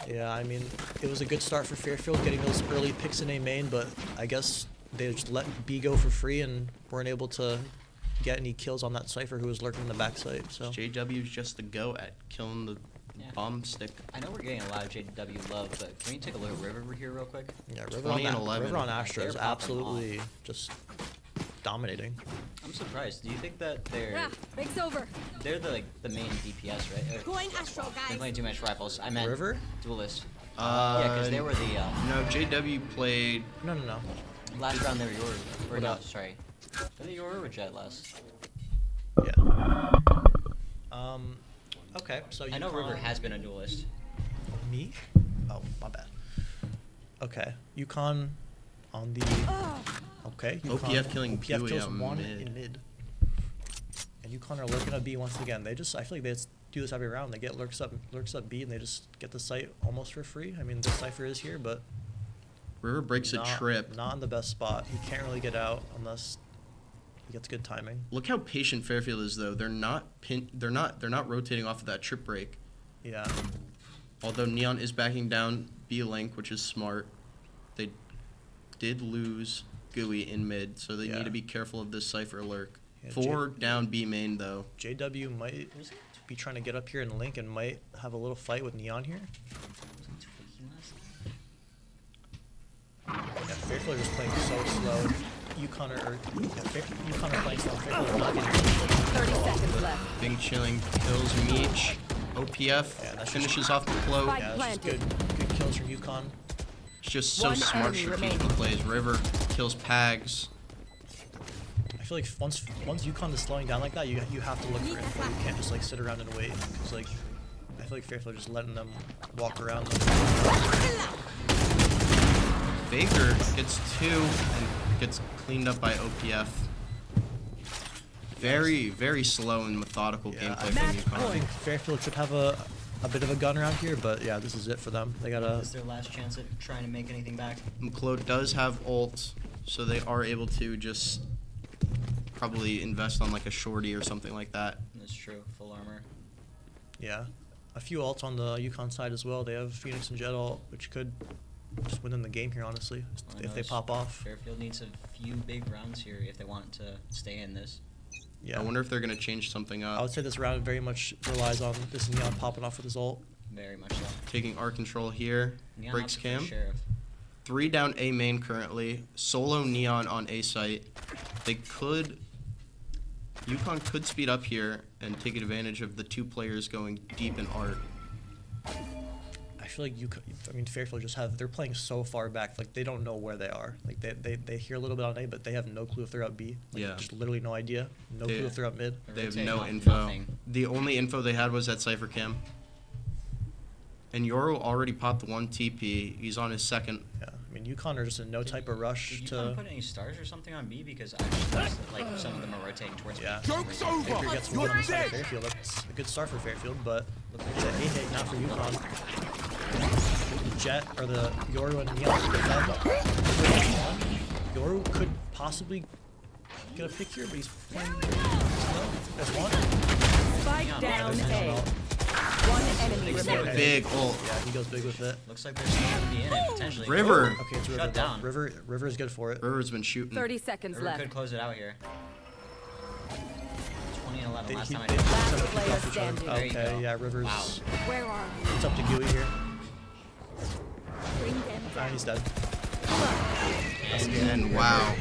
Yeah, I mean, it was a good start for Fairfield getting those early picks in A main, but I guess they just let B go for free and weren't able to get any kills on that Cypher who was lurking in the backside. So JW's just the go at killing the bomb stick. I know we're getting a lot of JW love, but can we take a look at River over here real quick? Yeah, River on, 11. River on Astra They're is popping absolutely just dominating. I'm surprised. Do you think that Yeah, break's over. they're the main DPS, right? Going Astro, They're guys. playing too much rifles. I meant River? duelist. Yeah, because they were the No, JW played. No. last round. They were yours. Or What no, up? sorry. Were they yours or Jet last? Yeah. Okay, so I know River has been a duelist. Me? Oh, my bad. Okay, Yukon on the. Okay, Yukon. OPF killing OPF Pewy kills out one mid. in mid. And Yukon are lurking at B once again. I feel like they just do this every round. They get lurks up B, and they just get the site almost for free. I mean, the Cypher is here, but River breaks a trip. Not in the best spot. He can't really get out unless he gets good timing. Look how patient Fairfield is, though. They're not rotating off of that trip break. Yeah. Although Neon is backing down B Link, which is smart. They did lose Gooey in mid, so they need to be careful of this Cypher lurk. Yeah, 4 down B main, though. JW might be trying to get up here and Link and might have a little fight with Neon here. Yeah, Fairfield is playing so slow. Yukon are playing slow. Fairfield are not getting 30 seconds left. Bing Chilling kills Meech. OPF finishes off the cloak. Yeah, that's just good kills from Yukon. just so One smart enemy strategical remaining. plays. River kills Pags. I feel like once UConn is slowing down like that, you have to look for info. You can't just like sit around and wait, because like I feel like Fairfield just letting them walk around them. Baker gets 2 and gets cleaned up by OPF. Very, very slow and methodical gameplay from I UConn. think Fairfield should have a bit of a gun around here, but yeah, this is it for them. They gotta. This is their last chance at trying to make anything back. McCloud does have ult, so they are able to just probably invest on like a shorty or something like that. That's true. Full armor. Yeah, a few ults on the UConn side as well. They have Phoenix and Jet ult, which could just win them the game here, honestly, All I if know they is pop off. Fairfield needs a few big rounds here if they want to stay in this. Yeah. I wonder if they're gonna change something I up. would say this round very much relies on this Neon popping off with his ult. Very much so. Taking our control here. Neon Breaks opted for cam. Sheriff. 3 down A main currently. Solo Neon on A site. They could. UConn could speed up here and take advantage of the 2 players going deep in art. I feel like Fairfield just have, they're playing so far back, like they don't know where they are. Like they hear a little bit on A, but they have no clue if they're up B. Like, Yeah. just literally no idea. No clue if they're up mid. They have no info. The only info they had was at Cypher Cam. And Yoru already popped 1 TP. He's on his second. Yeah, I mean UConn are just in no type of rush Did to. UConn put any stars or something on B? Because I just noticed that, like some of them are rotating towards Yeah. B. Baker gets one on the side of Fairfield. That's a good start for Fairfield, but it's a hit not for UConn. Jet or the Yoru and Neon. Yoru could possibly get a pick here, but he's playing slow. There's one. Spike down A. One enemy remaining. Big ult. Yeah, he goes big with it. Looks like there's someone to be in it potentially. River. Okay, it's River. Shut down. River is good for it. River's been shooting. 30 seconds River left. could close it out here. 20 and 11 last time I They did. Last picked player off each other. standing. There you Okay, go. yeah, River's. Wow. Where are you? It's up to Gooey here. Bring them Ah, down. he's dead. And wow.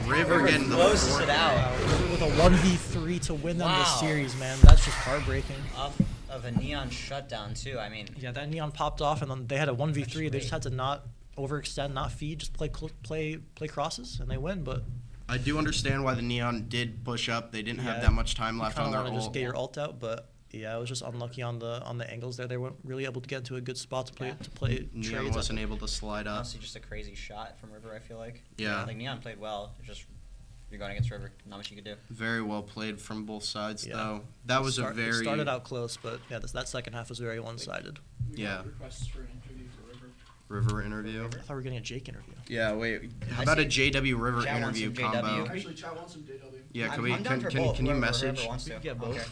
River getting the Closes fourth. it out. River with a 1v3 to win them this Wow. series, man. That's just heartbreaking. Off of a Neon shutdown too. I mean, Yeah, that Neon popped off, and then they had a 1v3. They just had to not overextend, not feed, just play crosses, and they win. But I do understand why the Neon did push up. They didn't have yeah, that much time you left kinda on their wanna just ult. get your ult out, but yeah, it was just unlucky on the angles there. They weren't really able to get into a good spot to play Neon trades. wasn't able to slide up. honestly, just a crazy shot from River. I feel like. Yeah. Like Neon played well. It's just you're going against River. Not much you could do. Very well played from both sides, Yeah. though. That was a It very started out close, but yeah, that second half was very one-sided. yeah. Requests for an interview for River. River interview. I thought we were getting a Jake interview. Yeah, wait. How I about a see JW River Chat wants interview some JW. combo? Actually, chat wants some JW. Yeah, I'm down for can both, you whoever message? wants to. We could get both. Okay.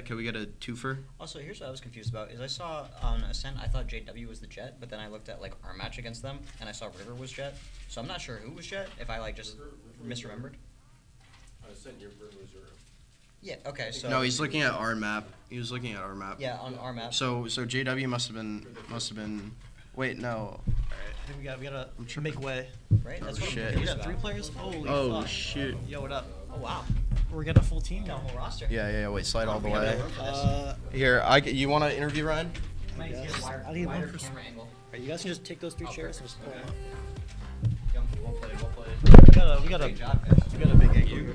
Can we get a twofer? Also, here's what I was confused about: is I saw on Ascent, I thought JW was the Jet, but then I looked at like our match against them, and I saw River was Jet. So I'm not sure who was Jet. If I like just misremembered. I sent your River 0. Yeah. Okay. So. No, he's looking at our map. He was looking at our map. Yeah, on our map. So JW must have been. Wait, no. I think we gotta make way. Right. Oh, That's what I'm shit. confused You got about. 3 players? Holy Oh fuck. shoot. Yo, what up? Oh wow. We're getting a full team Got a now. whole roster. Yeah. Wait, slide all the way. Uh, Here, you want to interview Ryan? I need one for camera angle. Alright, you guys can just take those 3 chairs and just pull them up. Well played. We got a Great job, guys. we got a big angle.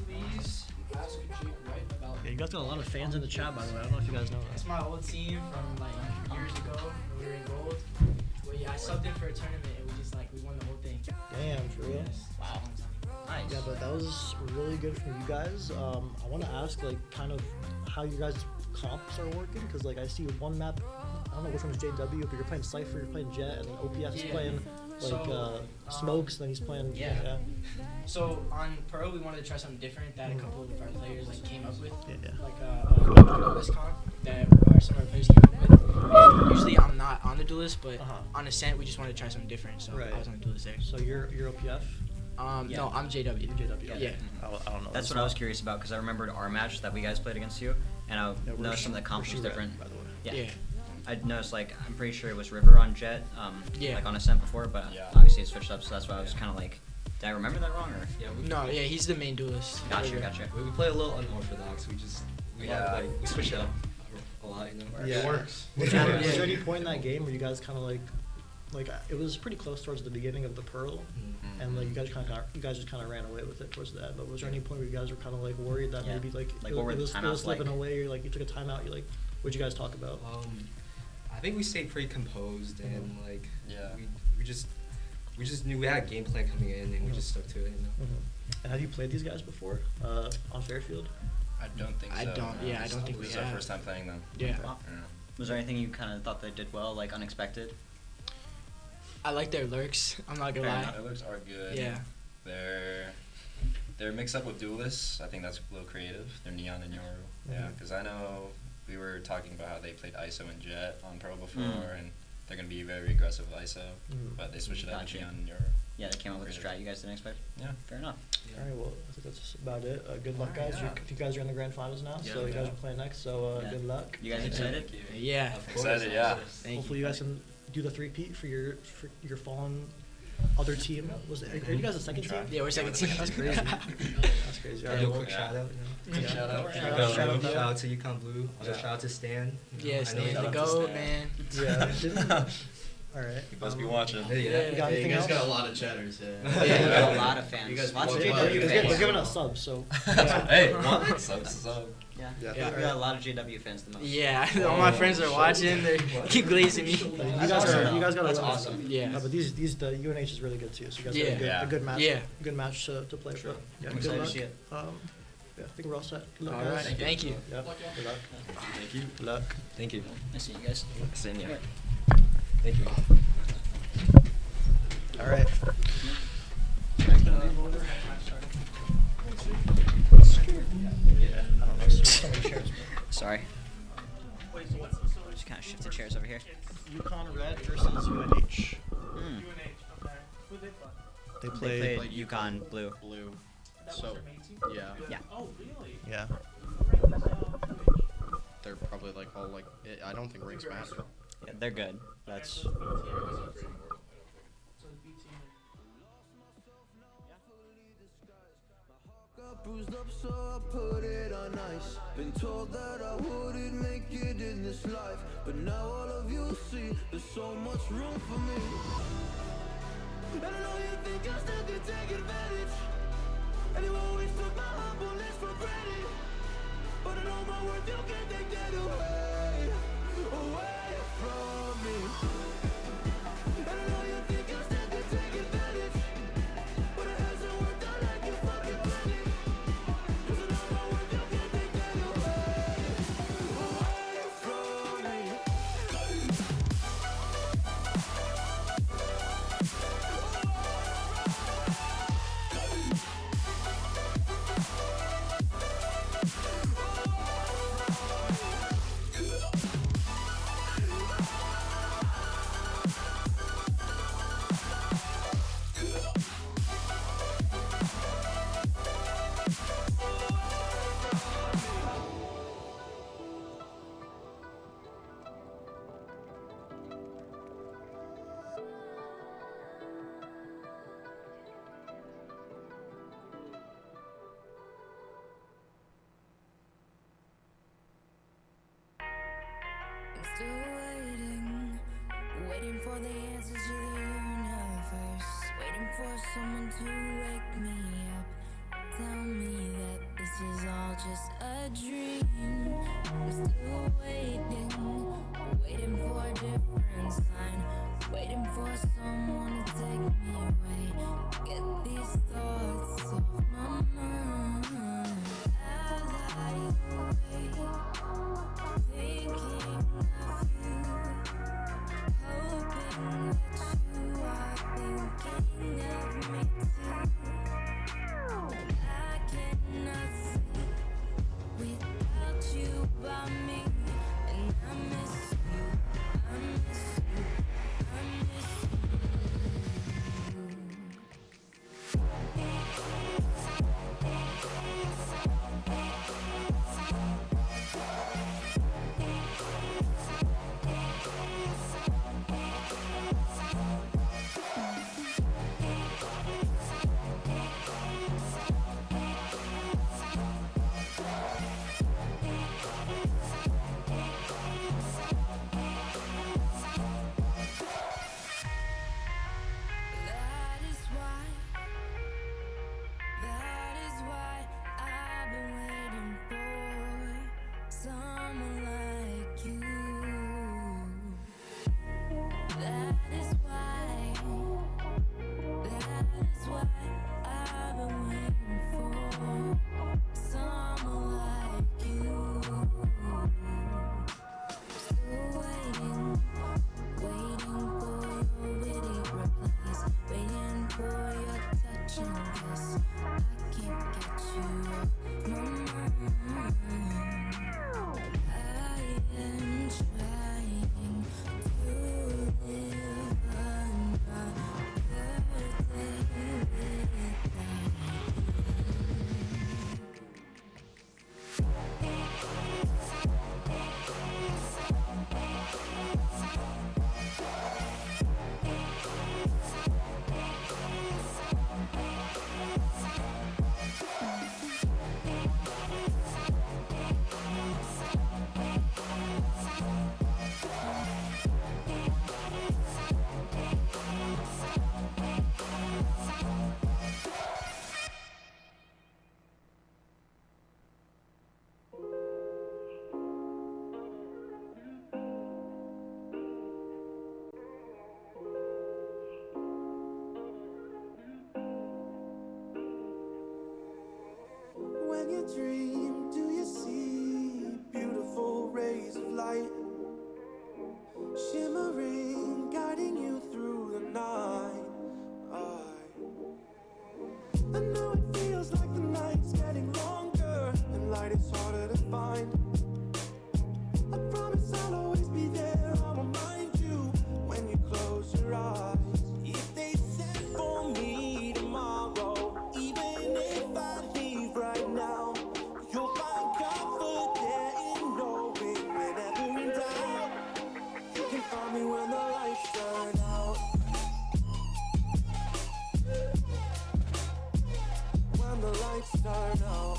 Please ask Jake Wright about. Yeah, you guys got a lot of fans in the chat, by the way. I don't know if you guys know It's that. my old team from like years ago when we were in gold. Well, yeah, I subbed in for a tournament and we won the whole thing. Damn, for real. Wow. Nice. Yeah, but that was really good from you guys. I want to ask, like, kind of how you guys' comps are working, because, like, I see one map, I don't know which one's JW, but you're playing Cypher, you're playing Jet, and then OPS is playing, like, Smokes, and then he's playing, Yeah. So on Pro, we wanted to try something different that a couple of our players like came up with, like a duelist comp that some of our players came up with. And usually I'm not on the duelist, but on Ascent we just wanted to try something different, so I was on the duelist there. So you're OPF? No, I'm JW. Yeah. I don't know. That's what I was curious about because I remembered our match that we guys played against you, and I noticed some of the comps was different. By the way. Yeah. I noticed, like, I'm pretty sure it was River on Jet, like on Ascent before, but obviously it switched up, so that's why I was kind of like, did I remember that wrong, or? Yeah, he's the main duelist. Gotcha. We play a little unorthodox. We switch up a lot, you know. Yeah. It works. Was there any point in that game where you guys kind of like it was pretty close towards the beginning of the Pearl, and like you guys just kind of ran away with it towards the end. But was there any point where you guys were kind of like worried that maybe like Like, it, what were it the was timeouts slipping like? away, or like you took a timeout? You like, what'd you guys talk about? I think we stayed pretty composed and like Yeah. we just knew we had a game plan coming in and we just stuck to it. You know. And have you played these guys before on Fairfield? I don't think so. I don't think we This is our have. first time playing them. Yeah. Was there anything you kind of thought they did well, like unexpected? I like their lurks. I'm not gonna Fair lie. enough. Their looks are good. Yeah. They're mixed up with duelists. I think that's a little creative. They're Neon and Yoru. Yeah, because I know we were talking about how they played ISO and Jet on Pro before, and they're gonna be very aggressive with ISO, but they switched it up to Gotcha. Neon and Yoru. Yeah, they came up with a strat you guys didn't expect. Yeah. Fair enough. All right, well, I think that's about it. Good luck, guys. yeah. You guys are in the grand finals now, so you guys are playing next. So Yeah. good luck. You guys excited? Yeah. Excited, yeah. Hopefully, you guys can do the three-peat for your fallen other team. Are you guys the second team? Yeah, we're second team. That's crazy. That's crazy. All right, Quick shout out. Quick shout out. Shout out to UConn Blue. Shout out to Stan. Yeah, Stan the GOAT, man. Yeah. All right. You must be watching. You got anything you guys else? got a lot of cheddars. Yeah, you got a lot of fans. You guys Lots of watch JW fans. They're giving us subs, so. Hey, subs. Yeah. We got a lot of JW fans the most. Yeah, all my friends are watching. They keep glazing me. You guys got That's a awesome. Yeah. But the UNH is really good too. So you guys Yeah. got a good match. Yeah. Good match to play for. Yeah, I'm good excited to luck. see it. Yeah, I think we're all set. Good luck, All guys. right. Thank you. Yep. Good luck. Thank you. Good luck. Thank you. Nice seeing you guys. Same here. Thank you. All right. Sorry. Just kind of shifted chairs over here. UConn Red versus UNH. They They played UConn Blue. Blue. So, yeah. Yeah. Yeah. They're probably like all like. I don't think ranks matter. Yeah, they're good. That's. Bruised up, so I put it on ice. Been told that I wouldn't make it in this life, but now all of you see there's so much room for me. And I know you think I still can take advantage, and you always took my humbleness for granted. But I know my worth, you can't take that away from me. And I know you think I still can take advantage, but it hasn't worked out like you fucking planned it. I'm still waiting for the answers to the universe, waiting for someone to wake me up, tell me that this is all just a dream. I'm still waiting for a different sign, waiting for someone to take me away, get these thoughts off my mind. As I wait, thinking of you, hoping that you are thinking of me too. I cannot sleep without you by me, and I miss you, I miss you, I miss you. When you dream, do you see beautiful rays of light shimmering, guiding you through the night? I know it feels like the night's getting longer and light is harder to find. I promise I'll always be there, I'll remind you when you close your eyes. If they set for me tomorrow, even if I leave right now, you'll find comfort there in knowing whenever in doubt, you can find me when the lights turn out. When the lights turn out.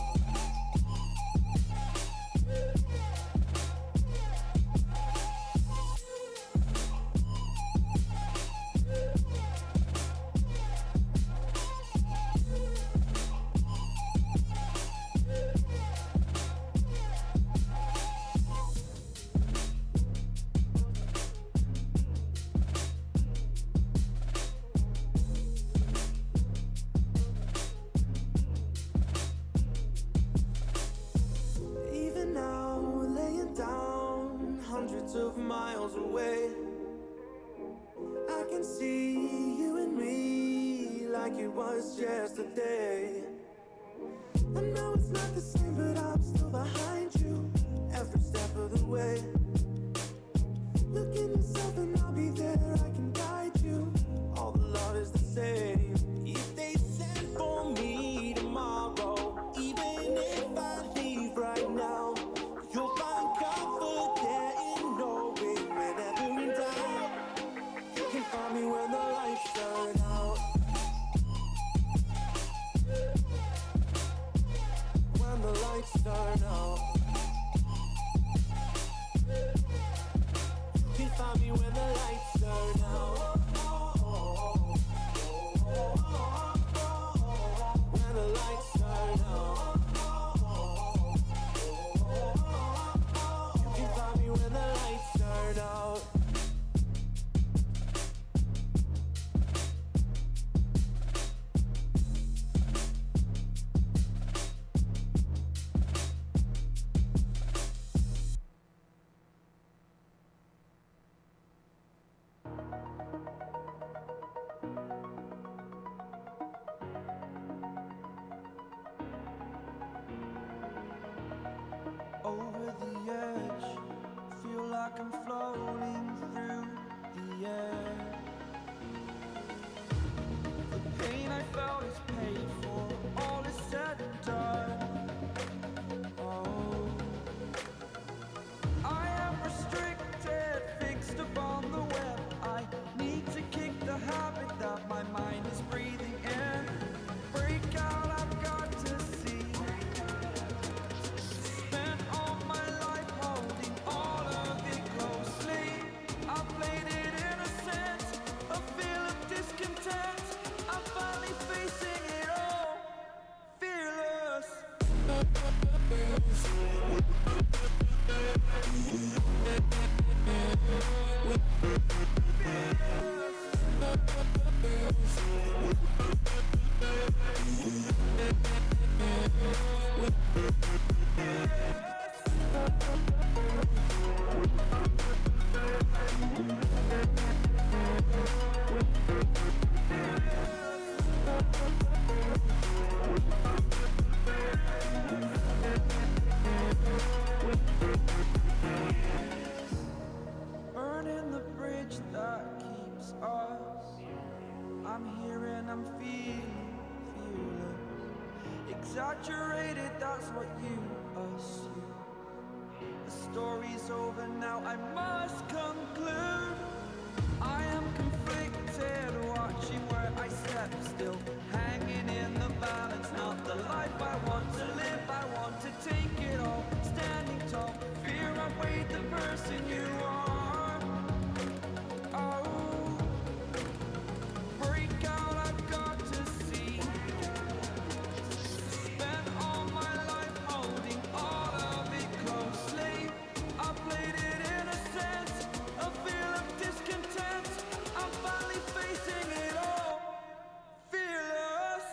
Even now, laying down hundreds of miles away, I can see you and me like it was yesterday. I know it's not the same, but I'm still behind you every step of the way. Look in yourself and I'll be there, I can guide you. All the love is the same. If they send for me tomorrow, even if I leave right now, you'll find comfort there in knowing whenever in doubt, you can find me when the lights turn out. When the lights turn out, you can find me when the lights turn out. When the lights turn out, you can find me when the lights turn out. Over the edge, feel like I'm floating through the air. The pain I felt is paid for, all is said and done. Oh, I am restricted, fixed upon the web. I need to kick the habit that my mind is breathing in. Break out, I've got to see. Spent all my life holding all of it closely. I played it innocent, a feel of discontent. I'm finally facing it all, fearless. Burning the bridge that keeps us. I'm here and I'm feeling fearless. Exaggerated, that's what you assume. The story's over now, I must conclude. I am conflicted, watching where I step still, hanging in the balance. Not the life I want to live, I want to take it all. Standing tall, fear outweighed the person you are. Oh, break out, I've got to see. Spent all my life holding all of it closely. I played it innocent, a feel of discontent. I'm finally facing it all, fearless.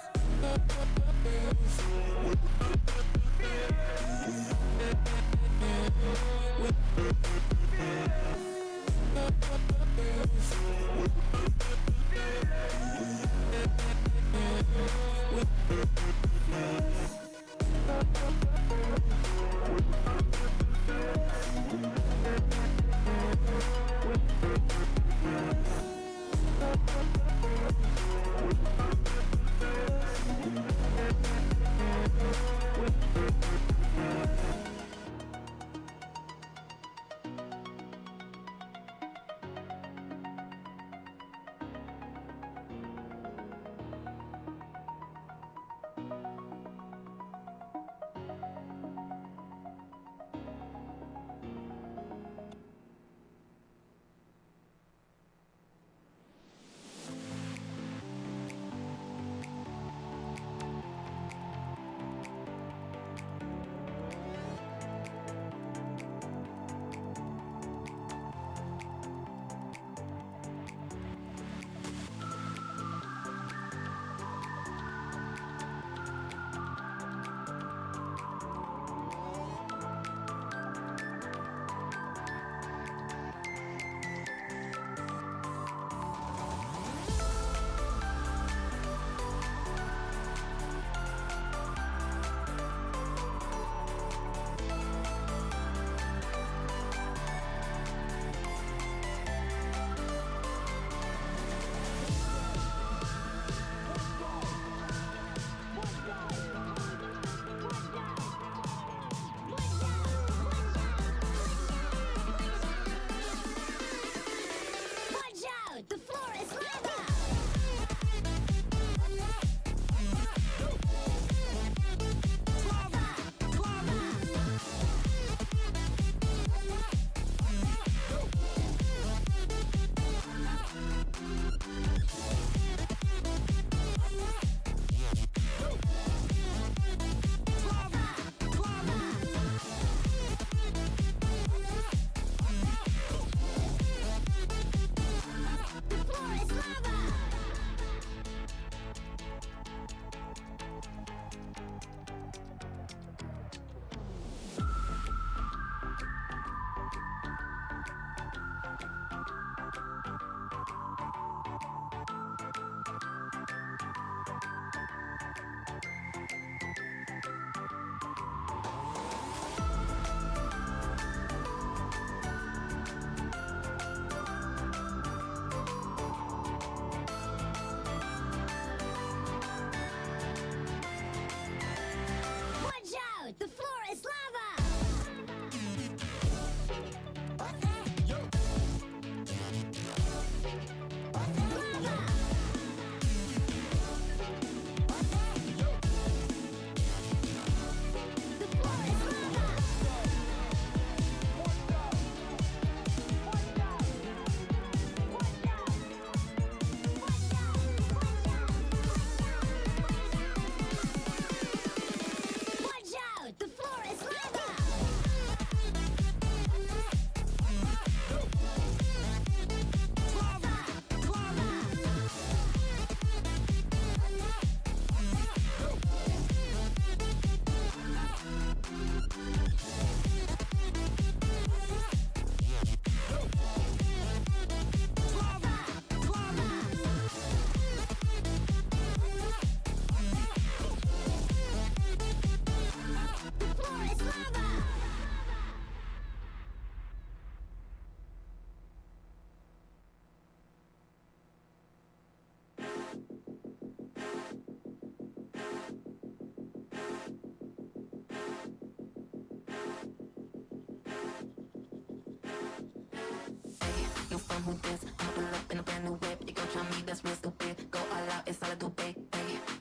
fun who this? I'ma pull up in a brand new whip. You gon' try me, that's real stupid. Go all out, it's all I do, babe.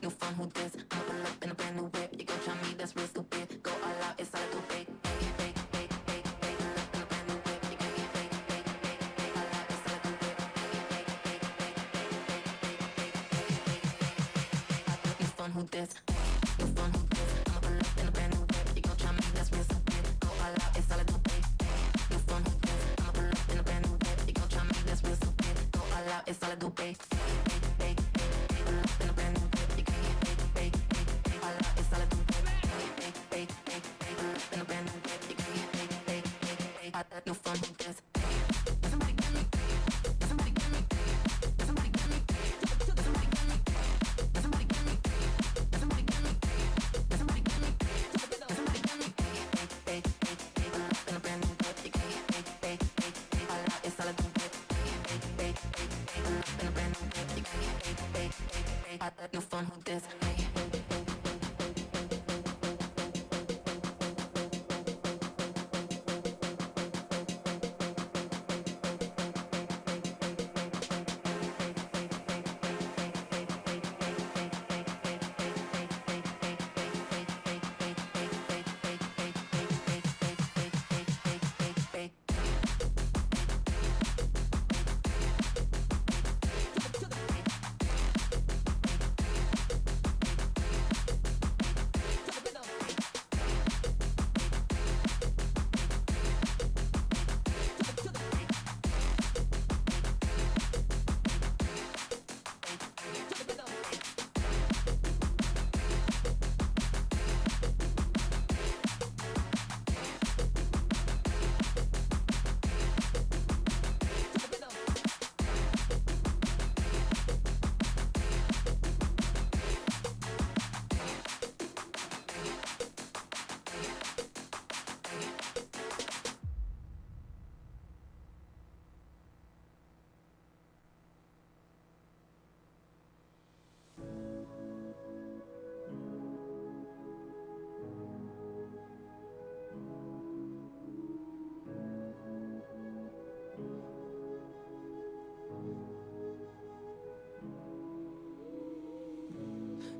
New fun who this? I'ma pull up in a brand new whip. You gon' try me, that's real stupid. Go all out, it's all I do, babe. Who this? You fun who this? I'ma pull up in a brand new whip. You gon' try me, that's real stupid. Go all out, it's all I do, babe. You fun who this? I'ma pull up in a brand new whip. You gon' try me, that's real stupid. Go all out, it's all I do, babe. Pull up in a brand new whip. You gon' all out, it's all I do, babe. Pull up in a brand new whip. You gon' you fun who this? Somebody get me. Somebody get me. Somebody get me. Somebody get me. Somebody get me. Somebody get me. Somebody get me. Somebody get me. Pull up in a brand new whip. You gon' all out, it's all I do, babe. Pull up in a brand new whip. You gon' you fun who this?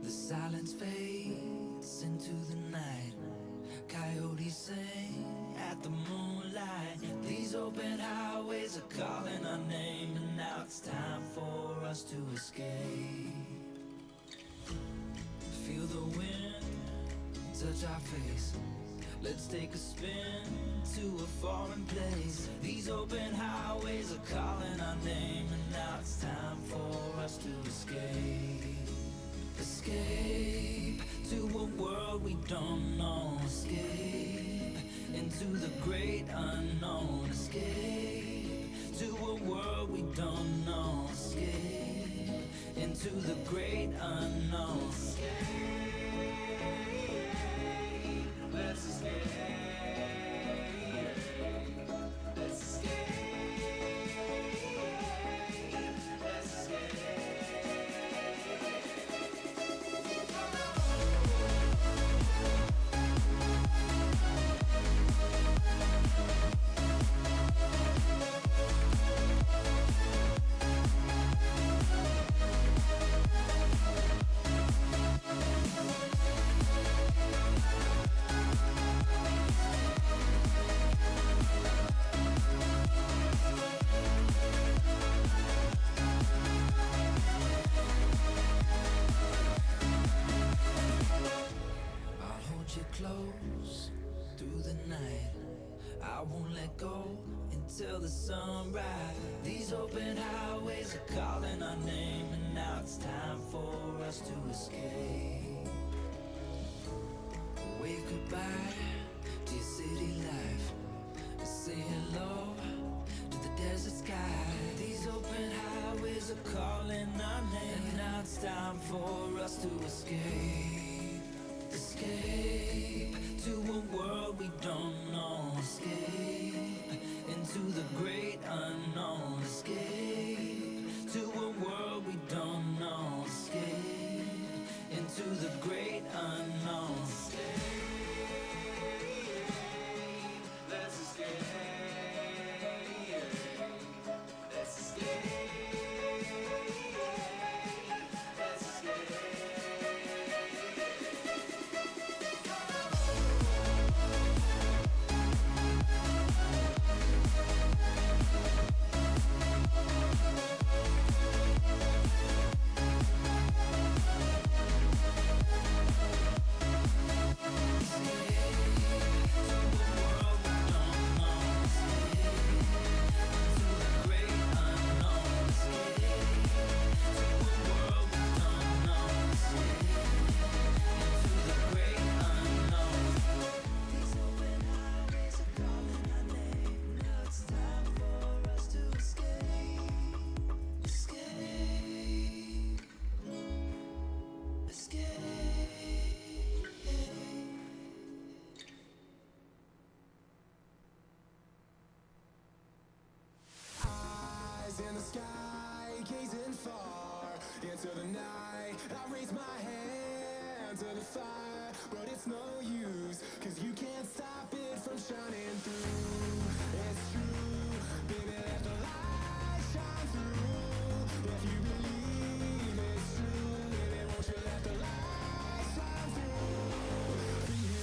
The silence fades into the night. Coyotes sing at the moonlight. These open highways are calling our name, and now it's time for us to escape. Feel the wind touch our face. Let's take a spin to a foreign place. These open highways are calling our name, and now it's time for us to escape. Escape to a world we don't know. Escape into the great unknown. Escape to a world we don't know. Escape into the great unknown. Escape. Let's escape. Let's escape. Let's escape. I'll hold you close through the night. I won't let go until the sunrise. These open highways are calling our name, and now it's time for us to escape. Wave goodbye to your city life and say hello to the desert sky. These open highways are calling our name, and now it's time for us to escape. Escape to a world we don't know. Escape into the great unknown. Escape to a world we don't know. Escape into fire, but it's no use, 'cause you can't stop it from shining through. It's true, baby, let the light shine through. If you believe it's true, baby, won't you let the light shine through for you?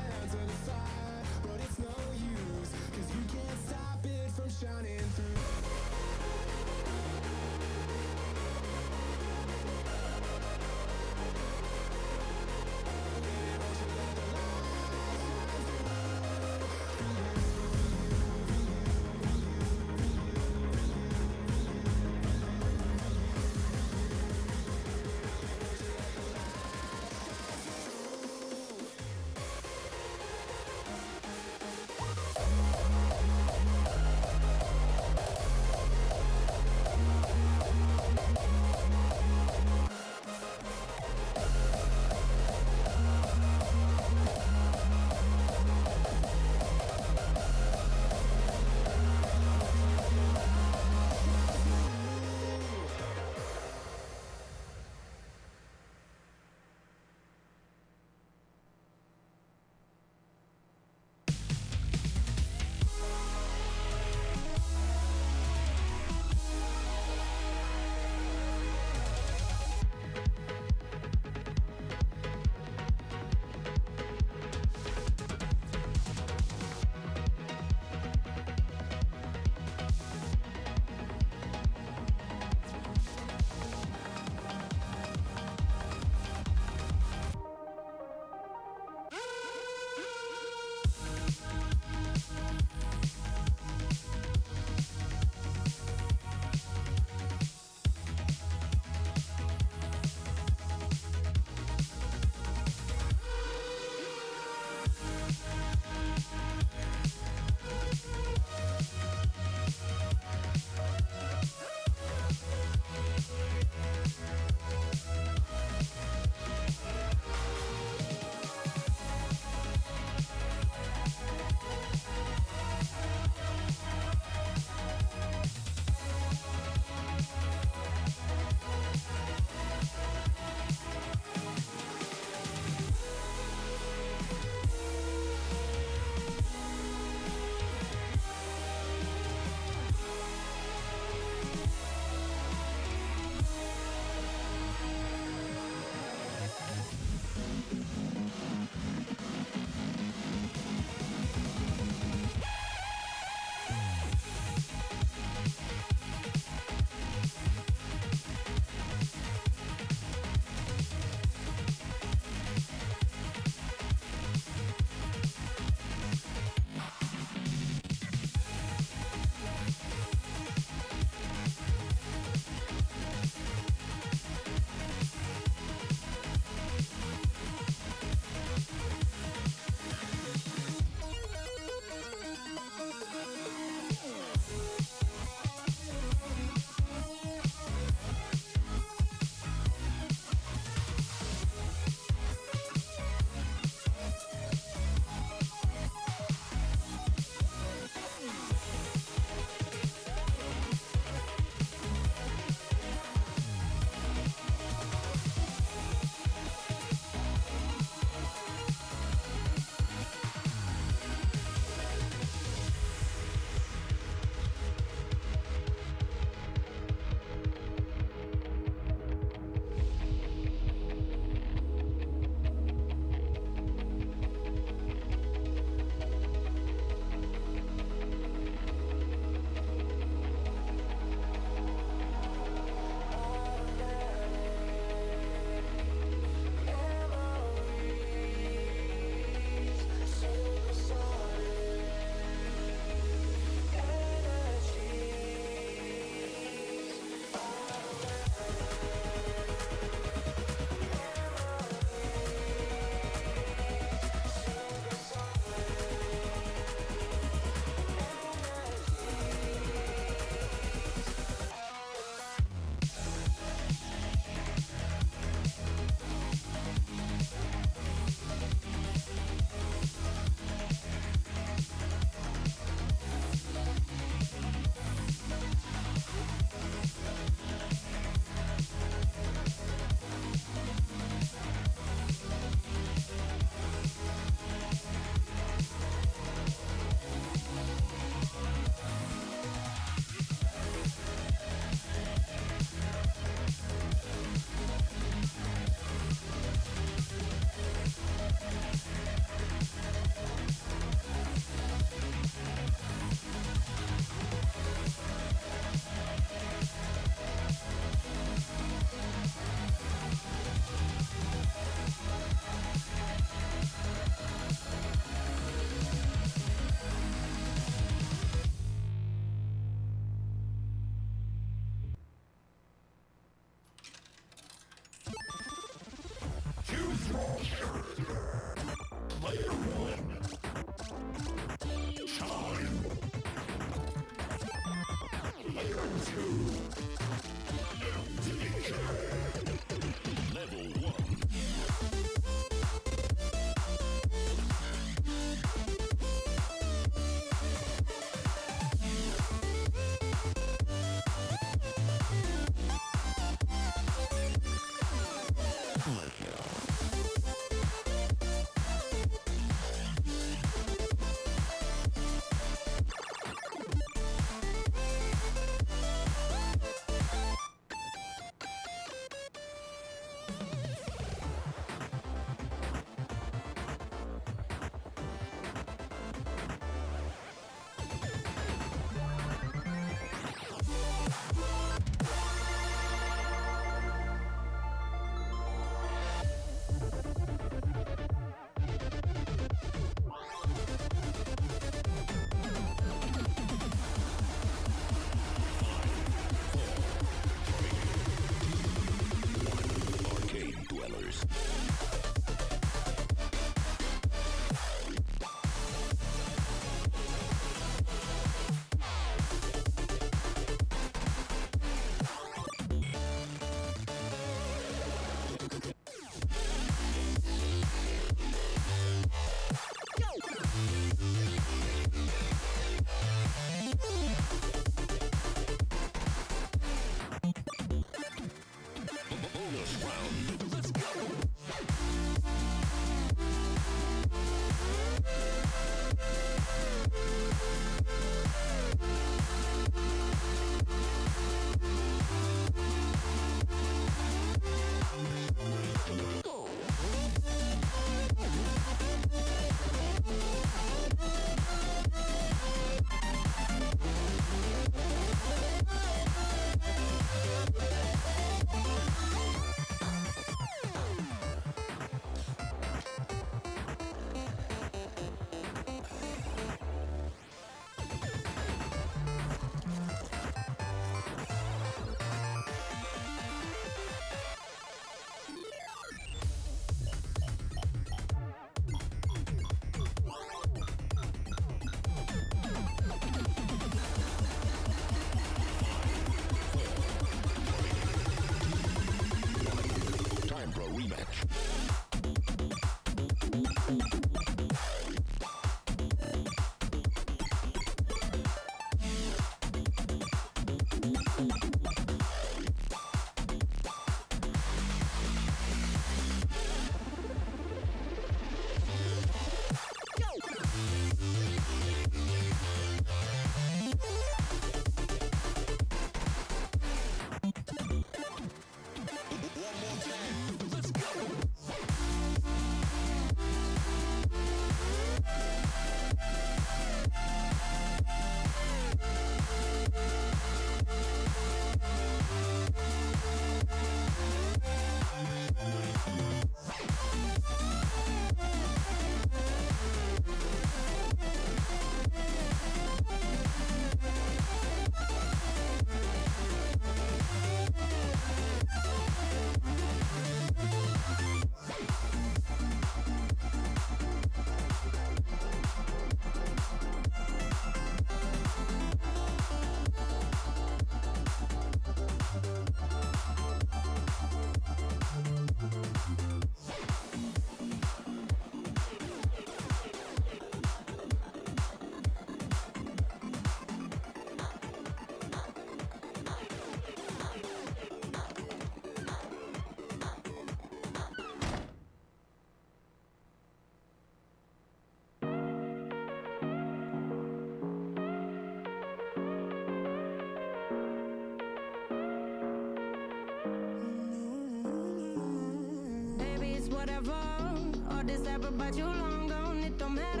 forever. All this ever about you long gone, it don't matter.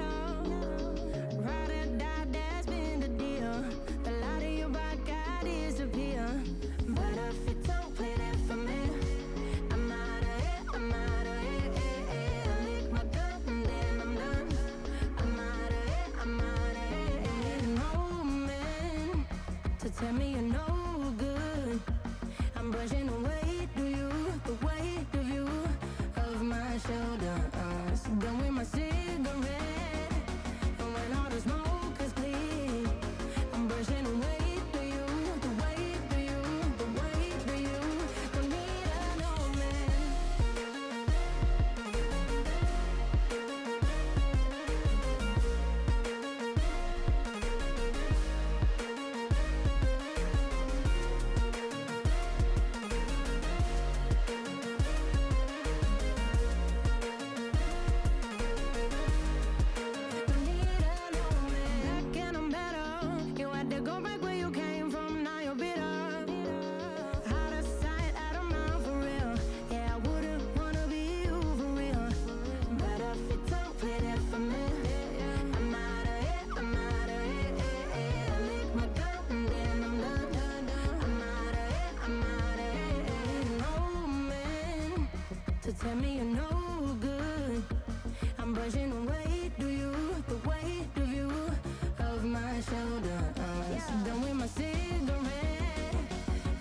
Ride or die, that's been the deal. The light of your back, I disappear. But if it don't play that for me, I'm out of it, I'm out of it. I lick my gun and then I'm done. I'm out of it, I'm out of it. Ain't no man to tell me you're no good. I'm brushing away, do you, the weight of you, of my shoulder. So done with my cigarette, and when all the smoke is clear, I'm brushing away, do you, the weight of you, the weight of you. Don't need a no man. Back and I'm better. You had to go back where you came from, now you're bitter. Out of sight, out of mind for real. Yeah, I wouldn't wanna be you for real. But if it don't play that for me, I'm out of it, I'm out of it. I lick my gun and then I'm done. I'm out of it, I'm out of it. Ain't no man to tell me you're no good. I'm brushing away, do you, the weight of you, of my shoulder. So done with my cigarette,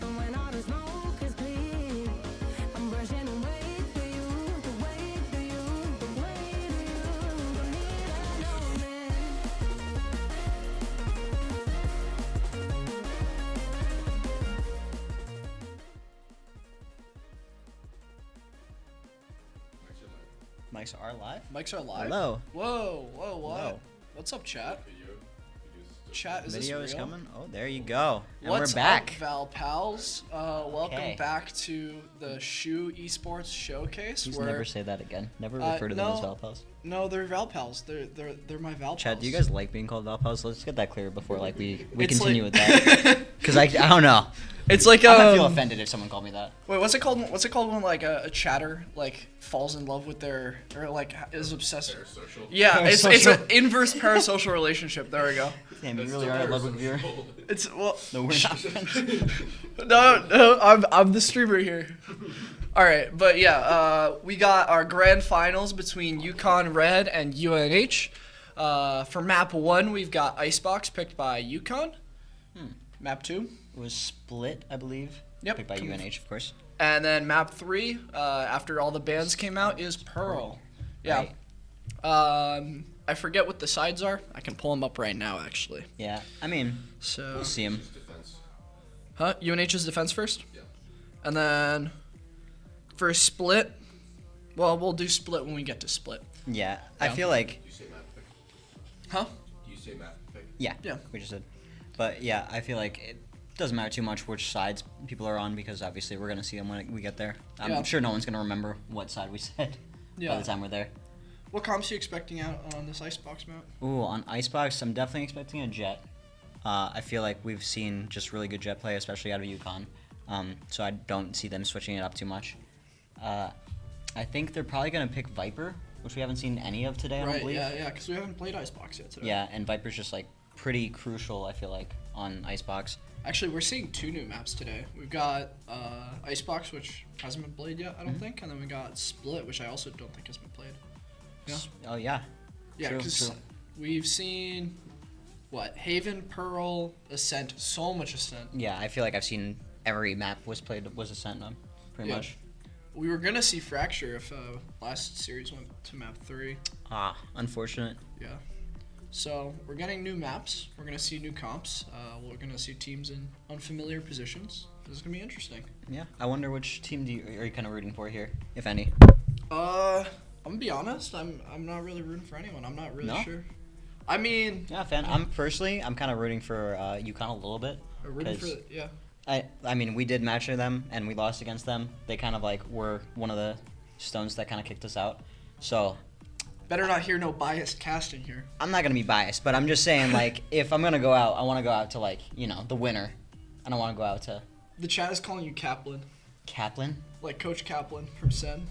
and when all the smoke is clear, I'm brushing away, do you, the weight of you, the weight of you. Don't need a no man. Mics are live. Mics are live. Hello. Whoa, what? Hello. What's up, chat? Chat, is Video this is real? coming. Oh, there you go. And What's we're back. up, Val Pals? Welcome Okay. back to the Shoe Esports Showcase. Please where, never say that again. Never refer to them as no, Valpals. No, they're Val Pals. They're my Val Pals. Chad, do you guys like being called Valpals? Let's get that clear before like we It's continue like- with that. Because I don't know. It's like I might feel offended if someone called me that. Wait, what's it called? What's it called when like a chatter like falls in love with their or like is obsessed? Parasocial. Yeah, it's an Parasocial. inverse parasocial relationship. There we go. Damn, you really are in love with your. It's well. No, we're not friends. No, I'm the streamer here. All right, but yeah, we got our grand finals between UConn Red and UNH. For map 1, we've got Icebox picked by UConn. Map 2 It was split, I believe. Yep. Picked by UNH, of course. And then map 3, after all the bans came out, is Pearl. Yeah. Right. I forget what the sides are. I can pull them up right now, actually. Yeah, I mean, So. we'll see him. Huh? UNH's defense first? Yeah. And then for split, well, we'll do split when we get to split. Yeah, I Yeah. feel like. Do you say map pick? Huh? Do you say map pick? Yeah. Yeah. We just did. But yeah, I feel like it doesn't matter too much which sides people are on because obviously we're gonna see them when we get there. I'm Yeah. sure no one's gonna remember what side we said by Yeah. the time we're there. What comps are you expecting out on this Icebox map? Ooh, on Icebox, I'm definitely expecting a Jet. I feel like we've seen just really good Jet play, especially out of UConn. So I don't see them switching it up too much. I think they're probably gonna pick Viper, which we haven't seen any of today. I don't Right, believe. yeah, because we haven't played Icebox yet today. Yeah, and Viper's just like pretty crucial. I feel like on Icebox. Actually, we're seeing 2 new maps today. We've got Icebox, which hasn't been played yet, I don't think, and then we got Split, which I also don't think has been played. Yeah. Oh yeah. Yeah, True, because true. we've seen Haven, Pearl, Ascent, so much Ascent. Yeah, I feel like I've seen every map was Ascent on, pretty Yeah. much. We were gonna see Fracture if last series went to map 3. Ah, unfortunate. Yeah. So we're getting new maps. We're gonna see new comps. We're gonna see teams in unfamiliar positions. This is gonna be interesting. Yeah, I wonder which team are you kind of rooting for here, if any? I'm gonna be honest. I'm not really rooting for anyone. I'm not really No? sure. I mean, Yeah, fan. I'm kind of rooting for UConn a little bit. rooting for 'cause yeah. I mean, we did match them and we lost against them. They kind of like were one of the stones that kind of kicked us out. So Better not hear no biased casting here. I'm not gonna be biased, but I'm just saying like if I'm gonna go out, I want to go out to like the winner. I don't want to go out to The chat is calling you Kaplan, Kaplan. like Coach Kaplan from Sen.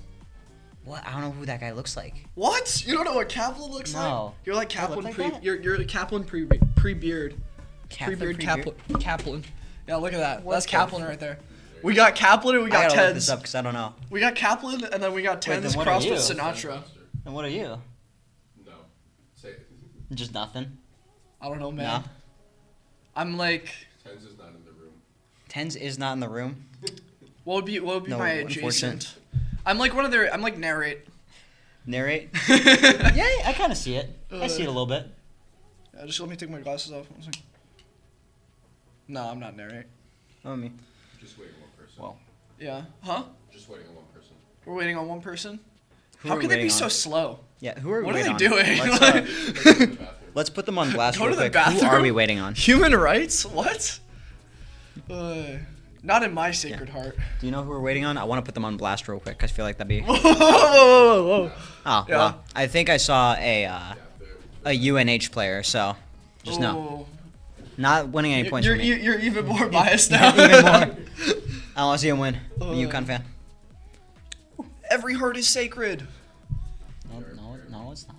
What? I don't know who that guy looks like. What? You don't know what Kaplan looks like? No. You're like I look Kaplan like pre. that? You're Kaplan pre-beard. Kaplan Pre-beard pre-beard? Kaplan. Yeah, look at that. What That's the Kaplan right there. We got Kaplan and we I got gotta look this Tens. up because I don't know. We got Kaplan and then we got Wait, then Tens what are crossed with you? Sinatra. And what are you? No. Say it. Just nothing. I don't know, man. Nah. I'm like. Tens is not in the room. Tens is not in the room. What would be No, my unfortunate. adjacent? I'm like one of their. I'm like narrate. Narrate? Yeah, I kind of see it. I see it a little bit. Yeah, just let me take my glasses off. One second. No, I'm not narrate. Oh, me. Just waiting on one person. Well. Yeah. Huh? Just waiting on one person. We're waiting on one person. Who How are we can they be waiting so on? slow? Yeah, who are we What are waiting they on? doing? Let's put them on blast Go real to the quick. bathroom. Who are we waiting on? Human rights? What? Not in my sacred heart. Do you know who we're waiting on? I want to put them on blast real quick. I feel like that'd be. Whoa. Oh, Yeah. well, I think I saw a UNH player, so just know. Not winning any points for me. You're even more biased now. Even more. I want to see him win. I'm a UConn fan. Every heart is sacred. No, it's not.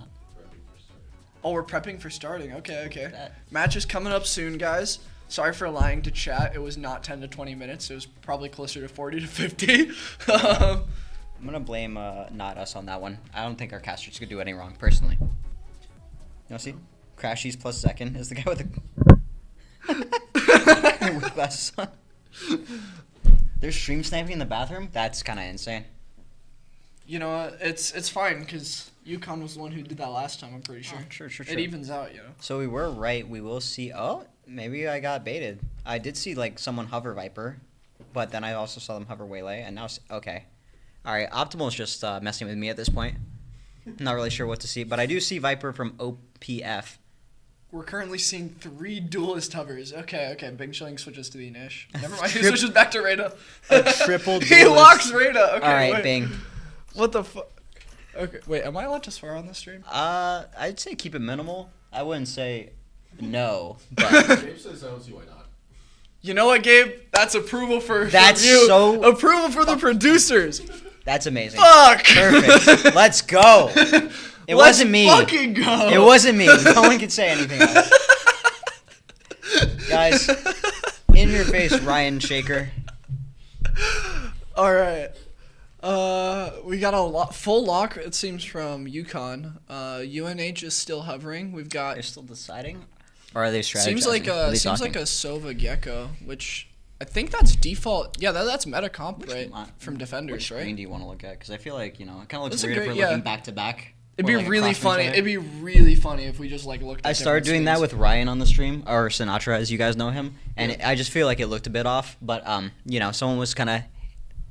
Oh, we're prepping for starting. Okay. Match is coming up soon, guys. Sorry for lying to chat. It was not 10 to 20 minutes. It was probably closer to 40 to 50. I'm gonna blame not us on that one. I don't think our casters could do any wrong, personally. You know, see, Crashies plus second is the guy with the with glasses on. They're stream sniping in the bathroom. That's kind of insane. You know what? It's fine because UConn was the one who did that last time. I'm pretty sure. Sure. It evens out, you know. So we were right. We will see. Oh, maybe I got baited. I did see like someone hover Viper, but then I also saw them hover Waylay, and now okay. All right, Optimal's just messing with me at this point. Not really sure what to see, but I do see Viper from OPF. We're currently seeing 3 duelist hovers. Okay. Bing Shilling switches to the Inish. Never mind. He switches back to Reyna. A triple He duelist. locks Reyna. Okay. All right, wait. Bing. What the fuck? Okay. Wait. Am I allowed to swear on this stream? I'd say keep it minimal. I wouldn't say no, but Gabe says I don't see why not. You know what, Gabe? That's approval for That's you. so- approval for the producers. that's amazing. Fuck. Perfect. Let's go. It wasn't me. Let's fucking go. It wasn't me. No one can say anything else. Guys, in your face, Ryan Shaker. All right. We got a full lock. It seems from UConn. UNH is still hovering. We've got. They're still deciding. Or are they strategizing? Seems like Are a they seems talking? like a Sova Gecko, which I think that's default. Yeah, that's meta comp, right? From defenders, Which right? screen do you want to look at? Because I feel like, you know, it kind of looks That's a weird if great- we're yeah. looking back to back. It'd or, be like, really across from funny. each other. It'd be really funny if we just like looked. At I started doing different that screens. with Ryan on the stream, or Sinatra, as you guys know him, and I just feel like it looked a bit off. But you know, someone was kind of,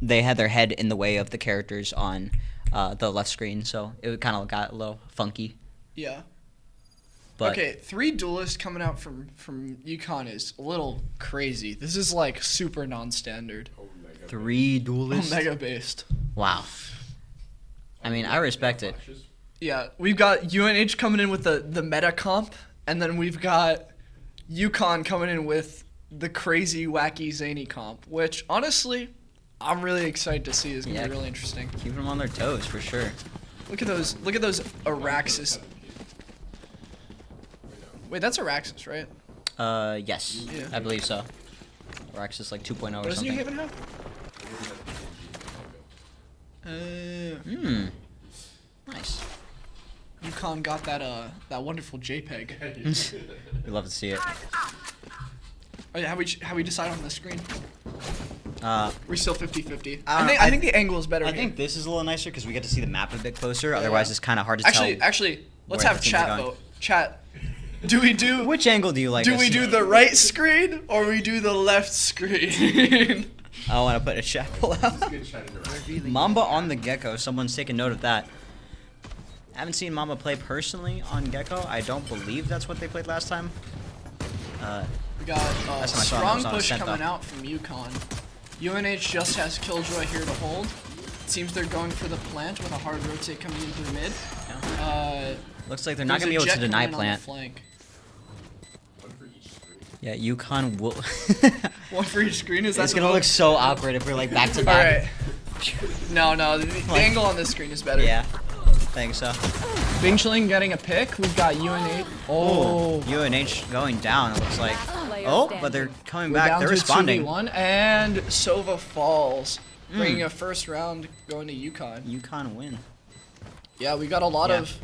they had their head in the way of the characters on the left screen, so it kind of got a little funky. Yeah. But Okay, 3 duelists coming out from UConn is a little crazy. This is like super non-standard. 3 duelists. Omega based. Wow. I mean, I respect it. Yeah, we've got UNH coming in with the meta comp, and then we've got UConn coming in with the crazy, wacky, zany comp, which honestly, I'm really excited to see. Is gonna be really interesting. Keep them on their toes for sure. Look at those Araxis. Wait, that's Araxis, right? Yes, Yeah. I believe so. Or Axis like 2.0 or What does something. New Haven have? Nice. UConn got that wonderful JPEG. We love to see it. Oh yeah, how we decide on the screen? Uh, We're still 50-50. I I think the angle is better. I here. think this is a little nicer because we get to see the map a bit closer. Otherwise, it's kind of hard to Actually, tell. let's where have everything's chat going. vote. Chat. Do we do? Which angle do you like? Do us we to- do the right screen or we do the left screen? I want to put a chat pull out. Mamba on the Gecko. Someone's taking note of that. I haven't seen Mamba play personally on Gecko. I don't believe that's what they played last time. We got Last time I saw him, strong I was on a push scent, coming though. out from UConn. UNH just has Killjoy here to hold. It seems they're going for the plant with a hard rotate coming in through mid. Looks like they're not there's going to be a able to jet deny coming in on the plant. flank. Yeah, UConn will. One for each screen. Is that It's the going to vote? look so awkward if we're like back to back. All right. No, the angle on this screen is better. Yeah, think so. Bing Chilling getting a pick. We've got UNH. Oh, UNH going down. It looks like. Oh, but they're coming back. Down They're to responding. 2v1, and Sova falls, bringing a first round going to UConn. UConn win. Yeah, we got a lot of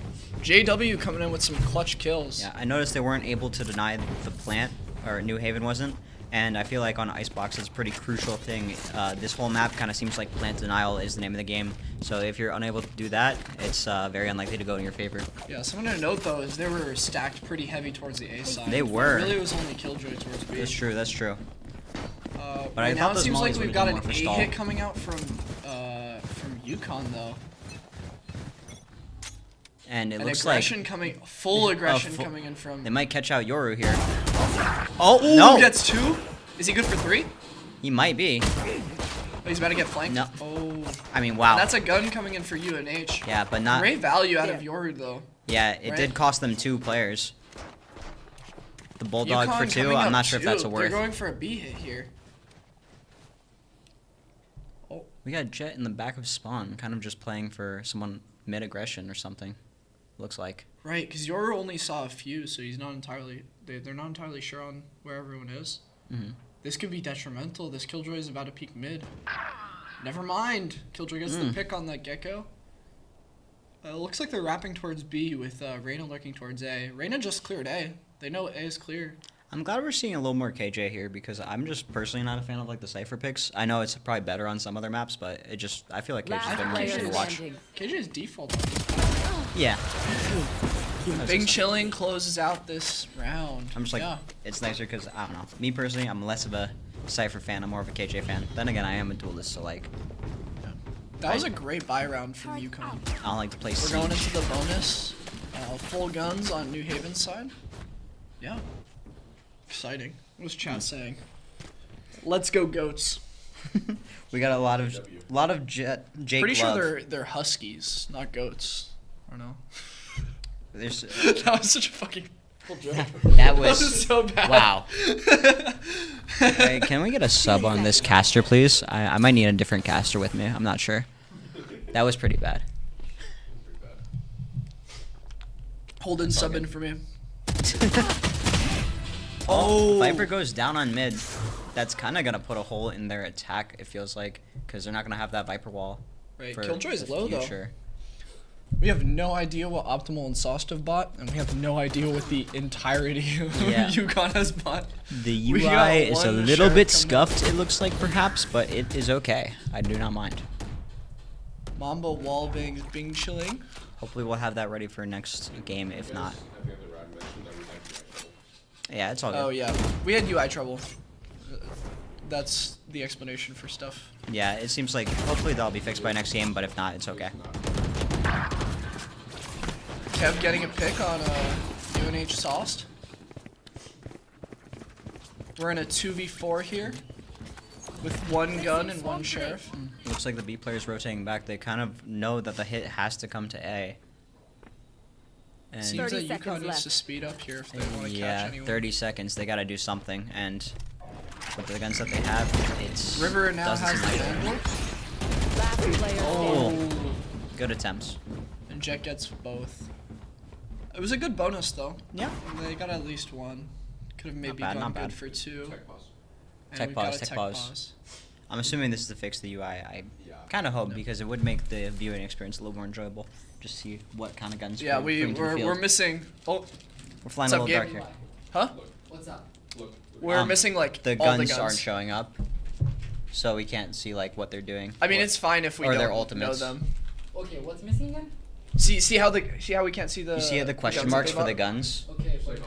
JW coming in with some clutch kills. Yeah, I noticed they weren't able to deny the plant, or New Haven wasn't. And I feel like on Icebox it's a pretty crucial thing. This whole map kind of seems like plant denial is the name of the game. So if you're unable to do that, it's very unlikely to go in your favor. Yeah, something to note though is they were stacked pretty heavy towards the A side. They were. Really, it was only Killjoy towards B. That's true. That's true. But I right thought now it those seems like mollies we've would've got done an more A for stall. hit coming out from UConn though. And it An looks aggression like coming, full aggression coming in from. they might catch out Yoru here. Oh Ooh, no! gets 2. Is he good for 3? He might be. Oh, he's about to get flanked. No. Oh. I mean, wow. That's a gun coming in for UNH. Yeah, but not. Great value out of Yoru though. Yeah, it Right? did cost them 2 players. The Bulldog UConn for 2. coming I'm up not sure if that's a 2. worth. They're going for a B hit here. We got Jet in the back of spawn, kind of just playing for someone mid aggression or something. Looks like. Right, because Yoru only saw a few, so he's not entirely. They're not entirely sure on where everyone is. Mm-hmm. This could be detrimental. This Killjoy is about to peek mid. Never mind. Killjoy gets the pick on that Gecko. Looks like they're wrapping towards B with Reyna lurking towards A. Reyna just cleared A. They know A is clear. I'm glad we're seeing a little more KJ here because I'm just personally not a fan of like the Cypher picks. I know it's probably better on some other maps, but it just I feel like KJ's been more interesting to watch. KJ's default. Yeah. Bing Chilling closes out this round. I'm just like, it's nicer because, I don't know. Me personally, I'm less of a Cypher fan. I'm more of a KJ fan. Then again, I am a duelist, so like. That was a great buy round from UConn. I don't like to play We're Siege. going into the bonus. Full guns on New Haven's side. Yeah. Exciting. What's chat saying? Let's go goats. We got a lot of Jake Pretty Love. sure they're huskies, not goats. I don't know. There's that was such a fucking joke. That was so bad. Wow. Hey, can we get a sub on this caster, please? I might need a different caster with me. I'm not sure. That was pretty bad. Holden sub in for me. Oh, Viper goes down on mid. That's kind of gonna put a hole in their attack. It feels like because they're not gonna have that Viper wall. Right. For Killjoy's the low future. though. We have no idea what Optimal and Sauce have bought, and we have no idea what the entirety of UConn has bought. The We got UI is a one little sheriff bit coming up. scuffed, it looks like, perhaps, but it is okay. I do not mind. Mamba wall Bing Chilling. Hopefully we'll have that ready for next game, if not. Yeah, it's all good. Oh yeah, we had UI trouble. That's the explanation for stuff. Yeah, it seems like hopefully that'll be fixed by next game, but if not, it's okay. Kev getting a pick on UNH Sauced. We're in a 2v4 here with one gun and one sheriff. Looks like the B player's rotating back. They kind of know that the hit has to come to A. And Seems that UConn needs to speed up here if they want to yeah, catch anyone. 30 seconds. They got to do something. And with the guns that they have, it's River now doesn't has the seem like handle. Last player Oh, good attempts. And Jet gets both. It was a good bonus though. Yeah. They got at least one. Could have maybe bad, gone not good bad. for 2. And Tech we've got pause, a tech tech pause. I'm assuming this is to fix the UI. I kind of hope because it would make the viewing experience a little more enjoyable. Just see what kind of guns. Yeah, bring to the we're field. missing. Oh, We're flying what's a up, little dark Gabe? here. Huh? What's up? We're missing like the all guns, the guns aren't showing up, so we can't see like what they're doing. I mean, it's fine if we or don't their know ultimates. them. Okay, what's missing again? See how we can't see the. You see the question guns marks that for they the bought? guns? Okay, but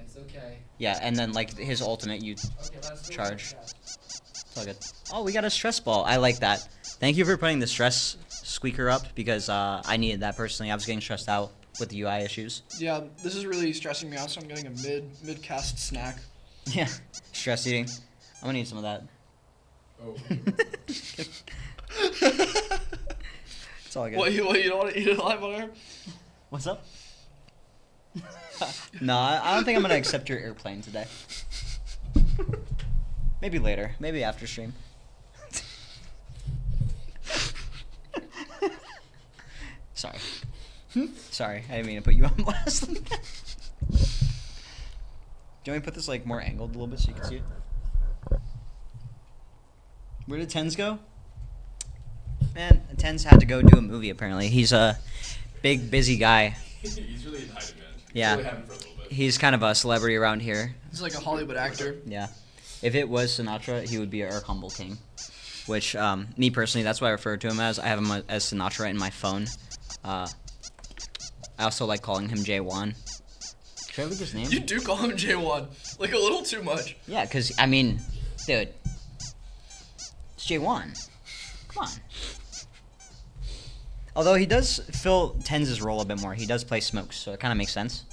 it's okay. Yeah, and then like his ultimate, you charge. It's all good. Oh, we got a stress ball. I like that. Thank you for putting the stress squeaker up because I needed that personally. I was getting stressed out with the UI issues. Yeah, this is really stressing me out, so I'm getting a mid cast snack. Yeah, stress eating. I'm gonna need some of that. Oh. It's all good. What you don't want to eat it live on air? What's up? No, I don't think I'm gonna accept your airplane today. Maybe later. Maybe after stream. Sorry. Sorry, I didn't mean to put you on blast. Do you want me to put this like more angled a little bit so you can see it? Where did Tens go? Man, Tens had to go do a movie apparently. He's a big, busy guy. He's really in high demand. Yeah. Really having for a little bit. He's kind of a celebrity around here. He's like a Hollywood actor. Yeah. If it was Sinatra, he would be our humble king. Which, me personally, that's what I refer to him as. I have him as Sinatra in my phone. I also like calling him J1. Should I leave his name? You do call him J1. Like a little too much. Yeah, because, I mean, dude. It's J1. Come on. Although he does fill Tens' role a bit more. He does play Smokes, so it kind of makes sense.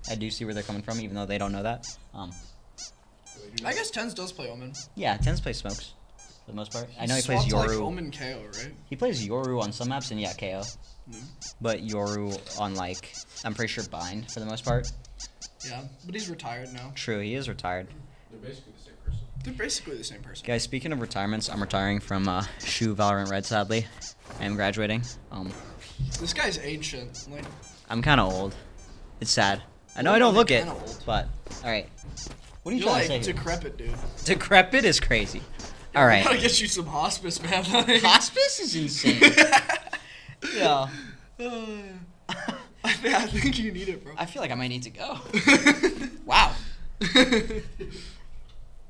I do see where they're coming from, even though they don't know that. I guess Tens does play Omen. Yeah, Tens plays Smokes for the most part. I know he plays swapped, Yoru. like Omen KO, right? He plays Yoru on some maps, and yeah, KO. Mm. But Yoru on, like, I'm pretty sure Bind for the most part. Yeah, but he's retired now. True, he is retired. They're basically the same person. They're basically the same person. Guys, speaking of retirements, I'm retiring from Shu Valorant Red, sadly. I am graduating. This guy's ancient. Like, I'm kind of old. It's sad. I know I don't look it, kinda old. but alright. What are you You're trying like to say here? decrepit, dude. Decrepit is crazy. I Alright. gotta get you some hospice, man. Like, Hospice is insane. Yeah. I think you need it, bro. I feel like I might need to go. Wow.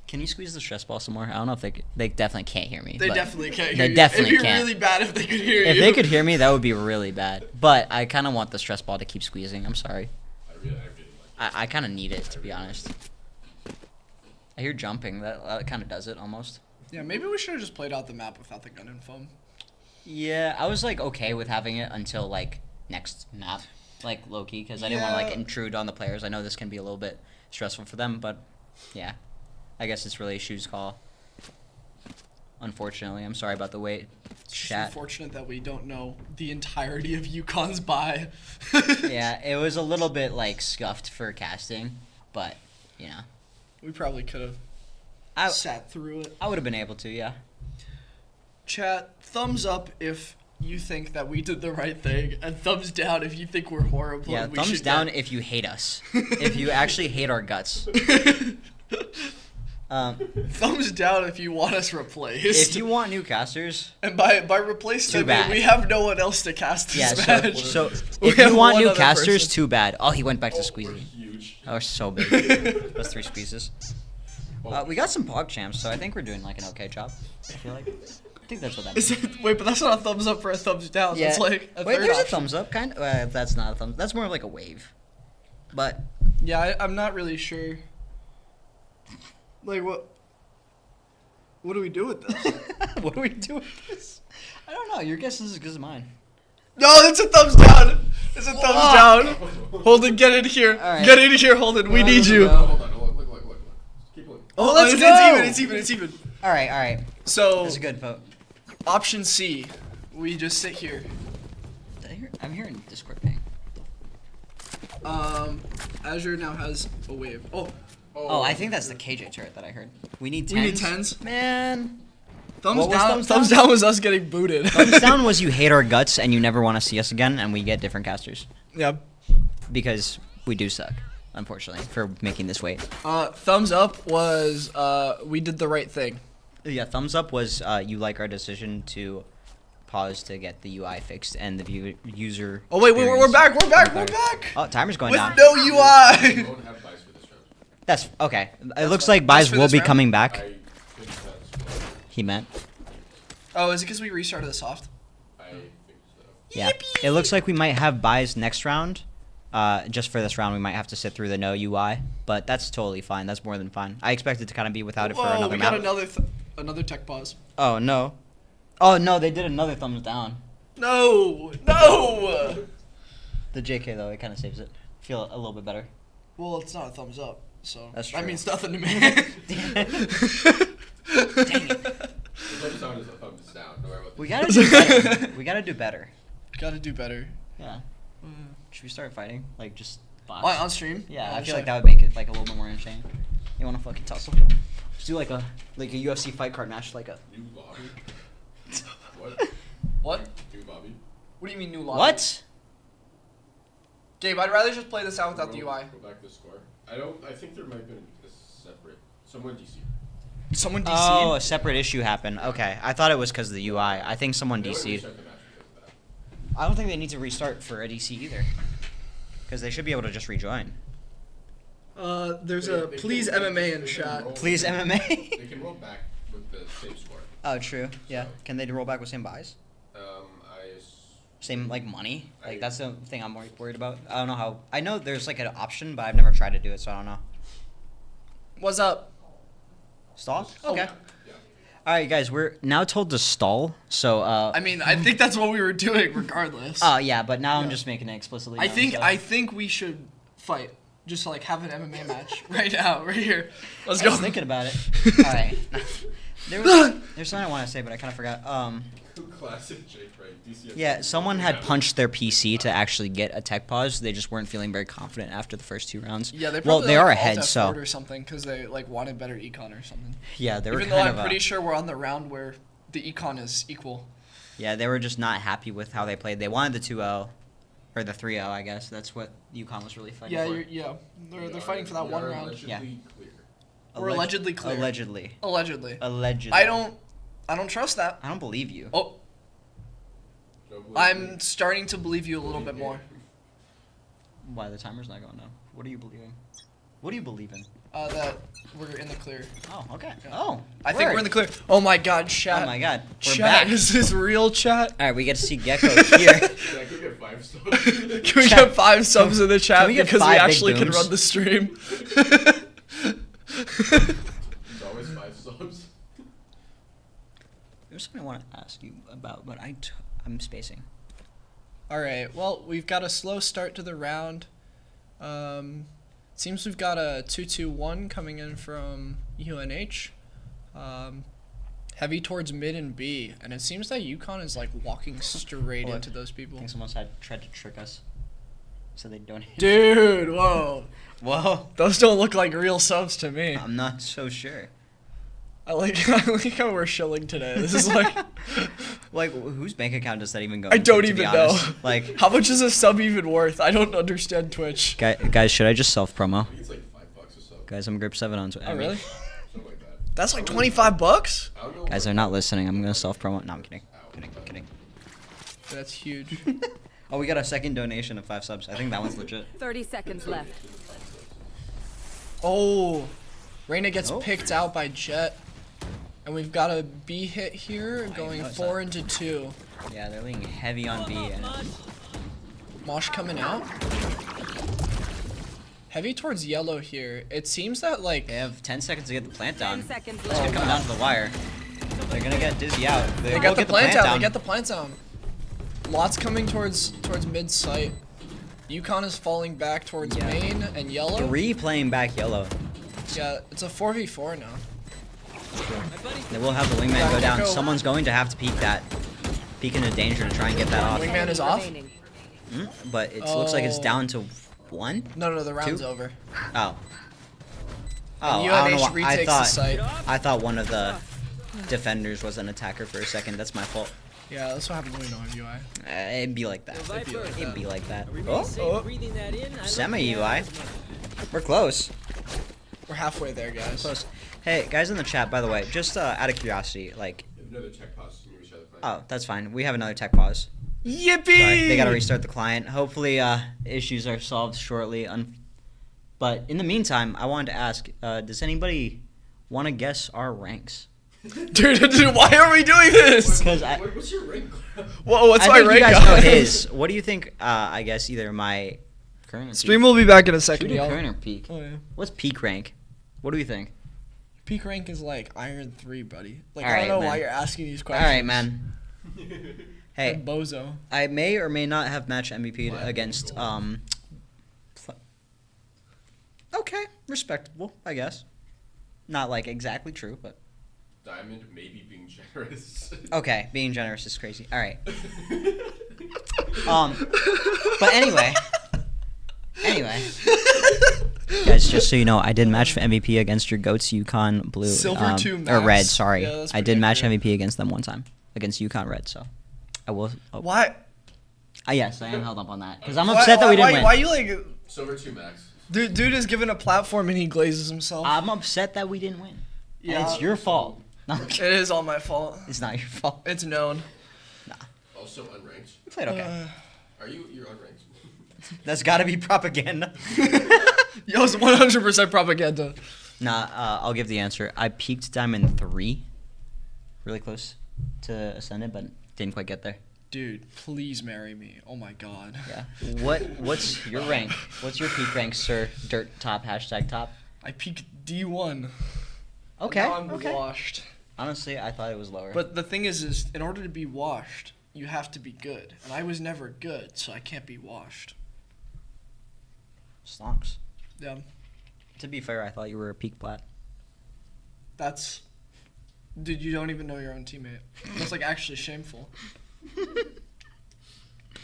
Can you squeeze the stress ball some more? I don't know if they definitely can't hear me. They but definitely can't hear they you. definitely It'd be can't. really bad if they could hear you. If they could hear me, that would be really bad. But I kind of want the stress ball to keep squeezing. I'm sorry. I kind of need it, to be honest. I hear jumping. That kind of does it, almost. Yeah, maybe we should have just played out the map without the gun info. Yeah, I was, like, okay with having it until, like, next map. Like, low-key, because I didn't want to, like, intrude on the players. I know this can be a little bit stressful for them, but, yeah. I guess it's really Shu's call. Unfortunately, I'm sorry about the wait. It's just Chat. unfortunate that we don't know the entirety of Yukon's buy. Yeah, it was a little bit, like, scuffed for casting, but, you know. We probably could have sat through it. I would have been able to, yeah. Chat, thumbs up if you think that we did the right thing, and thumbs down if you think we're horrible. Yeah, and we thumbs should down get... if you hate us. If you actually hate our guts. Thumbs down if you want us replaced. If you want new casters, and by replaced, too I mean bad. we have no one else to cast this match. So We if have you want one new other casters, person. too bad. Oh, he went back to squeezing. That was so big. Those 3 squeezes. We got some pog champs, so I think we're doing like an okay job. I feel like. I think that's what that means. Wait, but that's not a thumbs up for a thumbs down. Yeah. That's like a Wait, third there's a option. thumbs up kind of. That's not a thumbs. That's more of like a wave. But Yeah, I'm not really sure. Like what? What do we do with this? what do we do with this? I don't know. Your guess is as good as mine. No, it's a thumbs down. It's a thumbs down. Holden, get in here. right. Get in here, Holden. We need you. Hold on, look. Keep looking. Oh, let's it's go. It's even. All right. So That's a good vote. option C, we just sit here. I'm hearing Discord ping. Azure now has a wave. Oh, I think that's the KJ turret that I heard. We need 10s. We need 10s. Man. Thumbs What was down. thumbs down? Thumbs down was us getting booted. Thumbs down was you hate our guts and you never want to see us again, and we get different casters. Yeah. Because we do suck, unfortunately, for making this wait. Thumbs up was we did the right thing. Yeah, thumbs up was you like our decision to pause to get the UI fixed and the user. Oh wait, we're back. We're back. Oh, timer's going With down. no UI. That's okay. It looks like buys for will this be round? coming back. He meant. Oh, is it because we restarted the soft? Yeah. It looks like we might have buys next round. Just for this round, we might have to sit through the no UI, but that's totally fine. That's more than fine. I expected to kind of be without it for Whoa, another we map. got another tech pause. Oh no. Oh no, they did another thumbs down. No. The JK though, it kind of saves it. Feel a little bit better. Well, it's not a thumbs up, so That's that true. means nothing to me. We gotta do better. We gotta do better. Gotta do better. Yeah. Should we start fighting? Like just box? On stream? Yeah, Yeah, I feel sure. like that would make it like a little bit more interesting. You wanna fucking tussle? Just do like a UFC fight card match, like a. New lobby? What? What? New lobby? What do you mean new lobby? What? Gabe, I'd rather just play this out without the UI. Go back to the score. I think there might have been a separate. Someone DC. Someone DC'd? Oh, a separate issue happened. Okay, I thought it was because of the UI. I think someone DC'd. I don't think they need to restart for a DC either, because they should be able to just rejoin. There's a please MMA in chat. Please MMA. They can roll back with the same score. Oh, true. Yeah. Can they roll back with same buys? I Same like money. Like that's the thing I'm more worried about. I don't know how. I know there's like an option, but I've never tried to do it, so I don't know. What's up? Stall? Oh. Okay. All right, guys. We're now told to stall. So. I mean, I think that's what we were doing, regardless. Oh yeah, but now I'm just making it explicitly. I known, think we should fight. Just like have an MMA match right now, right here. Let's I go. was thinking about it. All right. There's something I want to say, but I kind of forgot. Classic Jake, right? DC Yeah, someone had punched their PC to actually get a tech pause. They just weren't feeling very confident after the first 2 rounds. Yeah, they well, probably they like are ahead, alt so. F4 or something because they like wanted better econ or something. Yeah, they were Even kind though of. I'm pretty sure we're on the round where the econ is equal. Yeah, they were just not happy with how they played. They wanted the 2-0, or the 3-0, I guess. That's what UConn was really fighting for. Yeah, they're fighting for that one round. Yeah. We're allegedly clear. Allegedly. Allegedly. Allegedly. I don't trust that. I don't believe you. Oh. I'm starting to believe you a little bit more. Why the timer's not going down? What are you believing? What do you believe in? That we're in the clear. Oh, okay. Yeah. Oh, I think we're in the clear. Oh my God, chat. Oh my God, we're chat, back. Is this real, chat? All right, we get to see Gecko here. Can we get 5 subs? Can we get 5 subs in the chat we get because we 5 big actually can booms? run the stream? There's always 5 subs. There's something I want to ask you about, but I'm spacing. All right. Well, we've got a slow start to the round. Seems we've got a 2-2-1 coming in from UNH. Heavy towards mid and B, and it seems that UConn is like walking straight into those people. I think someone tried to trick us, so they don't. Dude, whoa. Whoa. Those don't look like real subs to me. I'm not so sure. I like how we're shilling today. This is like, like whose bank account does that even go? I don't to be even know. honest? Like, how much is a sub even worth? I don't understand Twitch. guys, should I just self promo? It's like $5 a sub. Guys, I'm grip 7 on Twitch. Oh really? Something like that. That's like $25. Guys, they're not listening. I'm gonna self promo. No, I'm kidding. Kidding. That's huge. Oh, we got a second donation of 5 subs. I think that one's legit. 30 seconds left. Oh, Reyna gets picked out by Jet. And we've got a B hit here, going 4 into 2. Yeah, they're leaning heavy on B. And Mosh coming out. Heavy towards yellow here. It seems that like they have 10 seconds to get the plant down. 10 seconds It's gonna come down to the wire. They're gonna get dizzy out. They got the plant down. They get the plant down. Lots coming towards mid site. UConn is falling back towards main and yellow. 3 playing back yellow. Yeah, it's a 4v4 now. They will have the wingman go down. Someone's going to have to peek that. Peek into danger to try and get that off. Wingman is off? But it looks like it's down to 1? No, the round's 2? over. Oh. And I don't know UNH why. retakes the site. I thought one of the defenders was an attacker for a second. That's my fault. Yeah, that's what happens when you don't have UI. It'd be like that. It'd be like that. Oh. Semi-UI. We're close. We're halfway there, guys. Close. Hey, guys in the chat, by the way, just out of curiosity, like... Another tech pause. Can you restart the client? Oh, that's fine. We have another tech pause. Yippee! Sorry, they gotta restart the client. Hopefully, issues are solved shortly. But in the meantime, I wanted to ask, does anybody want to guess our ranks? Dude, why are we doing this? Because what's your rank? What's my rank? You guys know his. What do you think? I guess either my current or stream peak? will be back in a second, Should we do y'all. current or peak? Oh, yeah. What's peak rank? What do we think? Peak rank is like Iron 3, buddy. Like, All I don't right, know man. why you're asking these All questions. right, man. Hey, And Bozo. I may or may not have matched MVP against Okay, respectable, I guess. Not like exactly true, but Diamond maybe being generous. okay, being generous is crazy. All right. But anyway, guys, just so you know, I did match for MVP against your goats, UConn Blue, Silver 2 or max. Red. Sorry, Yeah, that's I did pretty match accurate. MVP against them one time against UConn Red. So I will. Why? Yes, I am held up on that because I'm upset that we didn't win. Why you like? Silver 2 max. Dude is given a platform and he glazes himself. I'm upset that we didn't win. Yeah, And it's your fault. It is all my fault. It's not your fault. It's known. Also unranked. You played okay. You're unranked? That's got to be propaganda. Yo, it's 100% propaganda. Nah, I'll give the answer. I peaked Diamond 3. Really close to Ascendant, but didn't quite get there. Dude, please marry me. Oh my god. Yeah. What's your rank? What's your peak rank, sir? Dirt top, hashtag top? I peaked D1. Okay. Now I'm okay. washed. Honestly, I thought it was lower. But the thing is in order to be washed, you have to be good. And I was never good, so I can't be washed. Stonks. Yeah. To be fair, I thought you were a peak plat. That's... Dude, you don't even know your own teammate. That's like actually shameful.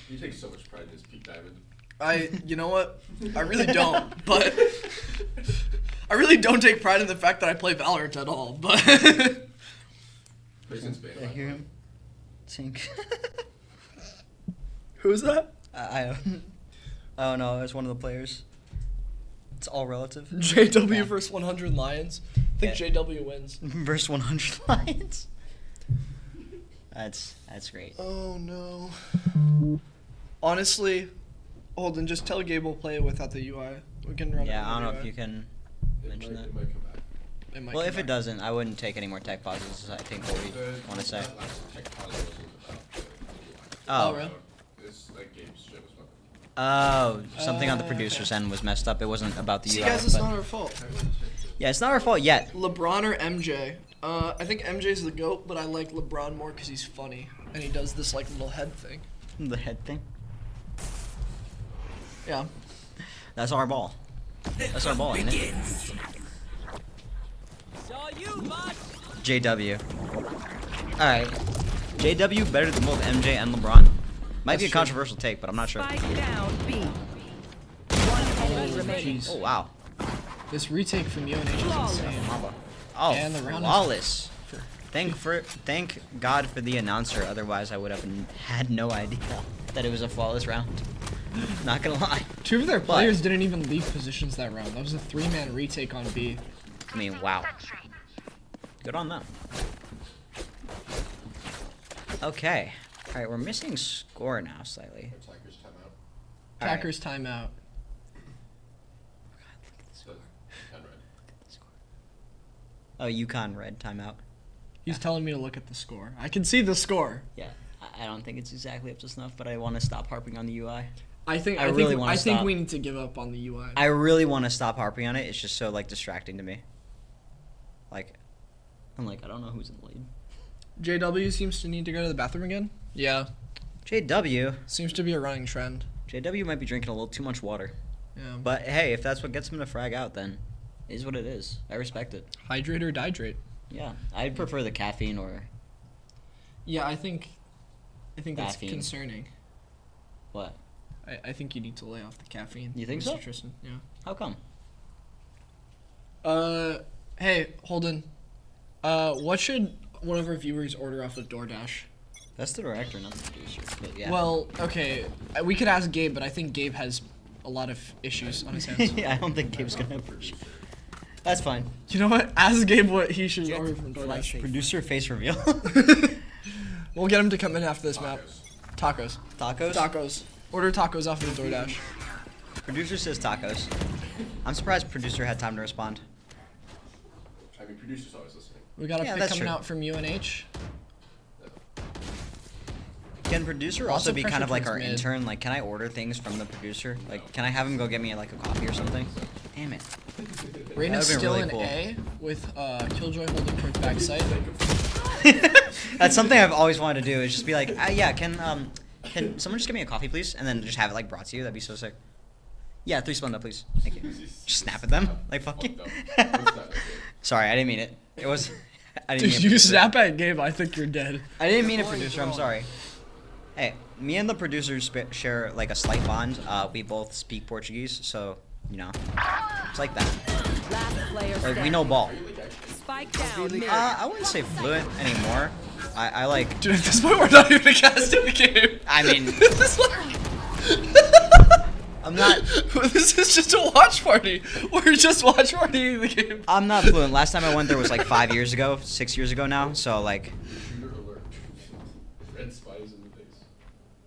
You take so much pride in this peak diamond. You know what? I really don't, but I really don't take pride in the fact that I play Valorant at all, but I hear him sink. Who's that? I don't know, it's one of the players. It's all relative. JW versus 100 Lions. I think JW wins. Versus 100 Lions. That's great. Oh no. Honestly, hold on, just tell Gabe we'll play it without the UI. We can run it. Yeah, I don't know UI. if you can mention that. It might come back. It might Well, come if back. it doesn't, I wouldn't take any more tech pauses. I think what we want to say. Oh, really? This like game's shit was Oh, something on the producer's end was messed up. It wasn't about the See, UI. guys, it's but- not our fault. Yeah, it's not our fault yet. LeBron or MJ? I think MJ's the GOAT, but I like LeBron more because he's funny. And he does this, like, little head thing. The head thing. Yeah. That's our ball. That's our ball, isn't it? JW. Alright. JW better than both MJ and LeBron. Might be a That's true. controversial take, but I'm not sure. Spike down B. One enemy remaining. Oh, wow. This retake from UNH is insane. Oh, And the round is- flawless. Thank God for the announcer, otherwise I would have had no idea that it was a flawless round. Not gonna lie. Two of their players didn't even leave positions that round. That was a 3-man retake on B. I mean, wow. Good on them. Okay. Alright, we're missing score now slightly. Packers timeout. Oh, UConn red timeout. He's telling me to look at the score. I can see the score. Yeah, I don't think it's exactly up to snuff, but I want to stop harping on the UI. I think we need to give up on the UI. I really want to stop harping on it. It's just so like distracting to me. Like, I'm like, I don't know who's in the lead. JW seems to need to go to the bathroom again. Yeah. JW seems to be a running trend. JW might be drinking a little too much water. Yeah. But hey, if that's what gets him to frag out, then it is what it is. I respect it. Hydrate or dihydrate. Yeah, I'd prefer the caffeine or. Yeah, I think that's Caffeine. concerning. What? I think you need to lay off the caffeine. You think Mr. so? Tristan. Yeah. How come? Hey, Holden. What should one of our viewers order off of DoorDash? That's the director, not the producer. But yeah. Well, okay, we could ask Gabe, but I think Gabe has a lot of issues on his hands. I don't think Gabe's gonna appreciate. That's fine. You know what? Ask Gabe what he should order from DoorDash. Producer face reveal. We'll get him to come in after this map. Tacos. Tacos? Tacos. Order tacos off of the DoorDash. Producer says tacos. I'm surprised producer had time to respond. I mean, producer's always listening. We got a Yeah, pick that's coming true. out from UNH. Can producer Also also be kind pressure of like towards our mid. intern? Like, can I order things from the producer? Like, can I have him go get me like a coffee or something? Damn it. Reyna's That'd be still really in cool. A with Killjoy holding towards backside. That's something I've always wanted to do. Is just be like, yeah, can someone just get me a coffee, please? And then just have it like brought to you. That'd be so sick. Yeah, 3 Splenda, please. Thank you. Just snap at them. Like, fuck you. Sorry, I didn't mean it. It was. I didn't Dude, mean it, you producer. snap at Gabe, I think you're dead. I didn't mean it, producer. I'm sorry. Hey, me and the producers share like a slight bond. We both speak Portuguese, so you know, it's like that. Last player Like we know ball. Spike down mid. I wouldn't say fluent anymore, I like. Dude, at this point, we're not even casting the game. I mean, I'm not. This is just a watch party. We're just watch partying the game. I'm not fluent. Last time I went there was like 5 years ago, 6 years ago now. So like. Red spies in the base.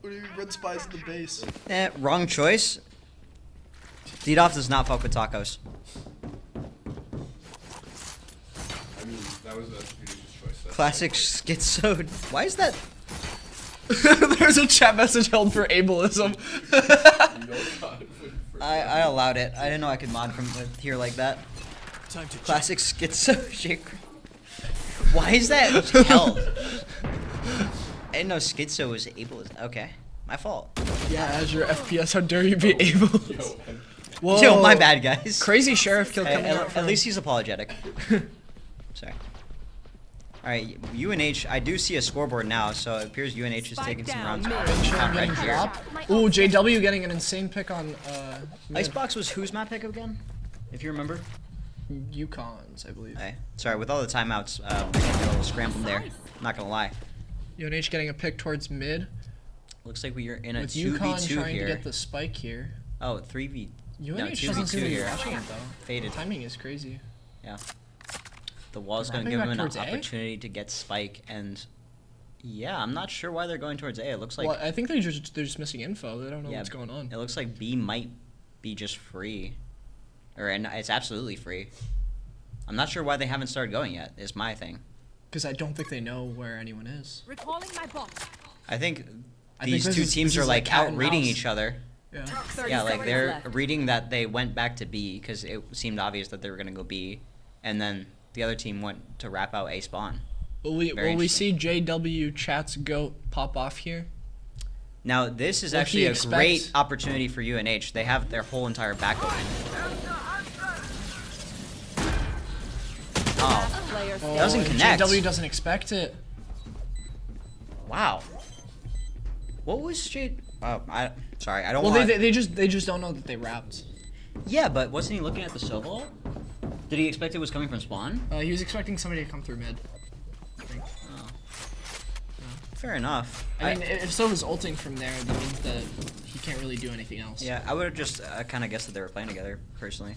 What do you mean red spies in the base? Wrong choice. DDoS does not fuck with tacos. I mean, that was a judicious choice. That's Classic schizo. Why is that? There's a chat message held for ableism. I allowed it. I didn't know I could mod from here like that. Classic schizo shake. Why is that held? I didn't know schizo was ableism. Okay, my fault. Yeah, as your FPS, how dare you be able? Whoa. Yo, my bad, guys. Crazy sheriff kill coming out. At least he's apologetic. Sorry. All right, UNH. I do see a scoreboard now, so it appears UNH is taking some rounds. Getting dropped. Ooh, JW getting an insane pick on. Icebox was whose map pick again? If you remember. Yukon's, I believe. Hey, sorry, with all the timeouts, we can do a little scramble there. Not gonna lie. UNH getting a pick towards mid. Looks like we are in a with 2v2 UConn trying here. to get the spike here. Oh, 3v. UNH No, doesn't 2v2 seem to be here. rushing it though. Faded. Timing is crazy. Yeah. The wall's gonna Wrapping give back him an towards A? opportunity to get spike, and yeah, I'm not sure why they're going towards A. It looks like Well, I think they're just missing info. They don't know yeah, what's going on. It looks like B might be just free, and it's absolutely free. I'm not sure why they haven't started going yet. Is my thing. Because I don't think they know where anyone is. Recalling my box. I think I these think two this teams is are like like cat out and reading mouse. each other. Yeah. Yeah, like they're reading that they went back to B because it seemed obvious that they were gonna go B, and then the other team went to wrap out A spawn. Will we see JW Chat's goat pop off here? Now this is Will actually he a expect- great opportunity for UNH. They have their whole entire back open. Oh, Player it doesn't and connect. JW doesn't expect it. Wow. What was J? Oh, sorry, I don't Well, want. they just don't know that they wrapped. Yeah, but wasn't he looking at the Sova? Did he expect it was coming from spawn? He was expecting somebody to come through mid. Oh. Fair enough. I mean, if Sova's ulting from there, that means that he can't really do anything else. Yeah, I would have just kind of guessed that they were playing together, personally.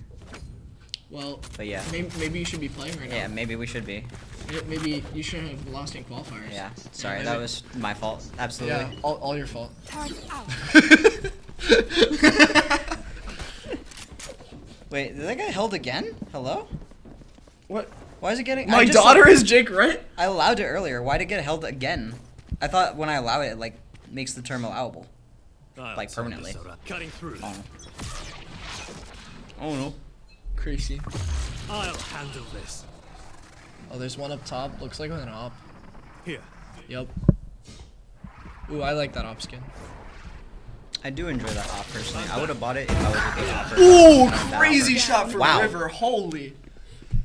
Well, But yeah. maybe you should be playing right now. Yeah, maybe we should be. Maybe you should have lost in qualifiers. Yeah, sorry, maybe- that was my fault. Absolutely. Yeah, all your fault. Wait, did that get held again? Hello? What? Why is it getting? My I just daughter saw- is Jake, right? I allowed it earlier. Why did it get held again? I thought when I allow it, it like makes the term allowable, like permanently. Cutting through. Oh no. Crazy. I'll handle this. Oh, there's one up top. Looks like with an op. Here. Yep. Ooh, I like that op skin. I do enjoy that op personally. I would have bought it if I was a big opper. Ooh, That crazy offer. shot from Wow. River. Holy.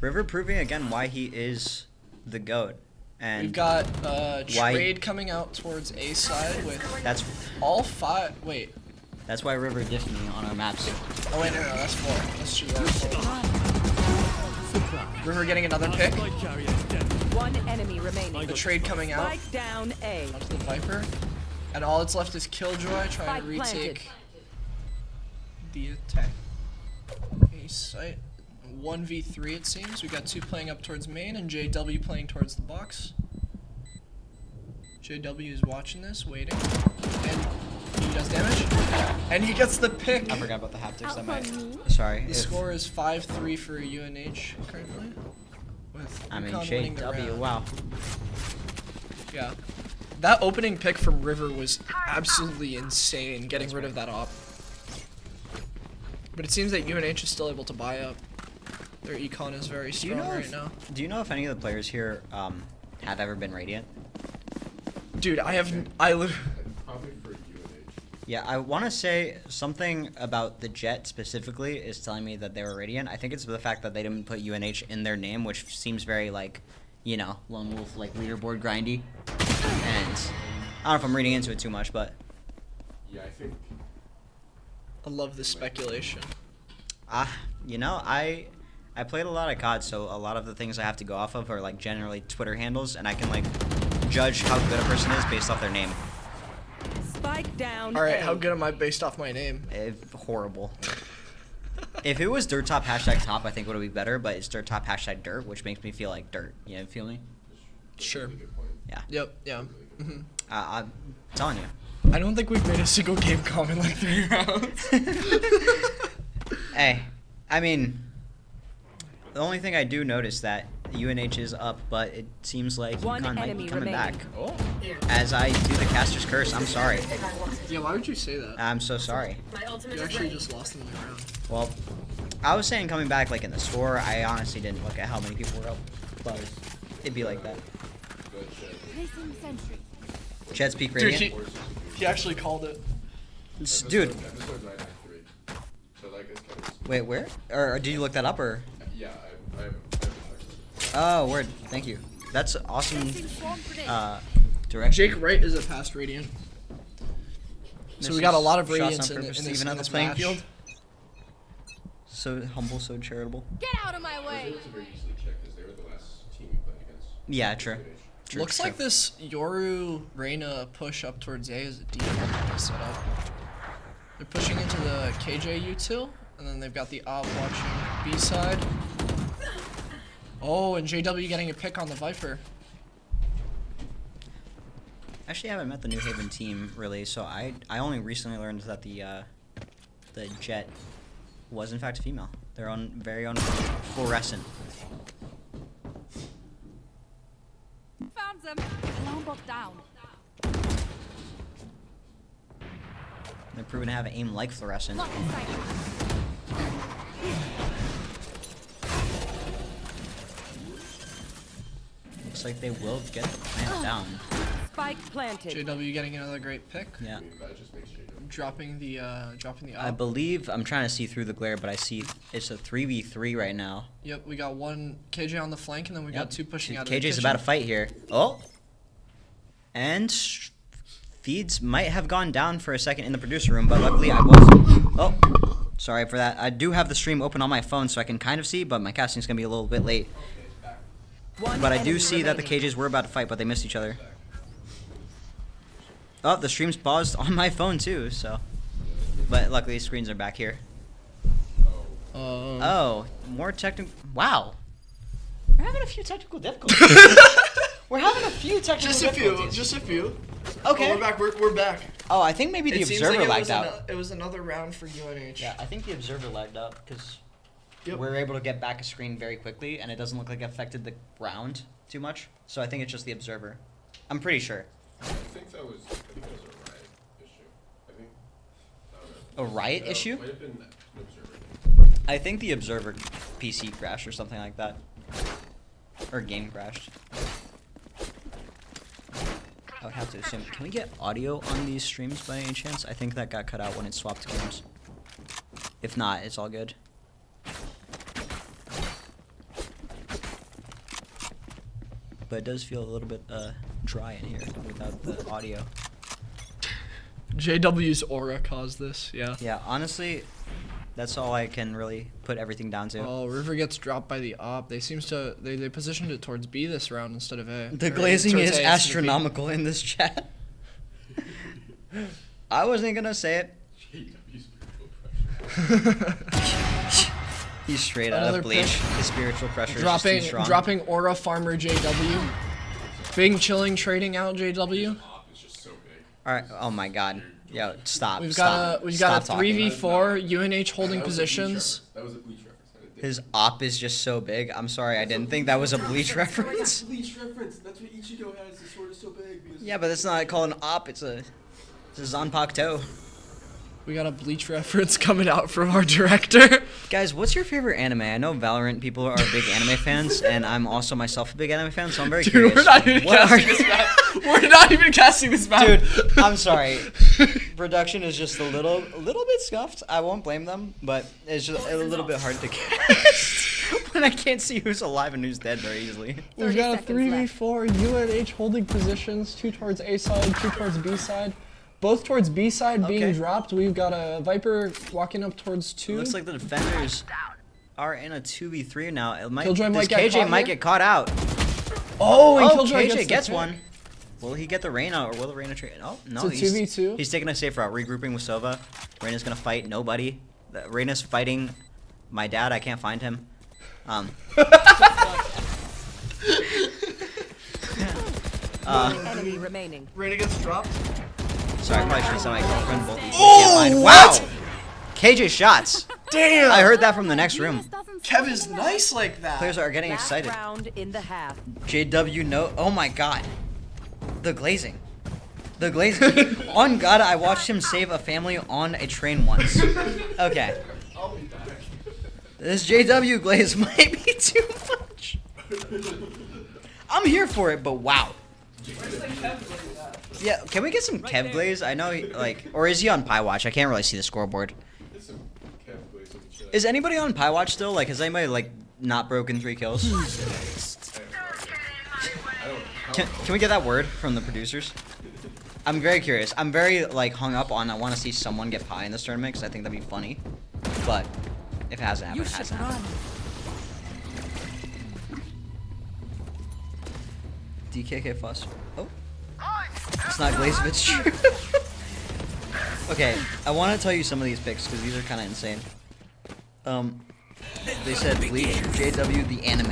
River proving again why he is the GOAT. And We've got why- trade coming out towards A side with that's all five. Wait. that's why River diffed me on our maps. Oh wait, no, that's four. That's true. That's four. River getting another pick. One enemy remaining. The trade coming out Spike down A. onto the Viper, and all that's left is Killjoy trying Spike to retake planted. the attack. A site. 1v3 it seems. We got two playing up towards main and JW playing towards the box. JW is watching this, waiting, and he does damage, and he gets the pick. I forgot about the haptics. That might. Sorry. The score is 5-3 for UNH currently. With I mean, UConn winning the JW. round. Wow. Yeah. That opening pick from River was absolutely insane, getting rid of that op. But it seems that UNH is still able to buy up. Their econ is very strong right now. Do you know if any of the players here have ever been Radiant? Dude, Probably for UNH. Yeah, I want to say something about the Jet specifically is telling me that they were Radiant. I think it's the fact that they didn't put UNH in their name, which seems very like, you know, lone wolf like leaderboard grindy. And I don't know if I'm reading into it too much, but Yeah, I think. I love this speculation. you know, I played a lot of COD, so a lot of the things I have to go off of are like generally Twitter handles, and I can like judge how good a person is based off their name. Spike down. All right, A. how good am I based off my name? Horrible. If it was dirt top hashtag top, I think it would be better. But it's dirt top hashtag dirt, which makes me feel like dirt. You know, feel me? Sure. Yeah. Yep. Yeah. Mhm. I'm telling you. I don't think we've made a single game comment like 3 rounds. Hey, I mean, the only thing I do notice that UNH is up, but it seems like One UConn might enemy be coming remaining. back. Oh. As I do the caster's curse, I'm sorry. Yeah, why would you say that? I'm so sorry. You actually just lost in the round. Well, I was saying coming back like in the score. I honestly didn't look at how many people were up, but it'd be like that. Jed's peak Dude, radiant. he actually called it. Dude. Wait, where? Or did you look that up or? Yeah, I Oh, word. Thank you. That's awesome. Direction. Jake Wright is a past Radiant. So we got a lot of Radiants in this, even on the this playing match. field. So humble, so charitable. Get out of my way. Yeah, true. Looks like this Yoru Reyna push up towards A is a default setup. They're pushing into the KJ util, and then they've got the op watching B side. Oh, and JW getting a pick on the Viper. Actually, I haven't met the New Haven team really, so I only recently learned that the Jet was in fact a female. Their own very own fluorescent. Found them. Alarm bot down. They're proven to have aim like fluorescent. Lock in sight. Looks like they will get the plant down. Spike planted. JW getting another great pick. Yeah. Dropping the op. I believe I'm trying to see through the glare, but I see it's a 3v3 right now. Yep, we got one KJ on the flank, and then we got two pushing out of the KJ's kitchen. about to fight here. Oh. And feeds might have gone down for a second in the producer room, but luckily I was. Oh, sorry for that. I do have the stream open on my phone, so I can kind of see, but my casting's gonna be a little bit late. But I do see that the KJs were about to fight, but they missed each other. Oh, the stream's paused on my phone too, so. But luckily, screens are back here. Oh, more technical. Wow. We're having a few technical difficulties. We're having a few technical difficulties. Just a few. Okay. Oh, we're back. We're back. Oh, I think maybe the observer lagged out. It was another round for UNH. Yeah, I think the observer lagged out because Yep. we're able to get back a screen very quickly, and it doesn't look like it affected the round too much. So I think it's just the observer. I'm pretty sure. I think that was a riot issue. I think. A riot No, issue? Might have been an observer. I think the observer PC crashed or something like that. Or game crashed. I would have to assume. Can we get audio on these streams by any chance? I think that got cut out when it swapped games. If not, it's all good. But it does feel a little bit dry in here without the audio. JW's aura caused this, yeah. Yeah, honestly, that's all I can really put everything down to. Oh, River gets dropped by the op. They positioned it towards B this round instead of A. The Or glazing towards is A instead of B. astronomical in this chat. I wasn't gonna say it. He's straight out Another of Bleach. pick. His spiritual pressure is just too strong. Dropping aura farmer JW. Bing chilling trading out JW. All right. Oh my God. Yo, stop. We've stop. got a Stop talking. 3v4 UNH holding positions. That was a Bleach reference. His op is just so big. I'm sorry, I didn't think that was a Bleach reference. Bleach reference. That's what Ichigo has. The sword is so big. Because Yeah, but that's not called an op. It's a Zanpakuto. We got a Bleach reference coming out from our director. Guys, what's your favorite anime? I know Valorant people are big anime fans, and I'm also myself a big anime fan, so I'm very curious. We're not even casting this map. We're not even casting this map. Dude, I'm sorry. Production is just a little bit scuffed. I won't blame them, but it's just a little bit hard to cast when I can't see who's alive and who's dead very easily. We've got a 3v4 UNH holding positions, 2 towards A side, 2 towards B side. Both towards B side being dropped. We've got a Viper walking up towards 2. It looks like the defenders are in a 2v3 now. It might, Killjoy this might get KJ caught might here. get caught out. Oh, and Oh, Killjoy KJ gets gets the one. Will he get the Reyna or will the Reyna trade? Oh, no. It's a 2v2? He's taking a safe route, regrouping with Sova. Reyna's going to fight nobody. Reyna's fighting my dad. I can't find him. One enemy remaining. Reyna gets dropped. Sorry, I probably should have said my girlfriend. Both of you Oh, can't find. what? Wow! KJ shots. Damn! I heard that from the next room. Kev is nice like that. Players are getting Last excited. round in the half. JW, no. Oh my god. The glazing. The glazing. On God, I watched him save a family on a train once. Okay. This JW glaze might be too much. I'm here for it, but wow. Yeah, can we get some Kev glaze? I know, like, or is he on Pie Watch? I can't really see the scoreboard. Is anybody on Pie Watch still? Like, has anybody, like, not broken 3 kills? Can we get that word from the producers? I'm very curious. I'm very, like, hung up on I want to see someone get Pie in this tournament because I think that'd be funny. But if it hasn't happened, it hasn't happened. DKK fuss. Oh. It's not glaze if it's true. Okay, I want to tell you some of these picks because these are kind of insane. They said Bleach, JW the anime.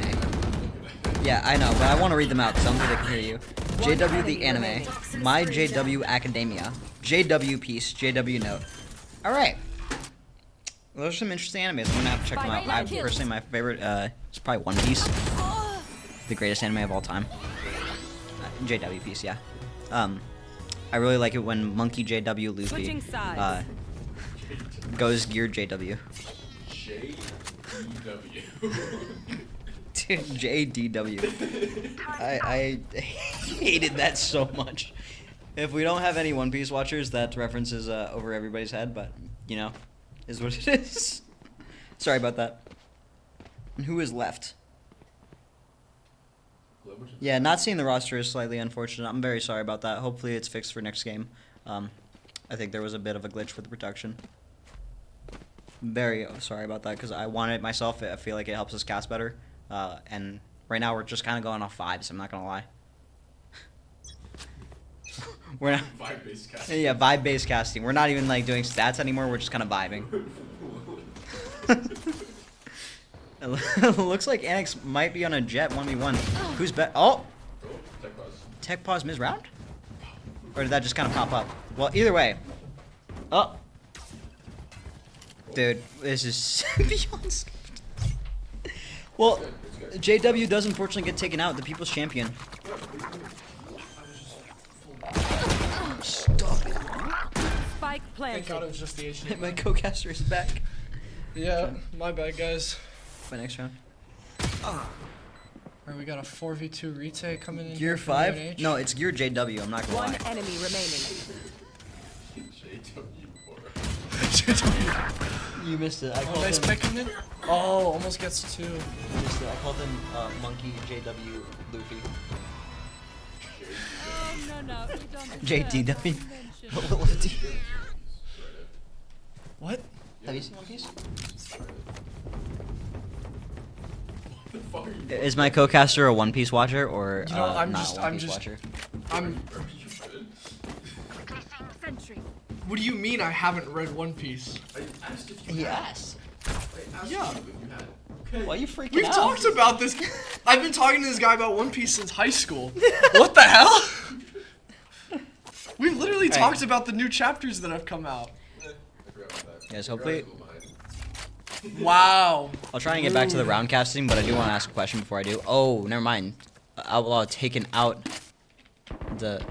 Yeah, I know, but I want to read them out because I don't think they can hear you. JW the anime, My JW Academia, JW Piece, JW Note. All right. Well, those are some interesting animes. I'm gonna have to check them out. Personally, my favorite is probably One Piece, the greatest anime of all time. JW Piece, yeah. I really like it when Monkey JW Luffy goes Gear JW. Dude, JDW. I hated that so much. If we don't have any One Piece watchers, that reference is over everybody's head, but, you know, is what it is. Sorry about that. And who is left? Yeah, not seeing the roster is slightly unfortunate. I'm very sorry about that. Hopefully it's fixed for next game. I think there was a bit of a glitch with the production. Very sorry about that because I wanted it myself. I feel like it helps us cast better. And right now we're just kind of going off vibes. I'm not gonna lie. We're not vibe-based casting. Yeah, vibe-based casting. We're not even like doing stats anymore. We're just kind of vibing. It looks like Annex might be on a jet 1v1. Who's bet? Oh, tech pause mid round, or did that just kind of pop up? Well, either way. Oh. Dude, this is beyond script. Well, JW does unfortunately get taken out, the People's Champion. Stop it. Spike planted. Thank God it was just the Asian. My co-caster is back. Yeah, my bad, guys. My next round. Alright, we got a 4v2 retake coming in. Gear 5? No, it's Gear JW, I'm not gonna One lie. enemy remaining. You missed it. I called nice him. picking it. Oh, almost gets 2. You missed it. I called him Monkey JW Luffy. Oh, no, we don't JDW. What? Have you seen One Piece? Is my co-caster a One Piece watcher or You know, I'm not just, a One I'm Piece just, watcher? I'm. What do you mean I haven't read One Piece? He asked. Yeah. Why are you freaking We've out? talked about this. I've been talking to this guy about One Piece since high school. What the hell? We've literally talked about the new chapters that have come out. Yes, hopefully. Wow. I'll try and get back to the round casting, but I do want to ask a question before I do. Oh, never mind. Outlaw taken out the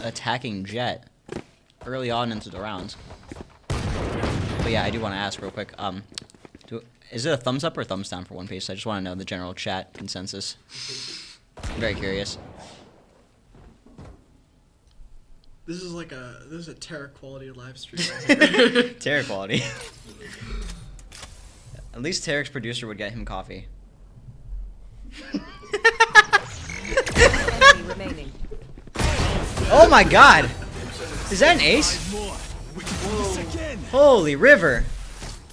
attacking jet early on into the rounds. But yeah, I do want to ask real quick. Is it a thumbs up or thumbs down for One Piece? I just want to know the general chat consensus. I'm very curious. This is a terror quality live stream. Terror quality. At least Tarek's producer would get him coffee. Enemy remaining. Oh my god! Is that an ace? Holy river!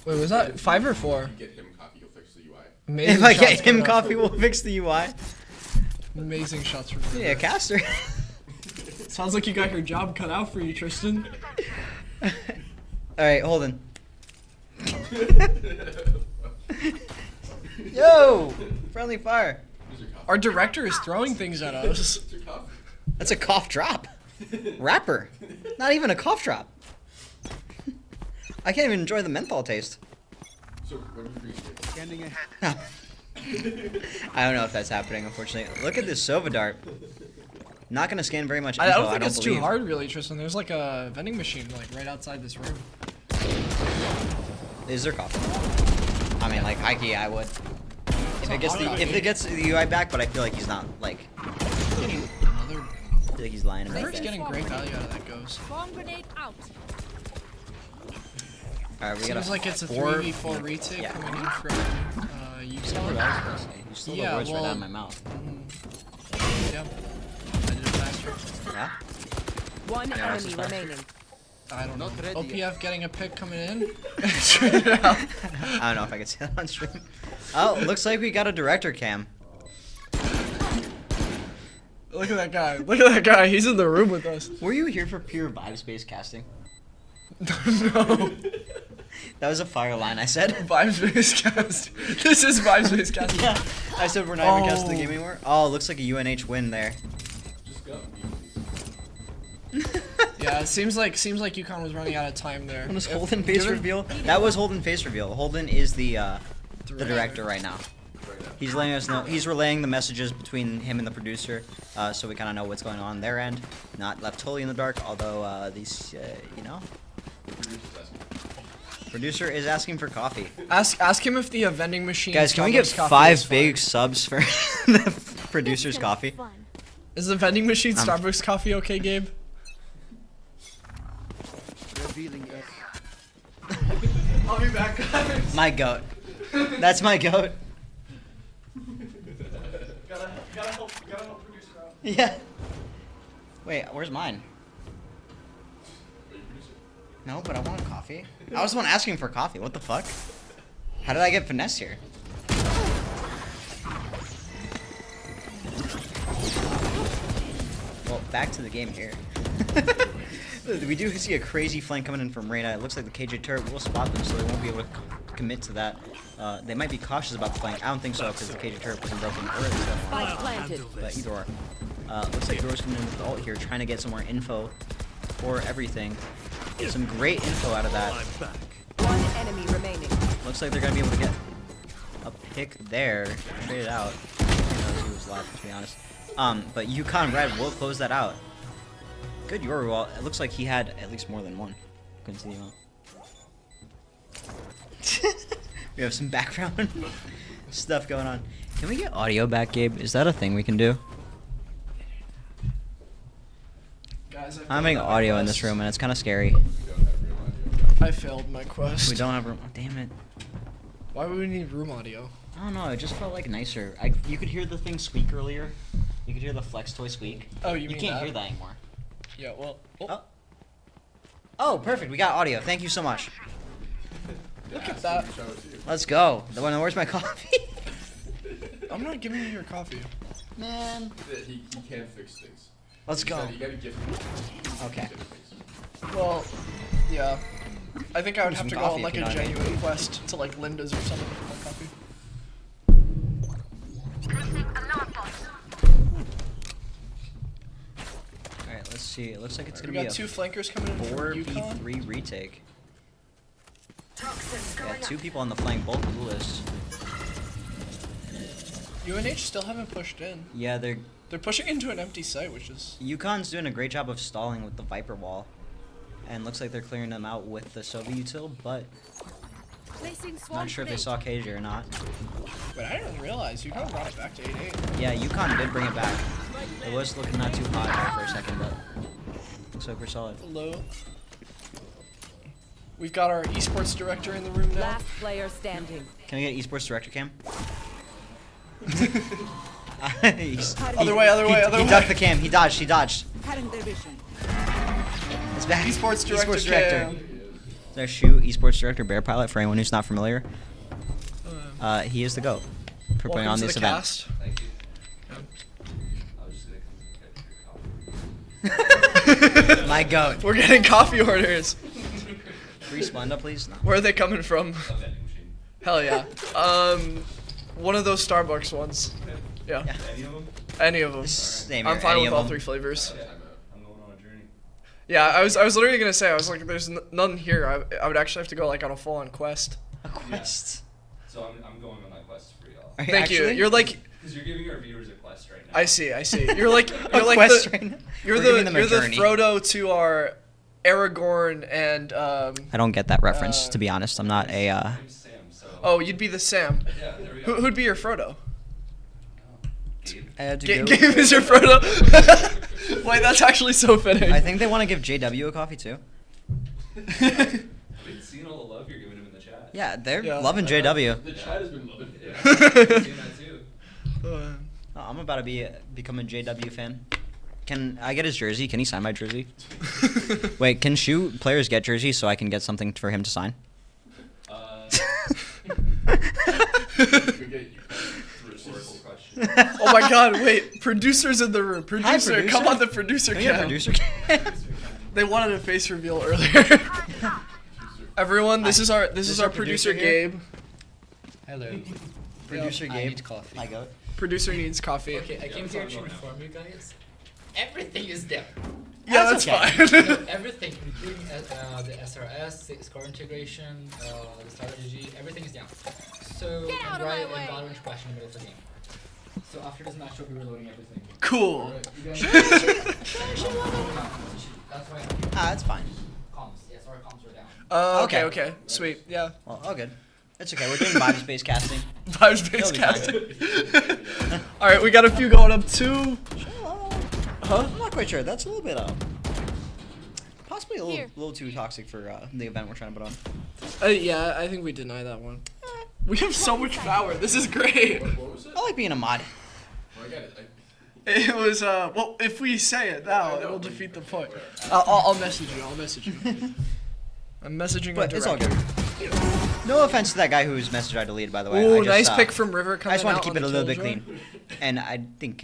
Wait, was that 5 or 4? If I get him coffee, we'll fix the UI. Amazing shots from Yeah, caster. Sounds like you got your job cut out for you, Tristan. All right, Holden. Yo, friendly fire. Our director is throwing things at us. That's a cough drop. Rapper. Not even a cough drop. I can't even enjoy the menthol taste. Standing ahead. I don't know if that's happening, unfortunately. Look at this Sova dart. Not gonna scan very much info, I don't think it's believe. too hard, really, Tristan. There's like a vending machine like right outside this room. Is there coffee? I mean, like, high key, I would. If it gets the UI back, but I feel like he's not, like... I feel like he's lying about We're that. getting great value out of that ghost. Bomb grenade out. Alright, we got Seems like it's a 3v4 retake coming in from you. You stole the words right out of my mouth. Yeah. I did it faster. Yeah? One enemy remaining. I don't know. OPF getting a pick coming in. I don't know if I can see that on stream. Oh, looks like we got a director cam. Look at that guy. Look at that guy. He's in the room with us. Were you here for pure vibes-based casting? No. That was a fire line I said. Vibes-based cast. This is vibes-based casting. Yeah. I said we're not even casting the game anymore. Oh, looks like a UNH win there. Just go. Yeah, it seems like UConn was running out of time there. What was Holden face reveal? That was Holden face reveal. Holden is the director right now. He's letting us know. He's relaying the messages between him and the producer, so we kind of know what's going on their end. Not left totally in the dark, although these, you know. Producer is asking for coffee. Ask him if the vending machine. Guys, can we get 5 big subs for the producer's coffee? Is the vending machine Starbucks coffee okay, Gabe? I'll be back, guys. My goat. That's my goat. Gotta help producer out. Yeah. Wait, where's mine? No, but I want coffee. I was the one asking for coffee. What the fuck? How did I get finesse here? Well, back to the game here. We do see a crazy flank coming in from Reyna. It looks like the KJ turret will spot them, so they won't be able to commit to that. They might be cautious about the flank. I don't think so, because the KJ turret wasn't broken. Or at least but either or. Looks like Gro's coming in with the ult here, trying to get some more info for everything. Get some great info out of that. One enemy remaining. Looks like they're going to be able to get a pick there. Trade it out. I don't know who was left, to be honest. But UConn Red will close that out. Good Yoru wall. It looks like he had at least more than one. Couldn't see the amount. We have some background stuff going on. Can we get audio back, Gabe? Is that a thing we can do? Guys, I'm having audio in this room and it's kind of scary. I failed my quest. We don't have room. Oh, damn it. Why would we need room audio? I don't know. It just felt like nicer. You could hear the thing squeak earlier. You could hear the flex toy squeak. Oh, you mean can't that? hear that anymore. Yeah, well. Oh, perfect. We got audio. Thank you so much. Look at that. Let's go. Where's my coffee? I'm not giving you your coffee. Man. He can't fix things. Let's go. You gotta give him. Okay. Well, yeah. I think I would have to go on like a you know what I mean? genuine quest to like Linda's or something for my coffee. Alright, let's see. It looks like it's We gonna be got a 2 flankers coming in from UConn. 4v3 retake. Yeah, 2 people on the flank, both duelists. UNH still haven't pushed in. Yeah, they're pushing into an empty site, which is. UConn's doing a great job of stalling with the Viper wall. And looks like they're clearing them out with the Sova util, but not sure if they saw KJ or not. But I didn't realize UConn brought it back to 8-8. Yeah, UConn did bring it back. It was looking not too hot there for a second, but looks like we're solid. Hello. We've got our esports director in the room now. Last player standing. Can I get esports director cam? Other way. He ducked the cam. He dodged. It's back. Esports director. Their shoe, esports director, Bear Pilot, for anyone who's not familiar. He is the GOAT for putting on this event. Thank you. My goat. We're getting coffee orders. Free Splenda, please. No. Where are they coming from? Hell yeah. One of those Starbucks ones. Yeah. Any of them? Any of them. Same I'm here, fine any with of all them. 3 flavors. I'm going on a journey. Yeah, I was literally gonna say, I was like, there's none here. I would actually have to go like on a full-on quest. A quest. So I'm going on that quest for y'all. Are you Thank you. actually? You're like. Because you're giving our viewers a quest right now. I see. You're like quest right now? You're We're the giving them a journey. Frodo to our Aragorn and I don't get that reference, to be honest. I'm not a. I'm Sam, so. Oh, you'd be the Sam. Yeah, there we go. Who'd be your Frodo? I had to go. Gabe is your Frodo. Wait, that's actually so fitting. I think they want to give JW a coffee too. I've been seeing all the love you're giving him in the chat. Yeah, they're loving JW. The chat has been loving it. Yeah, I've seen that too. Oh, I'm about to become a JW fan. Can I get his jersey? Can he sign my jersey? Wait, can shoe players get jerseys so I can get something for him to sign? Rhetorical question. Oh my God! Wait, producer's in the room. Producer, producer. come on the producer Can we get cam. producer cam? They wanted a face reveal earlier. Everyone, this is our producer here? Gabe. Hello. Producer I Gabe. need coffee. My goat. Producer needs coffee. Okay, I came here to inform you guys. Everything is there. Yeah, that's okay. fine. No, everything, including the SRS, score integration, the strategy, everything is down. So, Get out of write my way. a bottom question in the middle of the game. So after this match, we'll be reloading everything. Cool. Alright, you guys- That's why That's fine. comms. Yes, our comms are down. Okay, Okay. okay, sweet, yeah. Well, all good. It's okay. We're doing vibes-based casting. Vibes-based It'll be fine. casting. All right, we got a few going up too. Huh? I'm not quite sure. That's a little bit possibly a Here. little too toxic for the event we're trying to put on. Yeah, I think we deny that one. We have so much power. This is great. What was it? I like being a mod. Oh, I got it. It was well, if we say it now, it'll defeat the point. I'll message you. I'll message you. I'm messaging. But a it's all director. good. No offense to that guy whose message I deleted, by the way. Ooh, I just, nice pick from River coming I just wanted out to keep on it a the little bit Killjoy. clean. And I think,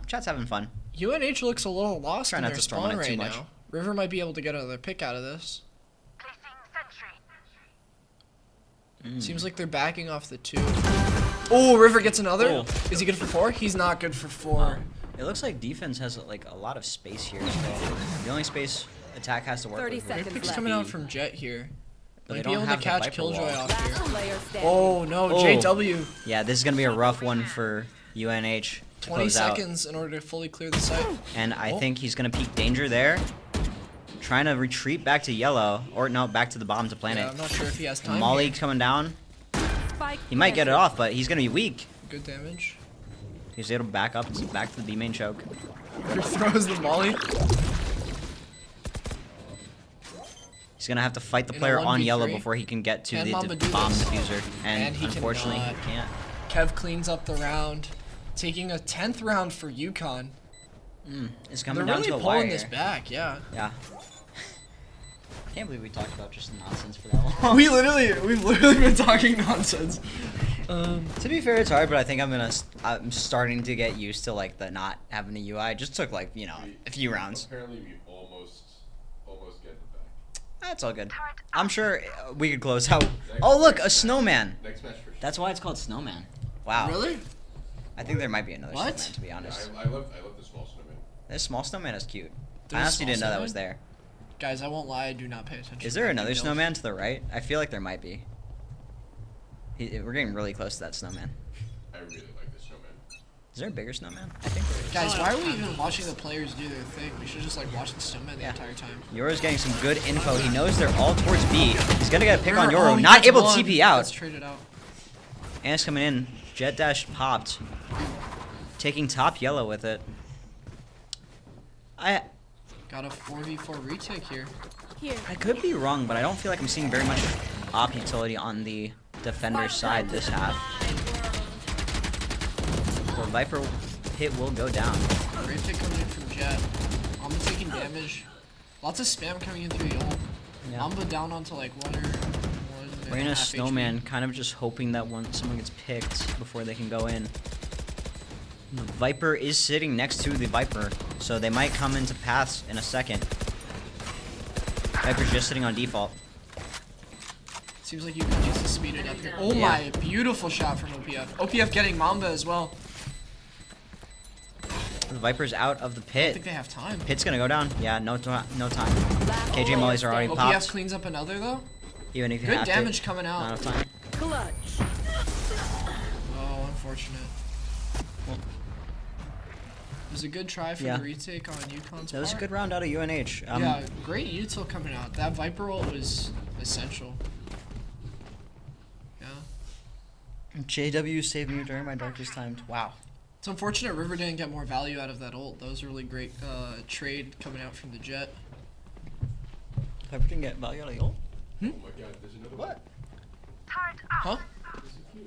chat's having fun. UNH looks a little lost Try in not their to storm on spawn it too right much. now. River might be able to get another pick out of this. Seems like they're backing off the 2. Oh, River gets another. Oh. Is he good for 4? He's not good for 4. It looks like defense has like a lot of space here. So the only space attack has to work 30 with seconds Pick's left. coming out from Jet here. But Might they be don't able to have the catch Viper Killjoy wall. off here. Last player standing. Oh no, Oh. JW. Yeah, this is gonna be a rough one for UNH. to 20 close out. seconds in order to fully clear the site. And I Oh. think he's gonna peek danger there. Trying to retreat back to yellow, or no, back to the bomb to plant Yeah, it. I'm not sure if he has time. Molly here. coming down. Spike He might get it planted. off, but he's gonna be weak. Good damage. He's able to back up, back to the B main choke. He throws the Molly. He's gonna have to fight the In a player on yellow 1v3. before he can get to Can the Mamba do bomb this? diffuser, and And he unfortunately cannot. he can't. Kev cleans up the round, taking a 10th round for UConn. It's coming They're down really to a wire pulling this here. back, yeah. Yeah. Can't believe we talked about just nonsense for that long. We've literally been talking nonsense. To be fair, it's hard, but I think I'm starting to get used to like the not having a UI. It just took like a few rounds. Apparently, we almost get it back. That's all good. I'm sure we could close out. Oh look, a snowman. Next match for sure. That's why it's called snowman. Wow. Really? I think there might be another What? snowman, to be honest. I love the small snowman. This small snowman is cute. There's I a honestly small didn't know that snowman? was there. Guys, I won't lie, I do not pay attention. Is there to another details. snowman to the right? I feel like there might be. We're getting really close to that snowman. I really like this snowman. Is there a bigger snowman? I think there is. Guys, why are we even watching the players do their thing? We should just like watch the snowman the entire time. Yoru's getting some good info. He knows they're all towards B. He's gonna get a pick on River, oh, Yoru. he Not gets able to one. TP out. Let's trade it out. And it's coming in. Jet dash popped. Taking top yellow with it. Got a 4v4 retake here. Here. I could be wrong, but I don't feel like I'm seeing very much op utility on the defender side this half. The Viper hit will go down. Great pick coming in from Jet. Amba taking damage. Lots of spam coming in through the ult. Yeah. Amba down onto like one and We're in a half snowman, kind of just hoping that someone gets picked before they can go in. The Viper is sitting next to the Viper, so they might come into paths in a second. Viper's just sitting on default. Seems like you can just speed it up here. Oh my, beautiful shot from OPF. OPF getting Mamba as well. The Viper's out of the pit. I think they have time. Pit's gonna go down. Yeah, no time. KJ mollies are already OPF popped. cleans up another though. Even if you Good have damage to. coming out. Not enough time. Clutch. Oh, unfortunate. It was a good try for the retake on UConn's That was a part. good round out of UNH. Yeah, great util coming out. That Viper ult was essential. Yeah. JW saved me during my darkest times. Wow. It's unfortunate River didn't get more value out of that ult. That was a really great trade coming out from the Jet. Viper didn't get value out of the ult? Oh my god, there's another What? Huh?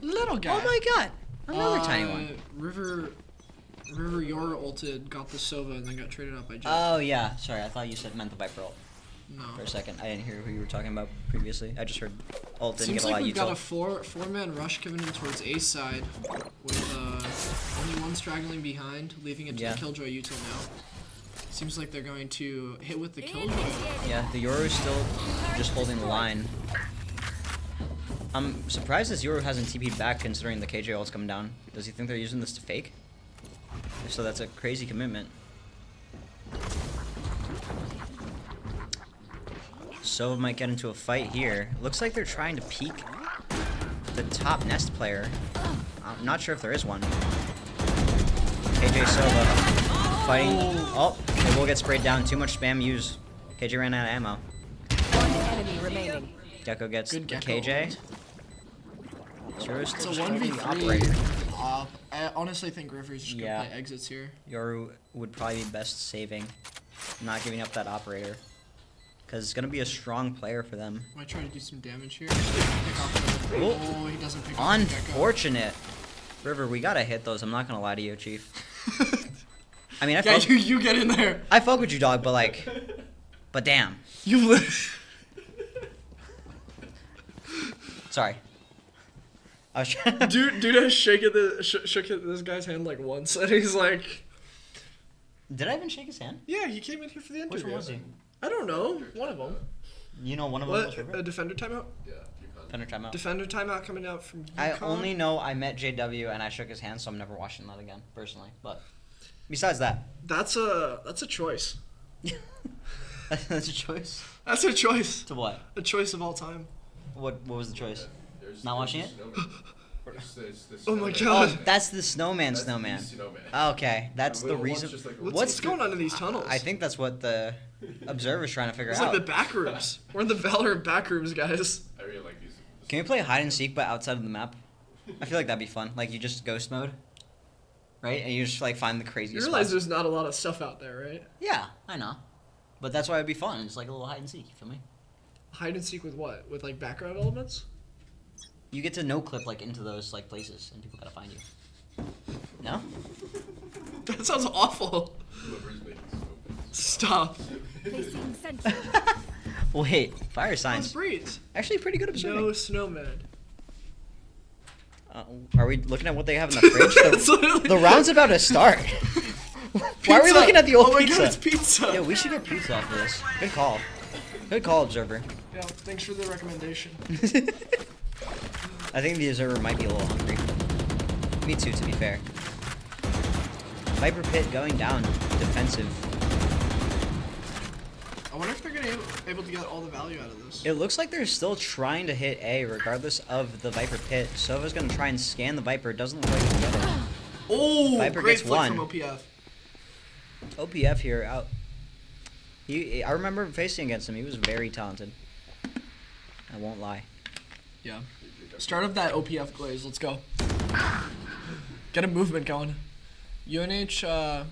Little guy. Oh my god. Another tiny one. River Yor ulted, got the Sova, and then got traded out by Jet. Oh yeah. Sorry, I thought you meant the Viper ult. No. For a second, I didn't hear who you were talking about previously. I just heard ult didn't Seems get a like lot we've of got a util. four-man rush coming in towards A side, with only one straggling behind, leaving it to the Killjoy util now. Seems like they're going to hit with the Killjoy. Yeah, the Yoru's still just holding the line. I'm surprised this Yoru hasn't TP'd back considering the KJ ult's coming down. Does he think they're using this to fake? If so, that's a crazy commitment. Sova might get into a fight here. Looks like they're trying to peek the top nest player. I'm not sure if there is one. KJ Sova fighting. Oh, they will get sprayed down. Too much spam use. KJ ran out of ammo. One enemy remaining. Gecko gets Good the Gecko KJ. Zero's It's still a struggling 1v3. the operator. I honestly think River's just gonna play exits here. Yoru would probably be best saving, not giving up that operator. Because it's going to be a strong player for them. Might try to do some damage here. Pick off the, oh, he doesn't pick off the Gecko. Unfortunate. River, we got to hit those. I'm not going to lie to you, Chief. I mean, you get in there. I fuck with you, dog, but like, but damn. You Sorry. I was trying dude has shook this guy's hand like once, and he's like, did I even shake his hand? yeah, he came in here for the interview. Which one was he? I don't know. One of them. You know one of them was River? A defender timeout? Yeah, Defender timeout. Defender timeout coming out from UConn. I only know I met JW and I shook his hand, so I'm never watching that again, personally. But besides that. That's a choice. That's a choice? That's a choice. To what? A choice of all time. What was the choice? Not watching it? Oh my god. Oh, that's the snowman. Okay, that's the reason. What's going on in these tunnels? I think that's what the observer's trying to figure It's out. like the back rooms. We're in the Valorant back rooms, guys. I really like these. Can we play hide and seek but outside of the map? I feel like that'd be fun. Like you just ghost mode, right? And you just like find the craziest. You realize spots. there's not a lot of stuff out there, right? Yeah, I know. But that's why it'd be fun. It's like a little hide and seek. You feel me? Hide and seek with what? With like background elements? You get to no clip like into those like places, and people gotta find you. No? That sounds awful. Stop. Wait, fire signs. Breeze. Actually, pretty good observing. No snowman. Are we looking at what they have in the fridge? The round's about to start. Why are we looking at the old pizza? Oh my god, it's pizza. Yeah, we should get pizza after this. Good call. Good call, observer. Yeah, thanks for the recommendation. I think the observer might be a little hungry. Me too, to be fair. Viper pit going down. Defensive. I wonder if they're gonna be able to get all the value out of this. It looks like they're still trying to hit A regardless of the Viper pit. Sova's gonna try and scan the Viper. Doesn't look like he can get it. Oh, Viper great gets flick one. from OPF. OPF here out. I remember facing against him. He was very talented. I won't lie. Yeah. Start up that OPF glaze. Let's go. Get a movement going. UNH, the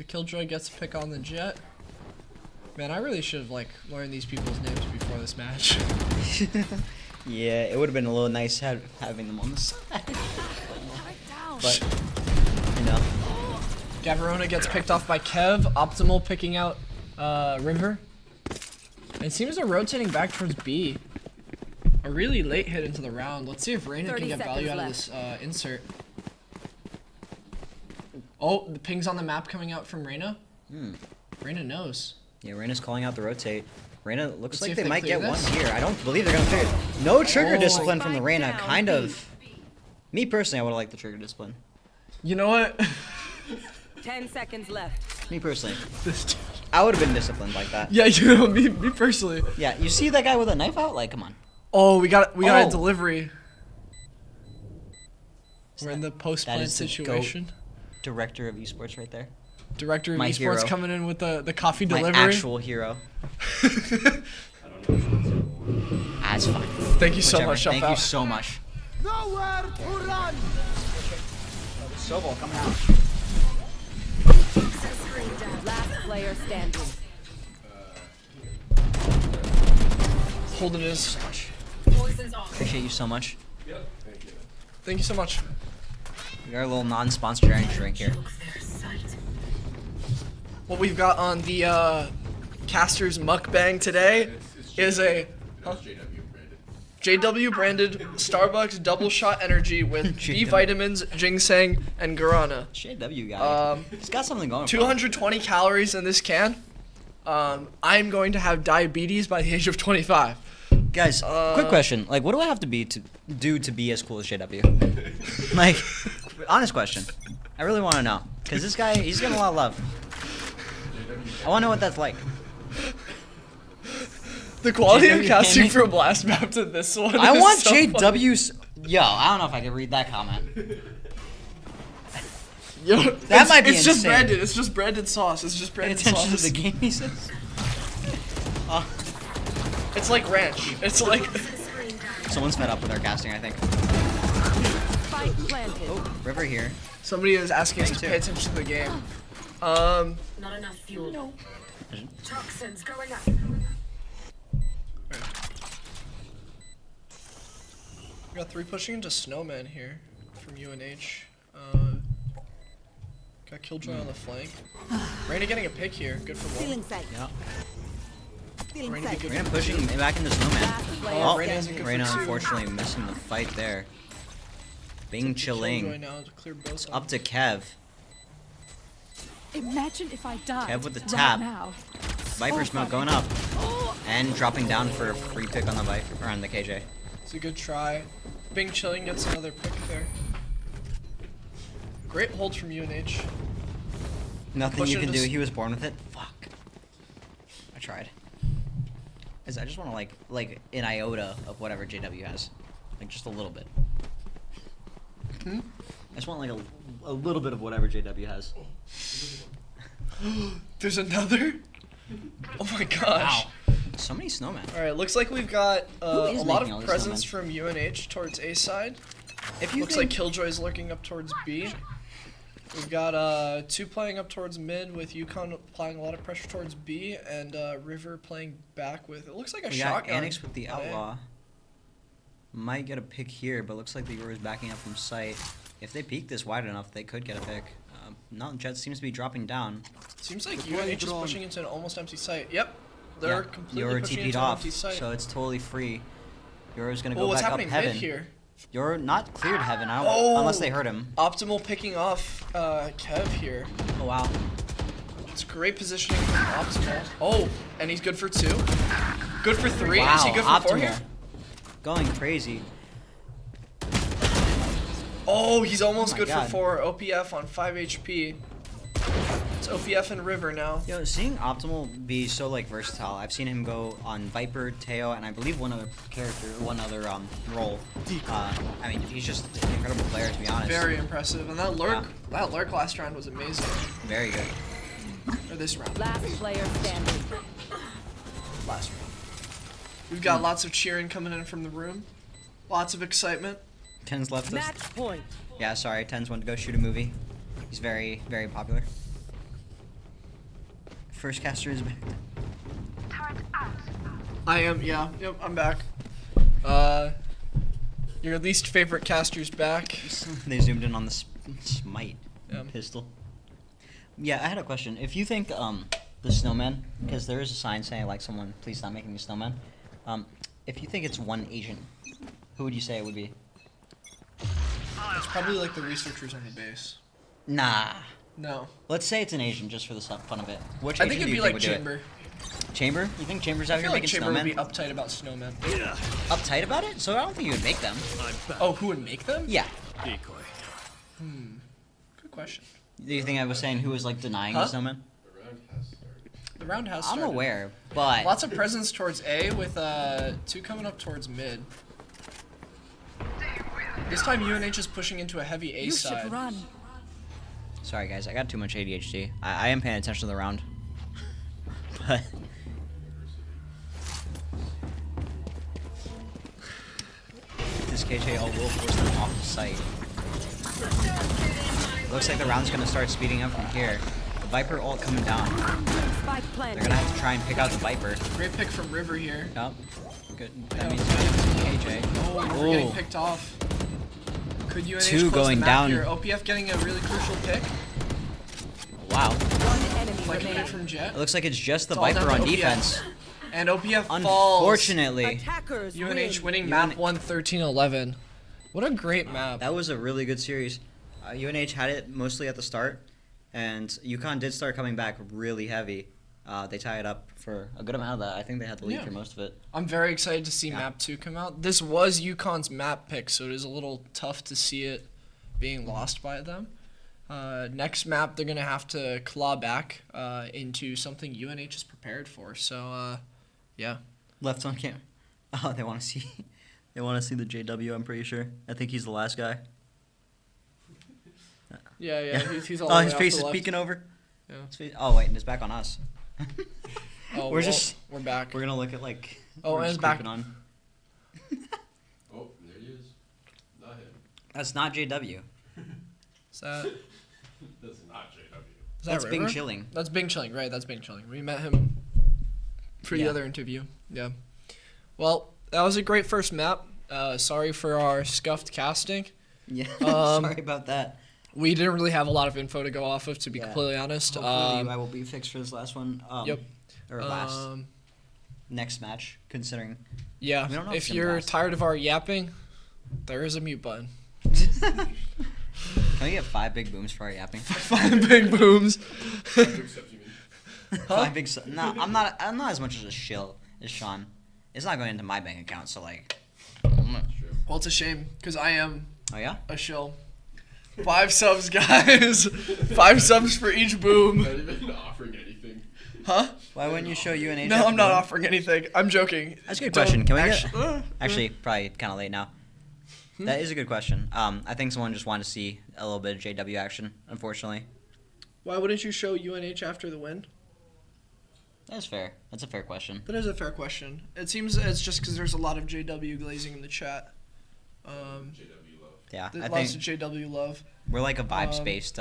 Killjoy gets to pick on the Jet. Man, I really should have like learned these people's names before this match. Yeah, it would have been a little nice having them on the side. But, you know. Gavarona gets picked off by Kev. Optimal picking out River. And it seems they're rotating back towards B. A really late hit into the round. Let's see if Reyna can get value out of this insert. Oh, the ping's on the map coming out from Reyna. Hmm. Reyna knows. Yeah, Reyna's calling out the rotate. Reyna looks Let's see like if they they might clear get one this. here. I don't believe they're gonna clear it. No trigger Oh. discipline from the Reyna. Spike Kind down, of. Me personally, I would have liked the trigger discipline. You know what? 10 seconds left. Me personally, This dude. I would have been disciplined like that. Yeah, you know, me personally. Yeah, you see that guy with a knife out? Like, come on. Oh, we got a Oh. delivery. We're in the That post-plant is the situation. GOAT director of esports right there. Director of My esports hero. coming in with the coffee My delivery. actual hero. That's fine. Thank you so Whichever. much, Thank Shuffle. you so much. Nowhere to run. Sobol coming out. Last player standing. Holding his. Appreciate you so much. Thank you so much. We got a little non-sponsored energy drink here. What we've got on the Casters mukbang today is a JW branded Starbucks double shot energy with B vitamins, ginseng, and guarana. JW guy. He's got something going. 220 calories in this can. I'm going to have diabetes by the age of 25. Guys, quick question. Like, what do I have to be as cool as JW? Like, honest question. I really want to know. Because this guy, he's getting a lot of love. I want to know what that's like. The quality of JW casting gaming? from last map to this one. I is want so funny. JW's. Yo, I don't know if I can read that comment. Yo, That might be It's just insane. branded. It's just branded sauce. It's just Pay branded attention sauce. to the game, he says. It's like ranch. It's like. Someone's fed up with our casting, I think. Spike planted. Oh, River here. Somebody is asking us to Thank pay you. attention to the game. Not enough fuel. No. Toxins going up. We got 3 pushing into Snowman here from UNH. Got Killjoy on the flank. Reyna getting a pick here. Good for Feeling one. sight. Yeah. Feeling Reyna sight. good Reyna for pushing two. back into Snowman. Last player Oh, Reyna standing. isn't good Reyna for two. unfortunately missing the fight there. Bing Killjoy chilling. now to clear both Up to Kev. Imagine if I died Kev with the right tap. now. Viper smoke going up. And dropping down for a free pick on the Viper, or on the KJ. It's a good try. Bing Chilling gets another pick there. Great hold from UNH. Nothing Push you it can into do. s- He was born with it. Fuck. I tried. I just want to like an iota of whatever JW has, like just a little bit. Hmm? I just want like a little bit of whatever JW has. There's another? Oh my gosh. Wow. So many snowmen. Alright, looks like we've got Who a is lot making all of these presence snowmen? from UNH towards A side. If you Looks think- like Killjoy's looking up towards B. We've got 2 playing up towards mid with Yukon applying a lot of pressure towards B and River playing back with, it looks like a We got shotgun. Annex with the on A. outlaw. Might get a pick here, but looks like the Aurora is backing up from sight. If they peek this wide enough, they could get a pick. No, Jet seems to be dropping down. Seems like Deploying UNH is drone. pushing into an almost empty site. Yep. They're Yeah, completely Euro pushing TP'd into an off, empty site. so it's totally free. Euro's gonna Oh, go what's back up happening heaven. mid here? You're not cleared heaven, I don't, Oh! unless they hurt him. Optimal picking off Kev here. Oh wow. It's great positioning from Optimal. Oh, and he's good for 2. Good for 3. Wow, Is he good for 4 Optimal. here? Going crazy. Oh, he's almost my good God. for 4. OPF on 5 HP. It's OPF and River now. Yo, seeing Optimal be so like versatile, I've seen him go on Viper, Teo, and I believe one other character, one other role. I mean, he's just an incredible player to be honest. Very impressive. And that lurk last round was amazing. Very good. Or this round. Last player standing. Last round. We've got lots of cheering coming in from the room. Lots of excitement. Ten's left us. Match point. Yeah, sorry, Ten's went to go shoot a movie. He's very, very popular. First caster is back. I am, yeah. Yep, I'm back. Your least favorite caster's back. They zoomed in on the smite Yeah. pistol. Yeah, I had a question. If you think the snowman, because there is a sign saying like someone, please stop making me snowman. If you think it's one agent, who would you say it would be? It's probably like the researchers on the base. Nah, No. Let's say it's an Asian, just for the fun of it. Which I Asian think it'd do be you like think would do Chamber. it? Chamber? You think Chamber's I out here feel like making Chamber would snowmen? be uptight about snowmen. Uptight about it? So I don't think you would make them. Oh, who would make them? Yeah. Good question. Do you think I was saying who was like denying the snowman? The round has I'm started. aware, but Lots of presence towards A with 2 coming up towards mid. This time UNH is pushing into a heavy A side. sorry guys, I got too much ADHD. I am paying attention to the round, but this KJ will force them off the site. Looks like the round's gonna start speeding up from here. The Viper ult coming down. They're gonna have to try and pick out the Viper. Great pick from River here. Yup. Good. That means KJ. Oh, we're getting picked off. Could UNH Two close going the map down. here? OPF getting a really crucial pick. Wow. One enemy Like remaining. from Jet. It looks like it's just the It's all down Viper to on OPF. defense. And OPF falls. Unfortunately. Attackers UNH win. winning map 1 13-11. What a great map. That was a really good series. UNH had it mostly at the start, and UConn did start coming back really heavy. They tie it up for a good amount of that. I think they had the lead for most of it. I'm very excited to see map 2 come out. This was UConn's map pick, so it is a little tough to see it being lost by them. Next map, they're going to have to claw back into something UNH is prepared for. So, yeah. Left on camera. Oh, they want to see. They want to see the JW. I'm pretty sure. I think he's the last guy. Yeah. He's all Oh, the his way face off is the left. peeking over. Yeah. Oh wait, and it's back on us. Oh, we're well, we're back. We're gonna look at like. Oh, we're and just it's back. creeping on. Oh, there he is. Not him. That's not JW. Is that? That's not JW. Is that That's Bing River? Chilling. That's Bing Chilling, right? That's Bing Chilling. We met him for the Yeah. other interview. Yeah. Well, that was a great first map. Sorry for our scuffed casting. Yeah. Um, Sorry about that. We didn't really have a lot of info to go off of, to be completely honest. Hopefully, the UI will be fixed for this last one. Yep. Or last. Next match, considering. Yeah. We don't know If it's gonna you're last. tired of our yapping, there is a mute button. Can we get 5 big booms for our yapping? 5 big booms. 5 big. No, I'm not as much as a shill as Sean. It's not going into my bank account, so like. Well, it's a shame because I am. Oh yeah. A shill. 5 subs, guys. 5 subs for each boom. Not even offering anything. Huh? Why wouldn't you show UNH? No, I'm not offering anything. I'm joking. That's a good Don't question. Can we actually, get? Actually, probably kind of late now. That is a good question. I think someone just wanted to see a little bit of JW action. Unfortunately, Why wouldn't you show UNH after the win? that's fair. That's a fair question. That is a fair question. It seems it's just because there's a lot of JW glazing in the chat. Yeah, I lots think of JW love. we're like a vibes-based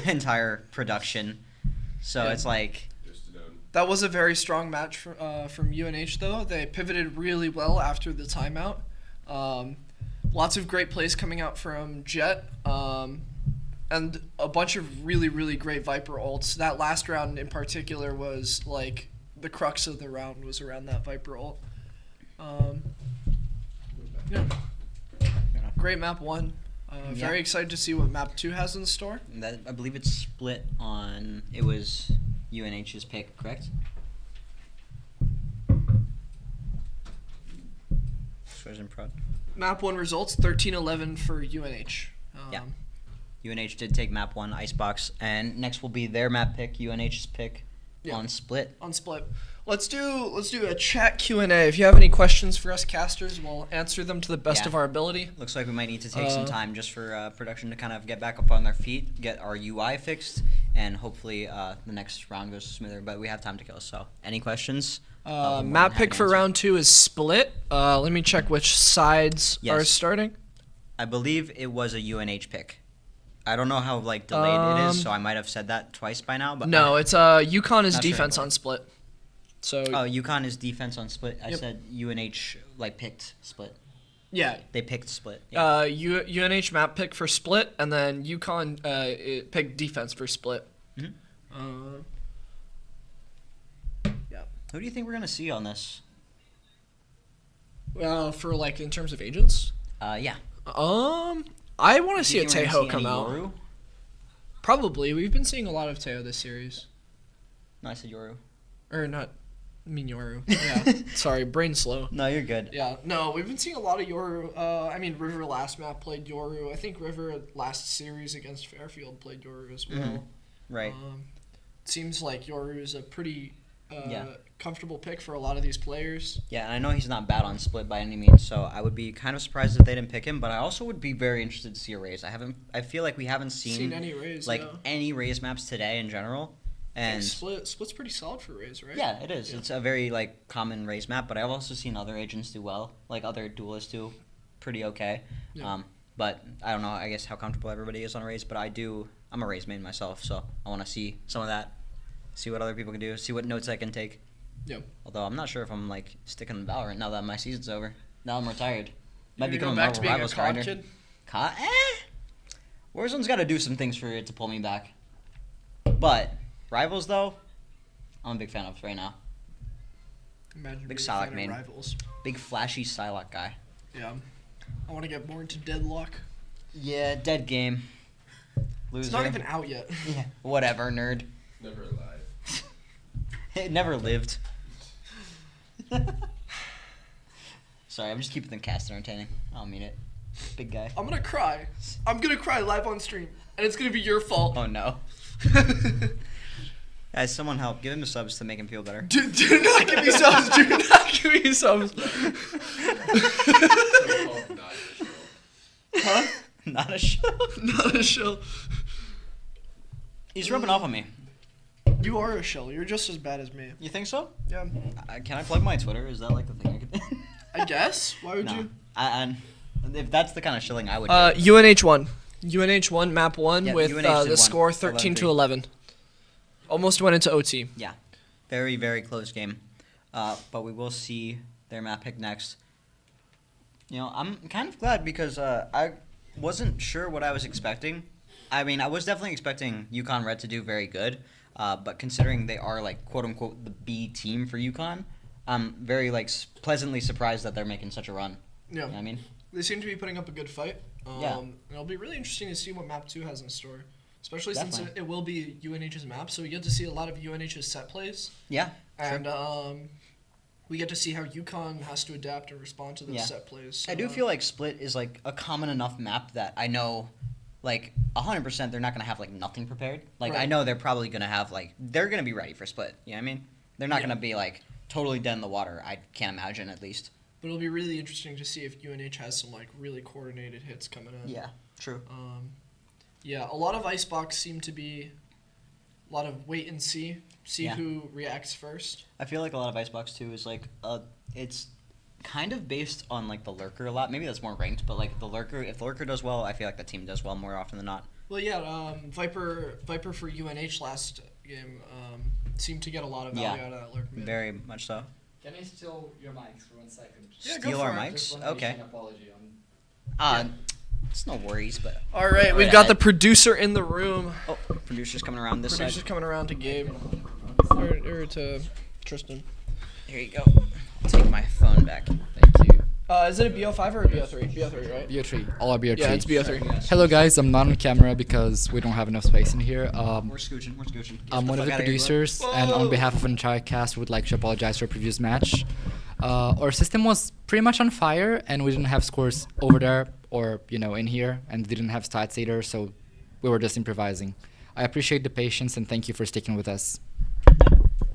entire production, so Yeah. it's like. That was a very strong match from UNH, though. They pivoted really well after the timeout. Lots of great plays coming out from Jet, and a bunch of really, really great Viper ults. That last round in particular was like the crux of the round was around that Viper ult. Yeah. Great map 1. Very excited to see what map 2 has in store. That I believe it's split on. It was UNH's pick, correct? Frozen prod. Map 1 results 13-11 for UNH. Yeah. UNH did take map 1, Icebox, and next will be their map pick, UNH's pick, on split. On split. Let's do a chat Q&A. If you have any questions for us casters, we'll answer them to the best Yeah. of our ability. Looks like we might need to take some time just for production to kind of get back up on their feet, get our UI fixed, and hopefully the next round goes smoother. But we have time to kill. So, any questions? Map pick for round 2 is split. Let me check which sides are starting. I believe it was a UNH pick. I don't know how like delayed it is, so I might have said that twice by now. But No, it's UConn is Not sure defense anymore. on split. So UConn is defense on split. I Yep. said UNH like picked split. Yeah. They picked split. UNH map pick for split, and then UConn it picked defense for split. Mhm. Yeah. Who do you think we're gonna see on this? For like in terms of agents. Yeah. I want to Do see a you think we're gonna Tejo see come any out. Yoru? Probably. We've been seeing a lot of Teo this series. No, I said Yoru. Or not. I mean Yoru. Yeah. Sorry, brain slow. No, you're good. Yeah. No, we've been seeing a lot of Yoru. I mean, River last map played Yoru. I think River last series against Fairfield played Yoru as well. Mm-hmm. Right. Seems like Yoru is a pretty comfortable pick for a lot of these players. Yeah, and I know he's not bad on split by any means, so I would be kind of surprised if they didn't pick him. But I also would be very interested to see a Raze. I feel like we haven't seen any Raze, any Raze maps today in general. And Split's pretty solid for Raze, right? Yeah, it is. Yeah. It's a very common Raze map, but I've also seen other agents do well, like other duelists do pretty okay. Yeah. But I don't know, I guess how comfortable everybody is on Raze, but I'm a Raze main myself, so I want to see some of that, see what other people can do, see what notes I can take. Yeah. Although I'm not sure if I'm sticking to Valorant now that my season's over. Now I'm retired. Might become a Marvel Rivals grinder. Kid? Warzone's got to do some things for it to pull me back. But Rivals, though, I'm a big fan of right now. Imagine big Psylocke main. Rivals. Big flashy Psylocke guy. Yeah. I want to get more into Deadlock. Yeah, dead game. Loser. It's not even out yet. Yeah. Whatever, nerd. Never alive. It never lived. Sorry, I'm just keeping the cast entertaining. I don't mean it. Big guy. I'm going to cry. I'm going to cry live on stream. And it's going to be your fault. Oh, no. Guys, someone help. Give him the subs to make him feel better. Do not give me subs. Do not give me subs. Huh? Not a show. Not a show. He's rubbing off on me. You are a shell. You're just as bad as me. You think so? Yeah. Can I plug my Twitter? Is that the thing I could do? I guess. Why would no. you? If that's the kind of shilling I would do. UNH1. UNH1 map 1 with the score 13-11. Almost went into OT. Yeah. Very, very close game. But we will see their map pick next. I'm kind of glad because I wasn't sure what I was expecting. I mean, I was definitely expecting UConn Red to do very good. But considering they are, quote-unquote, the B team for UConn, I'm very, pleasantly surprised that they're making such a run. Yeah. You know what I mean? They seem to be putting up a good fight. Yeah. It'll be really interesting to see what map 2 has in store. Especially since it will be UNH's map, so we get to see a lot of UNH's set plays. Yeah. And we get to see how UConn has to adapt and respond to those set plays. So, I do feel like Split is a common enough map that I know 100% they're not going to have nothing prepared. Right. I know they're probably going to have they're going to be ready for Split. You know what I mean? They're not going to be totally dead in the water. I can't imagine at least. But it'll be really interesting to see if UNH has some really coordinated hits coming in. Yeah, true. Yeah, a lot of Icebox seem to be a lot of wait and see who reacts first. I feel like a lot of Icebox too is it's kind of based on the lurker a lot. Maybe that's more ranked, but the lurker, if the lurker does well, I feel like the team does well more often than not. Well, yeah, Viper for UNH last game seemed to get a lot of value out of that lurk mid. Very much so. Can I steal your mics for 1 second? Yeah, steal our mics? Okay. It's no worries, but... All right, we've got the producer in the room. Oh, producer's coming around this side. Producer's coming around to Gabe. Or to Tristan. Here you go. I'll take my phone back. Thank you. Is it a BO5 or a BO3? BO3, right? BO3. All are BO3. Yeah, it's BO3. Hello, guys. I'm not on camera because we don't have enough space in here. We're scooching. I'm one of the producers, and on behalf of an entire cast, would like to apologize for a previous match. Our system was pretty much on fire, and we didn't have scores over there or in here, and didn't have stats either, so we were just improvising. I appreciate the patience, and thank you for sticking with us.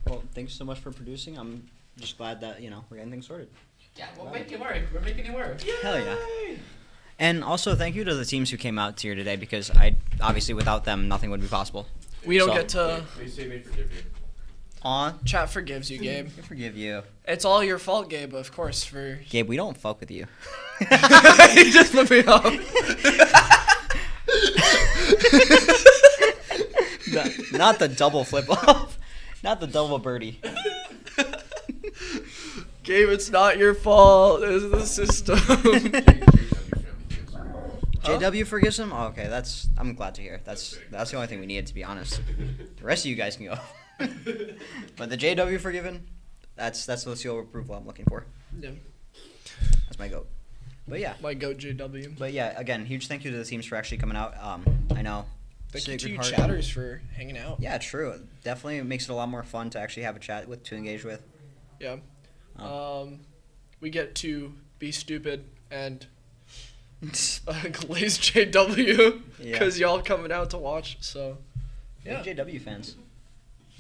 Well, thanks so much for producing. I'm just glad that we're getting things sorted. Yeah, we'll make it work. We're making it work. Hell yeah. And also, thank you to the teams who came out here today, because obviously without them, nothing would be possible. We don't get to... Please say me forgive you. Chat forgives you, Gabe. I forgive you. It's all your fault, Gabe, of course. Gabe, we don't fuck with you. You just put me off. Not the double flip off. Not the double birdie. Gabe, it's not your fault. It's the system. JW forgives him? Oh, okay, I'm glad to hear. That's the only thing we needed, to be honest. The rest of you guys can go. But the JW forgiven, that's the seal of approval I'm looking for. Yeah. That's my goat. But yeah. My goat JW. But yeah, again, huge thank you to the teams for actually coming out. I know Thank you Sacred to you Heart. chatters for hanging out. Yeah, true. Definitely makes it a lot more fun to actually have a chat with, to engage with. Yeah. Oh. We get to be stupid and glaze JW because y'all coming out to watch. So, yeah. Big JW fans.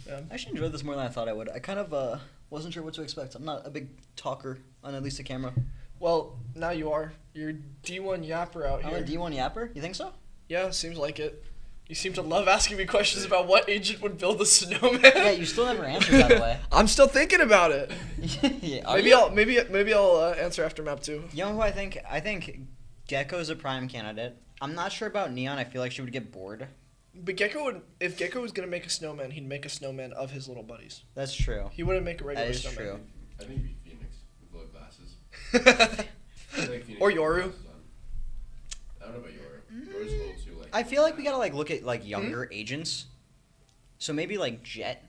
Yeah. I actually enjoyed this more than I thought I would. I kind of wasn't sure what to expect. I'm not a big talker on at least the camera. Well, now you are. You're D1 yapper out I'm here. a D1 yapper? You think so? Yeah, seems like it. You seem to love asking me questions about what agent would build a snowman. Yeah, you still never answered, by the way. I'm still thinking about it. Yeah, maybe I'll answer after map 2. You know who I think? I think Gecko's a prime candidate. I'm not sure about Neon. I feel like she would get bored. But if Gecko was gonna make a snowman, he'd make a snowman of his little buddies. That's true. He wouldn't make a regular That is snowman. true. I think it'd be Phoenix with low glasses. Or Yoru. I don't know about Yoru. Yoru's a little too like. I feel like we gotta look at younger agents. So maybe Jet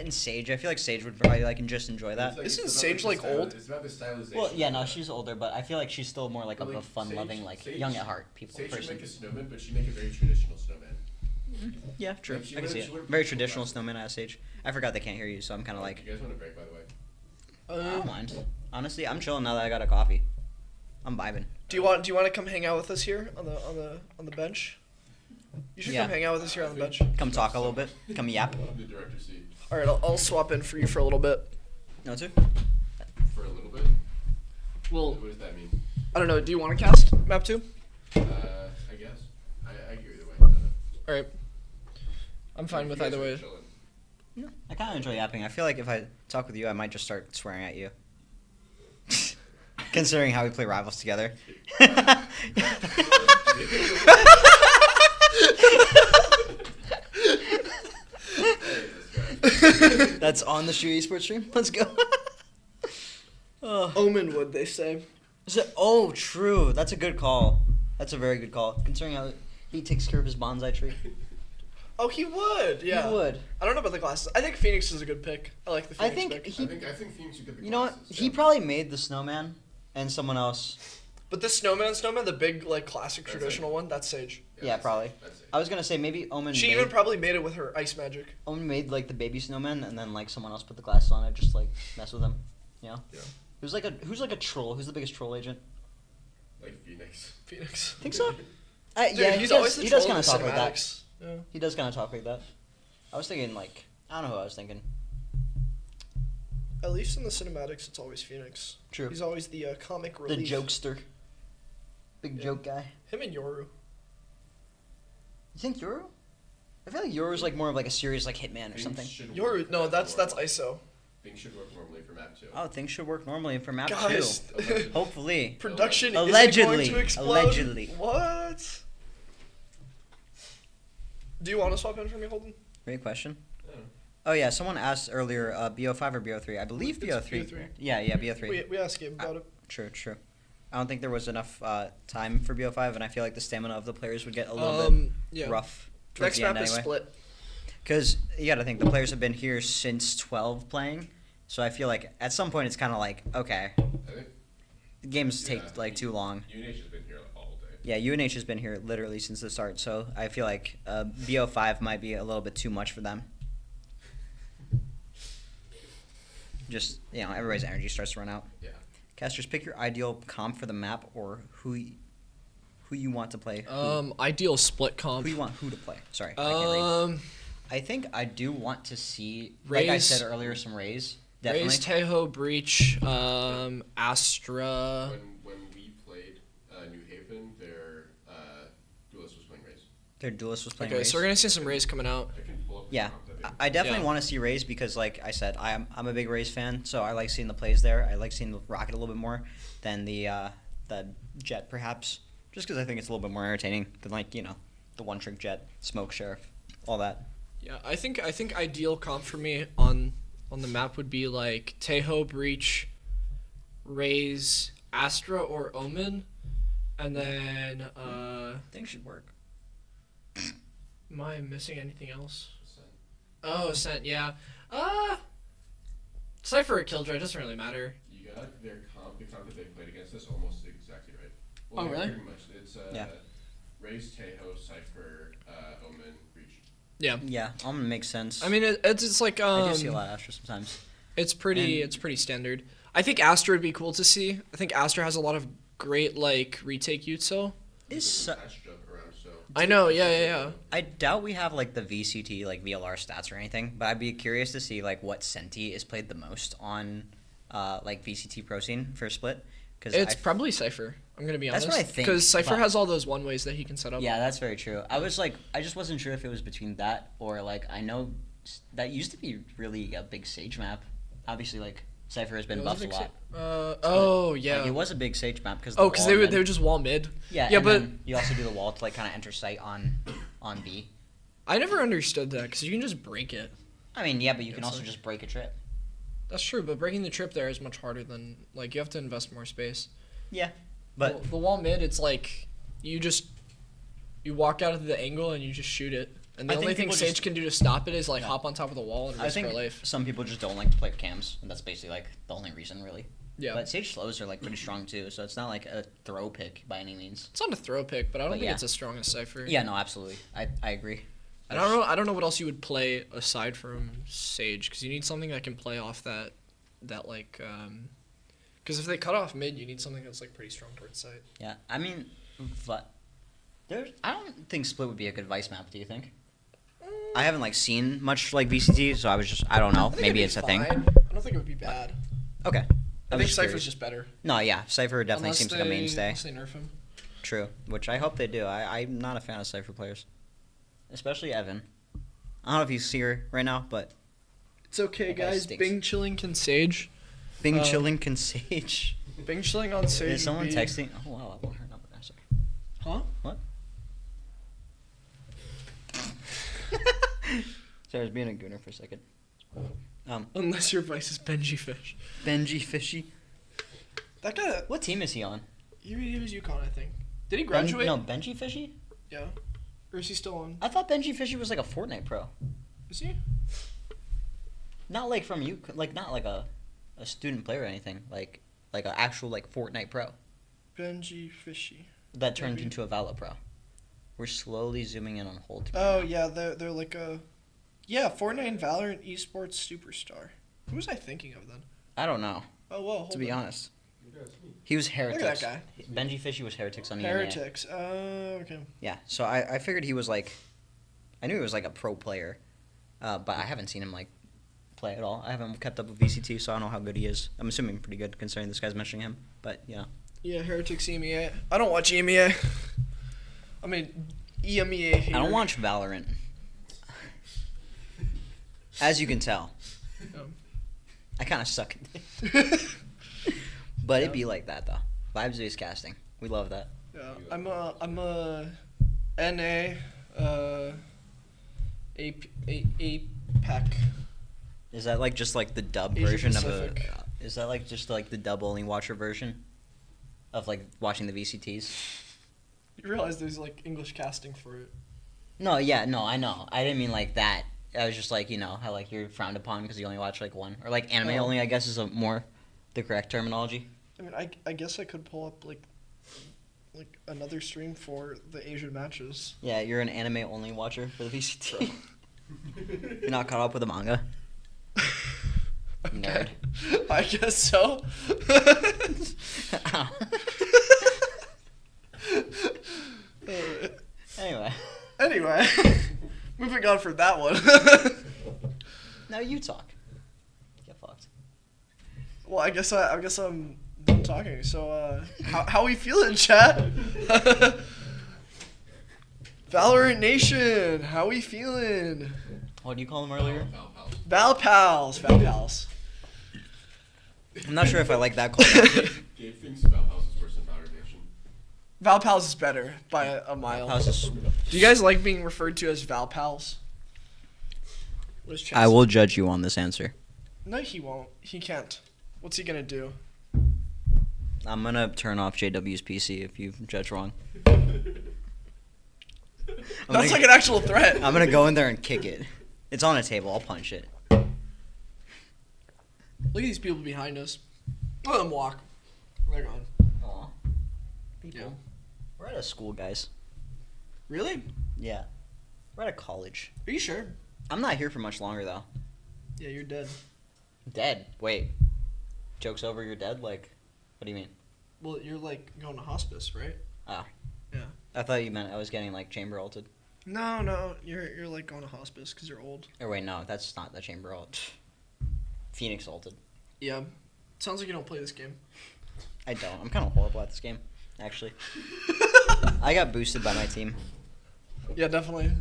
and Sage. I feel like Sage would probably just enjoy that. Isn't Sage old? It's about the stylization. Well, yeah, no, she's older, but I feel like she's still more of a fun-loving, Sage- young at heart people Sage person. should make a snowman, but she'd make a very traditional snowman. Yeah, true. Like, she I can see wouldn't- it. she wouldn't Very put traditional glasses. snowman as Sage. I forgot they can't hear you, so I'm kind of like. You guys want a break, by the way? I don't mind. Honestly, I'm chilling now that I got a coffee. I'm vibing. Do you want to come hang out with us here on the bench? You should come hang out with us here on the bench. Come talk a little bit. Come yap. The director's seat. All right, I'll swap in for you for a little bit. No, too. For a little bit? Well, What does that mean? I don't know. Do you want to cast map 2? I guess. I agree either way. All right. I'm fine with either way. Yeah, I kind of enjoy yapping. I feel like if I talk with you, I might just start swearing at you. Considering how we play rivals together. That's on the Shoe Esports stream. Let's go. Omen would, they say. Oh, true. That's a good call. That's a very good call. Considering how he takes care of his bonsai tree. Oh, he would. Yeah. He would. I don't know about the glasses. I think Phoenix is a good pick. I like the Phoenix pick. I think Phoenix would get the You know what? He probably made the snowman and someone else. But the snowman, the big classic traditional one, that's Sage. Yeah, probably. I was gonna say maybe Omen. She even probably made it with her ice magic. Omen made the baby snowman, and then someone else put the glasses on it, just mess with him. You know? Yeah. Who's a troll? Who's the biggest troll agent? Like Phoenix. Think so? Dude, Yeah, he's always the he does troll kind in of the talk like that. cinematics. Yeah. He does kind of talk like that. I was thinking I don't know who I was thinking. At least in the cinematics, it's always Phoenix. True. He's always the comic The relief. jokester. Big joke guy. Him and Yoru. You think Yoru? I feel like Yoru's more of a serious hitman or something. Yoru, no, that's ISO. Things should work normally for map 2. Oh, things should work normally for map Guys. 2. Hopefully. Production Allegedly. isn't going to explode. Allegedly. What? Do you want to swap in for me, Holden? Great question. Oh yeah, someone asked earlier, BO5 or BO3? I believe BO3. BO3. Yeah, BO3. We asked Gabe about it. True. I don't think there was enough time for BO5, and I feel like the stamina of the players would get a little bit rough towards Next the end map is anyway. split. Because you got to think the players have been here since 12 playing, so I feel like at some point it's kind of okay. The games take too long. UNH has been here all day. Yeah, UNH has been here literally since the start, so I feel like BO5 might be a little bit too much for them. Just, everybody's energy starts to run out. Yeah. Casters, pick your ideal comp for the map or who you want to play. Ideal split comp. Who you want who to play. Sorry, I can't read. I think I do want to see, like I said earlier, some Rays. Definitely. Rays, Tejo, Breach, Astra. When we played New Haven, their duelist was playing Rays. Their duelist was playing Okay, Rays. so we're gonna see some Rays coming out. Yeah, I definitely want to see Rays because, like I said, I'm a big Rays fan, so I like seeing the plays there. I like seeing the Rocket a little bit more than the Jet, perhaps, just because I think it's a little bit more entertaining than the one-trick Jet, Smoke Sheriff, all that. Yeah, I think ideal comp for me on the map would be Tejo, Breach, Rays, Astra, or Omen, and then Things should work. Am I missing anything else? Oh, Ascent, yeah. Cypher or Killjoy, doesn't really matter. You got their comp, the comp that they played against us, almost exactly right. Oh, really? Pretty much. It's Rays, Tejo, Cypher, Omen, Yeah. Yeah, makes sense. I mean, it's like I do see a lot of Astra sometimes. It's pretty standard. I think Astra would be cool to see. I think Astra has a lot of great like retake util. I know, yeah. I doubt we have like the VCT like VLR stats or anything, but I'd be curious to see like what Senti is played the most on like VCT Pro Scene for Split. It's probably Cypher. I'm gonna be honest. That's what I think. Because Cypher has all those one ways that he can set up. Yeah, that's very true. I just wasn't sure if it was between that or like I know that used to be really a big Sage map. Obviously, like Cypher has been buffed a lot. Yeah. Like, it was a big Sage map because they would just wall mid. Yeah, but you also do the wall to like kind of enter sight on B. I never understood that because you can just break it. I mean, yeah, but you can also just break a trip. That's true, but breaking the trip there is much harder than like you have to invest more space. Yeah, but the wall mid, it's like you walk out of the angle and you just shoot it. And the only thing Sage can do to stop it is like hop on top of the wall and risk her life. Some people just don't like to play cams, and that's basically like the only reason, really. Yeah. But Sage slows are like pretty strong too, so it's not like a throw pick by any means. It's not a throw pick, but I don't think it's as strong as Cypher. Yeah, no, absolutely. I agree. And I don't know what else you would play aside from Sage, because you need something that can play off that like because if they cut off mid, you need something that's like pretty strong towards sight. Yeah, I mean, but I don't think Split would be a good Vice map. Do you think? I haven't like seen much like VCT, so I don't know. Maybe it's a thing. I don't think it would be bad. Okay. I think Cypher's just better. No, yeah, Cypher definitely seems like a mainstay. Unless they nerf him. True, which I hope they do. I'm not a fan of Cypher players, especially Evan. I don't know if he's here right now, but it's okay, guys. Bing chilling can Sage. Bing chilling can Sage. Bing chilling on Sage. Is someone texting? Oh wow, I want her number. Sorry. Huh? What? Sorry, I was being a gooner for a second. Unless your vice is Benji Fish. Benji Fishy. That guy. What team is he on? He was UConn, I think. Did he graduate? No, Benji Fishy. Yeah. Or is he still on? I thought Benji Fishy was like a Fortnite pro. Is he? Not like from you, like not like a student player or anything. Like an actual like Fortnite pro. Benji Fishy. That turned into a Valor pro. We're slowly zooming in on Hold. Oh yeah, they're like a Fortnite and Valorant esports superstar. Who was I thinking of then? I don't know. Oh well. To be honest, he was Heretics. Look at that guy. Benji Fishy was Heretics on EMEA. Heretics. Okay. Yeah, so I figured he was like, I knew he was like a pro player, but I haven't seen him like play at all. I haven't kept up with VCT, so I don't know how good he is. I'm assuming pretty good considering this guy's mentioning him, but yeah. Yeah, Heretics EMEA. I don't watch EMEA. I mean, EMEA here. I don't watch Valorant. As you can tell. I kind of suck at it. But it'd be like that, though. Vibes-based casting. We love that. Yeah, I'm a NA, APAC. Is that like just like the dub Asia version Pacific. of a... Is that like just like the dub only watcher version? Of like watching the VCTs? You realize there's like English casting for it. No, yeah, no, I know. I didn't mean like that. I was just like, you know, how like you're frowned upon because you only watch like one. Or like anime only, I guess is a more the correct terminology. I mean, I guess I could pull up like another stream for the Asian matches. Yeah, you're an anime only watcher for the VCT. You're not caught up with the manga? Nerd. I guess so. Anyway, moving on from that one. Now you talk. Get fucked. Well, I guess I'm done talking. So, how we feeling, chat? Valorant Nation, how we feeling? What do you call them earlier? Val Pals. I'm not sure if I like that call. Gabe thinks Val Pals is worse than Valorant Nation. Val Pals is better by a mile. Do you guys like being referred to as Val Pals? I will judge you on this answer. No, he won't. He can't. What's he gonna do? I'm gonna turn off JW's PC if you judge wrong. That's like an actual threat. I'm gonna go in there and kick it. It's on a table. I'll punch it. Look at these people behind us. Let them walk. They're gone. Aw. People. Yeah. We're at a school, guys. Really? Yeah. We're at a college. Are you sure? I'm not here for much longer though. Yeah, you're dead. Dead? Wait. Joke's over. You're dead? Like, what do you mean? Well, you're like going to hospice, right? Oh. Yeah. I thought you meant I was getting like chamber ulted. No, you're like going to hospice because you're old. Or wait, no, that's not the chamber ult. Phoenix ulted. Yeah. Sounds like you don't play this game. I don't. I'm kind of horrible at this game, actually. I got boosted by my team. Yeah, definitely.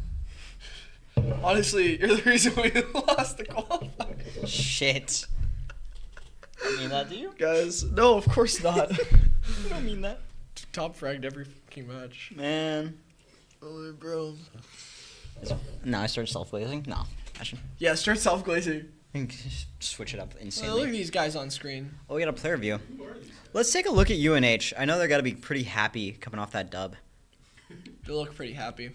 Honestly, you're the reason we lost the qualifier. Shit. You mean that, do you? Guys, no, of course not. I don't mean that. Top fragged every fucking match. Man. Oh, bro. No, I started self-glazing? No. Yeah, start self-glazing. Switch it up Well, insanely. look at these guys on screen. Oh, we got a player view. Let's take a look at UNH. I know they're got to be pretty happy coming off that dub. They look pretty happy.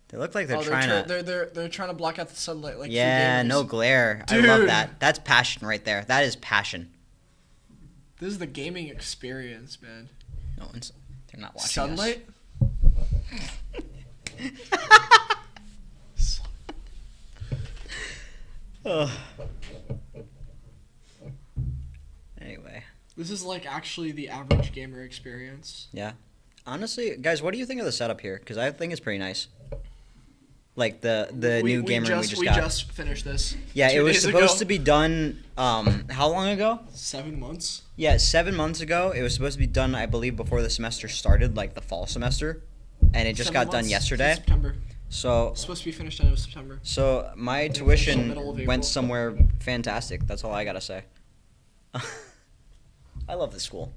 They look like they're trying to... They're trying to block out the sunlight like yeah, no glare. Dude. I love that. That's passion right there. That is passion. This is the gaming experience, man. No one's... They're not watching sunlight? Ugh. Anyway. This is like actually the average gamer experience. Yeah. Honestly, guys, what do you think of the setup here? Because I think it's pretty nice. Like the new gamer we just got. We just finished this. Yeah, it was supposed to be done. How long ago? 7 months. Yeah, 7 months ago. It was supposed to be done, I believe, before the semester started, like the fall semester, and it just got done yesterday. September. So it's supposed to be finished end of September. So my tuition went somewhere fantastic. That's all I gotta say. I love this school.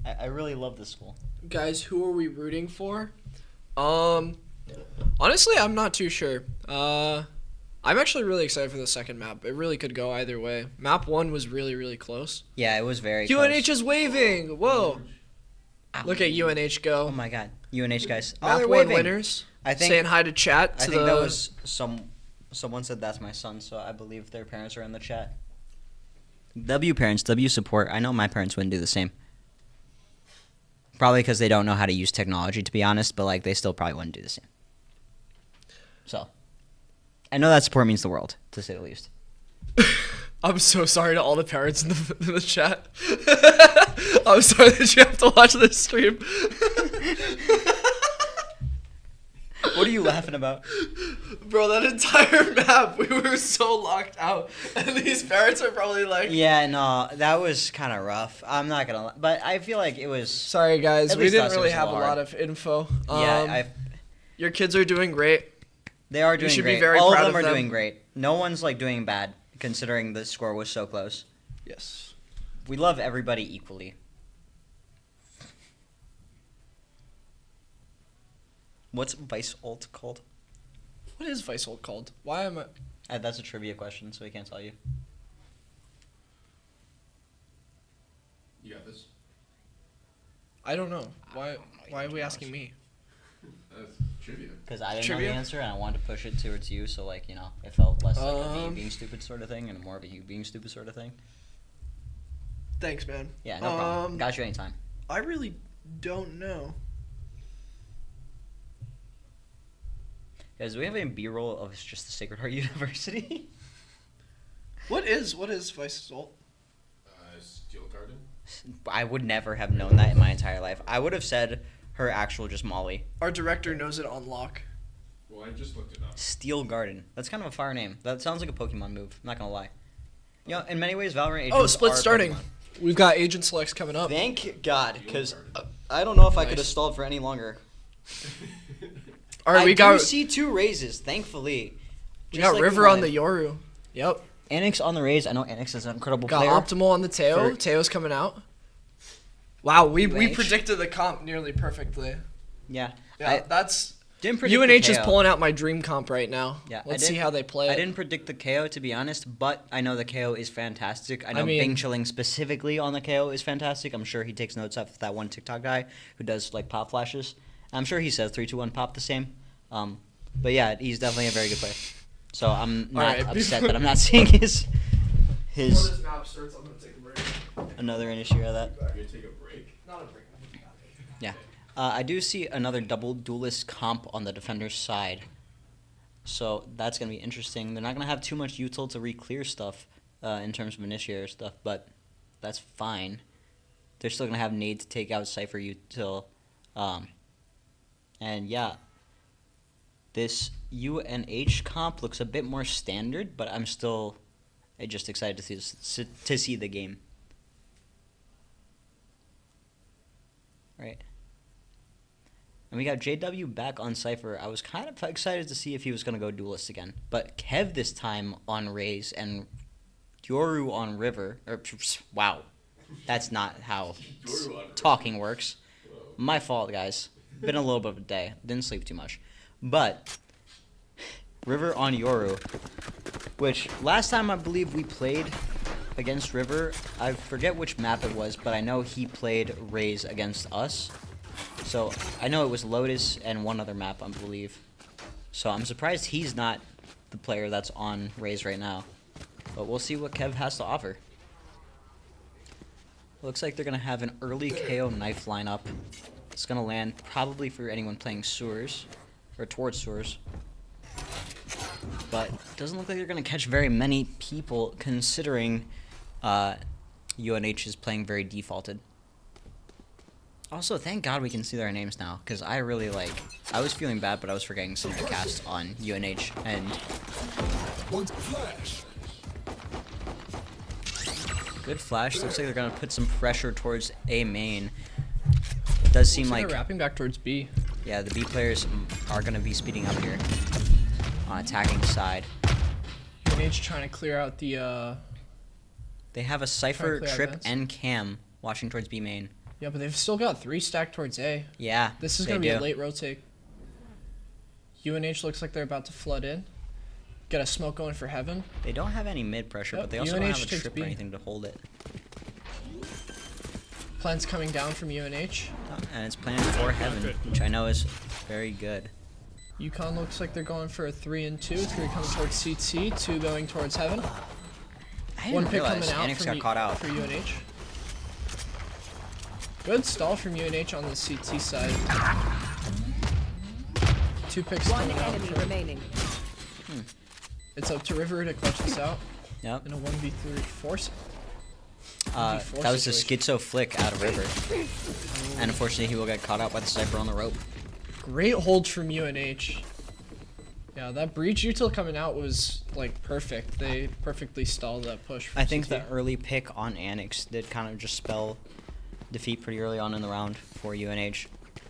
I really love this school. Guys, who are we rooting for? Honestly, I'm not too sure. I'm actually really excited for the second map. It really could go either way. Map 1 was really, really close. Yeah, it was very UNH close. is waving! Whoa! Look at UNH go. Oh my god. UNH guys. Map they're 1 waving. winners. I think, saying hi to chat. I think that was someone said that's my son, so I believe their parents are in the chat. W parents, W support. I know my parents wouldn't do the same. Probably because they don't know how to use technology, to be honest, but like they still probably wouldn't do the same. So, I know that support means the world, to say the least. I'm so sorry to all the parents in the chat. I'm sorry that you have to watch this stream. What are you laughing about? Bro, that entire map, we were so locked out. And these parents are probably like... Yeah, no, that was kind of rough. I'm not going to... But I feel like it was... Sorry, guys. We didn't really have a lot of info. Yeah, your kids are doing great. They are doing great. You should be very All proud of them of are them. doing great. No one's like doing bad, considering the score was so close. Yes. We love everybody equally. What's Vice Ult called? What is Vice Ult called? Why am I... That's a trivia question, so we can't tell you. You got this? I don't know. Why are we asking me? Trivia. Because I didn't know the answer, and I wanted to push it towards you, so like, you know, it felt less like a me being stupid sort of thing, and more of a you being stupid sort of thing. Thanks, man. Yeah, no problem. Got you anytime. I really don't know. Guys, do we have a B-roll of just the Sacred Heart University? What is Vice's ult? Steel Garden? I would never have known that in my entire life. I would have said her actual just Molly. Our director knows it on lock. Well, I just looked it up. Steel Garden. That's kind of a fire name. That sounds like a Pokemon move. I'm not gonna lie. You know, in many ways, Valorant agents Oh, split are starting. Pokemon. We've got agent selects coming up. Thank God, because I don't know if I could have stalled for any longer. All right, I we got see 2 raises, thankfully. We got River on the Yoru. Yep. Anix on the raise. I know Anix is an incredible got player. Optimal on the Teo. Teo's coming out. Wow, we predicted the comp nearly perfectly. Yeah. That's... Didn't predict UNH the is KO. pulling out my dream comp right now. Yeah, Let's see how they play I it. didn't predict the KO, to be honest, but I know the KO is fantastic. I know mean- Bing Chilling specifically on the KO is fantastic. I'm sure he takes notes off that one TikTok guy who does like pop flashes. I'm sure he says 3, 2, 1 pop the same. But yeah, he's definitely a very good player. So I'm not upset that I'm not seeing his Before this map starts, I'm gonna take a break. another issue of that. You're gonna take a break? Not a break. Yeah. I do see another double duelist comp on the defender's side. So that's going to be interesting. They're not going to have too much util to re-clear stuff in terms of initiator stuff, but that's fine. They're still going to have nade to take out Cypher util. And yeah, this UNH comp looks a bit more standard, but I'm still just excited to see the game. Right. And we got JW back on Cypher. I was kind of excited to see if he was going to go duelist again. But Kev this time on Raze and Yoru on River. Wow. That's not how talking works. My fault, guys. Been a little bit of a day. Didn't sleep too much. But River on Yoru, which last time I believe we played against River, I forget which map it was, but I know he played Raze against us. So I know it was Lotus and one other map, I believe. So I'm surprised he's not the player that's on Raze right now. But we'll see what Kev has to offer. Looks like they're going to have an early KO knife lineup. It's going to land probably for anyone playing sewers, or towards sewers. But it doesn't look like they're going to catch very many people considering UNH is playing very defaulted. Also, thank God we can see their names now, because I really I was feeling bad, but I was forgetting some of the cast on UNH, and good flash. Looks like they're going to put some pressure towards A main. It does seem like they're wrapping back towards B. Yeah, the B players are going to be speeding up here on attacking side. UNH trying to clear out the they have a Cypher, Trip, and Cam watching towards B main. Yeah, but they've still got 3 stacked towards A. Yeah, this is going to be a late rotate. UNH looks like they're about to flood in. Get a smoke going for Heaven. They don't have any mid pressure, but they also don't have a Trip or anything to hold it. Plan's coming down from UNH. And it's planned for Heaven, which I know is very good. Yukon looks like they're going for a 3 and 2. 3 coming towards CT, 2 going towards Heaven. One pick coming out for UNH. Good stall from UNH on the CT side. 2 picks coming out. One enemy remaining. It's up to River to clutch this out. Yep. In a 1v3 force. That was a schizo flick out of River. And unfortunately, he will get caught out by the Cypher on the rope. Great hold from UNH. Yeah, that breach util coming out was perfect. They perfectly stalled that push. I think the early pick on Annex did kind of just spell defeat pretty early on in the round for UNH.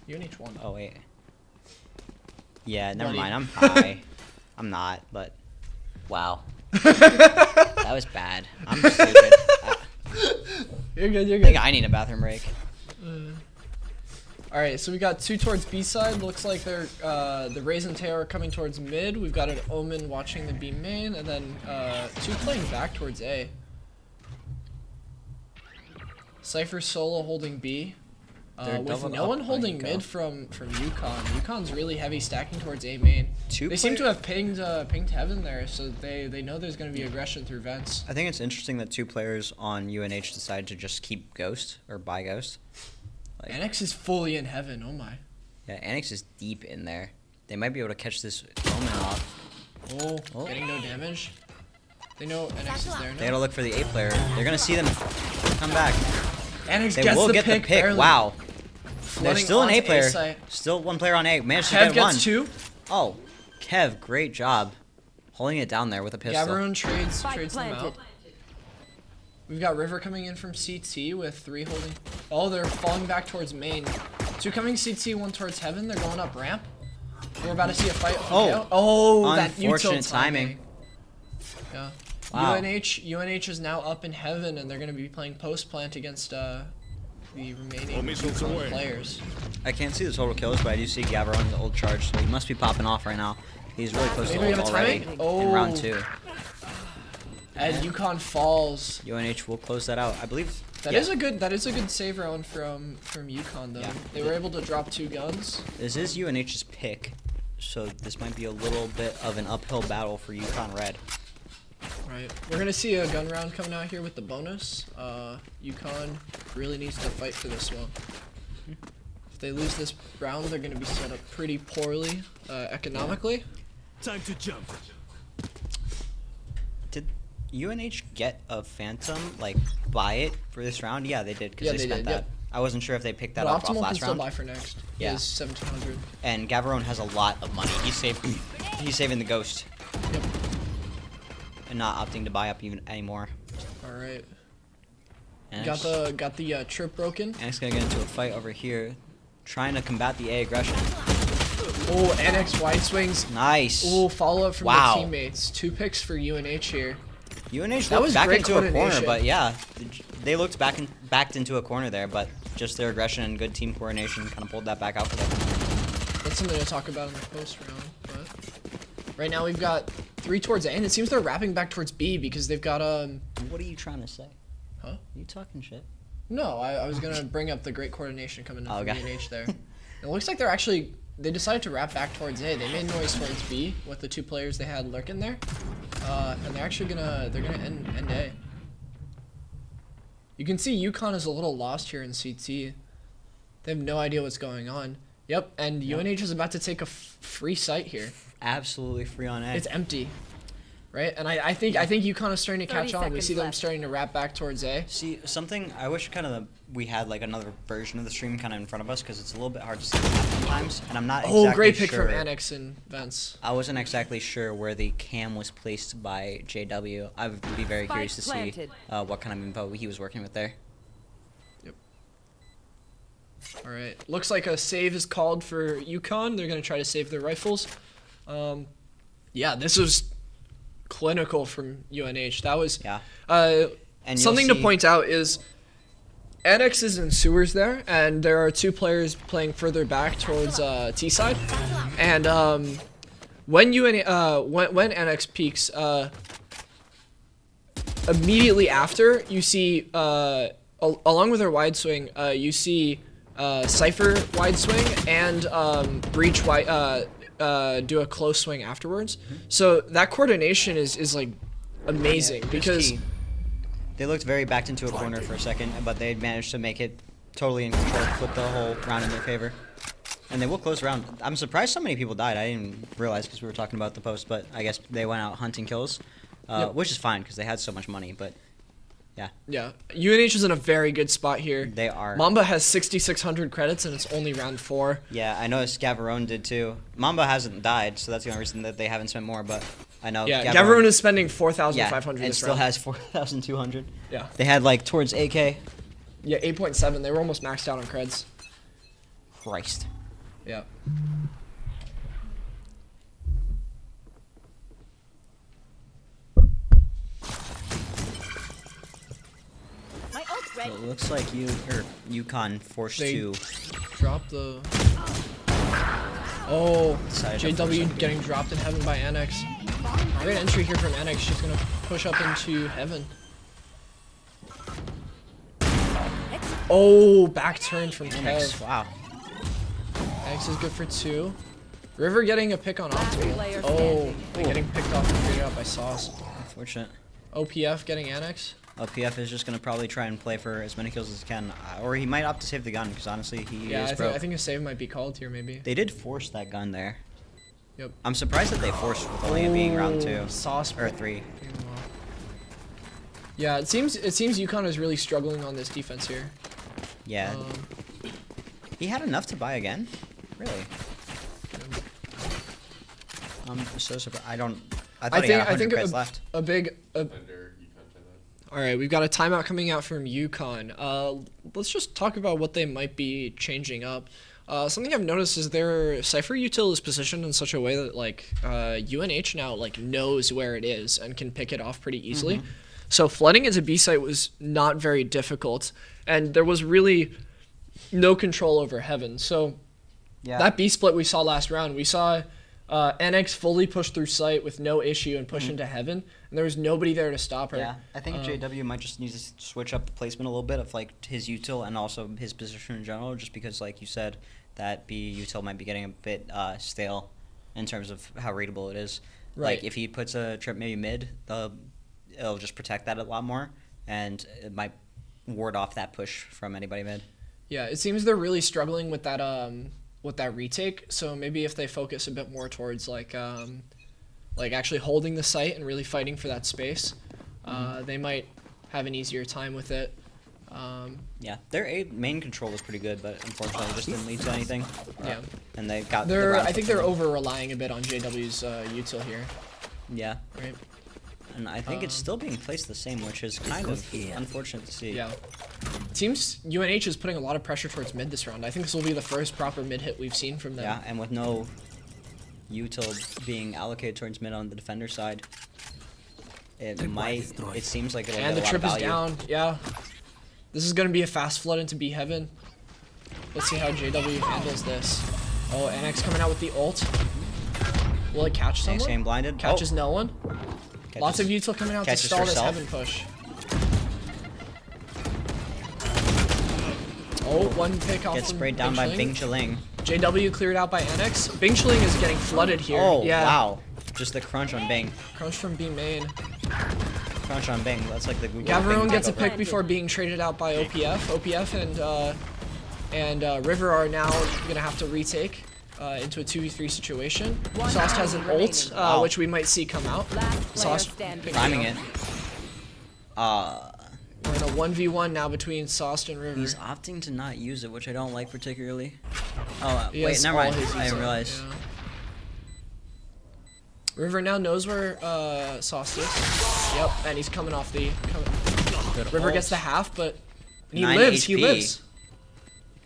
UNH won. Oh wait. Yeah, never mind. I'm high. I'm not, but wow. That was bad. I'm stupid. You're good. You're good. I think I need a bathroom break. All right, so we got 2 towards B side. Looks like they're the Raze and Teo are coming towards mid. We've got an Omen watching the B main, and then 2 playing back towards A. Cypher solo holding B. With no one holding mid from Yukon. Yukon's really heavy stacking towards A main. They seem to have pinged Heaven there, so they know there's going to be aggression through vents. I think it's interesting that 2 players on UNH decided to just keep Ghost or buy Ghost. Annex is fully in Heaven. Oh my. Yeah, Annex is deep in there. They might be able to catch this Omen off. Oh, getting no damage. They know Annex is there now. They gotta look for the A player. They're gonna see them come back. Annex they gets will the get pick, the pick. barely. Wow. Flooding There's still an A player. site. Still 1 player on A. Managed to Kev get 1. gets 2. Oh, Kev, great job. Holding it down there with a pistol. Gavarone trades them out. We've got River coming in from CT with 3 holding. Oh, they're falling back towards main. 2 coming CT, 1 towards Heaven. They're going up ramp. We're about to see a fight. That unfortunate timing. Yeah. Wow. UNH is now up in Heaven, and they're going to be playing post plant against the remaining players. I can't see the total kills, but I do see Gavarone the old charge, so he must be popping off right now. He's really close to ult already in round 2. And Yukon falls. UNH will close that out, I believe. That is a good save round from Yukon though. Yeah. They were able to drop 2 guns. This is UNH's pick, so this might be a little bit of an uphill battle for Yukon Red. Right. We're gonna see a gun round coming out here with the bonus. Yukon really needs to fight for this one. If they lose this round, they're going to be set up pretty poorly economically. Time to jump. Did UNH get a Phantom, like, buy it for this round? Yeah, they did, because they spent did, that. yep. I wasn't sure if they picked that But up off Optimal last can still round. buy for next. Yeah. Is 1,700. And Gavarone has a lot of money. He's saving the Ghost. Yep. And not opting to buy up even anymore. All right. And Got the trip broken. And it's gonna get into a fight over here, trying to combat the A aggression. Oh, NX wide swings. Nice. Oh, follow up from Wow. the teammates. 2 picks for UNH here. UNH That was looked back great into a corner, coordination. but yeah, they looked backed into a corner there, but just their aggression and good team coordination kind of pulled that back out for them. That's something to talk about in the post round. But right now we've got 3 towards A, and it seems they're wrapping back towards B because they've got What are you trying to say? Huh? Are you talking shit? No, I was gonna bring up the great coordination coming in from Okay. UNH there. It looks like they decided to wrap back towards A. They made noise towards B with the 2 players they had lurking there, and they're actually gonna end A. You can see UConn is a little lost here in CT. They have no idea what's going on. Yep, and UNH is about to take a free site here. Absolutely free on A. It's empty, right? And I think UConn is starting to 30 catch on. We seconds see them left. starting to wrap back towards A. See, something I wish we had like another version of the stream kind of in front of us because it's a little bit hard to see sometimes, and I'm not exactly Great pick sure. from Annex and Vents. I wasn't exactly sure where the cam was placed by JW. I would be very Spike curious to see planted. what kind of info he was working with there. All right. Looks like a save is called for UConn. They're going to try to save their rifles. Yeah, this was clinical from UNH. That was And something you'll to see- point out is Annex is in sewers there, and there are 2 players playing further back towards T side. And when Annex peaks, immediately after you see along with her wide swing, you see Cypher wide swing and Breach wide do a close swing afterwards. So that coordination is like amazing Yeah, because key. They looked very backed into a corner for a second, but they managed to make it totally in control, flip the whole round in their favor. And they will close around. I'm surprised so many people died. I didn't realize because we were talking about the post, but I guess they went out hunting kills, which is fine because they had so much money, but yeah. Yeah, UNH is in a very good spot here. They are. Mamba has 6,600 credits and it's only round 4. Yeah, I noticed Gavarone did too. Mamba hasn't died, so that's the only reason that they haven't spent more, but I know. Yeah, Gavarone is spending 4,500 and this still round. has 4,200. Yeah. They had like towards AK. Yeah, 8.7. They were almost maxed out on creds. Christ. Yeah. My ult's ready. It looks like UConn forced They to drop the. Oh, Decided to force JW it. getting dropped in heaven by Annex. Great entry here from Annex. She's gonna push up into heaven. Oh, back turn from Annex, Kev. wow. Annex is good for 2. River getting a pick on player Optimal. Oh, standing. they're getting picked off and figured out by Sauce. Unfortunate. OPF getting Annex. LPF is just going to probably try and play for as many kills as he can, or he might opt to save the gun because honestly he Yeah, is I broke. think a save might be called here maybe. They did force that gun there. Yep. I'm surprised that they forced with only it being round 2 Sauce or 3. Yeah, it seems UConn is really struggling on this defense here. Yeah. He had enough to buy again? Really? I'm so surprised. I thought he had 100 think creds left. a big. All right, we've got a timeout coming out from UConn. Let's just talk about what they might be changing up. Something I've noticed is their Cypher util is positioned in such a way that like UNH now like knows where it is and can pick it off pretty easily. Mhm. So flooding into B site was not very difficult, and there was really no control over heaven. So that B split we saw last round, we saw NX fully push through site with no issue and push into heaven, and there was nobody there to stop her. Yeah, I think JW might just need to switch up the placement a little bit of like his util and also his position in general, just because like you said, that B util might be getting a bit stale in terms of how readable it is. Right. Like if he puts a trip maybe mid, it'll just protect that a lot more, and it might ward off that push from anybody mid. Yeah, it seems they're really struggling with that retake. So maybe if they focus a bit more towards like actually holding the site and really fighting for that space, they might have an easier time with it. Yeah, their main control was pretty good, but unfortunately it just didn't lead to anything. Yeah. And they got. I think they're over relying a bit on JW's util here. Yeah. Right. And I think it's still being placed the same, which is kind of unfortunate to see. Yeah. Teams UNH is putting a lot of pressure towards mid this round. I think this will be the first proper mid hit we've seen from them. Yeah, and with no util being allocated towards mid on the defender side, it seems like it'll and get the a lot of trip is value. down. Yeah. This is gonna be a fast flood into B heaven. Let's see how JW handles this. Oh, NX coming out with the ult. Will it catch someone? Game blinded. Catches no one. Lots of util coming out to catches stall this herself. heaven push. Oh, one pick off Gets from sprayed down by Bing Chiling. JW cleared out by NX. Bing Chiling is getting flooded here. Oh, yeah. wow. Just the crunch on Bing. Crunch from B main. Crunch on Bing. That's like the Google Gavarone Bing gets a takeover. pick before being traded out by OPF. OPF and River are now gonna have to retake into a 2v3 situation. Sauce has an ult, which we might see come out. Sauce timing it. We're in a 1v1 now between Sauce and River. He's opting to not use it, which I don't like particularly. Oh, He wait, has never all mind. his I didn't util, realize. yeah. River now knows where Sauce is. Yep, and he's coming off the. River gets the half, but he 9 lives. HP. He lives.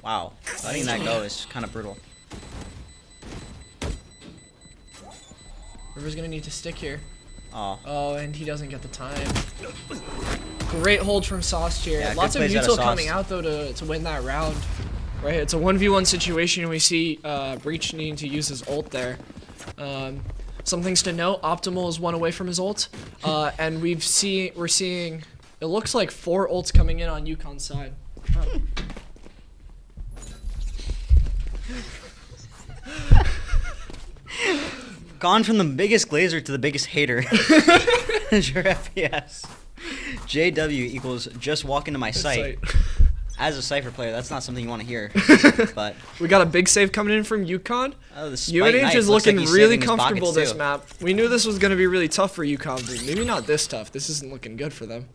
Wow, letting that go is kind of brutal. River's gonna need to stick here. Oh. Oh, and he doesn't get the time. Great hold from Sauce here. Yeah, Lots of good plays out util of coming Sauce. out though to win that round. Right, it's a 1v1 situation, and we see Breach needing to use his ult there. Some things to note: Optimal is one away from his ult, and we're seeing. It looks like 4 ults coming in on Yukon's side. Gone from the biggest glazer to the biggest hater. Your FPS. JW equals just walk into my site. As a Cypher player, that's not something you want to hear. But we got a big save coming in from Yukon. Oh, the Spike UNH Knife is looks looking like he's really saving his comfortable pockets, this too. map. We knew this was going to be really tough for Yukon, but maybe not this tough. This isn't looking good for them.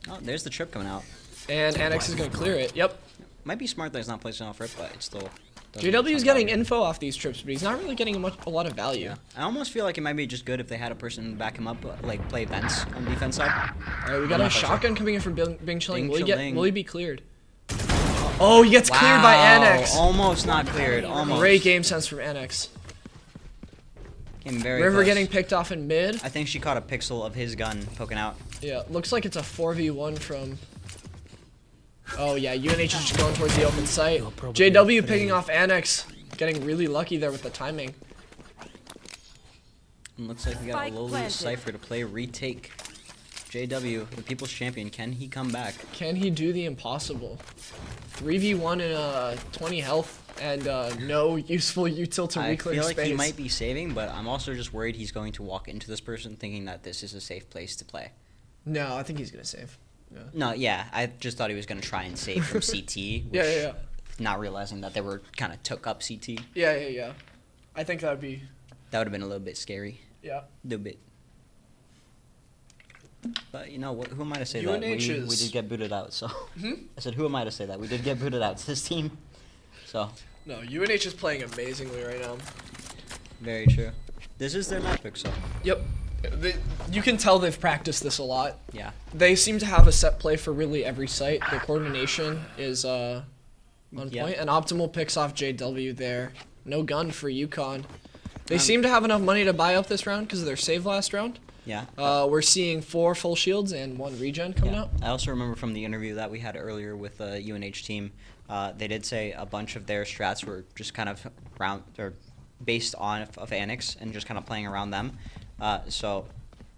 Oh, there's the trip coming out. And Annex is going to clear it. Yep. Might be smart that he's not placing off rip, but it's still. JW is getting info off these trips, but he's not really getting a lot of value. I almost feel like it might be just good if they had a person back him up, like play vents on the defense side. All right, we got a shotgun coming in from Bing Chiling. Bing Will he be cleared? Oh, he gets cleared by Annex. Almost not cleared. Almost. Great game sense from Annex. Came very River close. getting picked off in mid. I think she caught a pixel of his gun poking out. Yeah, looks like it's a 4v1 from. Oh yeah, UNH is just going towards the open site. JW picking off Annex, getting really lucky there with the timing. And looks like we got a lowly Cypher to play retake. JW, the people's champion, can he come back? Can he do the impossible? 3v1 in 20 health and no useful util to I reclaim feel like space. he might be saving, but I'm also just worried he's going to walk into this person thinking that this is a safe place to play. No, I think he's gonna save. Yeah. No, yeah, I just thought he was going to try and save from CT. Which, Yeah. Not realizing that they were kind of took up CT. Yeah. I think that would be. That would have been a little bit scary. Yeah. A little bit. But you know what? Who am I to say UNH that? We is- did get booted out. So Hmm? I said, who am I to say that? We did get booted out to this team. So No, UNH is playing amazingly right now. very true. This is their map pick, so. Yep. You can tell they've practiced this a lot. Yeah. They seem to have a set play for really every site. The coordination is on point. And Optimal picks off JW there. No gun for Yukon. They seem to have enough money to buy up this round because of their save last round. Yeah. We're seeing 4 full shields and 1 regen coming out. I also remember from the interview that we had earlier with the UNH team, they did say a bunch of their strats were just kind of based on of Annex and just kind of playing around them. So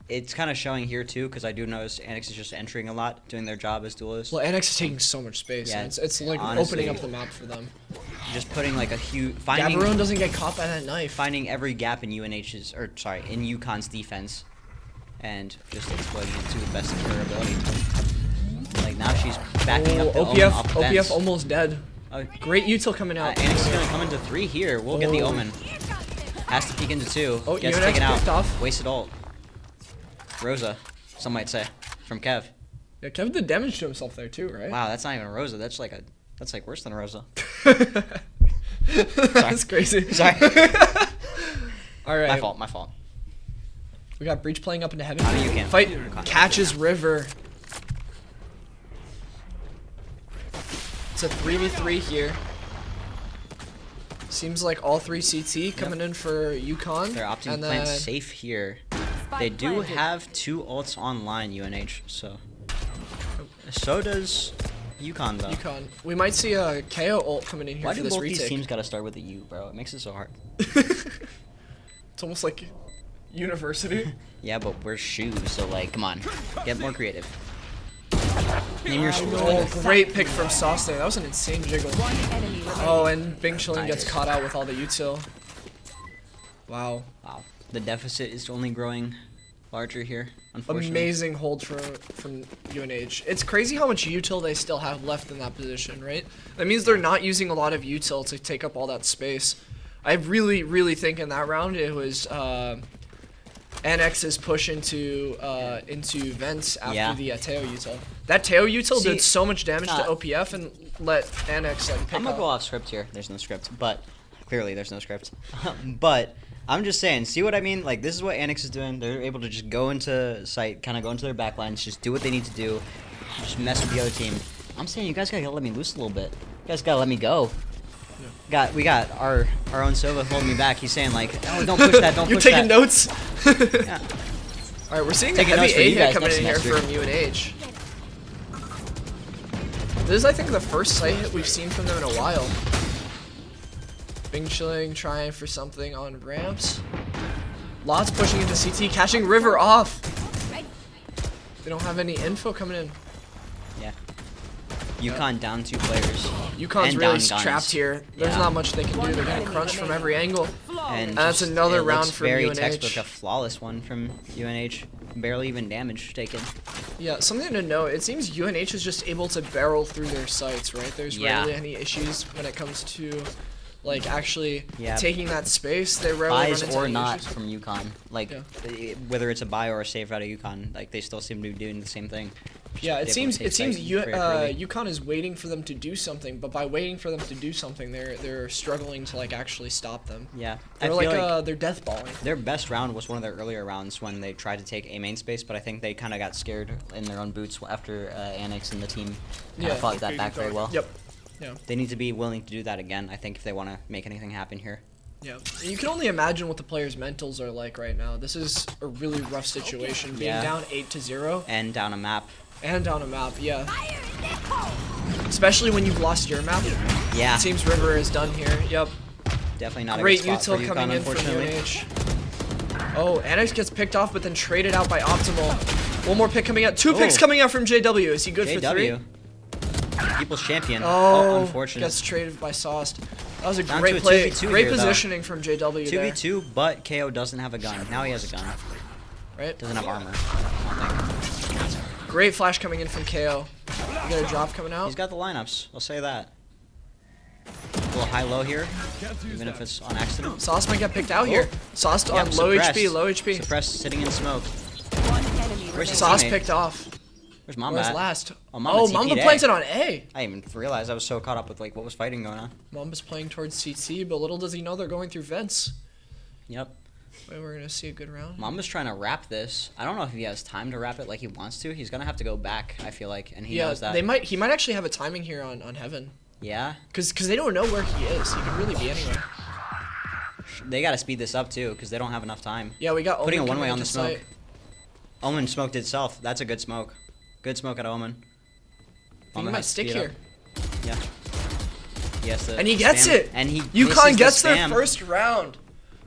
it's kind of showing here too, because I do notice Annex is just entering a lot, doing their job as duelists. Well, Annex is taking so much space. Yeah, And it's like honestly, opening up the map for them. Just putting like a huge Gavarone doesn't get caught by that knife. Finding every gap in in Yukon's defense, and just exploiting it to the best of their ability. Like now she's backing up the OPF, Omen off the OPF fence. almost dead. Great util coming out. Anix is gonna come into 3 here. We'll get the Omen. Has to peek into 2. Oh, Gets UNX taken out. picked off. Wasted ult. Rosa, some might say, from Kev. Yeah, Kev did damage to himself there too, right? Wow, that's not even a Rosa. That's like worse than a Rosa. That's crazy. Sorry. All right. My fault. We got Breach playing up into heaven. I mean, you can't. Fight You can't. catches River. It's a 3v3 here. Seems like all 3 CT coming in for Yukon. They're opting to and plant then safe here. They do have 2 ults online, UNH, so does Yukon though. Yukon. We might see a KO ult coming in here Why for do this both retake. these teams gotta start with a U, bro? It makes it so hard. It's almost like university. Yeah, but we're shoes, so like, come on, get more creative. Name your school. Oh, great pick from Sauce there. That was an insane jiggle. Oh, and Bing Chilling gets caught out with all the util. Wow. Wow. The deficit is only growing larger here, unfortunately. Amazing hold from UNH. It's crazy how much util they still have left in that position, right? That means they're not using a lot of util to take up all that space. I really think in that round it was NX's push into vents after the Teo util. That Teo util did so much damage to OPF and let NX like pick I'm gonna up. go off script here. There's no script, but clearly there's no script. But I'm just saying, see what I mean? Like, this is what Anix is doing. They're able to just go into site, kind of go into their backlines, just do what they need to do, just mess with the other team. I'm saying you guys gotta let me loose a little bit. You guys gotta let me go. We got our own Silva holding me back. He's saying like, oh, don't push that, don't push that. You're taking notes? Yeah. All right, we're seeing Taking a heavy notes for A you hit guys coming next in here semester. from UNH. This is, I think, the first site hit we've seen from them in a while. Bing Chilling trying for something on ramps. Lots pushing into CT, catching River off. They don't have any info coming in. Yeah. Yukon down 2 players. Yukon's and really down guns. trapped here. There's not much they can do. They're getting crunched from every angle. And that's just- another it round looks from very UNH. textbook, a flawless one from UNH. Barely even damage taken. Yeah, something to note. It seems UNH is just able to barrel through their sites, right? There's rarely any issues when it comes to, like, actually taking that space. They rarely run Buys into or any not issues. from Yukon. Like, whether it's a buy or a save out of Yukon, like, they still seem to be doing the same thing. Yeah, it seems very early. Yukon is waiting for them to do something, but by waiting for them to do something, they're struggling to like actually stop them. Yeah, they're I feel like they're death balling. Their best round was one of their earlier rounds when they tried to take A main space, but I think they kind of got scared in their own boots after Anix and the team fought that back very well. Yep. Yeah. They need to be willing to do that again, I think, if they want to make anything happen here. Yeah, you can only imagine what the players' mentals are like right now. This is a really rough situation, being down 8-0 and down a map. And down a map, yeah. Especially when you've lost your map. Yeah. It seems River is done here. Yep. Definitely not Great a good spot util for coming Yukon, in from unfortunately. UNH. Oh, Anix gets picked off, but then traded out by Optimal. One more pick coming out. 2 picks coming out from JW. Is he good for 3? People's champion. Oh, unfortunate. gets traded by Sauced. That was a Down great to a play. 2v2 Great here, though. positioning from JW there. 2v2, but KO doesn't have a gun. Now he has a gun. Right. Doesn't have armor. I don't think. Great flash coming in from KO. You got a drop coming out. He's got the lineups. I'll say that. A little high-low here, even if it's on accident. Sauce might get picked out here. Sauce Yep, on low suppressed. HP, low HP. Suppressed, sitting in smoke. Where's his Sauce teammate? picked off. Where's Mamba Where's at? last? Oh, Oh, Mamba planted on A. I didn't even realize. I was so caught up with like what was fighting going on. Mamba's playing towards CT, but little does he know they're going through vents. Yep. Wait, we're gonna see a good round. Mamba's trying to wrap this. I don't know if he has time to wrap it like he wants to. He's gonna have to go back, I feel like, and he knows that. He might actually have a timing here on Heaven. Yeah. Cause they don't know where he is. He could really be anywhere. They gotta speed this up too, because they don't have enough time. Yeah, we got putting Omen a one-way coming on the into smoke. site. Omen smoked itself. That's a good smoke. Good smoke at Omen. I think he might stick here. Yeah. Yes. And he gets it. And he Yukon misses gets the their spam. first round.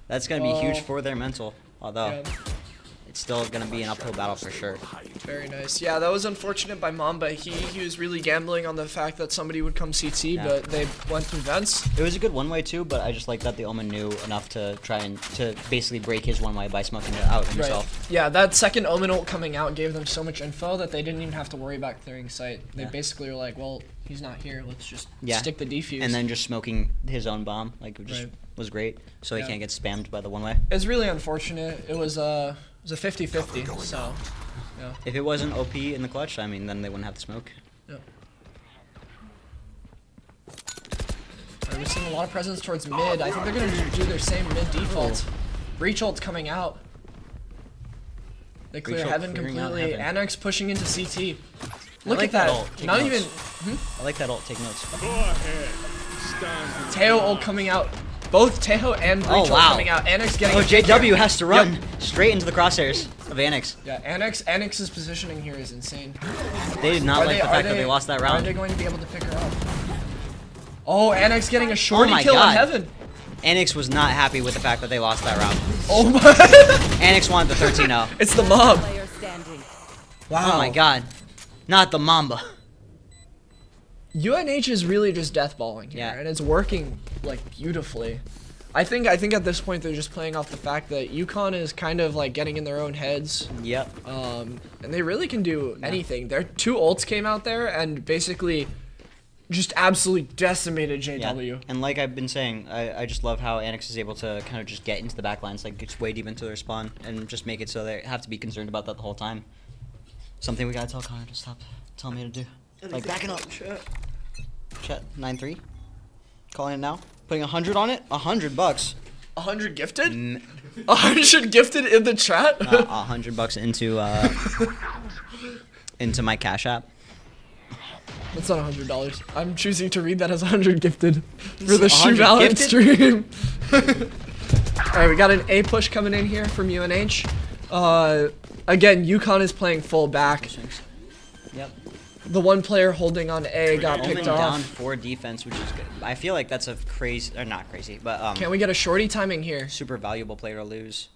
That's gonna be huge for their mental. Although it's still gonna be an uphill battle for sure. Very nice. Yeah, that was unfortunate by Mamba. He was really gambling on the fact that somebody would come CT, but they went through vents. It was a good one-way too, but I just like that the Omen knew enough to try and to basically break his one-way by smoking it out himself. Right. Yeah, that second Omen ult coming out gave them so much info that they didn't even have to worry about clearing sight. They basically were like, well, he's not here. Let's just stick the defuse. And then just smoking his own bomb, like it just was great, so he can't get spammed by the one-way. It's really unfortunate. It was a 50-50. So, yeah. If it wasn't OP in the clutch, I mean, then they wouldn't have to smoke. Yep. Alright, we're seeing a lot of presence towards mid. I think they're gonna do their same mid default. Breach ult's coming out. They clear Breach ult heaven clearing out completely. heaven. Anarch's pushing into CT. I Look like at that. ult. Take Not notes. even. I like that ult. Take notes. Teo ult coming out. Both Teho and Breach ult coming out. Annex getting. JW has to run straight into the crosshairs of Annex. Yeah, Annex's positioning here is insane. They did not like the fact that they lost that round. Are they going to be able to pick her up? Oh, Annex getting a shorty my kill God. in heaven. Annex was not happy with the fact that they lost that round. Oh my! Annex wanted the 13-0. It's the mob. Wow. Oh my God. Not the Mamba. UNH is really just deathballing here, and it's working like beautifully. I think at this point they're just playing off the fact that UConn is kind of like getting in their own heads. Yep. And they really can do anything. Their 2 ults came out there and basically just absolutely decimated JW. Yeah. And like I've been saying, I just love how Annex is able to kind of just get into the backlines, like it's way deep into their spawn, and just make it so they have to be concerned about that the whole time. Something we gotta tell Connor to stop telling me to do. Like backing up. Chat 9-3. Calling it now. Putting 100 on it. $100. 100 gifted? 100 gifted in the chat? $100 into my Cash App. That's not $100. I'm choosing to read that as 100 gifted for the 100 Shoe Valorant gifted? stream. Alright, we got an A push coming in here from UNH. Again, UConn is playing full back. Yep. The one player holding on A got Omen picked down off. 4 defense, which is good. I feel like that's a crazy, or not crazy, but Can we get a shorty timing here? Super valuable player to lose.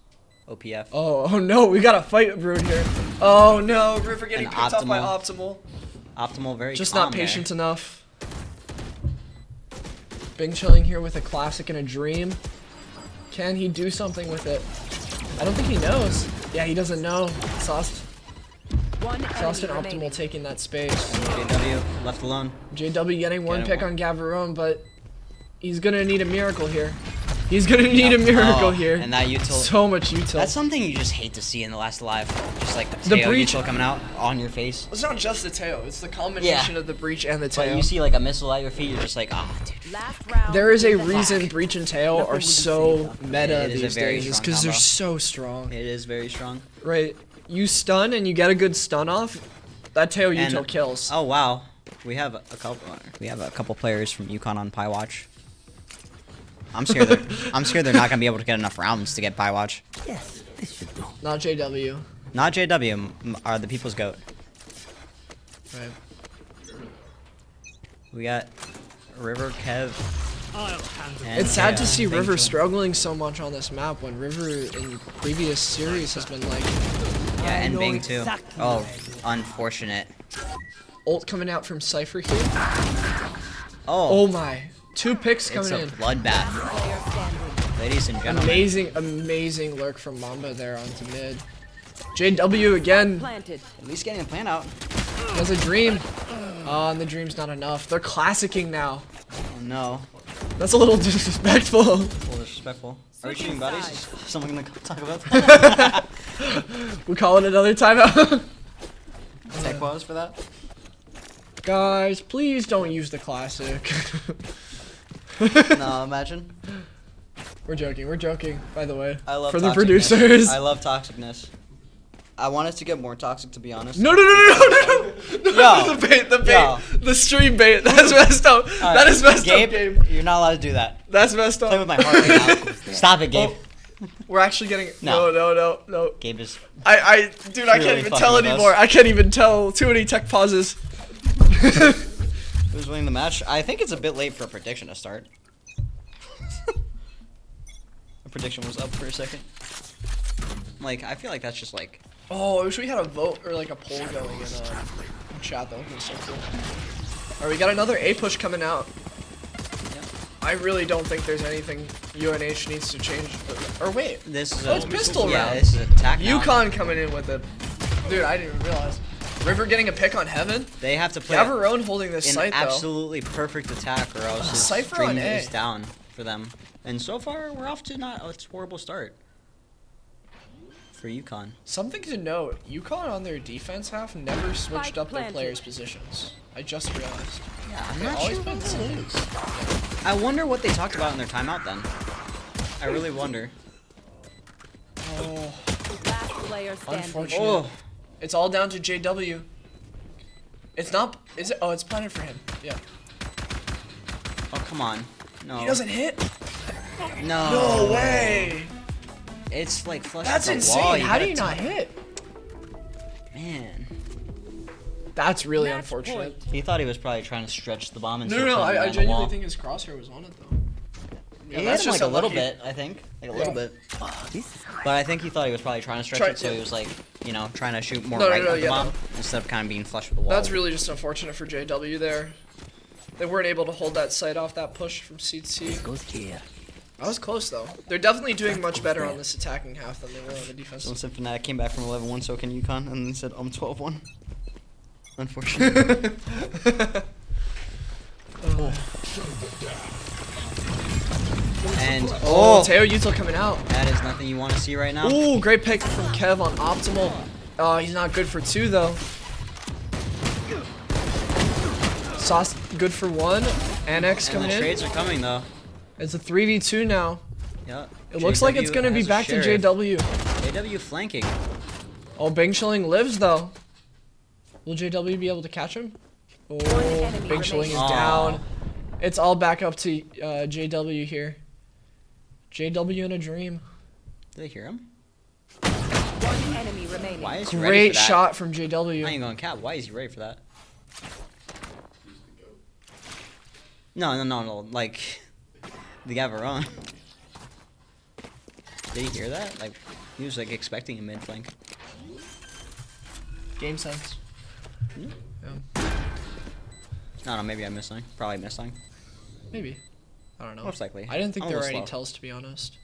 OPF. Oh no, we got a fight brewed here. Oh no, River getting And picked off by Optimal. Optimal, very Just calm not patient there. enough. Bing chilling here with a classic and a dream. Can he do something with it? I don't think he knows. Yeah, he doesn't know. Sauced and Optimal taking that space. JW left alone. JW getting one pick on Gavarone, but he's gonna need a miracle here. He's gonna need a miracle here. And that util. So much util. That's something you just hate to see in the last live. Just like The Teo breach util coming out on your face. It's not just the Teo, it's the combination of the breach and the Teo. But you see like a missile at your feet, you're just like, ah, dude. There is a reason Breach and Teo are so meta It is a these very days, is strong because they're combo. so strong. It is very strong. Right. You stun and you get a good stun off, that Teo util And- kills. Oh wow, we have a couple players from UConn on Pie Watch. I'm scared they're not gonna be able to get enough rounds to get Pie Watch. Yes, this should go. Not JW. Not JW are the people's goat. Right. We got River, Kev. and It's sad to Teo. see Big River Joe. struggling so much on this map when River in previous series has been like. Yeah, and Bing too. Oh, unfortunate. Ult coming out from Cypher here. Oh. Oh my. 2 picks coming It's a in. bloodbath. Ladies and gentlemen. Amazing lurk from Mamba there onto mid. JW again. At least getting a plan out. Has a dream. Oh, and the dream's not enough. They're classicing now. Oh no. That's a little disrespectful. A little disrespectful. Are we shooting buddies? Is someone gonna talk about that? We call it another timeout. Tech pause for that? Guys, please don't use the classic. No, imagine. We're joking, by the way. I love For the toxicness. producers. I love toxicness. I want it to get more toxic, to be honest. No. Yo, The bait, yo. the stream bait. That's messed up. All That right, is messed Gabe, up, Gabe. You're not allowed to do that. That's messed up. Play with my heart right now. Stop it, Gabe. Oh, we're actually getting No. No. Gabe is. Dude, I can't really even fucking tell with us. anymore. I can't even tell. Too many tech pauses. Who's winning the match? I think it's a bit late for a prediction to start. The prediction was up for a second. Like, I feel like that's just like. Oh, I wish we had a vote or like a poll going in chat though. So cool. Alright, we got another A push coming out. I really don't think there's anything UNH needs to change. Or wait, This is it's pistol round. Yeah, this is attack. UConn coming in with it. Dude, I didn't even realize. River getting a pick on Heaven. They have to play. Gavarone holding this an site though. absolutely perfect attack, or else his Cypher stream on A. is down for them. And so far, we're off to not a horrible start for UConn. Something to note: UConn on their defense half never switched up their players' positions. I just realized. Yeah, I'm They not always sure played what the that same. is. I wonder what they talked about in their timeout then. I really wonder. Oh, Last player standing. unfortunate. Oh. It's all down to JW. It's not. Is it? Oh, it's planted for him. Yeah. Oh, come on. No. He doesn't hit. No. No way. It's like flush That's with the insane. wall. How do gotta you not hit? Man. That's really unfortunate. He thought he was probably trying to stretch the bomb and No, I genuinely think his crosshair was on it though. Yeah, Yeah, that's just like a little unlucky. bit, I think. Like a little bit. But I think he thought he was probably trying to stretch it, so he was like, you know, trying to shoot more right at the bomb instead of kind of being flush with the wall. That's really just unfortunate for JW there. They weren't able to hold that sight off that push from C to C. That was close though. They're definitely doing much better on this attacking half than they were on the defense. So said Fnatic came back from 11-1, so can UConn, and then said 12-1. Unfortunately. And Teo Util coming out. That is nothing you want to see right now. Ooh, great pick from Kev on optimal. He's not good for 2 though. Sauce good for 1. Annex coming in. Trades are coming though. It's a 3v2 now. Yeah. It looks like it's gonna be back to JW. JW flanking. Oh, Bing Shilling lives though. Will JW be able to catch him? Oh, Bing Shilling is down. It's all back up to JW here. JW in a dream. Did they hear him? One enemy remaining. Why is he ready Great for that? shot from JW. I ain't going cap. Why is he ready for that? No. Like, the Gavarone. Did he hear that? Like, he was like expecting a mid flank. Game sense. Yeah. No, maybe I missed something. Probably missed something. Maybe. I don't know. Most likely. I didn't think I'm there a were little any slow. tells, to be honest.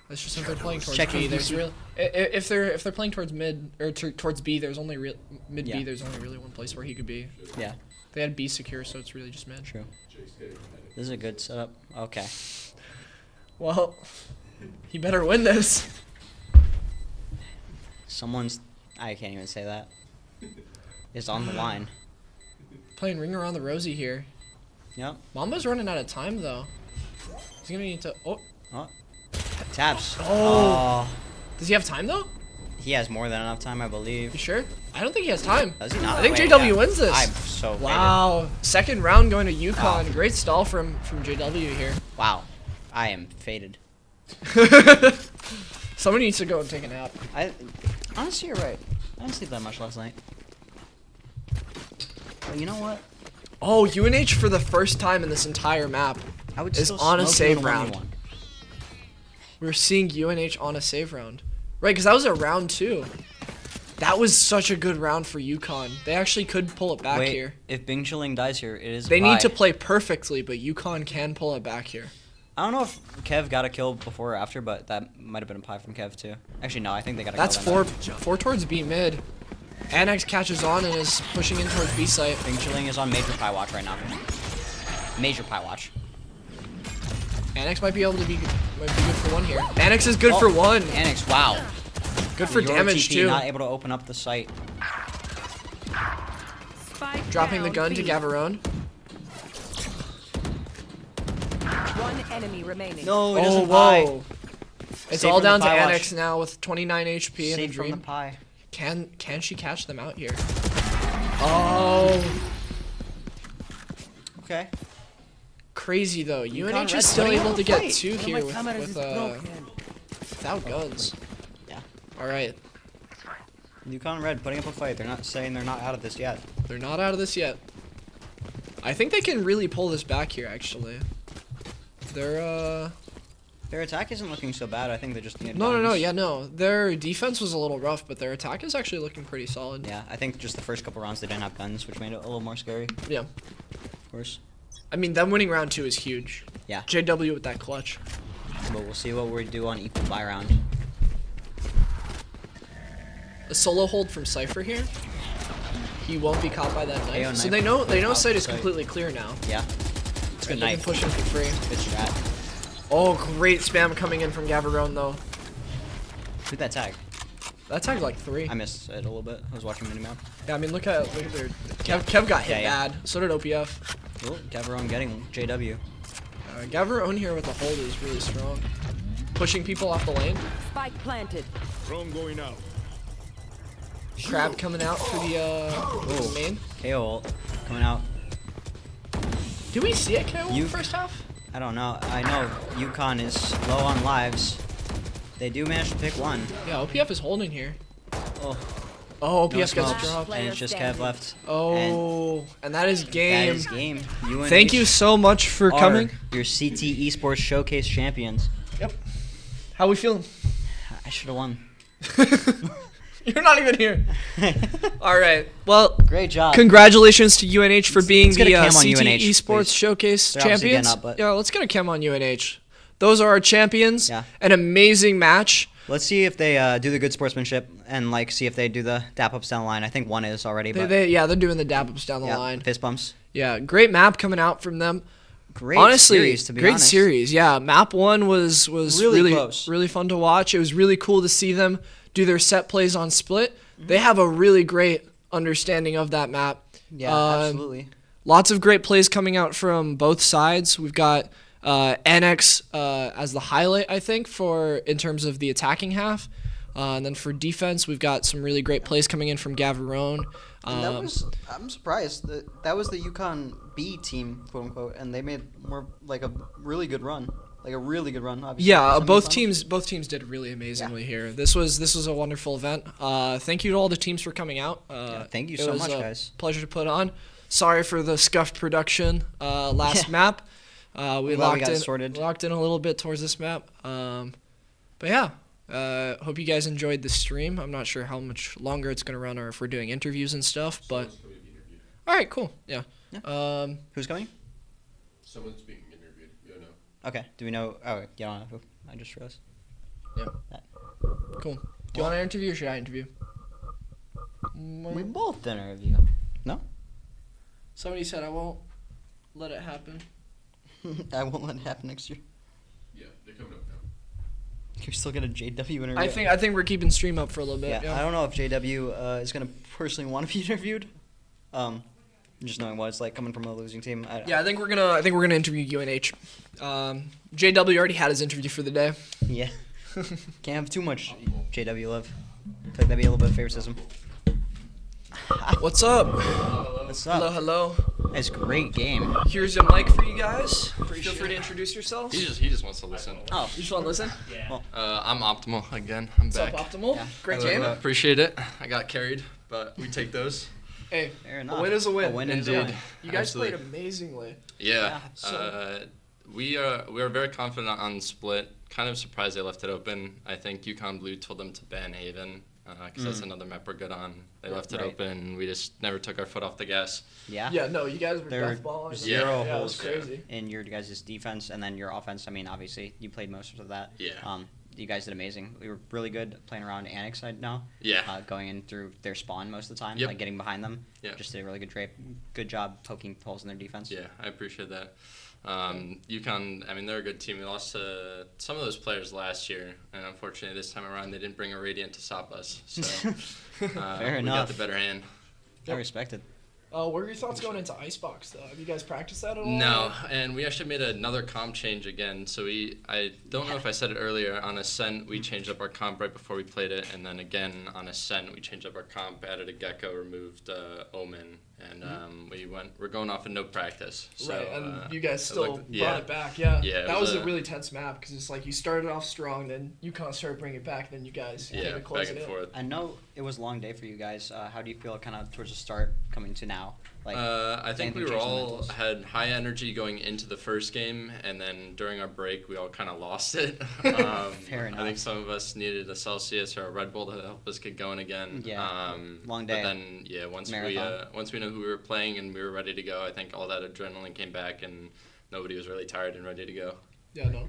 That's just if they're playing towards Checking B. There's PC. real. If they're playing towards mid or towards B, there's only mid Yeah. B. There's only really one place where he could be. Yeah. They had B secure, so it's really just mid. True. This is a good setup. Okay. Well, he better win this. Someone's. I can't even say that. Is on the line. Playing Ring Around the Rosie here. Yep. Mamba's running out of time though. He's gonna need to. Oh. Taps. Oh. Does he have time though? He has more than enough time, I believe. You sure? I don't think he has time. Does he not? I think Wait, JW yeah. wins this. I'm so Wow. Second round going to UConn. Great stall from JW here. Wow. I am faded. Someone needs to go and take a nap. Honestly, you're right. I didn't sleep that much last night. But you know what? Oh, UNH for the first time in this entire map is still on a smoke save the round. 1v1. We're seeing UNH on a save round. Right, because that was a round 2. That was such a good round for UConn. They actually could pull it back Wait, here. if Bing Chilling dies here, it is a They need to bye. play perfectly, but UConn can pull it back here. I don't know if Kev got a kill before or after, but that might have been a pie from Kev too. Actually, no, I think they got a That's kill. four towards B mid. Annex catches on and is pushing in towards B site. Bing Chilling is on major pie watch right now. Major pie watch. Annex might be able to be good for 1 here. Annex is good for 1. Annex, wow. Good for Your damage TP too. Not able to open up the site. Dropping the gun to Gavarone. One enemy remaining. No, it Oh, doesn't whoa. pie. It's Save all from the down to pie watch. Annex now with 29 HP and a Save from dream. the pie. Can she catch them out here? Oh. Okay. Crazy though. UNH Red is still putting up able a to get fight. 2 One of here my with cameras is broken. without guns. Yeah. All right. UConn Red putting up a fight. They're not saying they're not out of this yet. They're not out of this yet. I think they can really pull this back here actually. They're Their attack isn't looking so bad. I think they just need No. Yeah, no. Their defense was a little rough, but their attack is actually looking pretty solid. Yeah, I think just the first couple rounds they didn't have guns, which made it a little more scary. Yeah. Of course. I mean, them winning round 2 is huge. Yeah. JW with that clutch. But we'll see what we do on equal buy round. A solo hold from Cypher here. He won't be caught by that knife. KO So knife. they know Out site the is site. completely clear now. Yeah. It's good They can knife. push him for free. Good strat. Oh, great spam coming in from Gavarone though. Who'd that tag? That tagged like 3. I missed it a little bit. I was watching minimap. Yeah, I mean look at their Kev got hit Yeah. bad. So did OPF. Oh, Gavarone getting JW. Gavarone here with the hold is really strong. Pushing people off the lane. Spike planted. Drone going out. Crab coming out for the main. KO ult coming out. Do we see a KO You- first half? I don't know. I know UConn is low on lives. They do manage to pick one. Yeah, OPF is holding here. Oh. Oh, No OPF gets a smokes, drop. and it's just Kev left. Oh, and that is game. That is game. UNH Thank you so much for are coming. Your CT Esports Showcase champions. Yep. How we feeling? I should have won. You're not even here. All right. Well, great job. Congratulations to UNH for being let's get the a cam on CT UNH, Esports please. Showcase They're obviously getting champions. up, but- Yeah, let's get a cam on UNH. Those are our champions. Yeah. An amazing match. Let's see if they do the good sportsmanship and like see if they do the dap ups down the line. I think one is already. But They're doing the dab ups down the yeah, line. fist bumps. Yeah, great map coming out from them. Great Honestly, series, to be great honest. series. Yeah, map 1 was Really close. really fun to watch. It was really cool to see them do their set plays on split. They have a really great understanding of that map. Yeah, absolutely. Lots of great plays coming out from both sides. We've got NX as the highlight, I think, for in terms of the attacking half. And then for defense, we've got some really great plays coming in from Gavarone. And that was, I'm surprised that was the UConn B team, quote unquote, and they made more like a really good run, obviously. Yeah, for both semifinals. teams did really amazingly here. This was a wonderful event. Thank you to all the teams for coming out. Thank you it so was much, a guys. Pleasure to put on. Sorry for the scuffed production last Yeah. map. We glad we locked got it in sorted. locked in a little bit towards this map. But yeah. Hope you guys enjoyed the stream. I'm not sure how much longer it's gonna run or if we're doing interviews and stuff, but all right, cool. Yeah. Who's coming? Someone's being interviewed. You don't know. Okay. Do we know? Oh, you don't know who? I just realized. Yeah. That. Cool. Do you want to interview or should I interview? We both interview. No. Somebody said I won't let it happen. I won't let it happen next year. Yeah, they're coming up now. You're still gonna JW interview. I think we're keeping stream up for a little bit. Yeah, I don't know if JW is gonna personally want to be interviewed. Just knowing what it's like coming from a losing team. Yeah, I think we're gonna interview UNH. JW already had his interview for the day. Yeah. Can't have too much JW love. I feel like that'd be a little bit of favoritism. What's up? What's up? Hello. It's a great game. Here's a mic for you guys. Feel free to introduce yourselves. He just wants to listen. Oh, you just want to listen? Well, I'm Optimal again. I'm What's back. up, Optimal? Yeah. Great I game. appreciate it. I got carried, but we take those. Hey, fair a enough. win is a win. A win is a Indeed. win. You guys Absolutely. played amazingly. Yeah. So- We are very confident on split. Kind of surprised they left it open. I think UConn Blue told them to ban Haven because that's another map we're good on. They left it Right. open. We just never took our foot off the gas. Yeah. Yeah, no, you guys were There were deathballing. zero Yeah, it was holes crazy. in your guys' defense, and then your offense. I mean, obviously, you played most of that. Yeah. You guys did amazing. We were really good playing around Annex side now. Yeah. Going in through their spawn most of the time, Yep. like getting behind them. Yeah. Just did a really good job poking holes in their defense. Yeah, I appreciate that. UConn, I mean, they're a good team. We lost to some of those players last year, and unfortunately this time around they didn't bring a Radiant to stop us. So Fair we enough. got the better hand. I respect it. What are your thoughts going into Icebox though? Have you guys practiced that at all? No, and we actually made another comp change again. So I don't know if I said it earlier, on Ascent we changed up our comp right before we played it, and then again on Ascent we changed up our comp, added a Gecko, removed Omen, and we're going off in no practice. So, Right, and you guys so, still like, brought it back, yeah. Yeah, that was a really tense map because it's like you started off strong, then you kind of started bringing it back, then you guys came to close back and it. forth. I know it was a long day for you guys. How do you feel kind of towards the start coming to now? Like, I think we anything were change the all mentals? had high energy going into the first game, and then during our break, we all kind of lost it. Fair enough. I think some of us needed a Celsius or a Red Bull to help us get going again. Yeah. Long day. But then, yeah, once Marathon. we knew who we were playing and we were ready to go, I think all that adrenaline came back, and nobody was really tired and ready to go. Yeah, no.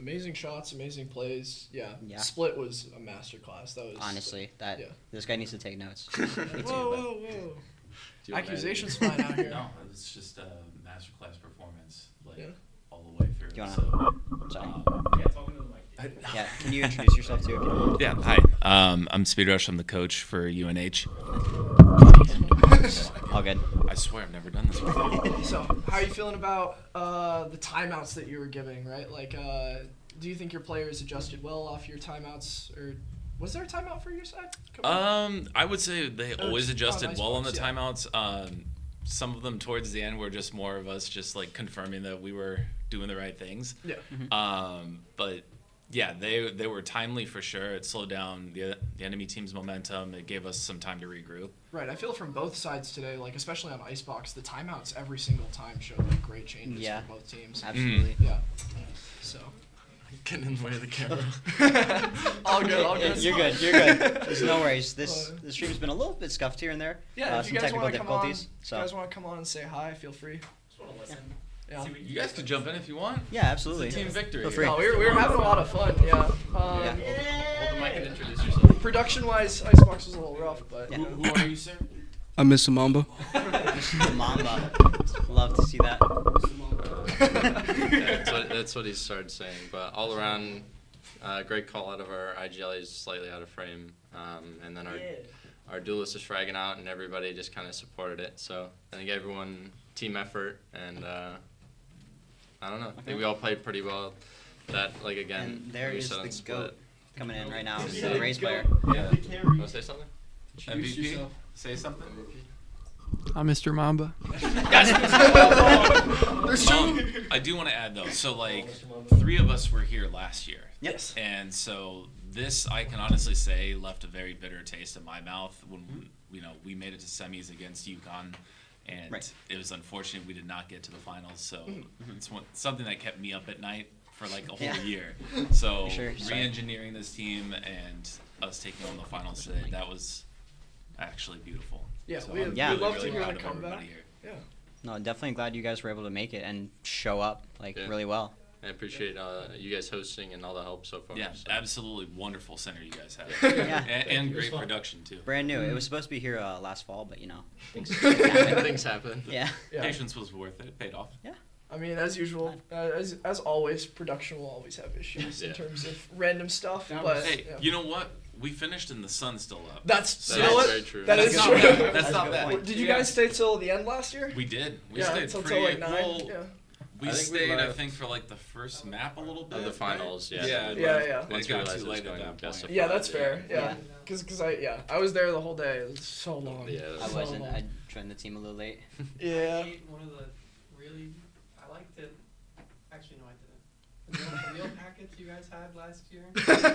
Amazing shots, amazing plays. Yeah. Yeah. Split was a masterclass. That was Honestly, that Yeah. this guy needs to take notes. Whoa, whoa, whoa. Accusations flying out here. No, it's just a masterclass performance, like all the way through. Do you wanna? So, Sorry. talking to the mic. Yeah. Can you introduce yourself too? Yeah. Hi. I'm Speed Rush. I'm the coach for UNH. All good. I swear I've never done this before. So, how are you feeling about the timeouts that you were giving, right? Like, do you think your players adjusted well off your timeouts, or was there a timeout for your side? I would say they always adjusted nice well on the box, yeah. timeouts. Some of them towards the end were just more of us just like confirming that we were doing the right things. Yeah. But yeah, they were timely for sure. It slowed down the enemy team's momentum. It gave us some time to regroup. Right. I feel from both sides today, like especially on Icebox, the timeouts every single time showed like great changes Yeah. for both teams. Absolutely. Yeah. So. Getting in the way of the camera. All good, all good. You're good. You're good. There's no worries. This stream's been a little bit scuffed here and there. Yeah. If some you guys technical want to come on, difficulties. if you guys want to come on and say hi, feel free. Yeah. You guys could jump in if you want. Yeah, absolutely. It's a team victory. Feel free. No, we were having a lot of fun. Yeah. Hold the mic and introduce yourself. Production-wise, Icebox was a little rough, but. Yeah. Who are you, sir? I'm Mr. Mamba. Mr. Mamba. Love to see that. Yeah, that's what he started saying. But all around, great call out of our IGL. He's slightly out of frame, and then our duelist is fragging out, and everybody just kind of supported it. So I think everyone team effort, and I don't know. I think we all played pretty well. That like again. And there we is said on the split. GOAT coming in right now. The Rays player. Yeah. Want to say something? MVP. Say something. I'm Mr. Mamba. There's two. I do want to add though, so like 3 of us were here last year. Yes. And so this, I can honestly say, left a very bitter taste in my mouth when we made it to semis against UConn, and it was unfortunate we did not get to the finals. So it's something that kept me up at night for like a whole year. So re-engineering this team and us taking on the finals today, that was actually beautiful. Yeah, so we I'm love really to hear proud the of everybody comeback. here. Yeah. No, definitely glad you guys were able to make it and show up really well. I appreciate you guys hosting and all the help so far. Yeah, so. absolutely wonderful center you guys have. Yeah. and great production too. Brand new. It was supposed to be here last fall, but things happen. Things happen. Yeah. Patience was worth it. It paid off. Yeah. I mean, as usual, as always, production will always have issues in terms of random stuff. But hey, you know what? We finished and the sun's still up. That's you know what? Very true. That is not true. bad. That's not bad. Did you guys stay till the end last year? We did. We yeah, stayed until pretty like 9. well. Yeah. We stayed, I think, for like the first map a little bit. Of the finals, yeah. Yeah. Once It got realized too it was late going at that best point. of Yeah, five, that's fair. Yeah, because I was there the whole day. It was so long. Yeah, I wasn't. I joined the team a little late. Yeah. One of the really, I liked it. Actually, no, I didn't. The meal packets you guys had last year.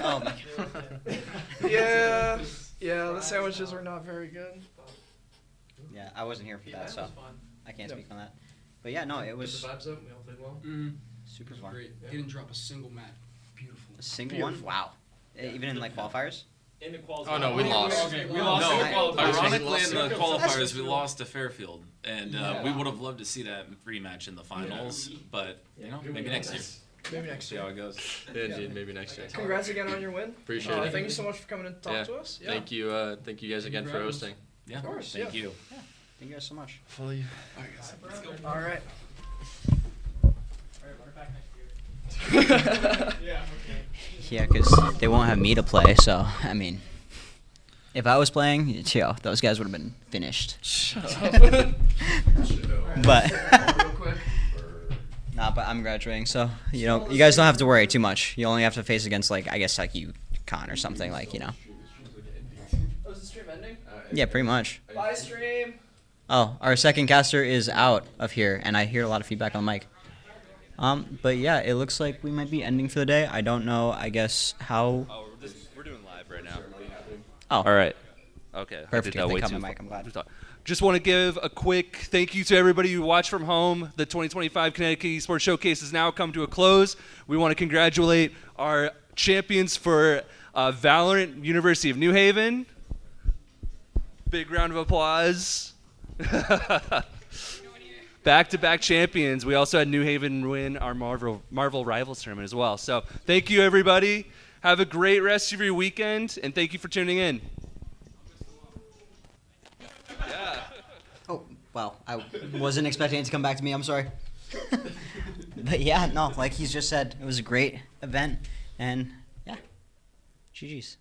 Oh my god. Yeah, the sandwiches were not very good. Yeah, I wasn't here for that, so was fun. I can't speak on that. But yeah, no, it was The vibes up. We all played well. super fun. Great. He didn't drop a single map. Beautiful. A single one? Wow. Even in like qualifiers? In the qualifiers. Oh no, we lost. We lost in the qualifiers. Ironically, in the qualifiers, we lost to Fairfield, and we would have loved to see that rematch in the finals. But maybe next year. Maybe next See year. how it goes. Yeah, indeed, maybe next year. Congrats again on your win. Appreciate it. Thank you so much for coming and talk to us. Yeah. Thank you guys again for hosting. Yeah, of course. Thank you. Yeah. Thank you guys so much. Fully. Let's go. All right. Yeah, because they won't have me to play, so, I mean, if I was playing, those guys would have been finished. But, but I'm graduating, so, you guys don't have to worry too much. You only have to face against, like, I guess, like, UConn or something, like, Oh, is the stream ending? Yeah, pretty much. Bye, stream. Oh, our second caster is out of here, and I hear a lot of feedback on the mic. But yeah, it looks like we might be ending for the day. I don't know, I guess, how... Oh, we're doing live right now. Oh. All right. Okay. Perfect. I did that They way cut too my mic, far. I'm glad. Just want to give a quick thank you to everybody who watched from home. The 2025 Connecticut Esports Showcase has now come to a close. We want to congratulate our champions for Valorant, University of New Haven. Big round of applause. Back-to-back champions. We also had New Haven win our Marvel Rivals tournament as well. So thank you, everybody. Have a great rest of your weekend, and thank you for tuning in. Yeah. Oh, well, I wasn't expecting it to come back to me. I'm sorry. But yeah, no, like he's just said, it was a great event, and yeah, GG's.